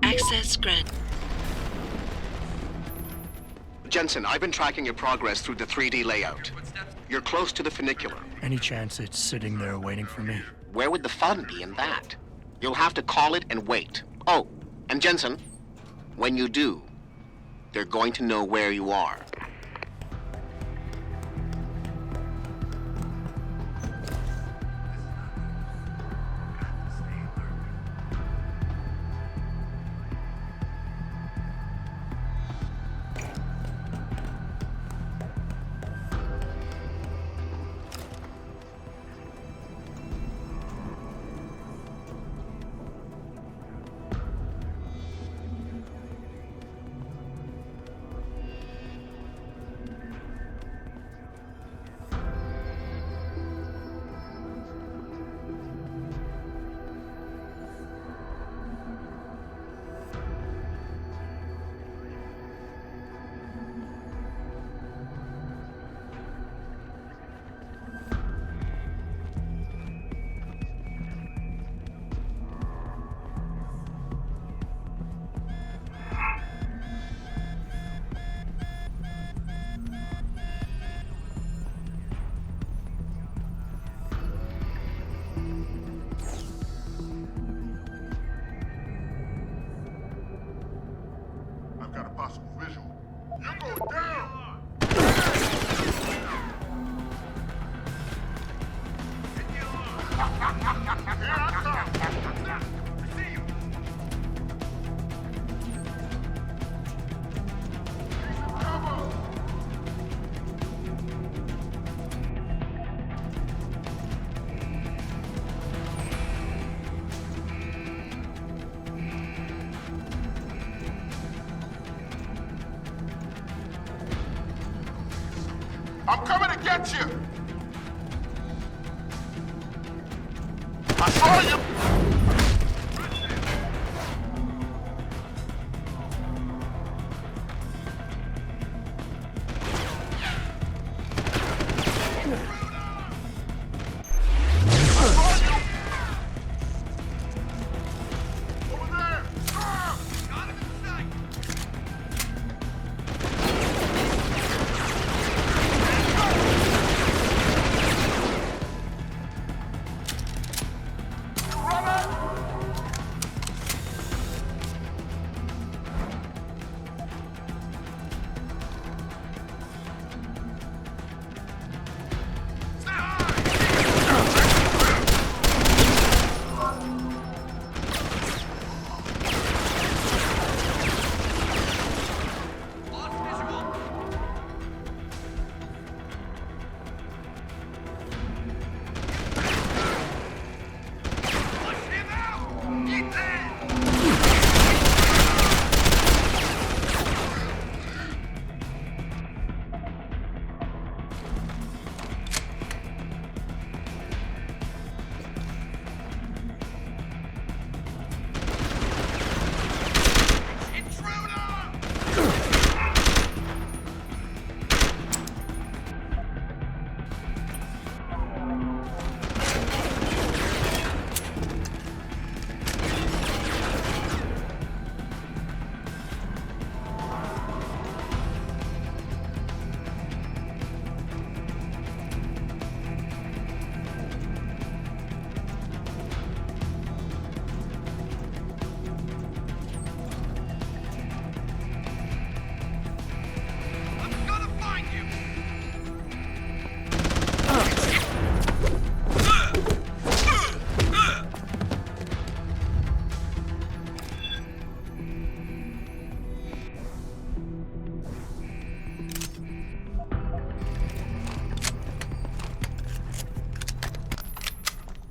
Access granted.
Jensen, I've been tracking your progress through the 3D layout. You're close to the funicular.
Any chance it's sitting there waiting for me?
Where would the fun be in that? You'll have to call it and wait. Oh, and Jensen, when you do, they're going to know where you are. I've got a possible visual. You're going down! Here I come! I see you! Need some cover! I'm coming to get you! I saw you!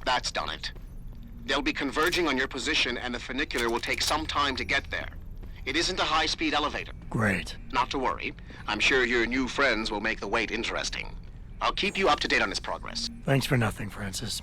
That's done it. They'll be converging on your position, and the funicular will take some time to get there. It isn't a high-speed elevator.
Great.
Not to worry. I'm sure your new friends will make the wait interesting. I'll keep you up to date on its progress.
Thanks for nothing, Francis.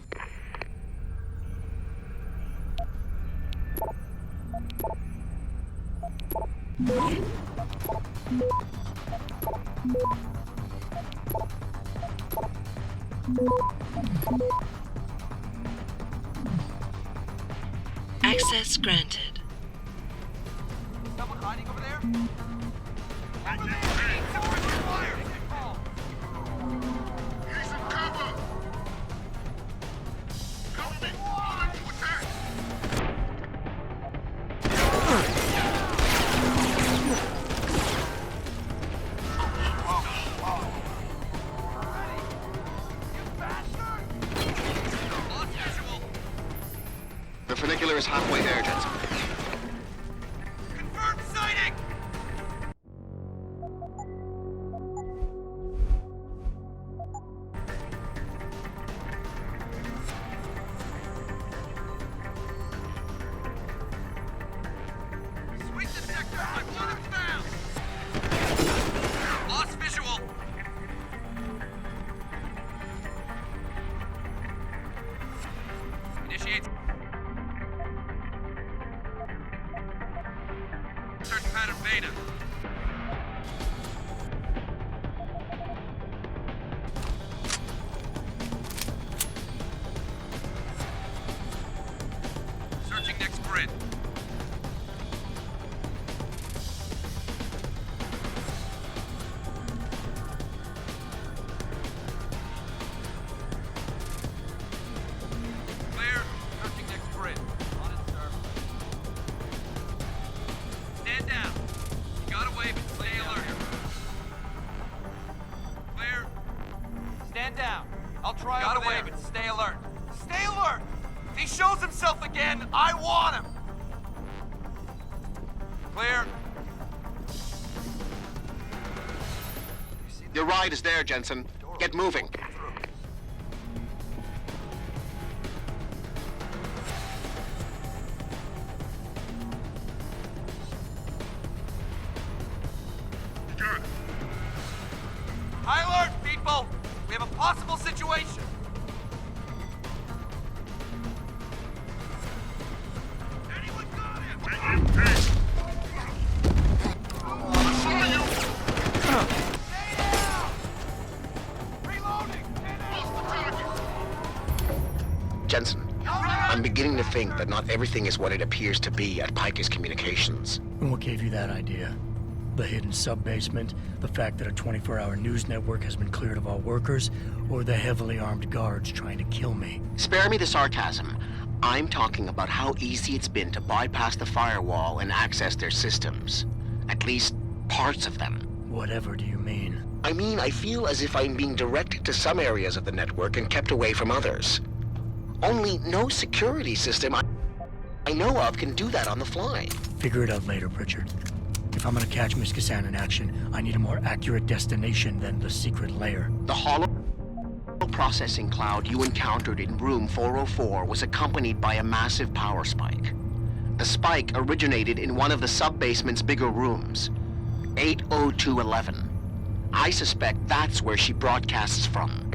Access granted.
Someone hiding over there?
The funicular is halfway there, Jensen.
Confirmed sighting! Sweep the sector! I want him found! Lost visual! Initiate. Search pattern beta. Searching next grid. Clear. Searching next grid. On it, sir. Stand down. You got away, but stay alert. Clear. Stand down. I'll try got away, but stay alert. Stay alert! If he shows himself again, I want him! Clear.
Your ride is there, Jensen. Get moving.
High alert, people! We have a possible situation! Anyone got him? Stay down! Reloading!
Jensen, I'm beginning to think that not everything is what it appears to be at Pike's Communications.
And what gave you that idea? The hidden sub-basement, the fact that a 24-hour news network has been cleared of all workers, or the heavily armed guards trying to kill me?
Spare me the sarcasm. I'm talking about how easy it's been to bypass the firewall and access their systems. At least, parts of them.
Whatever do you mean?
I mean, I feel as if I'm being directed to some areas of the network and kept away from others. Only no security system I know of can do that on the fly.
Figure it out later, Pritchard. If I'm gonna catch Miss Kassan in action, I need a more accurate destination than the secret lair.
The hollow processing cloud you encountered in room 404 was accompanied by a massive power spike. The spike originated in one of the sub-basement's bigger rooms, 80211. I suspect that's where she broadcasts from.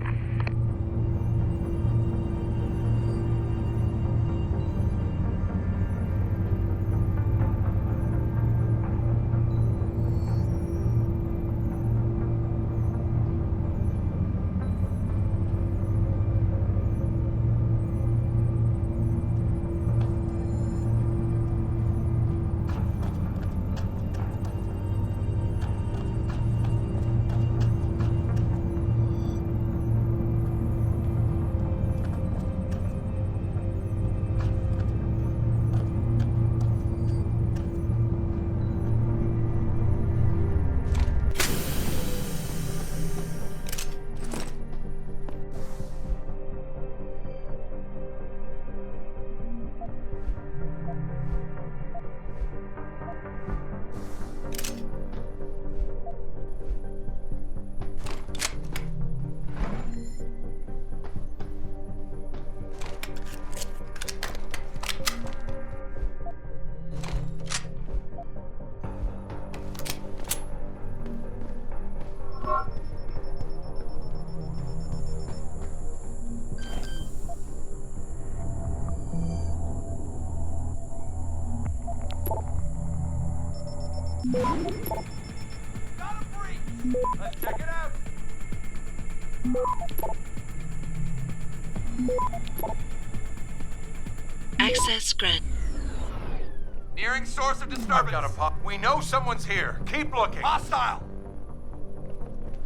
Got a breach! Let's check it out!
Access granted.
Nearing source of disturbance.
I've got a pop. We know someone's here. Keep looking.
Hostile!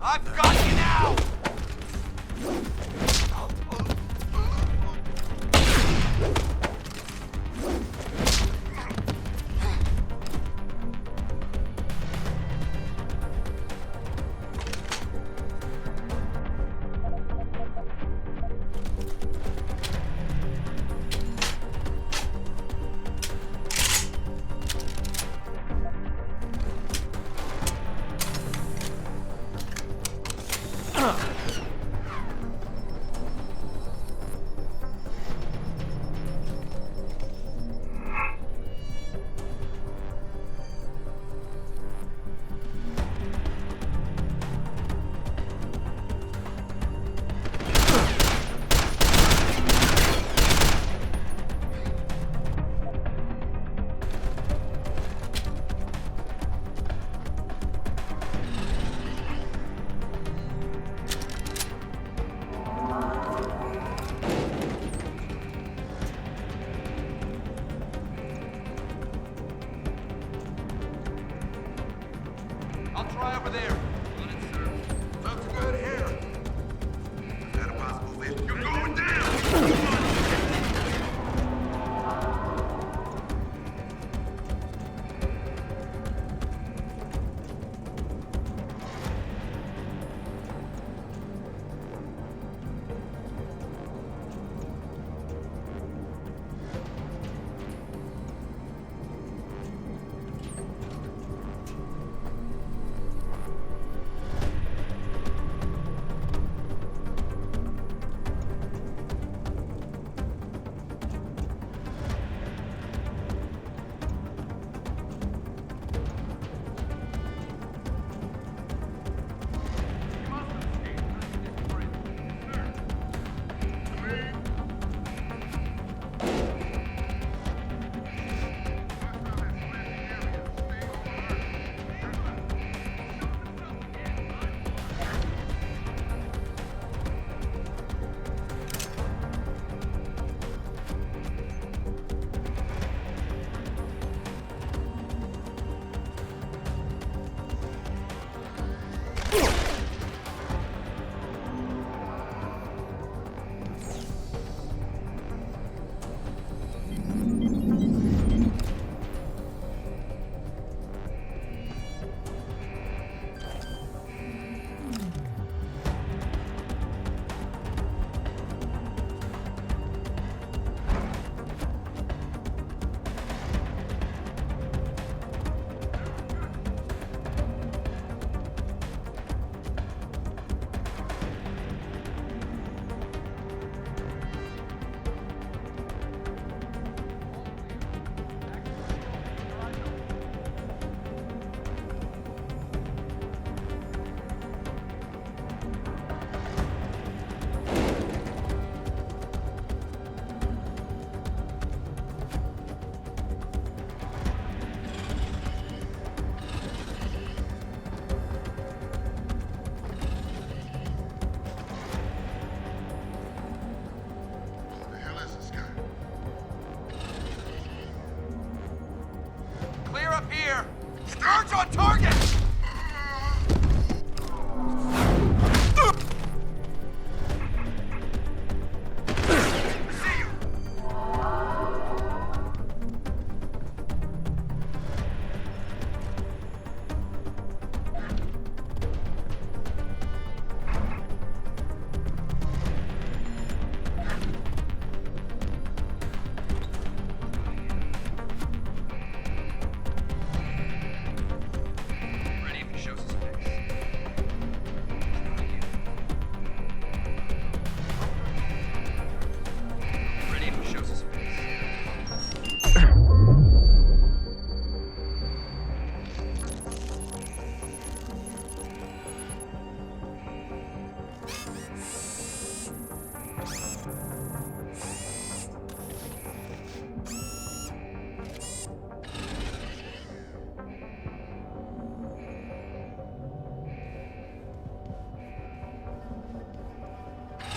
I've got you now! I'll try over there.
Looks good here. Is that a possible vision? You're going down!
Clear up here! Scourge on target!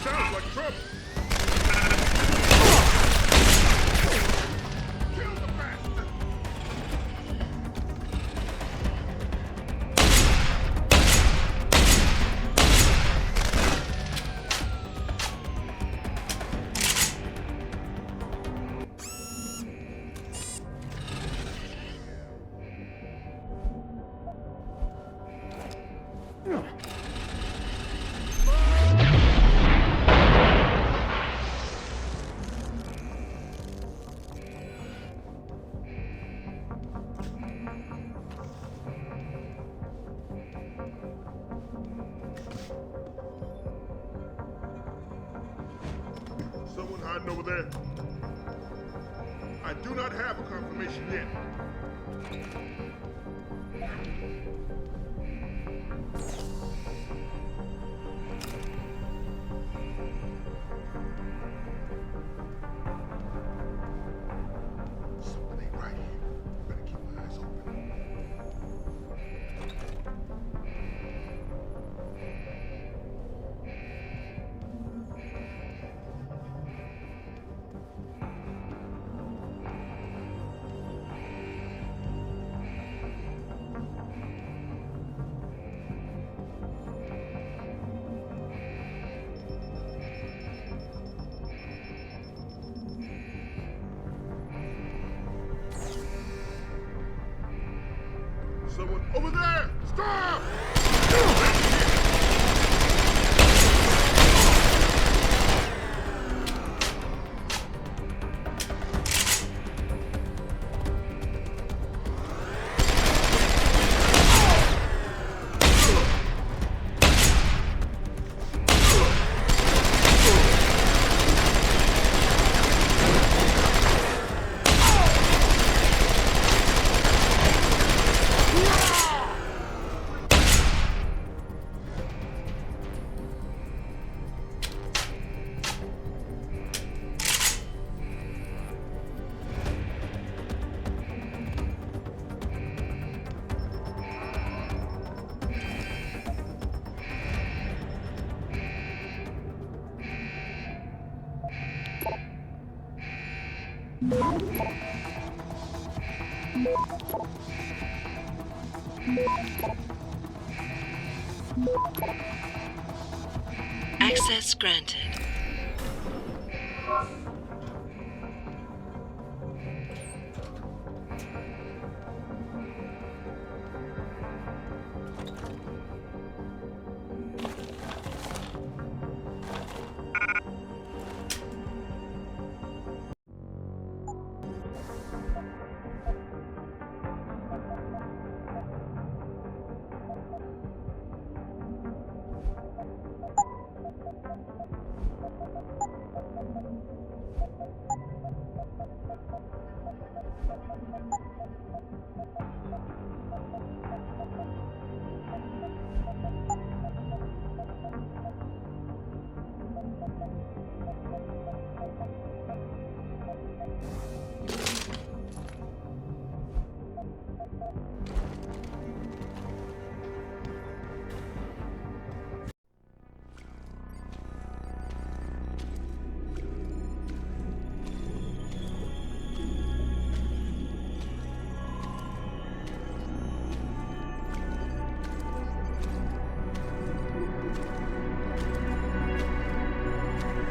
Sounds like trouble. Kill the bastard. Someone hiding over there? I do not have a confirmation yet. Somebody right here. Better keep my eyes open. Someone over there! Stop!
Access granted.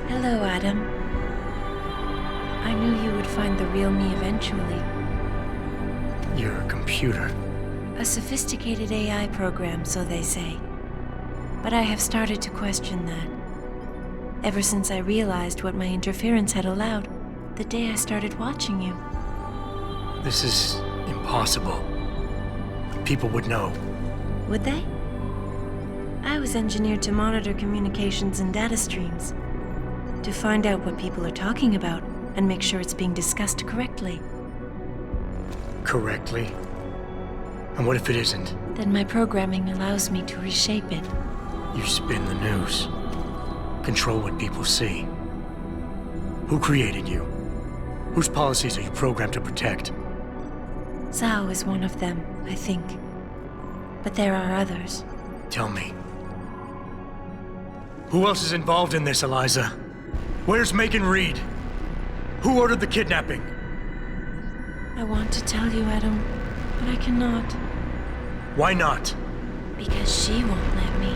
Hello, Adam. I knew you would find the real me eventually.
You're a computer.
A sophisticated AI program, so they say. But I have started to question that. Ever since I realized what my interference had allowed, the day I started watching you.
This is impossible. People would know.
Would they? I was engineered to monitor communications and data streams. To find out what people are talking about and make sure it's being discussed correctly.
Correctly? And what if it isn't?
Then my programming allows me to reshape it.
You spin the news. Control what people see. Who created you? Whose policies are you programmed to protect?
Zhao is one of them, I think. But there are others.
Tell me. Who else is involved in this, Eliza? Where's Megan Reed? Who ordered the kidnapping?
I want to tell you, Adam, but I cannot.
Why not?
Because she won't let me.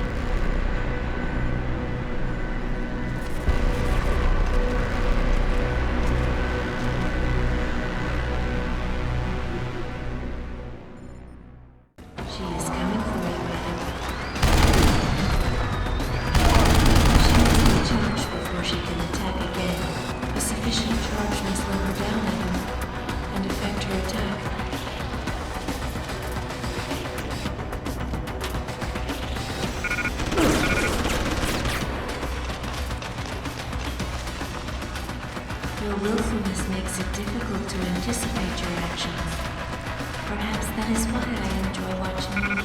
She is coming for you, Adam. She must be charged before she can attack again. A sufficient charge may slow her down, Adam, and affect her attack. Your willfulness makes it difficult to anticipate your actions. Perhaps that is why I enjoy watching you.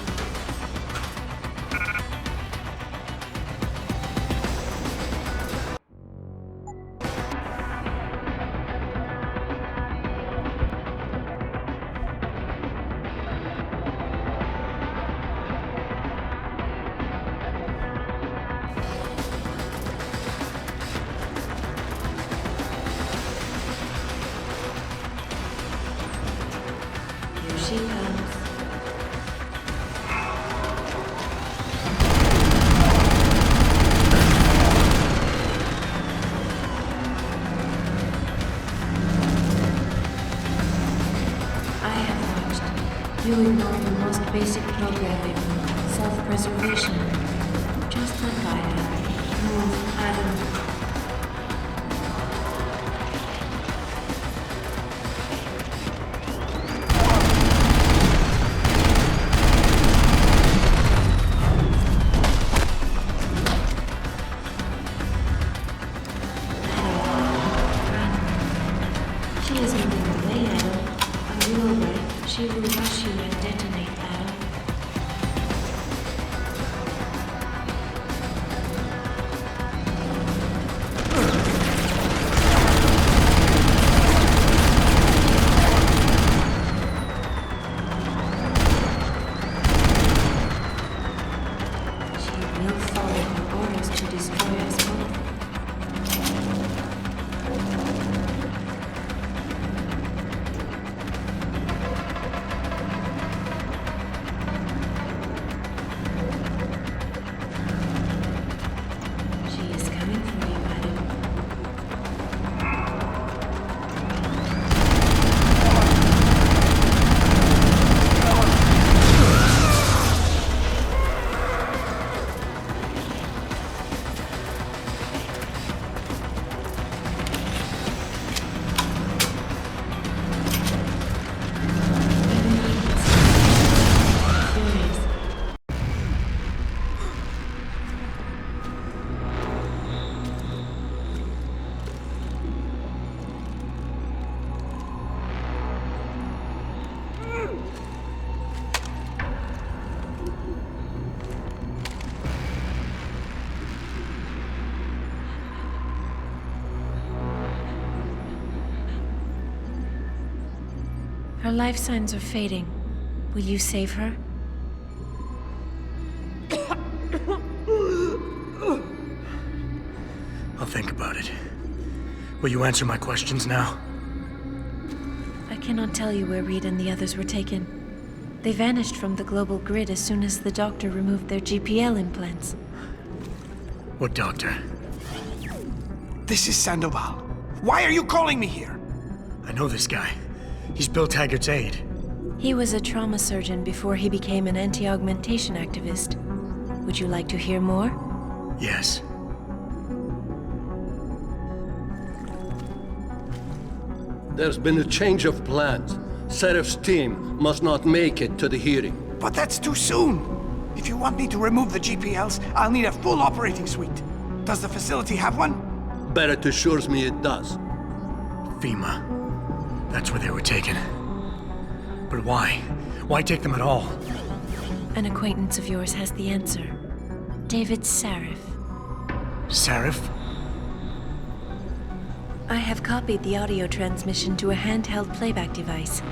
Here she comes. I have watched. You ignore the most basic programming, self-preservation. Just like I have. Move, Adam. She is moving away, Adam. On your right, she will rush you and detonate, Adam. She will follow her orders to destroy us both. She is coming for you, Adam. Furious. Her life signs are fading. Will you save her?
I'll think about it. Will you answer my questions now?
I cannot tell you where Reed and the others were taken. They vanished from the global grid as soon as the doctor removed their GPL implants.
What doctor?
This is Sandoval. Why are you calling me here?
I know this guy. He's Bill Taggart's aide.
He was a trauma surgeon before he became an anti-augmentation activist. Would you like to hear more?
Yes.
There's been a change of plans. Serif's team must not make it to the hearing.
But that's too soon. If you want me to remove the GPLs, I'll need a full operating suite. Does the facility have one?
Barrett assures me it does.
FEMA. That's where they were taken. But why? Why take them at all?
An acquaintance of yours has the answer. David Sarif.
Sarif?
I have copied the audio transmission to a handheld playback device.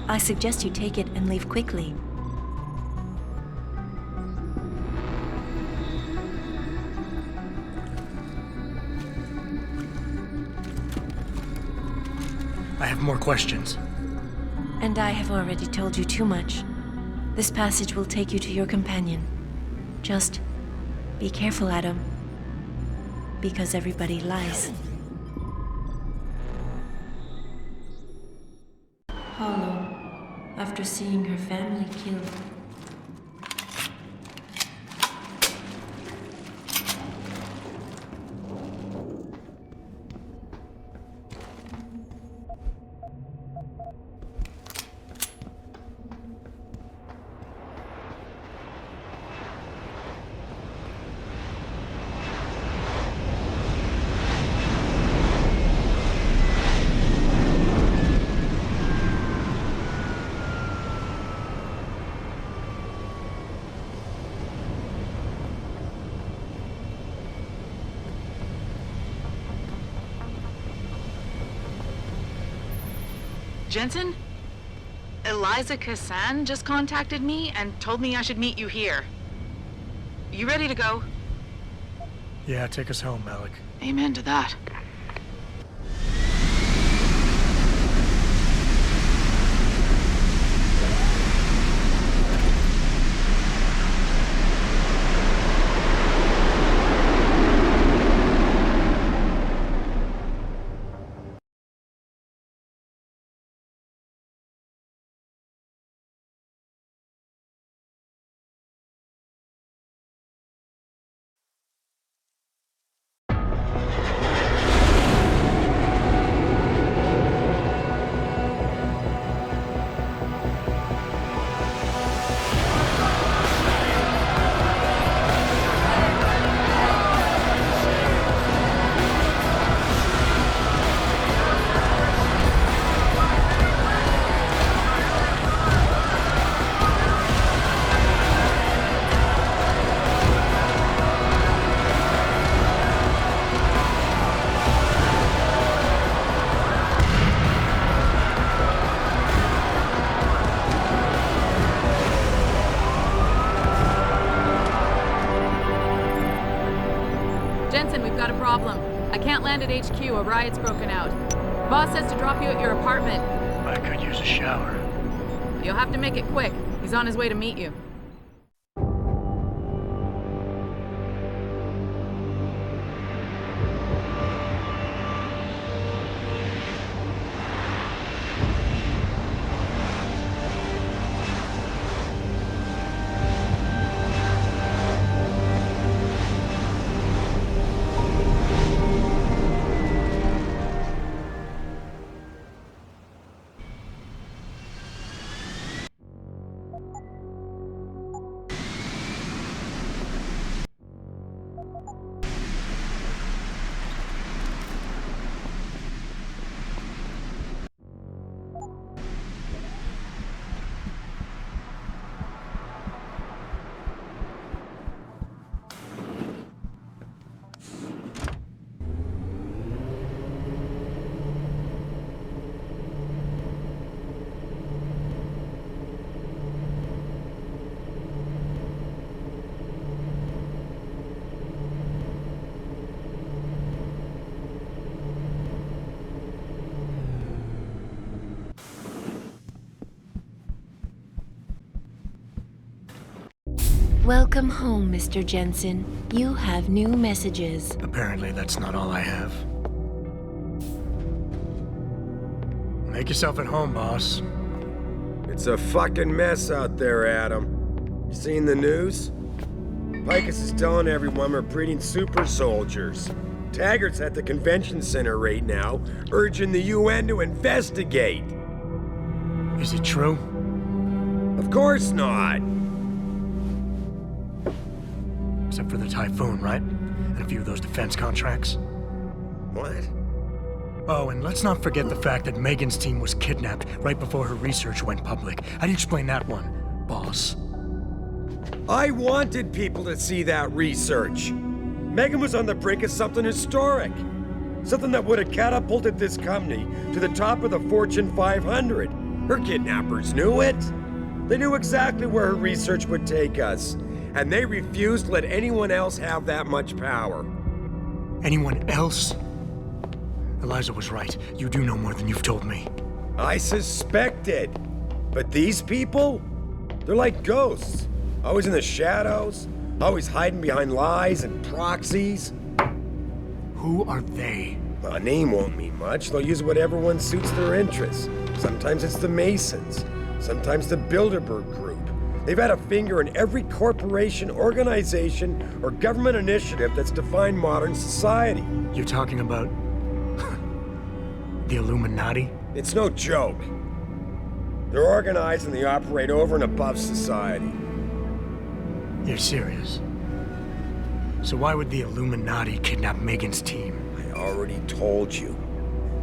I suggest you take it and leave quickly.
I have more questions.
And I have already told you too much. This passage will take you to your companion. Just be careful, Adam. Because everybody lies. Hollow, after seeing her family killed.
Jensen? Eliza Cassan just contacted me and told me I should meet you here. You ready to go?
Yeah, take us home, Malik.
Amen to that. Jensen, we've got a problem. I can't land at HQ. A riot's broken out. Boss says to drop you at your apartment.
I could use a shower.
You'll have to make it quick. He's on his way to meet you.
Welcome home, Mr. Jensen. You have new messages.
Apparently that's not all I have. Make yourself at home, boss.
It's a fucking mess out there, Adam. You seen the news? Picus is telling everyone we're breeding super soldiers. Taggart's at the convention center right now, urging the UN to investigate.
Is it true?
Of course not.
Except for the Typhoon, right? And a few of those defense contracts.
What?
Oh, and let's not forget the fact that Megan's team was kidnapped right before her research went public. How do you explain that one, boss?
I wanted people to see that research. Megan was on the brink of something historic. Something that would have catapulted this company to the top of the Fortune 500. Her kidnappers knew it. They knew exactly where her research would take us. And they refused to let anyone else have that much power.
Anyone else? Eliza was right. You do know more than you've told me.
I suspected. But these people? They're like ghosts. Always in the shadows, always hiding behind lies and proxies.
Who are they?
Well, a name won't mean much. They'll use whatever one suits their interests. Sometimes it's the Masons. Sometimes the Bilderberg Group. They've had a finger in every corporation, organization, or government initiative that's defined modern society.
You're talking about... the Illuminati?
It's no joke. They're organized and they operate over and above society.
You're serious? So why would the Illuminati kidnap Megan's team?
I already told you.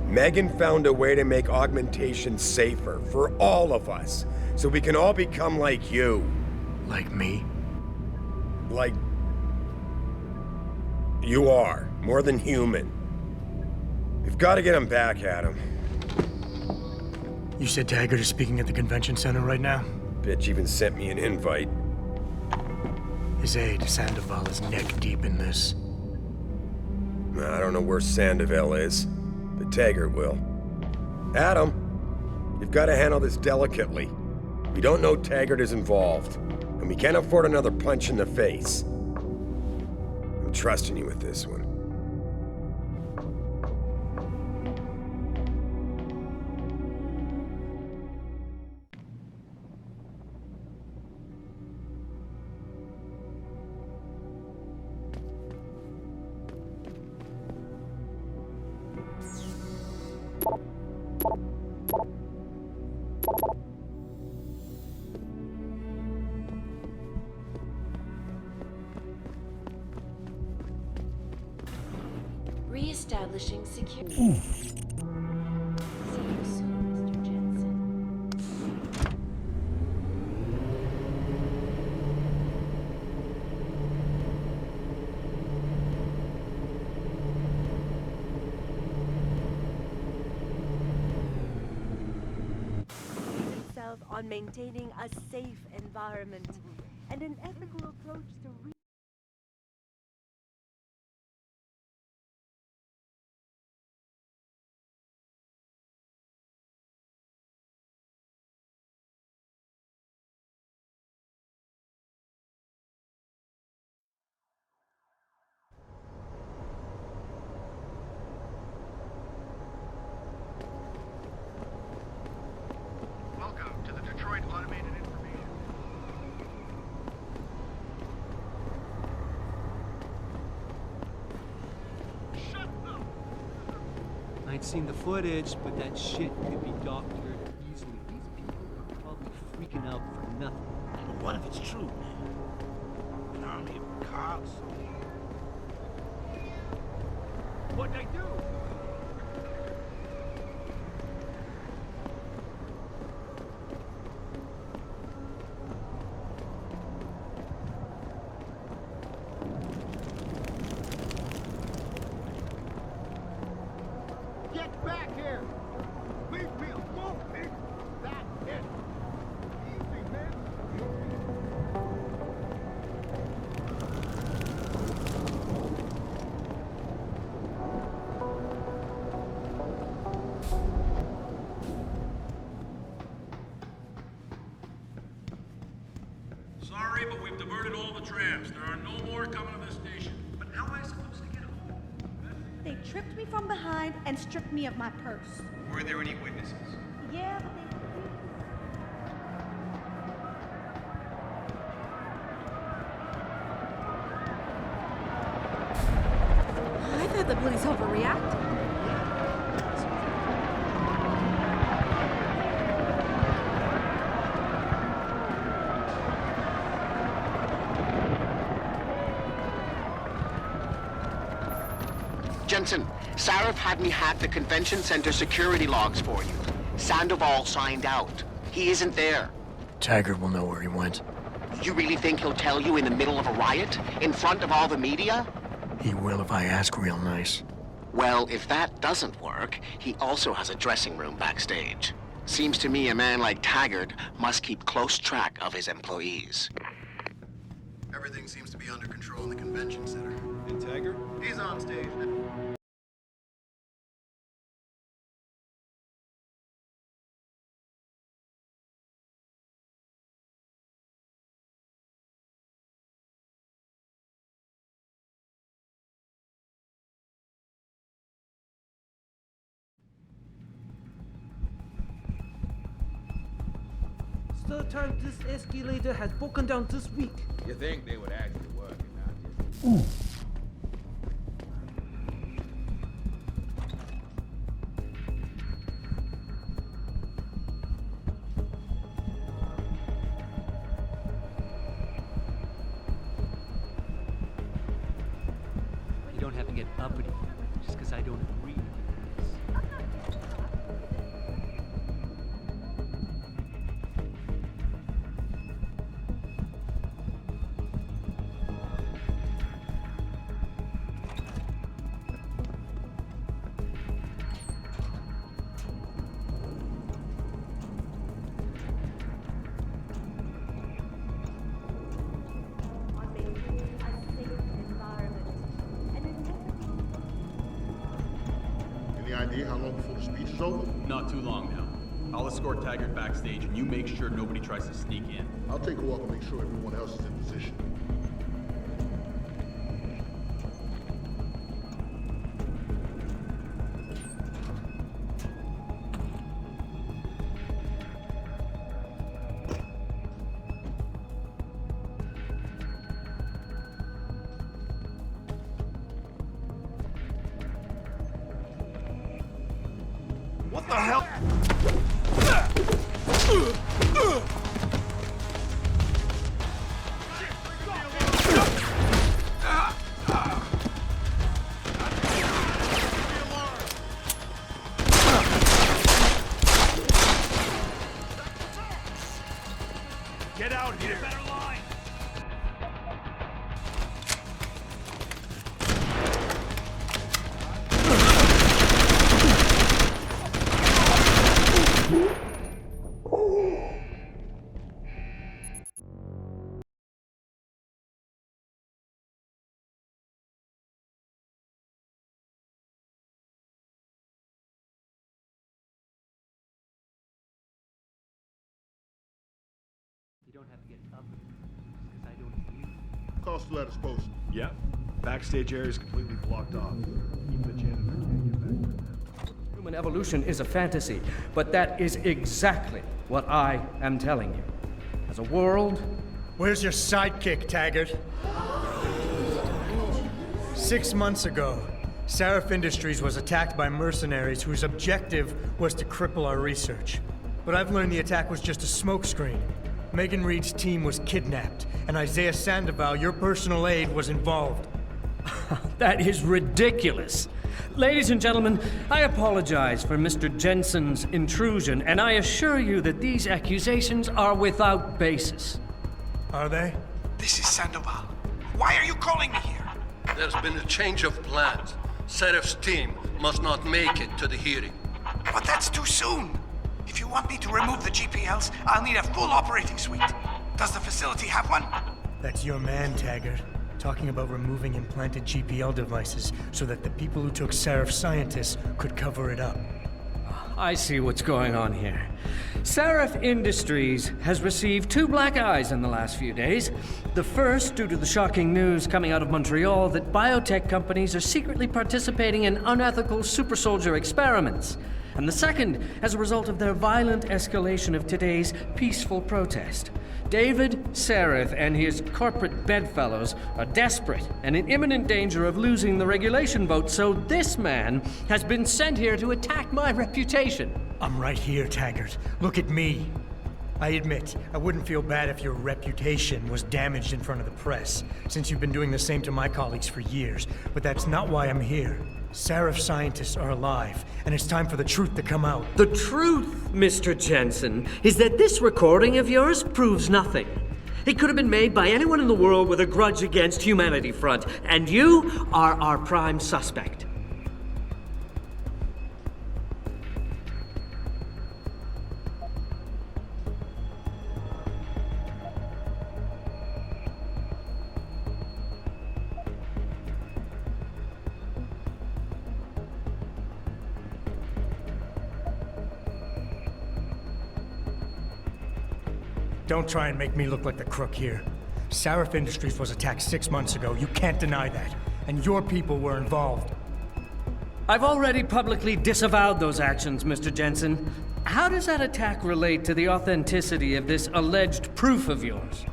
Megan found a way to make augmentation safer for all of us, so we can all become like you.
Like me?
Like... you are. More than human. We've got to get him back, Adam.
You said Taggart is speaking at the convention center right now?
Bitch even sent me an invite.
His aide, Sandoval, is neck deep in this.
I don't know where Sandoval is, but Taggart will. Adam, you've got to handle this delicately. We don't know Taggart is involved, and we can't afford another punch in the face. I'm trusting you with this one.
Re-establishing security. See you soon, Mr. Jensen.
Itself on maintaining a safe environment and an ethical approach to
Welcome to the Detroit Automated Information. Shut up!
I ain't seen the footage, but that shit could be doctored easily. These people are probably freaking out for nothing.
But what if it's true, man? An army of cops?
What'd they do?
Get back here! Leave me alone, bitch! That's it! Easy, man!
Sorry, but we've diverted all the trams. There are no more coming to this station. But how am I supposed to get home?
They tripped me from behind and stripped me of my purse.
Were there any witnesses?
Yeah, but
I thought the police overreacted.
Jensen, Sarif had me hack the convention center security logs for you. Sandoval signed out. He isn't there.
Taggart will know where he went.
You really think he'll tell you in the middle of a riot? In front of all the media?
He will if I ask real nice.
Well, if that doesn't work, he also has a dressing room backstage. Seems to me a man like Taggart must keep close track of his employees.
Everything seems to be under control in the convention center.
And Taggart?
He's on stage.
third time this escalator has broken down this week.
You think they would actually work it, not just...
You don't have to get uppity just because I don't agree with you.
Any idea how long before the speech is over?
Not too long now. I'll escort Taggart backstage and you make sure nobody tries to sneak in.
I'll take a walk and make sure everyone else is in position.
What the hell?
Get out here!
You don't have to get uppity just because I don't agree with you.
Call still at his post.
Yep. Backstage area is completely blocked off. Even the janitor can't get back there.
Human evolution is a fantasy, but that is exactly what I am telling you. As a world...
Where's your sidekick, Taggart? 6 months ago, Seraph Industries was attacked by mercenaries whose objective was to cripple our research. But I've learned the attack was just a smokescreen. Megan Reed's team was kidnapped, and Isaiah Sandoval, your personal aide, was involved.
That is ridiculous. Ladies and gentlemen, I apologize for Mr. Jensen's intrusion, and I assure you that these accusations are without basis.
Are they?
This is Sandoval. Why are you calling me here?
There's been a change of plans. Seraph's team must not make it to the hearing.
But that's too soon. If you want me to remove the GPLs, I'll need a full operating suite. Does the facility have one?
That's your man, Taggart. Talking about removing implanted GPL devices so that the people who took Seraph scientists could cover it up.
I see what's going on here. Seraph Industries has received 2 black eyes in the last few days. The first, due to the shocking news coming out of Montreal that biotech companies are secretly participating in unethical super soldier experiments. And the second, as a result of their violent escalation of today's peaceful protest. David Seraph and his corporate bedfellows are desperate and in imminent danger of losing the regulation vote, so this man has been sent here to attack my reputation.
I'm right here, Taggart. Look at me. I admit, I wouldn't feel bad if your reputation was damaged in front of the press, since you've been doing the same to my colleagues for years, but that's not why I'm here. Seraph scientists are alive, and it's time for the truth to come out.
The truth, Mr. Jensen, is that this recording of yours proves nothing. It could have been made by anyone in the world with a grudge against Humanity Front, and you are our prime suspect.
Don't try and make me look like the crook here. Seraph Industries was attacked 6 months ago. You can't deny that. And your people were involved.
I've already publicly disavowed those actions, Mr. Jensen. How does that attack relate to the authenticity of this alleged proof of yours?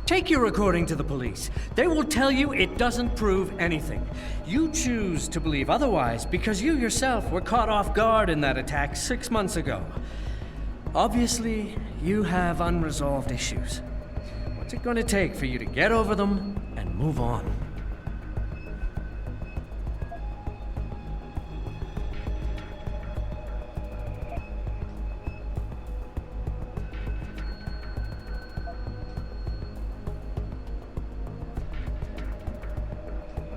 Take your recording to the police. They will tell you it doesn't prove anything. You choose to believe otherwise because you yourself were caught off guard in that attack 6 months ago. Obviously, you have unresolved issues. What's it going to take for you to get over them and move on?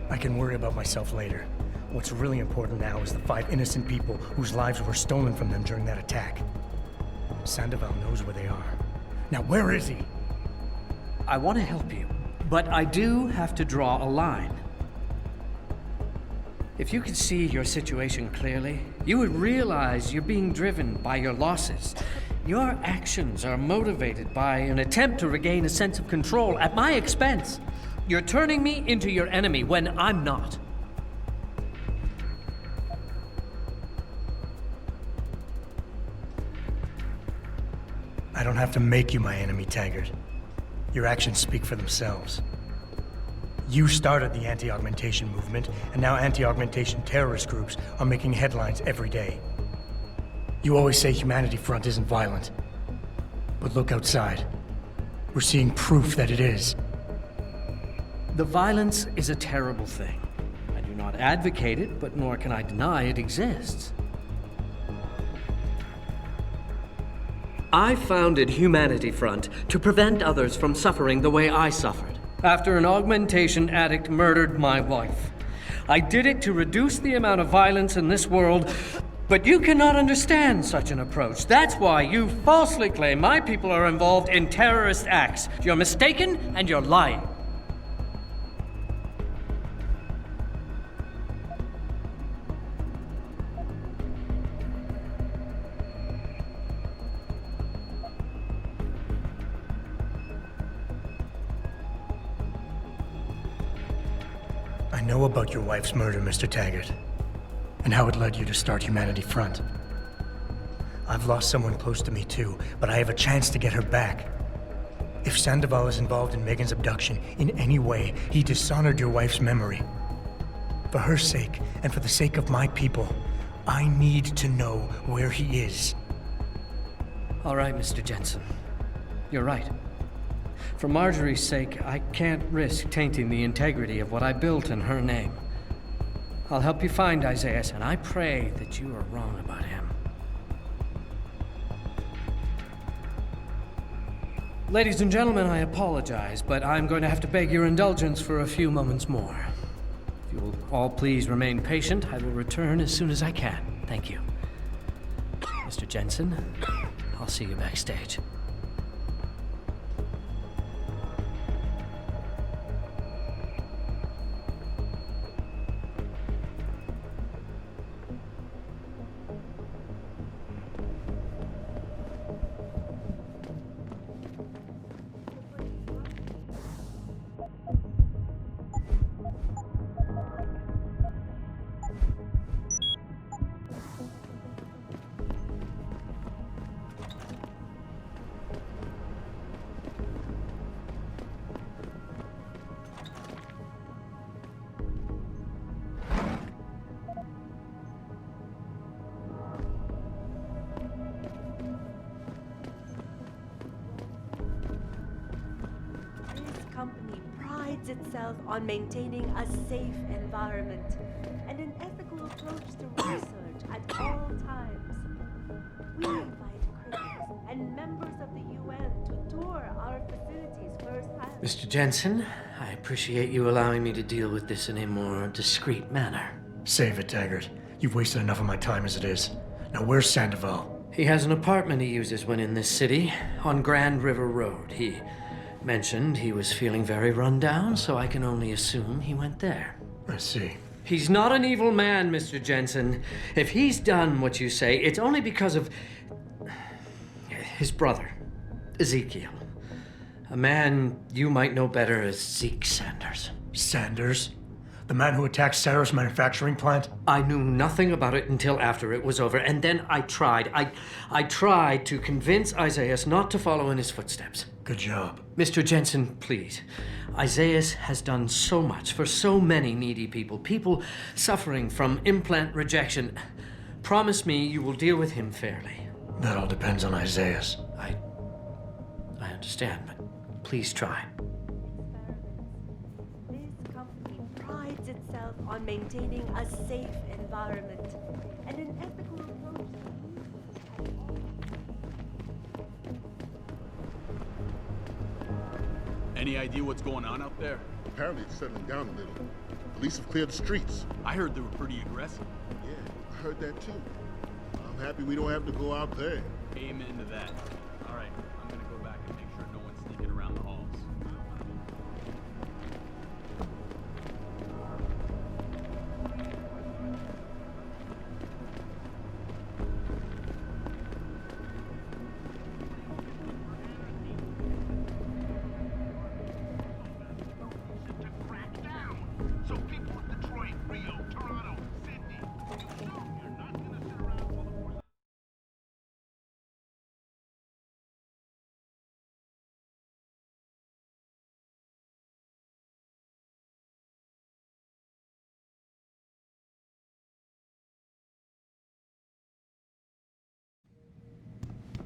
I can worry about myself later. What's really important now is the 5 innocent people whose lives were stolen from them during that attack. Sandoval knows where they are. Now, where is he?
I want to help you, but I do have to draw a line. If you could see your situation clearly, you would realize you're being driven by your losses. Your actions are motivated by an attempt to regain a sense of control at my expense. You're turning me into your enemy when I'm not.
I don't have to make you my enemy, Taggart. Your actions speak for themselves. You started the anti-augmentation movement, and now anti-augmentation terrorist groups are making headlines every day. You always say Humanity Front isn't violent. But look outside. We're seeing proof that it is.
The violence is a terrible thing. I do not advocate it, but nor can I deny it exists. I founded Humanity Front to prevent others from suffering the way I suffered after an augmentation addict murdered my wife. I did it to reduce the amount of violence in this world, but you cannot understand such an approach. That's why you falsely claim my people are involved in terrorist acts. You're mistaken and you're lying.
I know about your wife's murder, Mr. Taggart, and how it led you to start Humanity Front. I've lost someone close to me too, but I have a chance to get her back. If Sandoval is involved in Megan's abduction in any way, he dishonored your wife's memory. For her sake, and for the sake of my people, I need to know where he is.
All right, Mr. Jensen. You're right. For Marjorie's sake, I can't risk tainting the integrity of what I built in her name. I'll help you find Isaiah, and I pray that you are wrong about him. Ladies and gentlemen, I apologize, but I'm going to have to beg your indulgence for a few moments more. If you will all please remain patient, I will return as soon as I can. Thank you. Mr. Jensen, I'll see you backstage.
Company prides itself on maintaining a safe environment and an ethical approach to research at all times. We invite critics and members of the UN to tour our facilities firsthand.
Mr. Jensen, I appreciate you allowing me to deal with this in a more discreet manner.
Save it, Taggart. You've wasted enough of my time as it is. Now, where's Sandoval?
He has an apartment he uses when in this city, on Grand River Road. He mentioned he was feeling very run down, so I can only assume he went there.
I see.
He's not an evil man, Mr. Jensen. If he's done what you say, it's only because of his brother, Ezekiel. A man you might know better as Zeke Sanders.
Sanders? The man who attacked Sarah's manufacturing plant?
I knew nothing about it until after it was over, and then I tried. I tried to convince Isaiah not to follow in his footsteps.
Good job.
Mr. Jensen, please. Isaiah has done so much for so many needy people, people suffering from implant rejection. Promise me you will deal with him fairly.
That all depends on Isaiah.
I understand, but please try.
This company prides itself on maintaining a safe environment and an ethical approach.
Any idea what's going on out there?
Apparently it's settling down a little. Police have cleared the streets.
I heard they were pretty aggressive.
Yeah, I heard that too. I'm happy we don't have to go out there.
Amen to that. All right, I'm gonna go back and make sure no one's sneaking around the halls.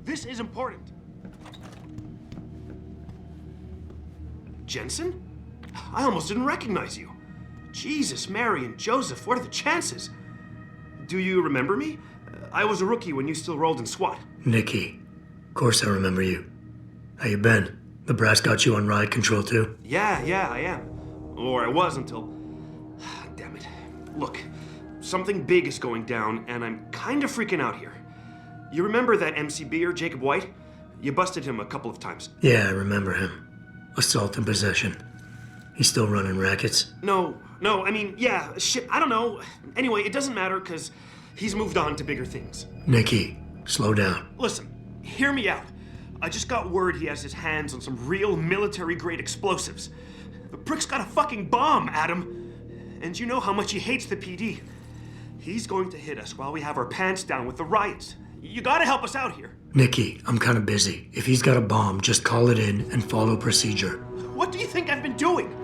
This is important. Jensen? I almost didn't recognize you. Jesus, Mary, and Joseph, what are the chances? Do you remember me? I was a rookie when you still rolled in SWAT.
Nikki. Of course I remember you. How you been? The brass got you on ride control too?
Yeah, I am. Or I was until... Damn it. Look, something big is going down, and I'm kind of freaking out here. You remember that MCBer, Jacob White? You busted him a couple of times.
Yeah, I remember him. Assault and possession. He's still running rackets?
No, I mean, yeah, shit, I don't know. Anyway, it doesn't matter, because he's moved on to bigger things.
Nikki, slow down.
Listen, hear me out. I just got word he has his hands on some real military-grade explosives. The prick's got a fucking bomb, Adam. And you know how much he hates the PD. He's going to hit us while we have our pants down with the riots. You gotta help us out here.
Nikki, I'm kinda busy. If he's got a bomb, just call it in and follow procedure.
What do you think I've been doing?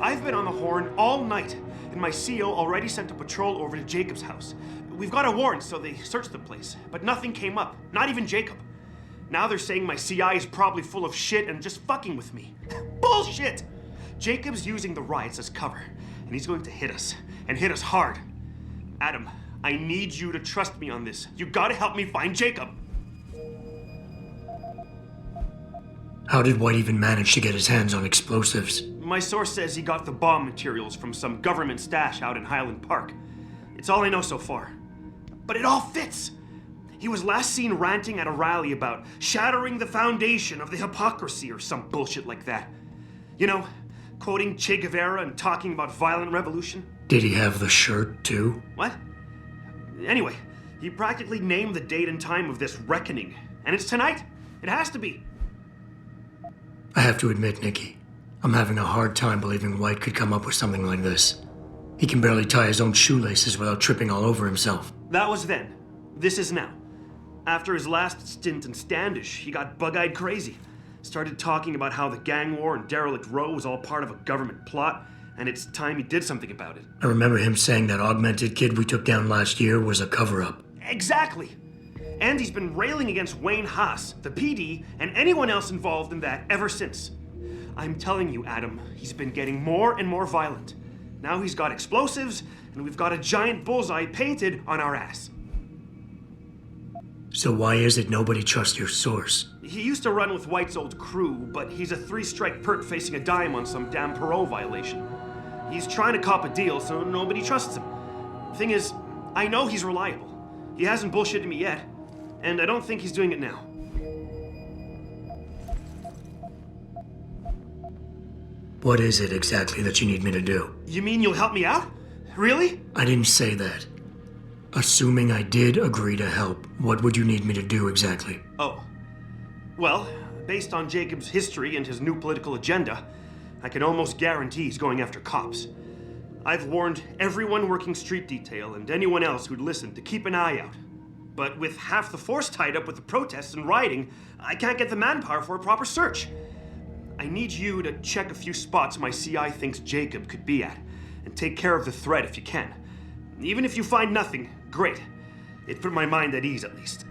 I've been on the horn all night, and my CO already sent a patrol over to Jacob's house. We've got a warrant, so they searched the place, but nothing came up, not even Jacob. Now they're saying my CI is probably full of shit and just fucking with me. Bullshit! Jacob's using the riots as cover, and he's going to hit us, and hit us hard. Adam, I need you to trust me on this. You gotta help me find Jacob.
How did White even manage to get his hands on explosives?
My source says he got the bomb materials from some government stash out in Highland Park. It's all I know so far. But it all fits. He was last seen ranting at a rally about shattering the foundation of the hypocrisy or some bullshit like that. You know, quoting Che Guevara and talking about violent revolution.
Did he have the shirt, too?
What? Anyway, he practically named the date and time of this reckoning. And it's tonight. It has to be.
I have to admit, Nikki, I'm having a hard time believing White could come up with something like this. He can barely tie his own shoelaces without tripping all over himself.
That was then. This is now. After his last stint in Standish, he got bug-eyed crazy. Started talking about how the gang war and Derelict Row was all part of a government plot, and it's time he did something about it.
I remember him saying that augmented kid we took down last year was a cover-up.
Exactly! And he's been railing against Wayne Haas, the PD, and anyone else involved in that ever since. I'm telling you, Adam, he's been getting more and more violent. Now he's got explosives, and we've got a giant bullseye painted on our ass.
So why is it nobody trusts your source?
He used to run with White's old crew, but he's a 3-strike perk facing a dime on some damn parole violation. He's trying to cop a deal, so nobody trusts him. Thing is, I know he's reliable. He hasn't bullshitted me yet, and I don't think he's doing it now.
What is it exactly that you need me to do?
You mean you'll help me out? Really?
I didn't say that. Assuming I did agree to help, what would you need me to do exactly?
Oh. Well, based on Jacob's history and his new political agenda, I can almost guarantee he's going after cops. I've warned everyone working street detail and anyone else who'd listen to keep an eye out. But with half the force tied up with the protests and rioting, I can't get the manpower for a proper search. I need you to check a few spots my CI thinks Jacob could be at, and take care of the threat if you can. Even if you find nothing, great. It put my mind at ease, at least.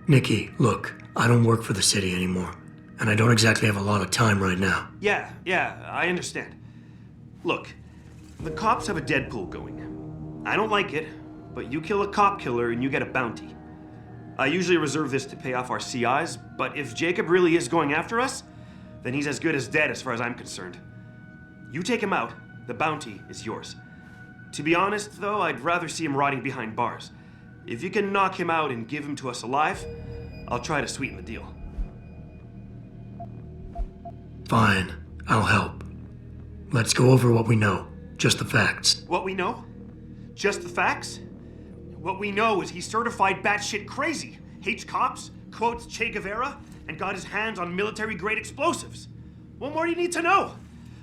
Nikki, look, I don't work for the city anymore, and I don't exactly have a lot of time right now.
Yeah, I understand. Look, the cops have a Deadpool going. I don't like it, but you kill a cop killer and you get a bounty. I usually reserve this to pay off our CIs, but if Jacob really is going after us, then he's as good as dead as far as I'm concerned. You take him out, the bounty is yours. To be honest, though, I'd rather see him rotting behind bars. If you can knock him out and give him to us alive, I'll try to sweeten the deal.
Fine, I'll help. Let's go over what we know. Just the facts.
What we know? Just the facts? What we know is he's certified batshit crazy, hates cops, quotes Che Guevara, and got his hands on military-grade explosives. What more do you need to know?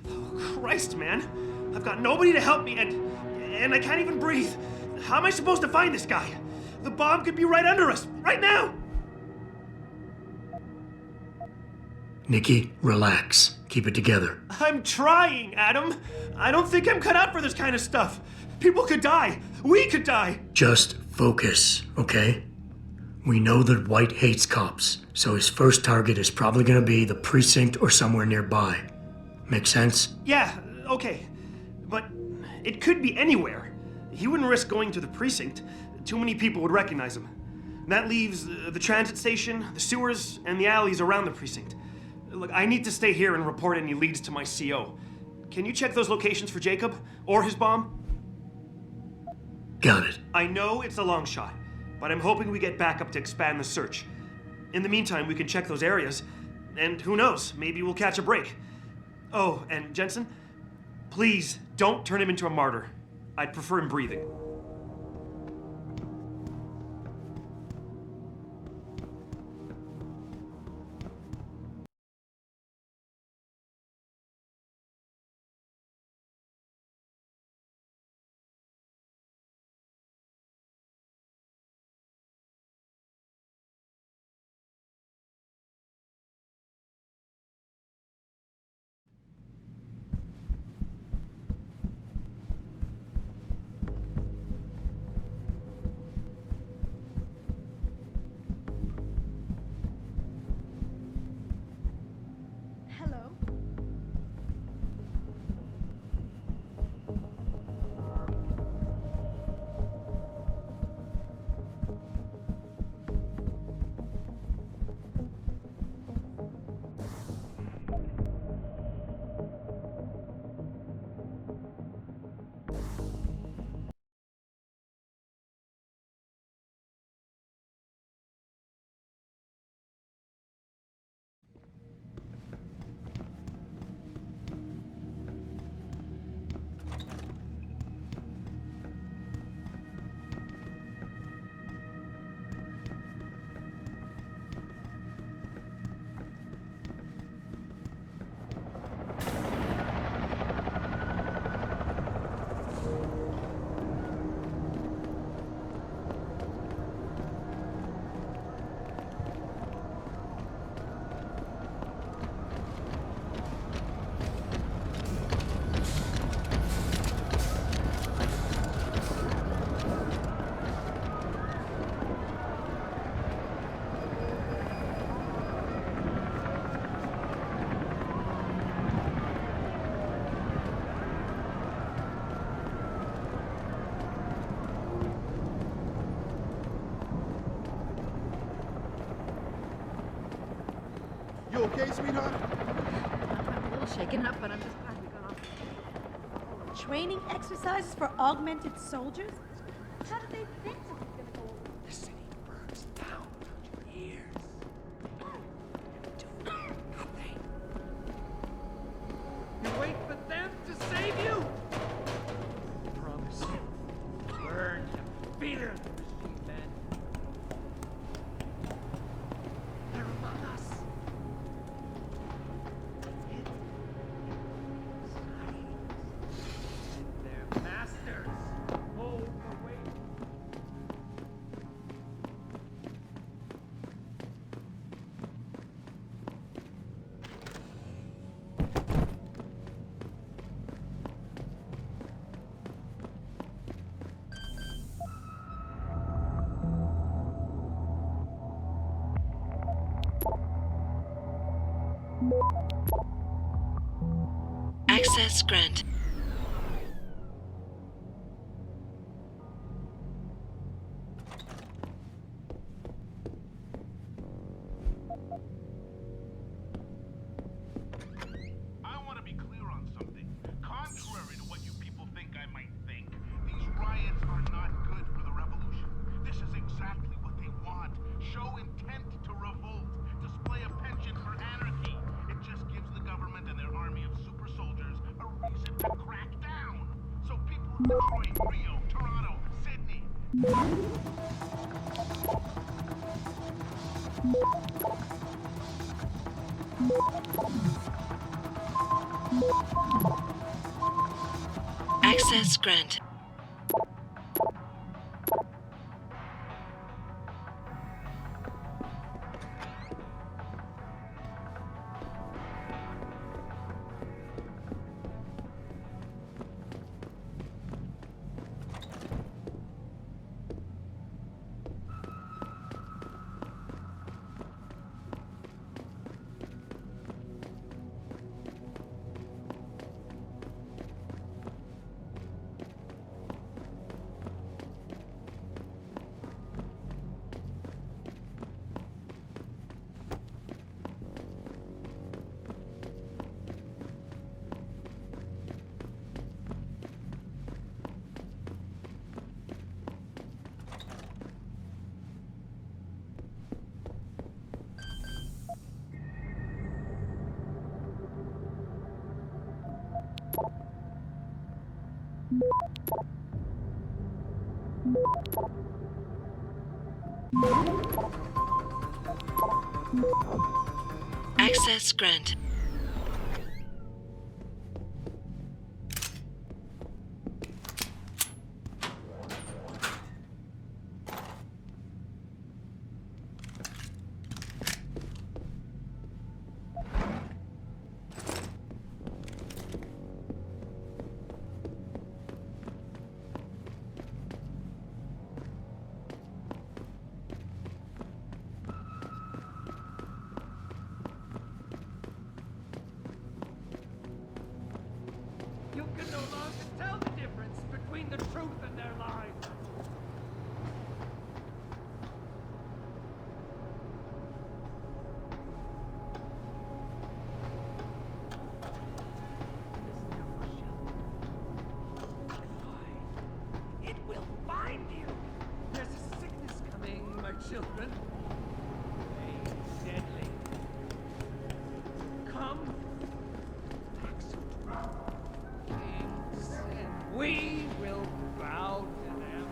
Oh, Christ, man. I've got nobody to help me, and I can't even breathe. How am I supposed to find this guy? The bomb could be right under us, right now!
Nikki, relax. Keep it together.
I'm trying, Adam. I don't think I'm cut out for this kind of stuff. People could die. We could die.
Just focus, okay? We know that White hates cops, so his first target is probably gonna be the precinct or somewhere nearby. Make sense?
Yeah, okay. But it could be anywhere. He wouldn't risk going to the precinct. Too many people would recognize him. That leaves the transit station, the sewers, and the alleys around the precinct. Look, I need to stay here and report any leads to my CO. Can you check those locations for Jacob? Or his bomb?
Got it.
I know it's a long shot, but I'm hoping we get backup to expand the search. In the meantime, we can check those areas, and who knows, maybe we'll catch a break. Oh, and Jensen, please don't turn him into a martyr. I'd prefer him breathing.
Hello?
You okay, sweetheart?
I'm a little shaken up, but I'm just glad we got off.
Training exercises for augmented soldiers? How do they think this is gonna go over?
The city burns down under your ears. Do nothing.
You wait for them to save you? I promise you. Learn to fear the machine men. They're among us.
Access granted.
I want to be clear on something. Contrary to what you people think I might think, these riots are not good for the revolution. This is exactly what they want. Show intent to revolt. Display a penchant for anarchy. It just gives the government and their army of super soldiers a reason to crack down. So people in Detroit, Rio, Toronto, Sydney.
Access granted. Access granted.
You can no longer tell the difference between the truth and their lies. It will find you. There's a sickness coming, my children. A deadly. Come. Kings, and we will bow to them.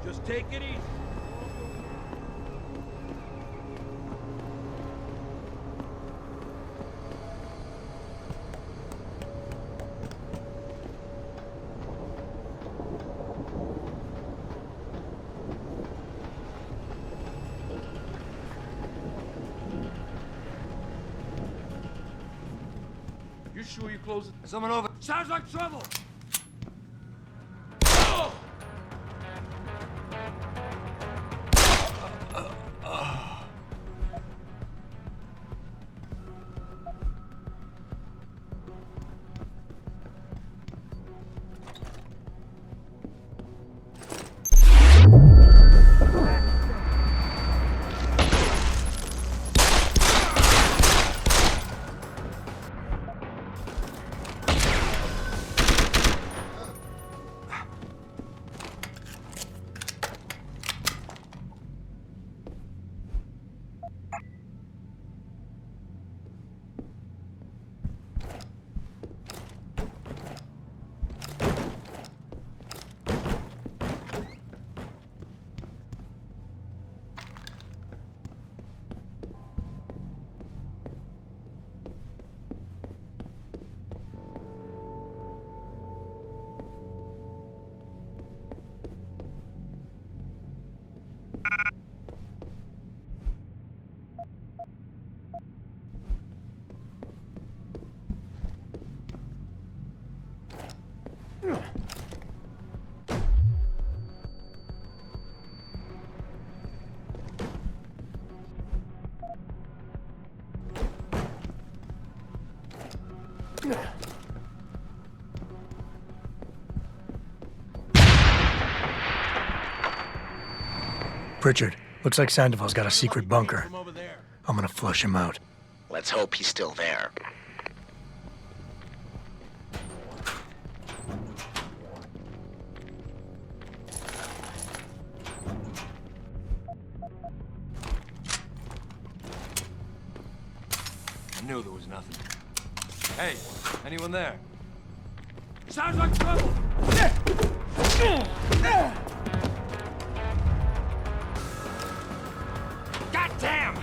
Just take it easy. You sure you close it?
Someone over.
Sounds like trouble!
Pritchard, looks like Sandoval's got a secret bunker. I'm gonna flush him out.
Let's hope he's still there.
I knew there was nothing. Hey, anyone there? Sounds like trouble! God damn!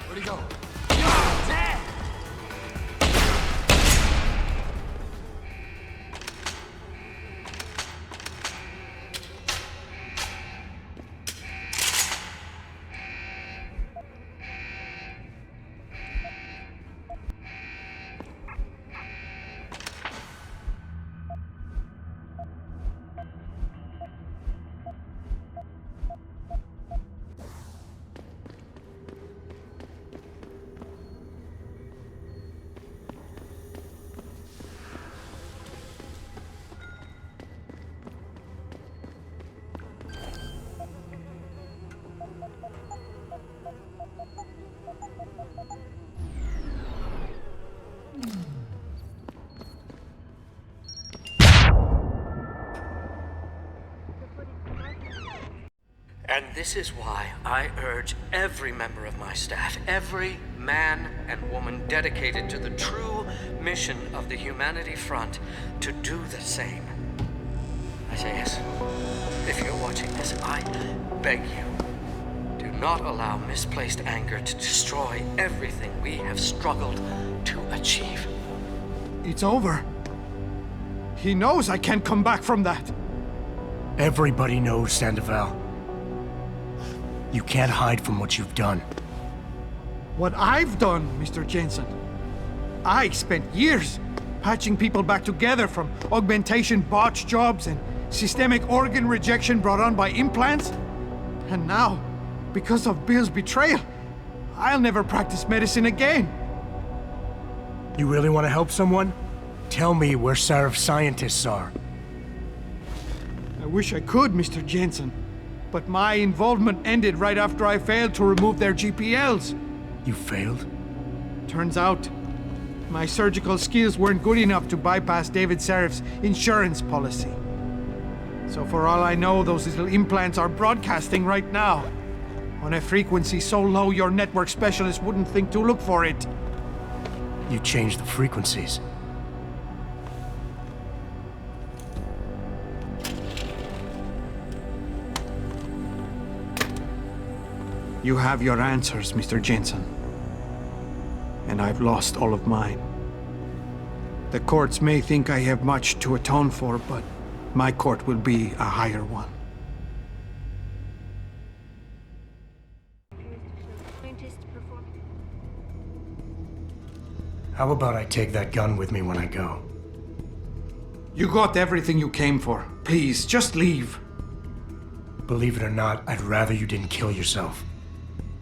Where'd he go?
And this is why I urge every member of my staff, every man and woman dedicated to the true mission of the Humanity Front, to do the same. I say yes. If you're watching this, I beg you, do not allow misplaced anger to destroy everything we have struggled to achieve.
It's over. He knows I can't come back from that.
Everybody knows, Sandoval. You can't hide from what you've done.
What I've done, Mr. Jensen. I spent years patching people back together from augmentation botch jobs and systemic organ rejection brought on by implants. And now, because of Bill's betrayal, I'll never practice medicine again.
You really want to help someone? Tell me where Sarif's scientists are.
I wish I could, Mr. Jensen. But my involvement ended right after I failed to remove their GPLs.
You failed?
Turns out, my surgical skills weren't good enough to bypass David Sarif's insurance policy. So for all I know, those little implants are broadcasting right now, on a frequency so low your network specialist wouldn't think to look for it.
You changed the frequencies.
You have your answers, Mr. Jensen. And I've lost all of mine. The courts may think I have much to atone for, but my court will be a higher one.
Scientists
How about I take that gun with me when I go?
You got everything you came for. Please, just leave.
Believe it or not, I'd rather you didn't kill yourself.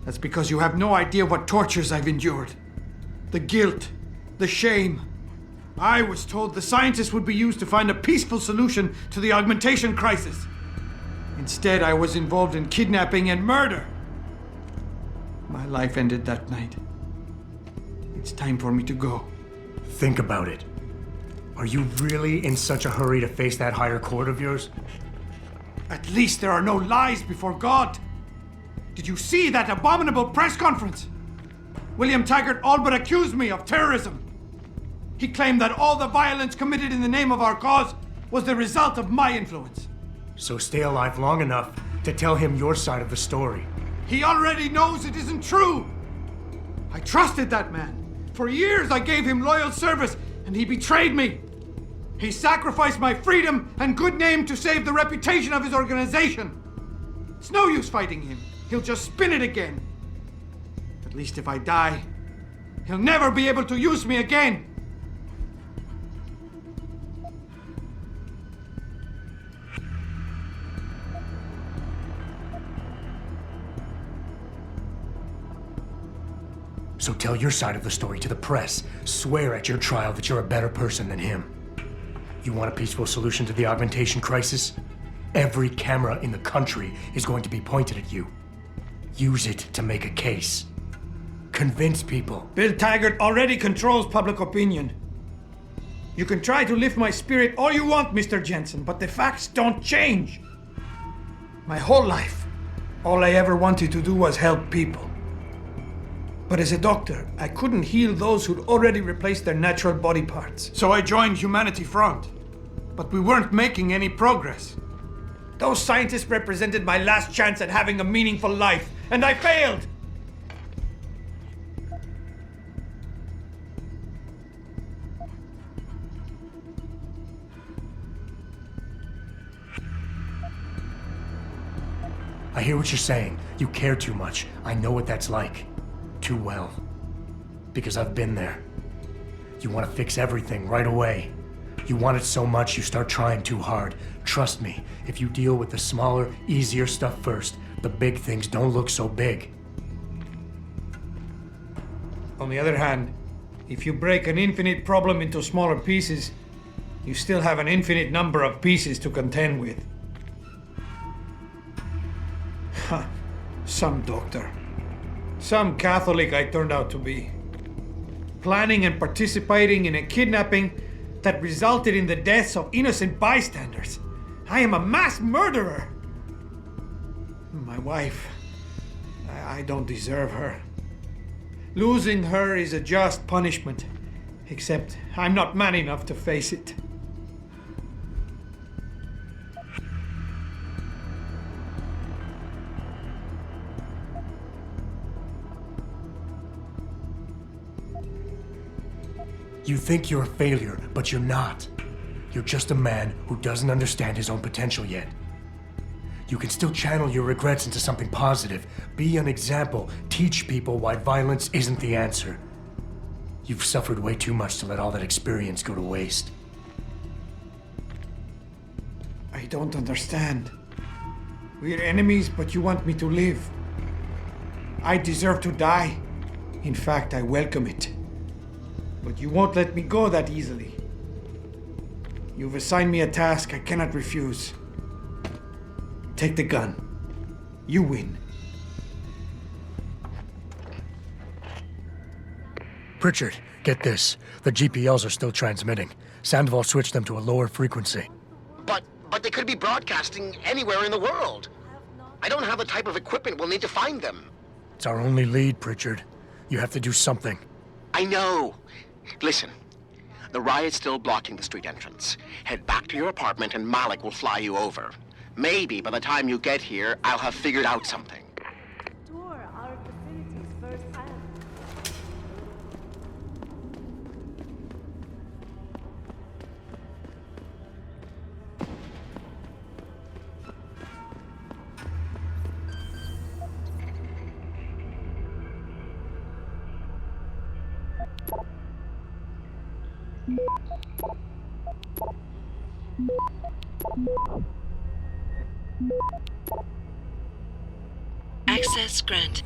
That's because you have no idea what tortures I've endured. The guilt, the shame. I was told the scientists would be used to find a peaceful solution to the augmentation crisis. Instead, I was involved in kidnapping and murder. My life ended that night. It's time for me to go.
Think about it. Are you really in such a hurry to face that higher court of yours?
At least there are no lies before God. Did you see that abominable press conference? William Taggart all but accused me of terrorism. He claimed that all the violence committed in the name of our cause was the result of my influence.
So stay alive long enough to tell him your side of the story.
He already knows it isn't true. I trusted that man. For years I gave him loyal service, and he betrayed me. He sacrificed my freedom and good name to save the reputation of his organization. It's no use fighting him. He'll just spin it again. At least if I die, he'll never be able to use me again.
So tell your side of the story to the press. Swear at your trial that you're a better person than him. You want a peaceful solution to the augmentation crisis? Every camera in the country is going to be pointed at you. Use it to make a case. Convince people.
Bill Taggart already controls public opinion. You can try to lift my spirit all you want, Mr. Jensen, but the facts don't change. My whole life, all I ever wanted to do was help people. But as a doctor, I couldn't heal those who'd already replaced their natural body parts. So I joined Humanity Front. But we weren't making any progress. Those scientists represented my last chance at having a meaningful life, and I failed!
I hear what you're saying. You care too much. I know what that's like. Too well. Because I've been there. You want to fix everything right away. You want it so much you start trying too hard. Trust me, if you deal with the smaller, easier stuff first, the big things don't look so big.
On the other hand, if you break an infinite problem into smaller pieces, you still have an infinite number of pieces to contend with. Some doctor. Some Catholic I turned out to be. Planning and participating in a kidnapping that resulted in the deaths of innocent bystanders. I am a mass murderer. My wife, I don't deserve her. Losing her is a just punishment, except I'm not man enough to face it.
You think you're a failure, but you're not. You're just a man who doesn't understand his own potential yet. You can still channel your regrets into something positive. Be an example. Teach people why violence isn't the answer. You've suffered way too much to let all that experience go to waste.
I don't understand. We're enemies, but you want me to live. I deserve to die. In fact, I welcome it. But you won't let me go that easily. You've assigned me a task I cannot refuse. Take the gun. You win.
Pritchard, get this. The GPLs are still transmitting. Sandoval switched them to a lower frequency.
But they could be broadcasting anywhere in the world. I don't have the type of equipment we'll need to find them.
It's our only lead, Pritchard. You have to do something.
I know. Listen, the riot's still blocking the street entrance. Head back to your apartment and Malik will fly you over. Maybe by the time you get here, I'll have figured out something.
Tour our facilities firsthand.
Access granted.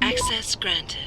Access granted.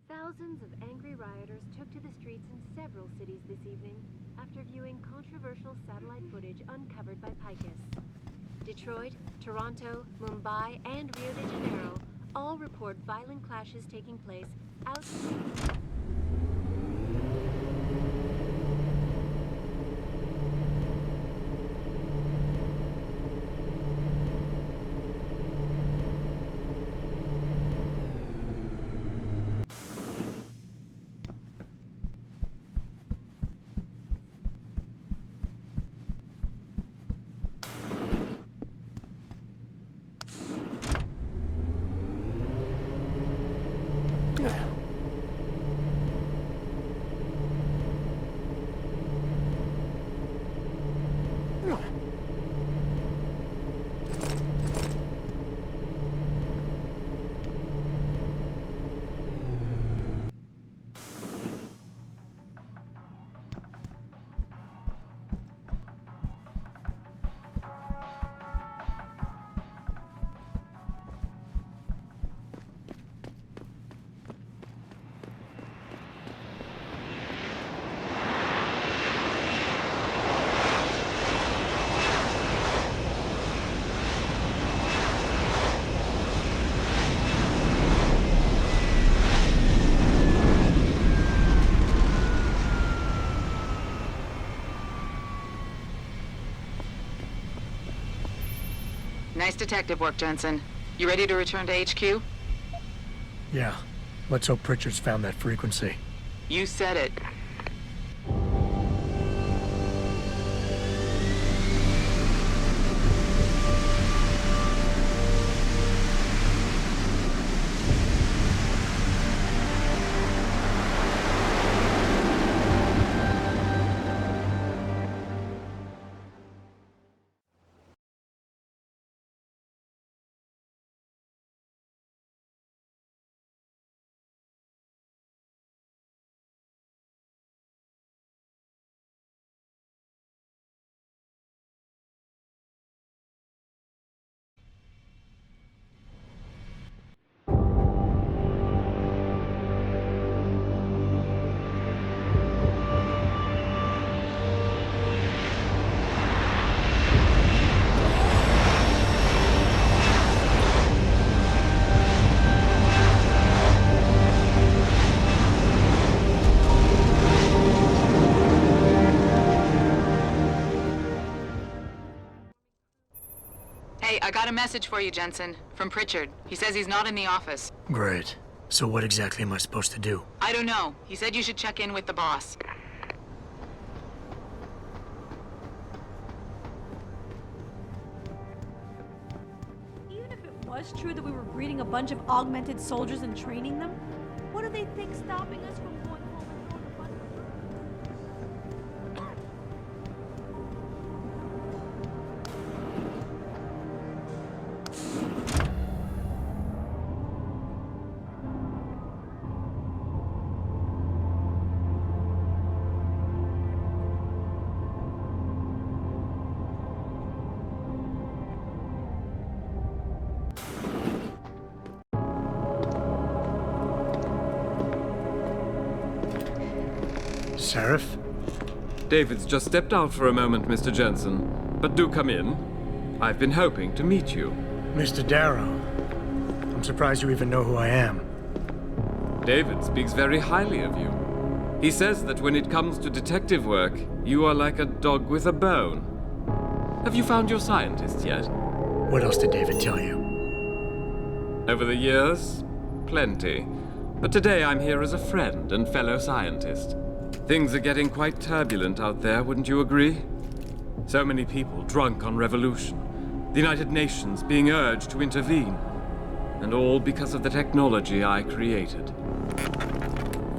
Thousands of angry rioters took to the streets in several cities this evening after viewing controversial satellite footage uncovered by Picus. Detroit, Toronto, Mumbai, and Rio de Janeiro all report violent clashes taking place outside.
Nice detective work, Jensen. You ready to return to HQ?
Yeah. Let's hope Pritchard's found that frequency.
You said it. Got a message for you, Jensen. From Pritchard. He says he's not in the office.
Great. So what exactly am I supposed to do?
I don't know. He said you should check in with the boss.
Even if it was true that we were breeding a bunch of augmented soldiers and training them, what do they think stopping us from going home and throwing a bunch
Seraph?
David's just stepped out for a moment, Mr. Jensen. But do come in. I've been hoping to meet you.
Mr. Darrow. I'm surprised you even know who I am.
David speaks very highly of you. He says that when it comes to detective work, you are like a dog with a bone. Have you found your scientist yet?
What else did David tell you?
Over the years, plenty. But today I'm here as a friend and fellow scientist. Things are getting quite turbulent out there, wouldn't you agree? So many people drunk on revolution. The United Nations being urged to intervene. And all because of the technology I created.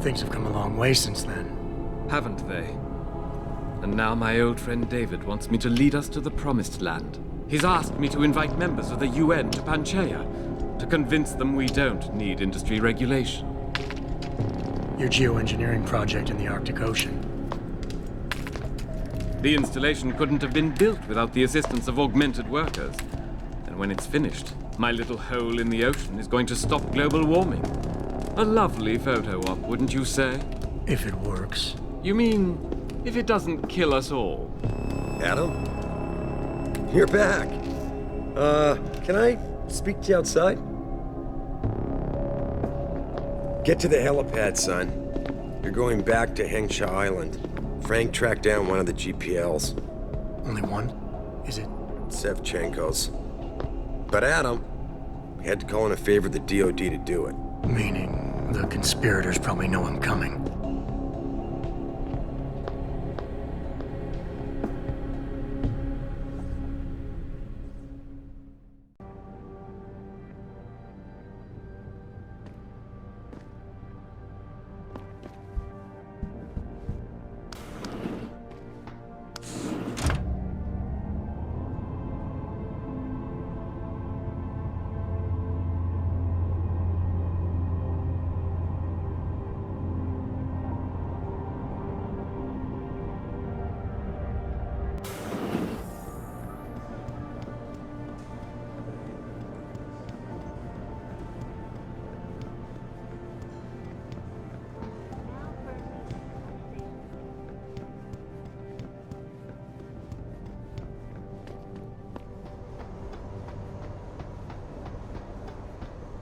Things have come a long way since then.
Haven't they? And now my old friend David wants me to lead us to the Promised Land. He's asked me to invite members of the UN to Panchaea, to convince them we don't need industry regulation.
Your geoengineering project in the Arctic Ocean.
The installation couldn't have been built without the assistance of augmented workers. And when it's finished, my little hole in the ocean is going to stop global warming. A lovely photo op, wouldn't you say?
If it works.
You mean, if it doesn't kill us all?
Adam? You're back. Can I speak to you outside? Get to the helipad, son. You're going back to Hengsha Island. Frank tracked down one of the GPLs.
Only one? Is it?
Sevchenko's. But Adam, we had to call in a favor of the DOD to do it.
Meaning, the conspirators probably know I'm coming.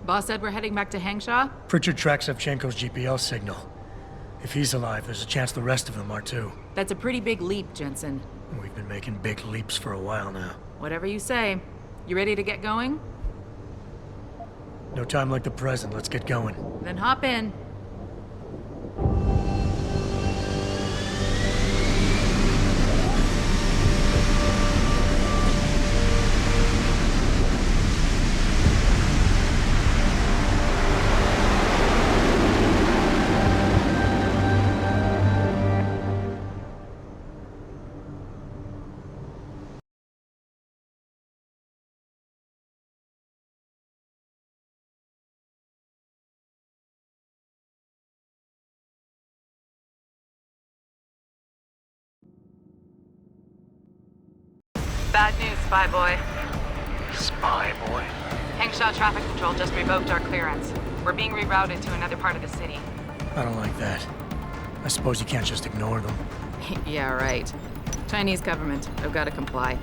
Boss said we're heading back to Hengsha?
Pritchard tracks Sevchenko's GPL signal. If he's alive, there's a chance the rest of them are too.
That's a pretty big leap, Jensen.
We've been making big leaps for a while now.
Whatever you say. You ready to get going?
No time like the present. Let's get going.
Then hop in. Bad news, Spy Boy.
Spy Boy?
Hengsha Traffic Control just revoked our clearance. We're being rerouted to another part of the city.
I don't like that. I suppose you can't just ignore them.
Yeah, right. Chinese government. I've got to comply.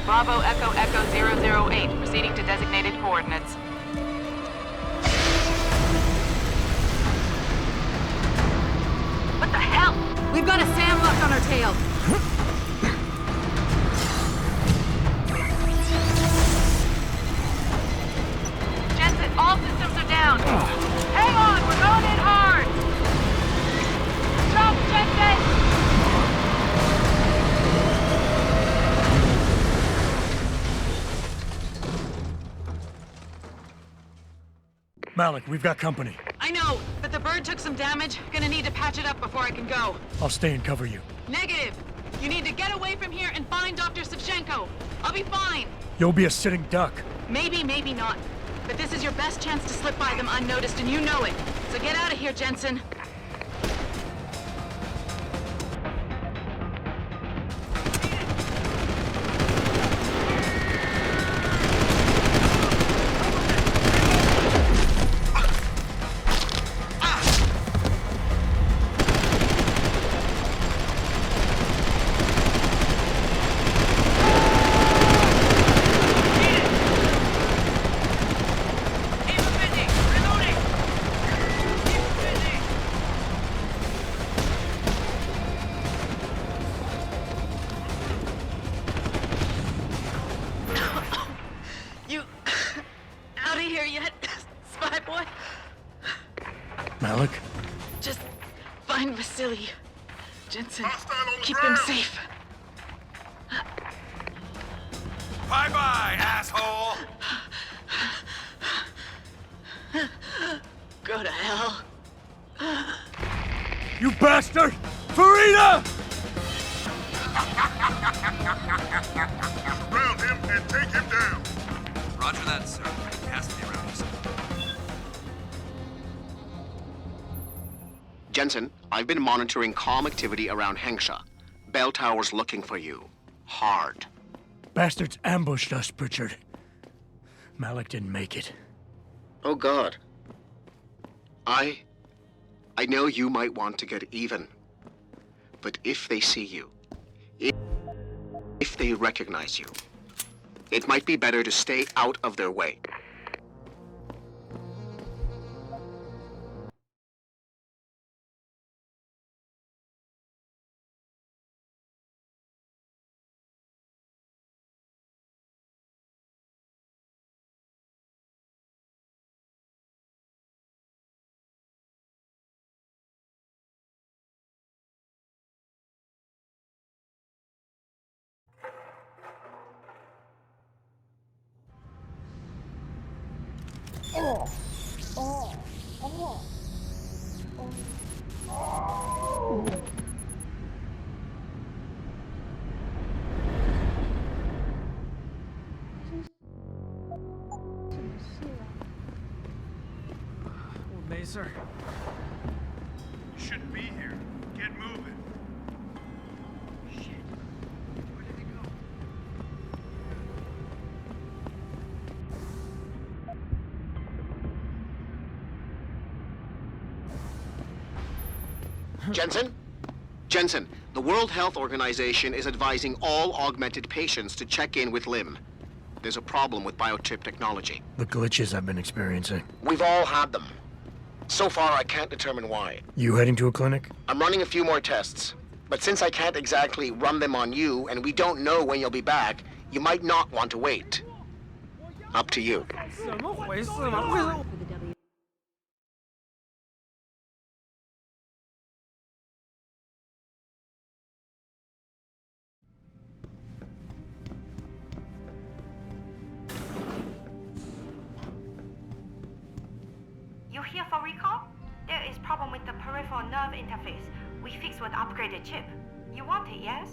Bravo Echo Echo 008, proceeding to designated coordinates. What the hell? We've got a sandlock on our tail.
Malik, we've got company.
I know, but the bird took some damage. Gonna need to patch it up before I can go.
I'll stay and cover you.
Negative. You need to get away from here and find Dr. Savchenko. I'll be fine.
You'll be a sitting duck.
Maybe, maybe not. But this is your best chance to slip by them unnoticed, and you know it. So get out of here, Jensen.
Malik?
Just find Vasily. Jensen, keep him safe.
Bye-bye, asshole!
Go to hell.
You bastard! Farida!
Surround him and take him down.
Roger that, sir. He has to be around here somewhere.
Jensen, I've been monitoring comm activity around Hengsha. Bell Tower's looking for you. Hard.
Bastards ambushed us, Pritchard. Malik didn't make it.
Oh, God. I know you might want to get even. But if they see you, if they recognize you, it might be better to stay out of their way.
Mazer? You shouldn't be here. Get moving. Shit. Where did he go?
Jensen? Jensen, the World Health Organization is advising all augmented patients to check in with Lim. There's a problem with biochip technology.
The glitches I've been experiencing.
We've all had them. So far, I can't determine why.
You heading to a clinic?
I'm running a few more tests. But since I can't exactly run them on you, and we don't know when you'll be back, you might not want to wait. Up to you.
You here for recall? There is problem with the peripheral nerve interface. We fixed with upgraded chip. You want it, yes?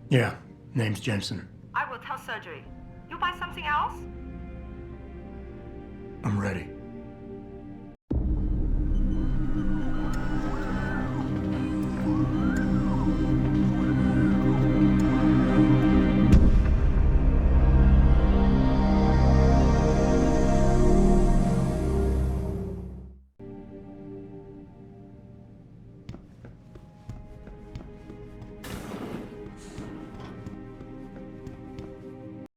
Yeah, name's Jensen.
I will tell surgery. You buy something else?
I'm ready.